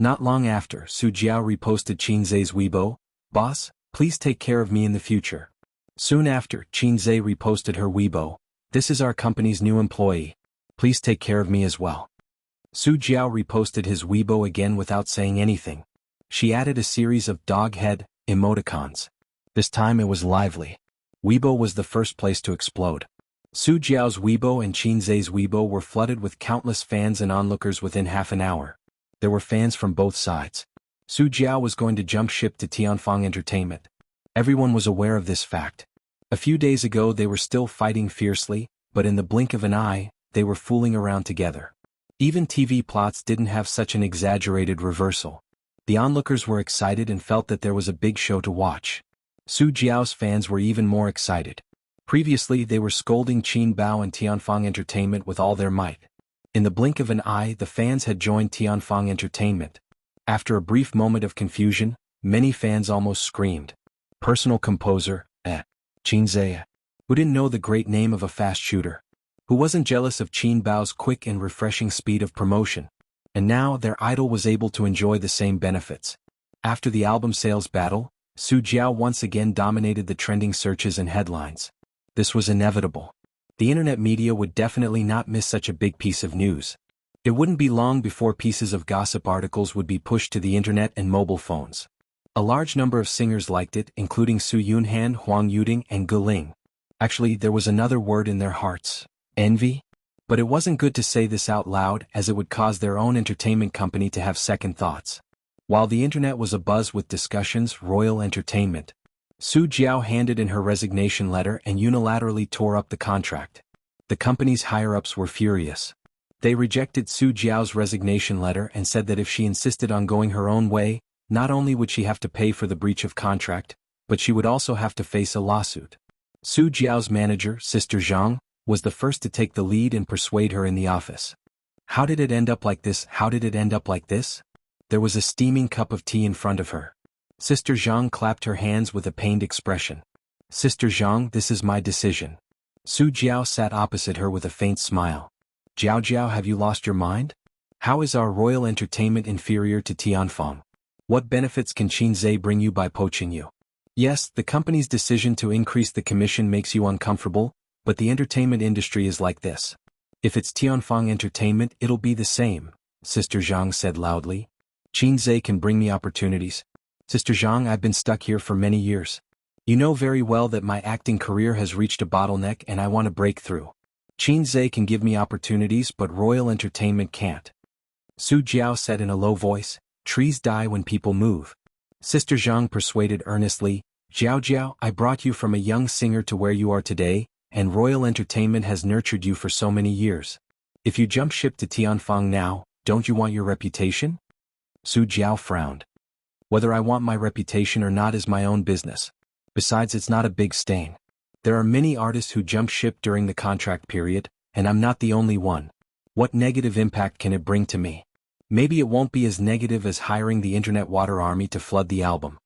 Not long after, Su Jiao reposted Qin Zhe's Weibo, "Boss, please take care of me in the future." Soon after, Qin Zhe reposted her Weibo, "This is our company's new employee. Please take care of me as well. Su Jiao reposted his Weibo again without saying anything. She added a series of dog head emoticons. This time it was lively. Weibo was the first place to explode. Su Jiao's Weibo and Qin Zhe's Weibo were flooded with countless fans and onlookers within half an hour. There were fans from both sides. Su Jiao was going to jump ship to Tianfang Entertainment. Everyone was aware of this fact. A few days ago they were still fighting fiercely, but in the blink of an eye, they were fooling around together. Even TV plots didn't have such an exaggerated reversal. The onlookers were excited and felt that there was a big show to watch. Su Jiao's fans were even more excited. Previously they were scolding Qin Bao and Tianfang Entertainment with all their might. In the blink of an eye the fans had joined Tianfang Entertainment. After a brief moment of confusion, many fans almost screamed. Personal composer, Xianxia. Who didn't know the great name of a fast shooter? Who wasn't jealous of Qin Bao's quick and refreshing speed of promotion? And now their idol was able to enjoy the same benefits. After the album sales battle, Su Jiao once again dominated the trending searches and headlines. This was inevitable. The internet media would definitely not miss such a big piece of news. It wouldn't be long before pieces of gossip articles would be pushed to the internet and mobile phones. A large number of singers liked it, including Su Yunhan, Huang Yuding, and Ge Ling. Actually, there was another word in their hearts: envy? But it wasn't good to say this out loud, as it would cause their own entertainment company to have second thoughts. While the internet was abuzz with discussions, Royal Entertainment. Su Jiao handed in her resignation letter and unilaterally tore up the contract. The company's higher-ups were furious. They rejected Su Jiao's resignation letter and said that if she insisted on going her own way, not only would she have to pay for the breach of contract, but she would also have to face a lawsuit. Su Jiao's manager, Sister Jianghu, was the first to take the lead and persuade her in the office. How did it end up like this? How did it end up like this? There was a steaming cup of tea in front of her. Sister Jianghu clapped her hands with a pained expression. Sister Jianghu, this is my decision. Su Jiao sat opposite her with a faint smile. Jiao, have you lost your mind? How is our Royal Entertainment inferior to Tianfang? What benefits can Qinzhe bring you by poaching you? Yes, the company's decision to increase the commission makes you uncomfortable, but the entertainment industry is like this. If it's Tianfang Entertainment, it'll be the same, Sister Jianghu said loudly. Qinzhe can bring me opportunities. Sister Jianghu, I've been stuck here for many years. You know very well that my acting career has reached a bottleneck and I want to break through. Qinzhe can give me opportunities, but Royal Entertainment can't. Su Jiao said in a low voice, trees die when people move. Sister Jianghu persuaded earnestly, Jiao, I brought you from a young singer to where you are today, and Royal Entertainment has nurtured you for so many years. If you jump ship to Tianfang now, don't you want your reputation? Su Jiao frowned. Whether I want my reputation or not is my own business. Besides, it's not a big stain. There are many artists who jump ship during the contract period, and I'm not the only one. What negative impact can it bring to me? Maybe it won't be as negative as hiring the internet water army to flood the album.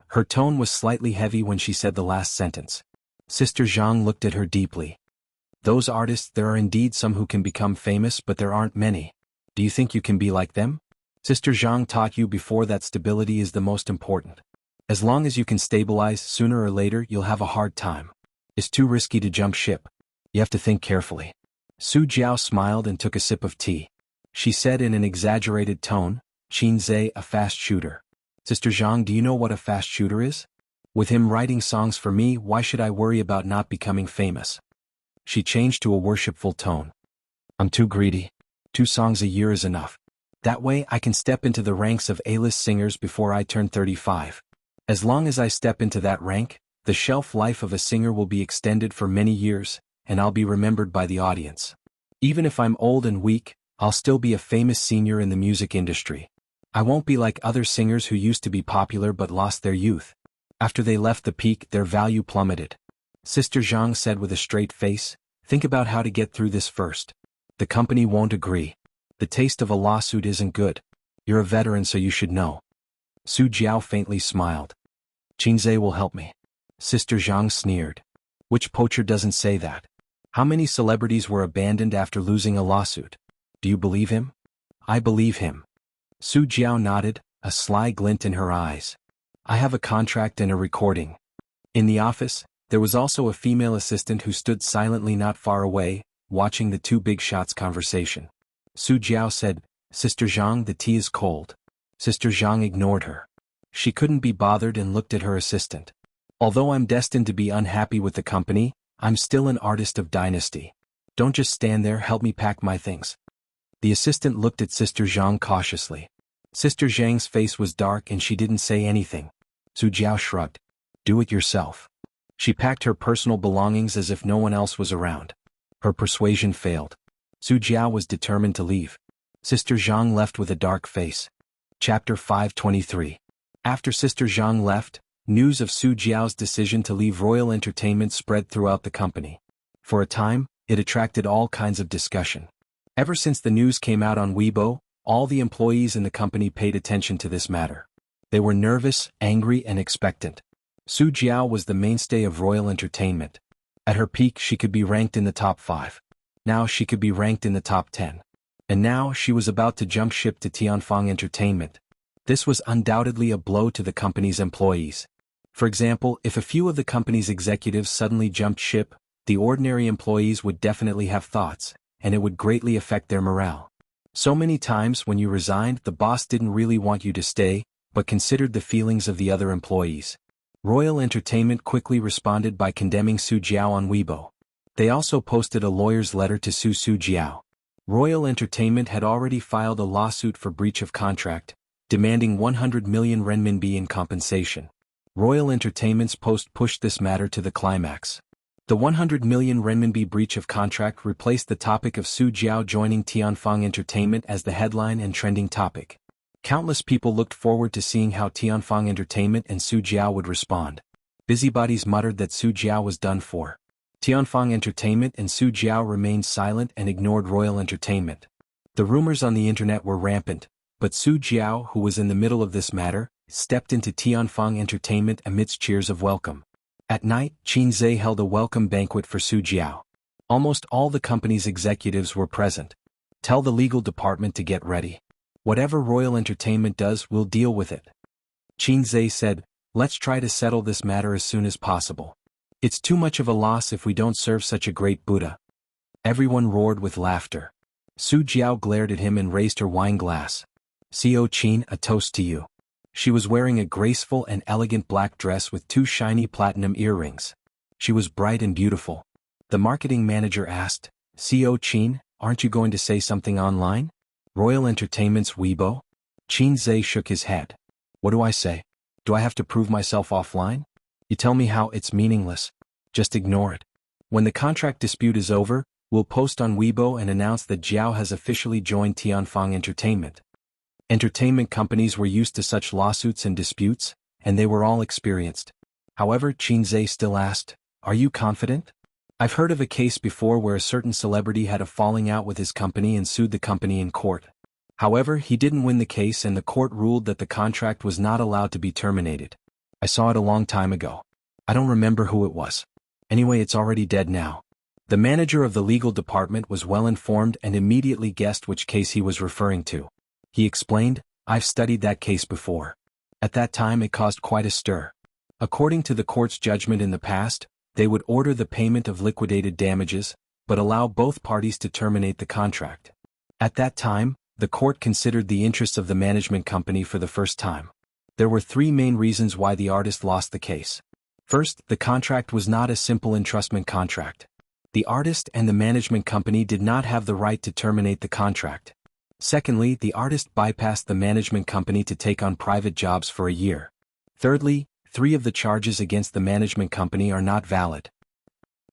Her tone was slightly heavy when she said the last sentence. Sister Jianghu looked at her deeply. Those artists, there are indeed some who can become famous, but there aren't many. Do you think you can be like them? Sister Jianghu taught you before that stability is the most important. As long as you can stabilize, sooner or later you'll have a hard time. It's too risky to jump ship. You have to think carefully. Su Jiao smiled and took a sip of tea. She said in an exaggerated tone, Qinzhe, a fast shooter. Sister Jianghu, do you know what a fast shooter is? With him writing songs for me, why should I worry about not becoming famous? She changed to a worshipful tone. I'm too greedy. 2 songs a year is enough. That way I can step into the ranks of A-list singers before I turn 35. As long as I step into that rank, the shelf life of a singer will be extended for many years, and I'll be remembered by the audience. Even if I'm old and weak, I'll still be a famous senior in the music industry. I won't be like other singers who used to be popular but lost their youth. After they left the peak, their value plummeted. Sister Jianghu said with a straight face, think about how to get through this first. The company won't agree. The taste of a lawsuit isn't good. You're a veteran, so you should know. Su Jiao faintly smiled. Qinzhe will help me. Sister Jianghu sneered. Which poacher doesn't say that? How many celebrities were abandoned after losing a lawsuit? Do you believe him? I believe him. Su Jiao nodded, a sly glint in her eyes. I have a contract and a recording. In the office, there was also a female assistant who stood silently not far away, watching the two big shots' conversation. Su Jiao said, "Sister Zhang, the tea is cold." Sister Zhang ignored her. She couldn't be bothered and looked at her assistant. "Although I'm destined to be unhappy with the company, I'm still an artist of dynasty. Don't just stand there, help me pack my things." The assistant looked at Sister Zhang cautiously. Sister Zhang's face was dark and she didn't say anything. Su Jiao shrugged. "Do it yourself." She packed her personal belongings as if no one else was around. Her persuasion failed. Su Jiao was determined to leave. Sister Zhang left with a dark face. Chapter 523. After Sister Zhang left, news of Su Jiao's decision to leave Royal Entertainment spread throughout the company. For a time, it attracted all kinds of discussion. Ever since the news came out on Weibo, all the employees in the company paid attention to this matter. They were nervous, angry, and expectant. Su Jiao was the mainstay of Royal Entertainment. At her peak she could be ranked in the top 5. Now she could be ranked in the top 10. And now she was about to jump ship to Tianfang Entertainment. This was undoubtedly a blow to the company's employees. For example, if a few of the company's executives suddenly jumped ship, the ordinary employees would definitely have thoughts, and it would greatly affect their morale. So many times when you resigned, the boss didn't really want you to stay, but considered the feelings of the other employees. Royal Entertainment quickly responded by condemning Su Jiao on Weibo. They also posted a lawyer's letter to Su Jiao. Royal Entertainment had already filed a lawsuit for breach of contract, demanding 100 million renminbi in compensation. Royal Entertainment's post pushed this matter to the climax. The 100 million renminbi breach of contract replaced the topic of Su Jiao joining Tianfang Entertainment as the headline and trending topic. Countless people looked forward to seeing how Tianfang Entertainment and Su Jiao would respond. Busybodies muttered that Su Jiao was done for. Tianfang Entertainment and Su Jiao remained silent and ignored Royal Entertainment. The rumors on the internet were rampant, but Su Jiao, who was in the middle of this matter, stepped into Tianfang Entertainment amidst cheers of welcome. At night, Qin Zhe held a welcome banquet for Su Jiao. Almost all the company's executives were present. "Tell the legal department to get ready. Whatever Royal Entertainment does, we'll deal with it." Qin Zhe said, "Let's try to settle this matter as soon as possible. It's too much of a loss if we don't serve such a great Buddha." Everyone roared with laughter. Su Jiao glared at him and raised her wine glass. "Xiao Qin, a toast to you." She was wearing a graceful and elegant black dress with 2 shiny platinum earrings. She was bright and beautiful. The marketing manager asked, "Xiao Qin, aren't you going to say something online? Royal Entertainment's Weibo?" Qin Zhe shook his head. "What do I say? Do I have to prove myself offline? You tell me how, it's meaningless. Just ignore it. When the contract dispute is over, we'll post on Weibo and announce that Jiao has officially joined Tianfang Entertainment." Entertainment companies were used to such lawsuits and disputes, and they were all experienced. However, Qin Zhe still asked, "Are you confident? I've heard of a case before where a certain celebrity had a falling out with his company and sued the company in court. However, he didn't win the case and the court ruled that the contract was not allowed to be terminated. I saw it a long time ago. I don't remember who it was. Anyway, it's already dead now." The manager of the legal department was well informed and immediately guessed which case he was referring to. He explained, "I've studied that case before. At that time it caused quite a stir. According to the court's judgment in the past, they would order the payment of liquidated damages, but allow both parties to terminate the contract. At that time, the court considered the interests of the management company for the first time. There were 3 main reasons why the artist lost the case. First, the contract was not a simple entrustment contract. The artist and the management company did not have the right to terminate the contract. Secondly, the artist bypassed the management company to take on private jobs for a year. Thirdly, 3 of the charges against the management company are not valid.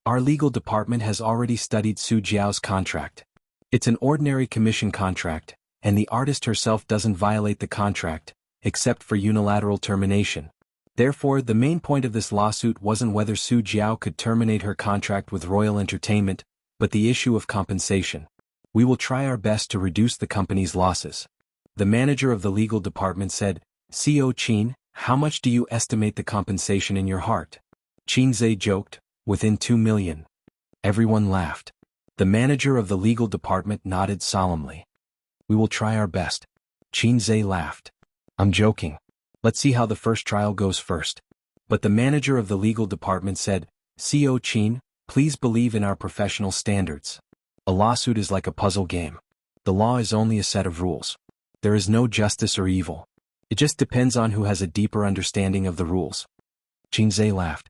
Our legal department has already studied Su Jiao's contract. It's an ordinary commission contract, and the artist herself doesn't violate the contract, except for unilateral termination. Therefore, the main point of this lawsuit wasn't whether Su Jiao could terminate her contract with Royal Entertainment, but the issue of compensation. We will try our best to reduce the company's losses." The manager of the legal department said, "Xiao Qin, how much do you estimate the compensation in your heart?" Qin Zhe joked, "Within 2 million. Everyone laughed. The manager of the legal department nodded solemnly. "We will try our best." Qin Zhe laughed. "I'm joking. Let's see how the first trial goes first." But the manager of the legal department said, "Xiao Qin, please believe in our professional standards. A lawsuit is like a puzzle game. The law is only a set of rules. There is no justice or evil. It just depends on who has a deeper understanding of the rules. Xianxia laughed.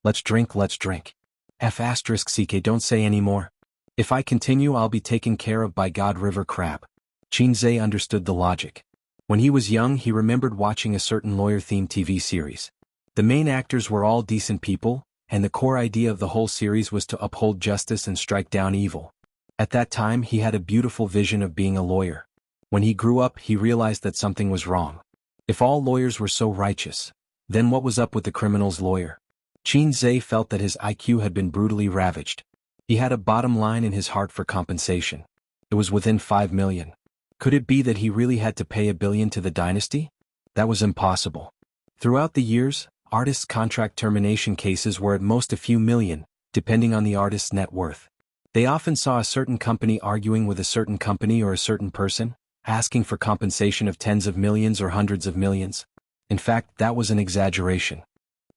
Let's drink, let's drink. F***ck, don't say any more. If I continue, I'll be taken care of by God River Crab. Xianxia understood the logic. When he was young, he remembered watching a certain lawyer-themed TV series. The main actors were all decent people, and the core idea of the whole series was to uphold justice and strike down evil. At that time, he had a beautiful vision of being a lawyer. When he grew up, he realized that something was wrong. If all lawyers were so righteous, then what was up with the criminal's lawyer? Xianxia felt that his IQ had been brutally ravaged. He had a bottom line in his heart for compensation. It was within 5 million. Could it be that he really had to pay $1 billion to the dynasty? That was impossible. Throughout the years, artists' contract termination cases were at most a few million, depending on the artist's net worth. They often saw a certain company arguing with a certain company or a certain person, asking for compensation of tens of millions or hundreds of millions. In fact, that was an exaggeration.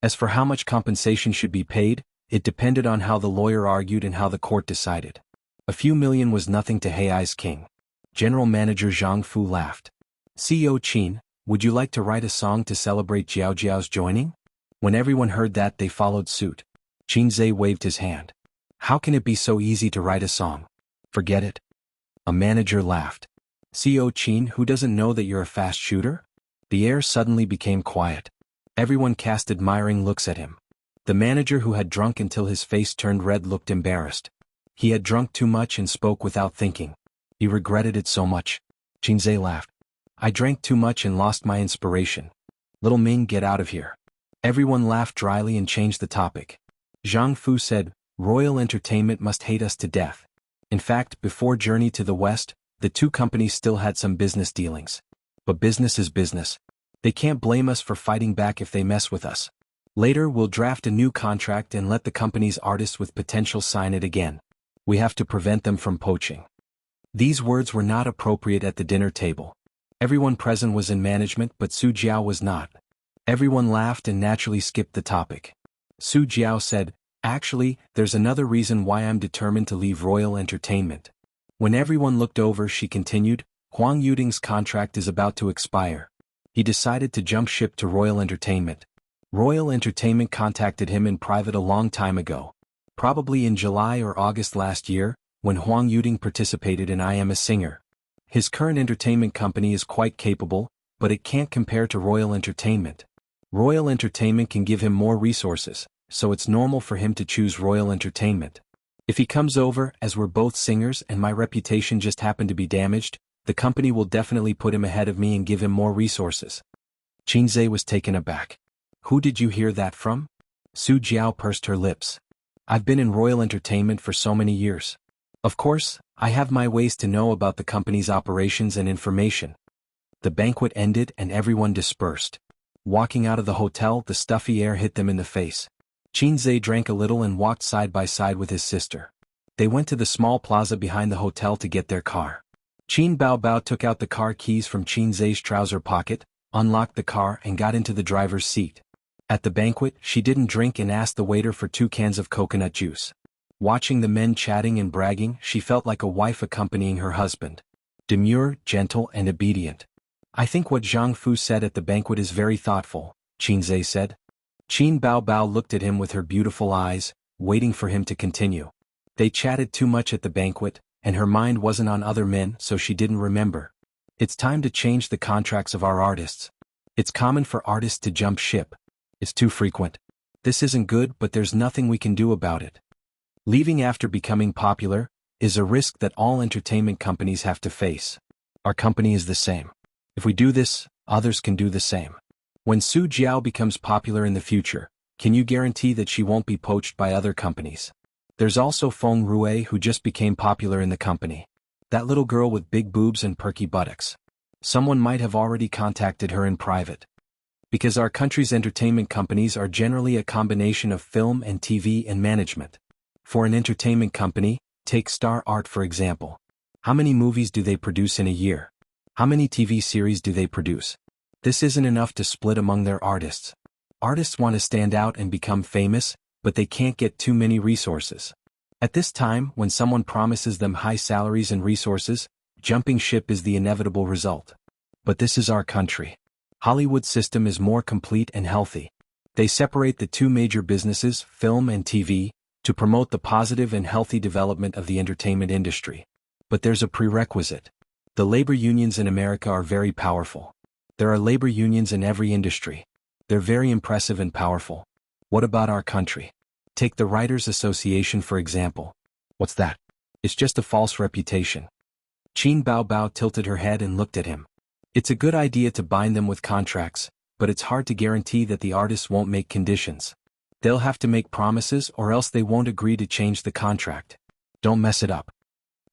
As for how much compensation should be paid, it depended on how the lawyer argued and how the court decided. A few million was nothing to Hei's king. General Manager Jianghu laughed. CEO Qin, would you like to write a song to celebrate Jiao's joining? When everyone heard that, they followed suit. Xianxia waved his hand. How can it be so easy to write a song? Forget it. A manager laughed. CEO Qin, who doesn't know that you're a fast shooter? The air suddenly became quiet. Everyone cast admiring looks at him. The manager, who had drunk until his face turned red, looked embarrassed. He had drunk too much and spoke without thinking. He regretted it so much. Xianxia laughed. I drank too much and lost my inspiration. Little Ming, get out of here. Everyone laughed dryly and changed the topic. Jianghu said, Royal Entertainment must hate us to death. In fact, before Journey to the West, the two companies still had some business dealings. But business is business. They can't blame us for fighting back if they mess with us. Later, we'll draft a new contract and let the company's artists with potential sign it again. We have to prevent them from poaching. These words were not appropriate at the dinner table. Everyone present was in management, but Su Jiao was not. Everyone laughed and naturally skipped the topic. Su Jiao said, Actually, there's another reason why I'm determined to leave Royal Entertainment. When everyone looked over, she continued, Huang Yuding's contract is about to expire. He decided to jump ship to Royal Entertainment. Royal Entertainment contacted him in private a long time ago. Probably in July or August last year, when Huang Yuding participated in I Am a Singer. His current entertainment company is quite capable, but it can't compare to Royal Entertainment. Royal Entertainment can give him more resources, so it's normal for him to choose Royal Entertainment. If he comes over, as we're both singers and my reputation just happened to be damaged, the company will definitely put him ahead of me and give him more resources. Xianxia was taken aback. Who did you hear that from? Su Jiao pursed her lips. I've been in Royal Entertainment for so many years. Of course, I have my ways to know about the company's operations and information. The banquet ended and everyone dispersed. Walking out of the hotel, the stuffy air hit them in the face. Xianxia drank a little and walked side by side with his sister. They went to the small plaza behind the hotel to get their car. Qin Baobao took out the car keys from Xianxia's trouser pocket, unlocked the car and got into the driver's seat. At the banquet, she didn't drink and asked the waiter for 2 cans of coconut juice. Watching the men chatting and bragging, she felt like a wife accompanying her husband. Demure, gentle and obedient. I think what Jianghu said at the banquet is very thoughtful, Xianxia said. Qin Baobao looked at him with her beautiful eyes, waiting for him to continue. They chatted too much at the banquet, and her mind wasn't on other men, so she didn't remember. It's time to change the contracts of our artists. It's common for artists to jump ship. It's too frequent. This isn't good, but there's nothing we can do about it. Leaving after becoming popular is a risk that all entertainment companies have to face. Our company is the same. If we do this, others can do the same. When Su Jiao becomes popular in the future, can you guarantee that she won't be poached by other companies? There's also Feng Rue, who just became popular in the company. That little girl with big boobs and perky buttocks. Someone might have already contacted her in private. Because our country's entertainment companies are generally a combination of film and TV and management. For an entertainment company, take Star Art for example. How many movies do they produce in a year? How many TV series do they produce? This isn't enough to split among their artists. Artists want to stand out and become famous, but they can't get too many resources. At this time, when someone promises them high salaries and resources, jumping ship is the inevitable result. But this is our country. Hollywood's system is more complete and healthy. They separate the two major businesses, film and TV, to promote the positive and healthy development of the entertainment industry. But there's a prerequisite. The labor unions in America are very powerful. There are labor unions in every industry. They're very impressive and powerful. What about our country? Take the Writers Association for example. What's that? It's just a false reputation. Qin Baobao tilted her head and looked at him. It's a good idea to bind them with contracts, but it's hard to guarantee that the artists won't make conditions. They'll have to make promises or else they won't agree to change the contract. Don't mess it up.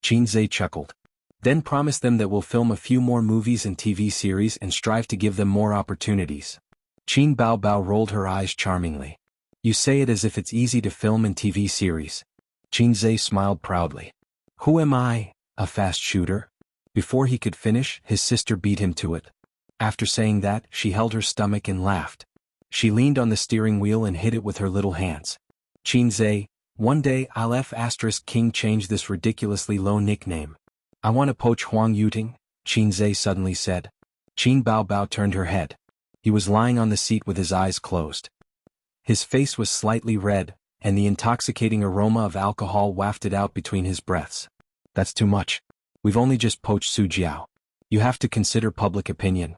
Qin Zhe chuckled. Then promise them that we'll film a few more movies and TV series and strive to give them more opportunities. Qin Baobao rolled her eyes charmingly. You say it as if it's easy to film and TV series. Qin Zhe smiled proudly. Who am I, a fast shooter? Before he could finish, his sister beat him to it. After saying that, she held her stomach and laughed. She leaned on the steering wheel and hit it with her little hands. Qin Zhe, one day I'll King change this ridiculously low nickname. I want to poach Huang Yuting, Qin Zhe suddenly said. Qin Baobao turned her head. He was lying on the seat with his eyes closed. His face was slightly red, and the intoxicating aroma of alcohol wafted out between his breaths. That's too much. We've only just poached Su Jiao. You have to consider public opinion.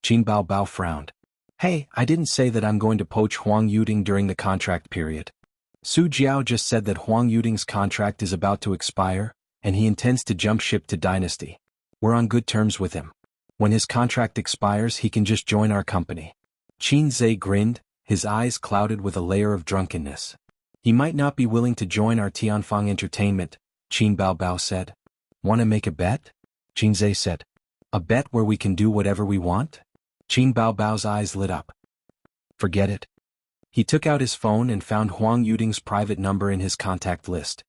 Qin Baobao frowned. Hey, I didn't say that I'm going to poach Huang Yuting during the contract period. Su Jiao just said that Huang Yuting's contract is about to expire, and he intends to jump ship to Dynasty. We're on good terms with him. When his contract expires he can just join our company. Qin Zhe grinned, his eyes clouded with a layer of drunkenness. He might not be willing to join our Tianfang Entertainment, Qin Baobao said. Want to make a bet? Qin Zhe said. A bet where we can do whatever we want? Qin Baobao's eyes lit up. Forget it. He took out his phone and found Huang Yuting's private number in his contact list.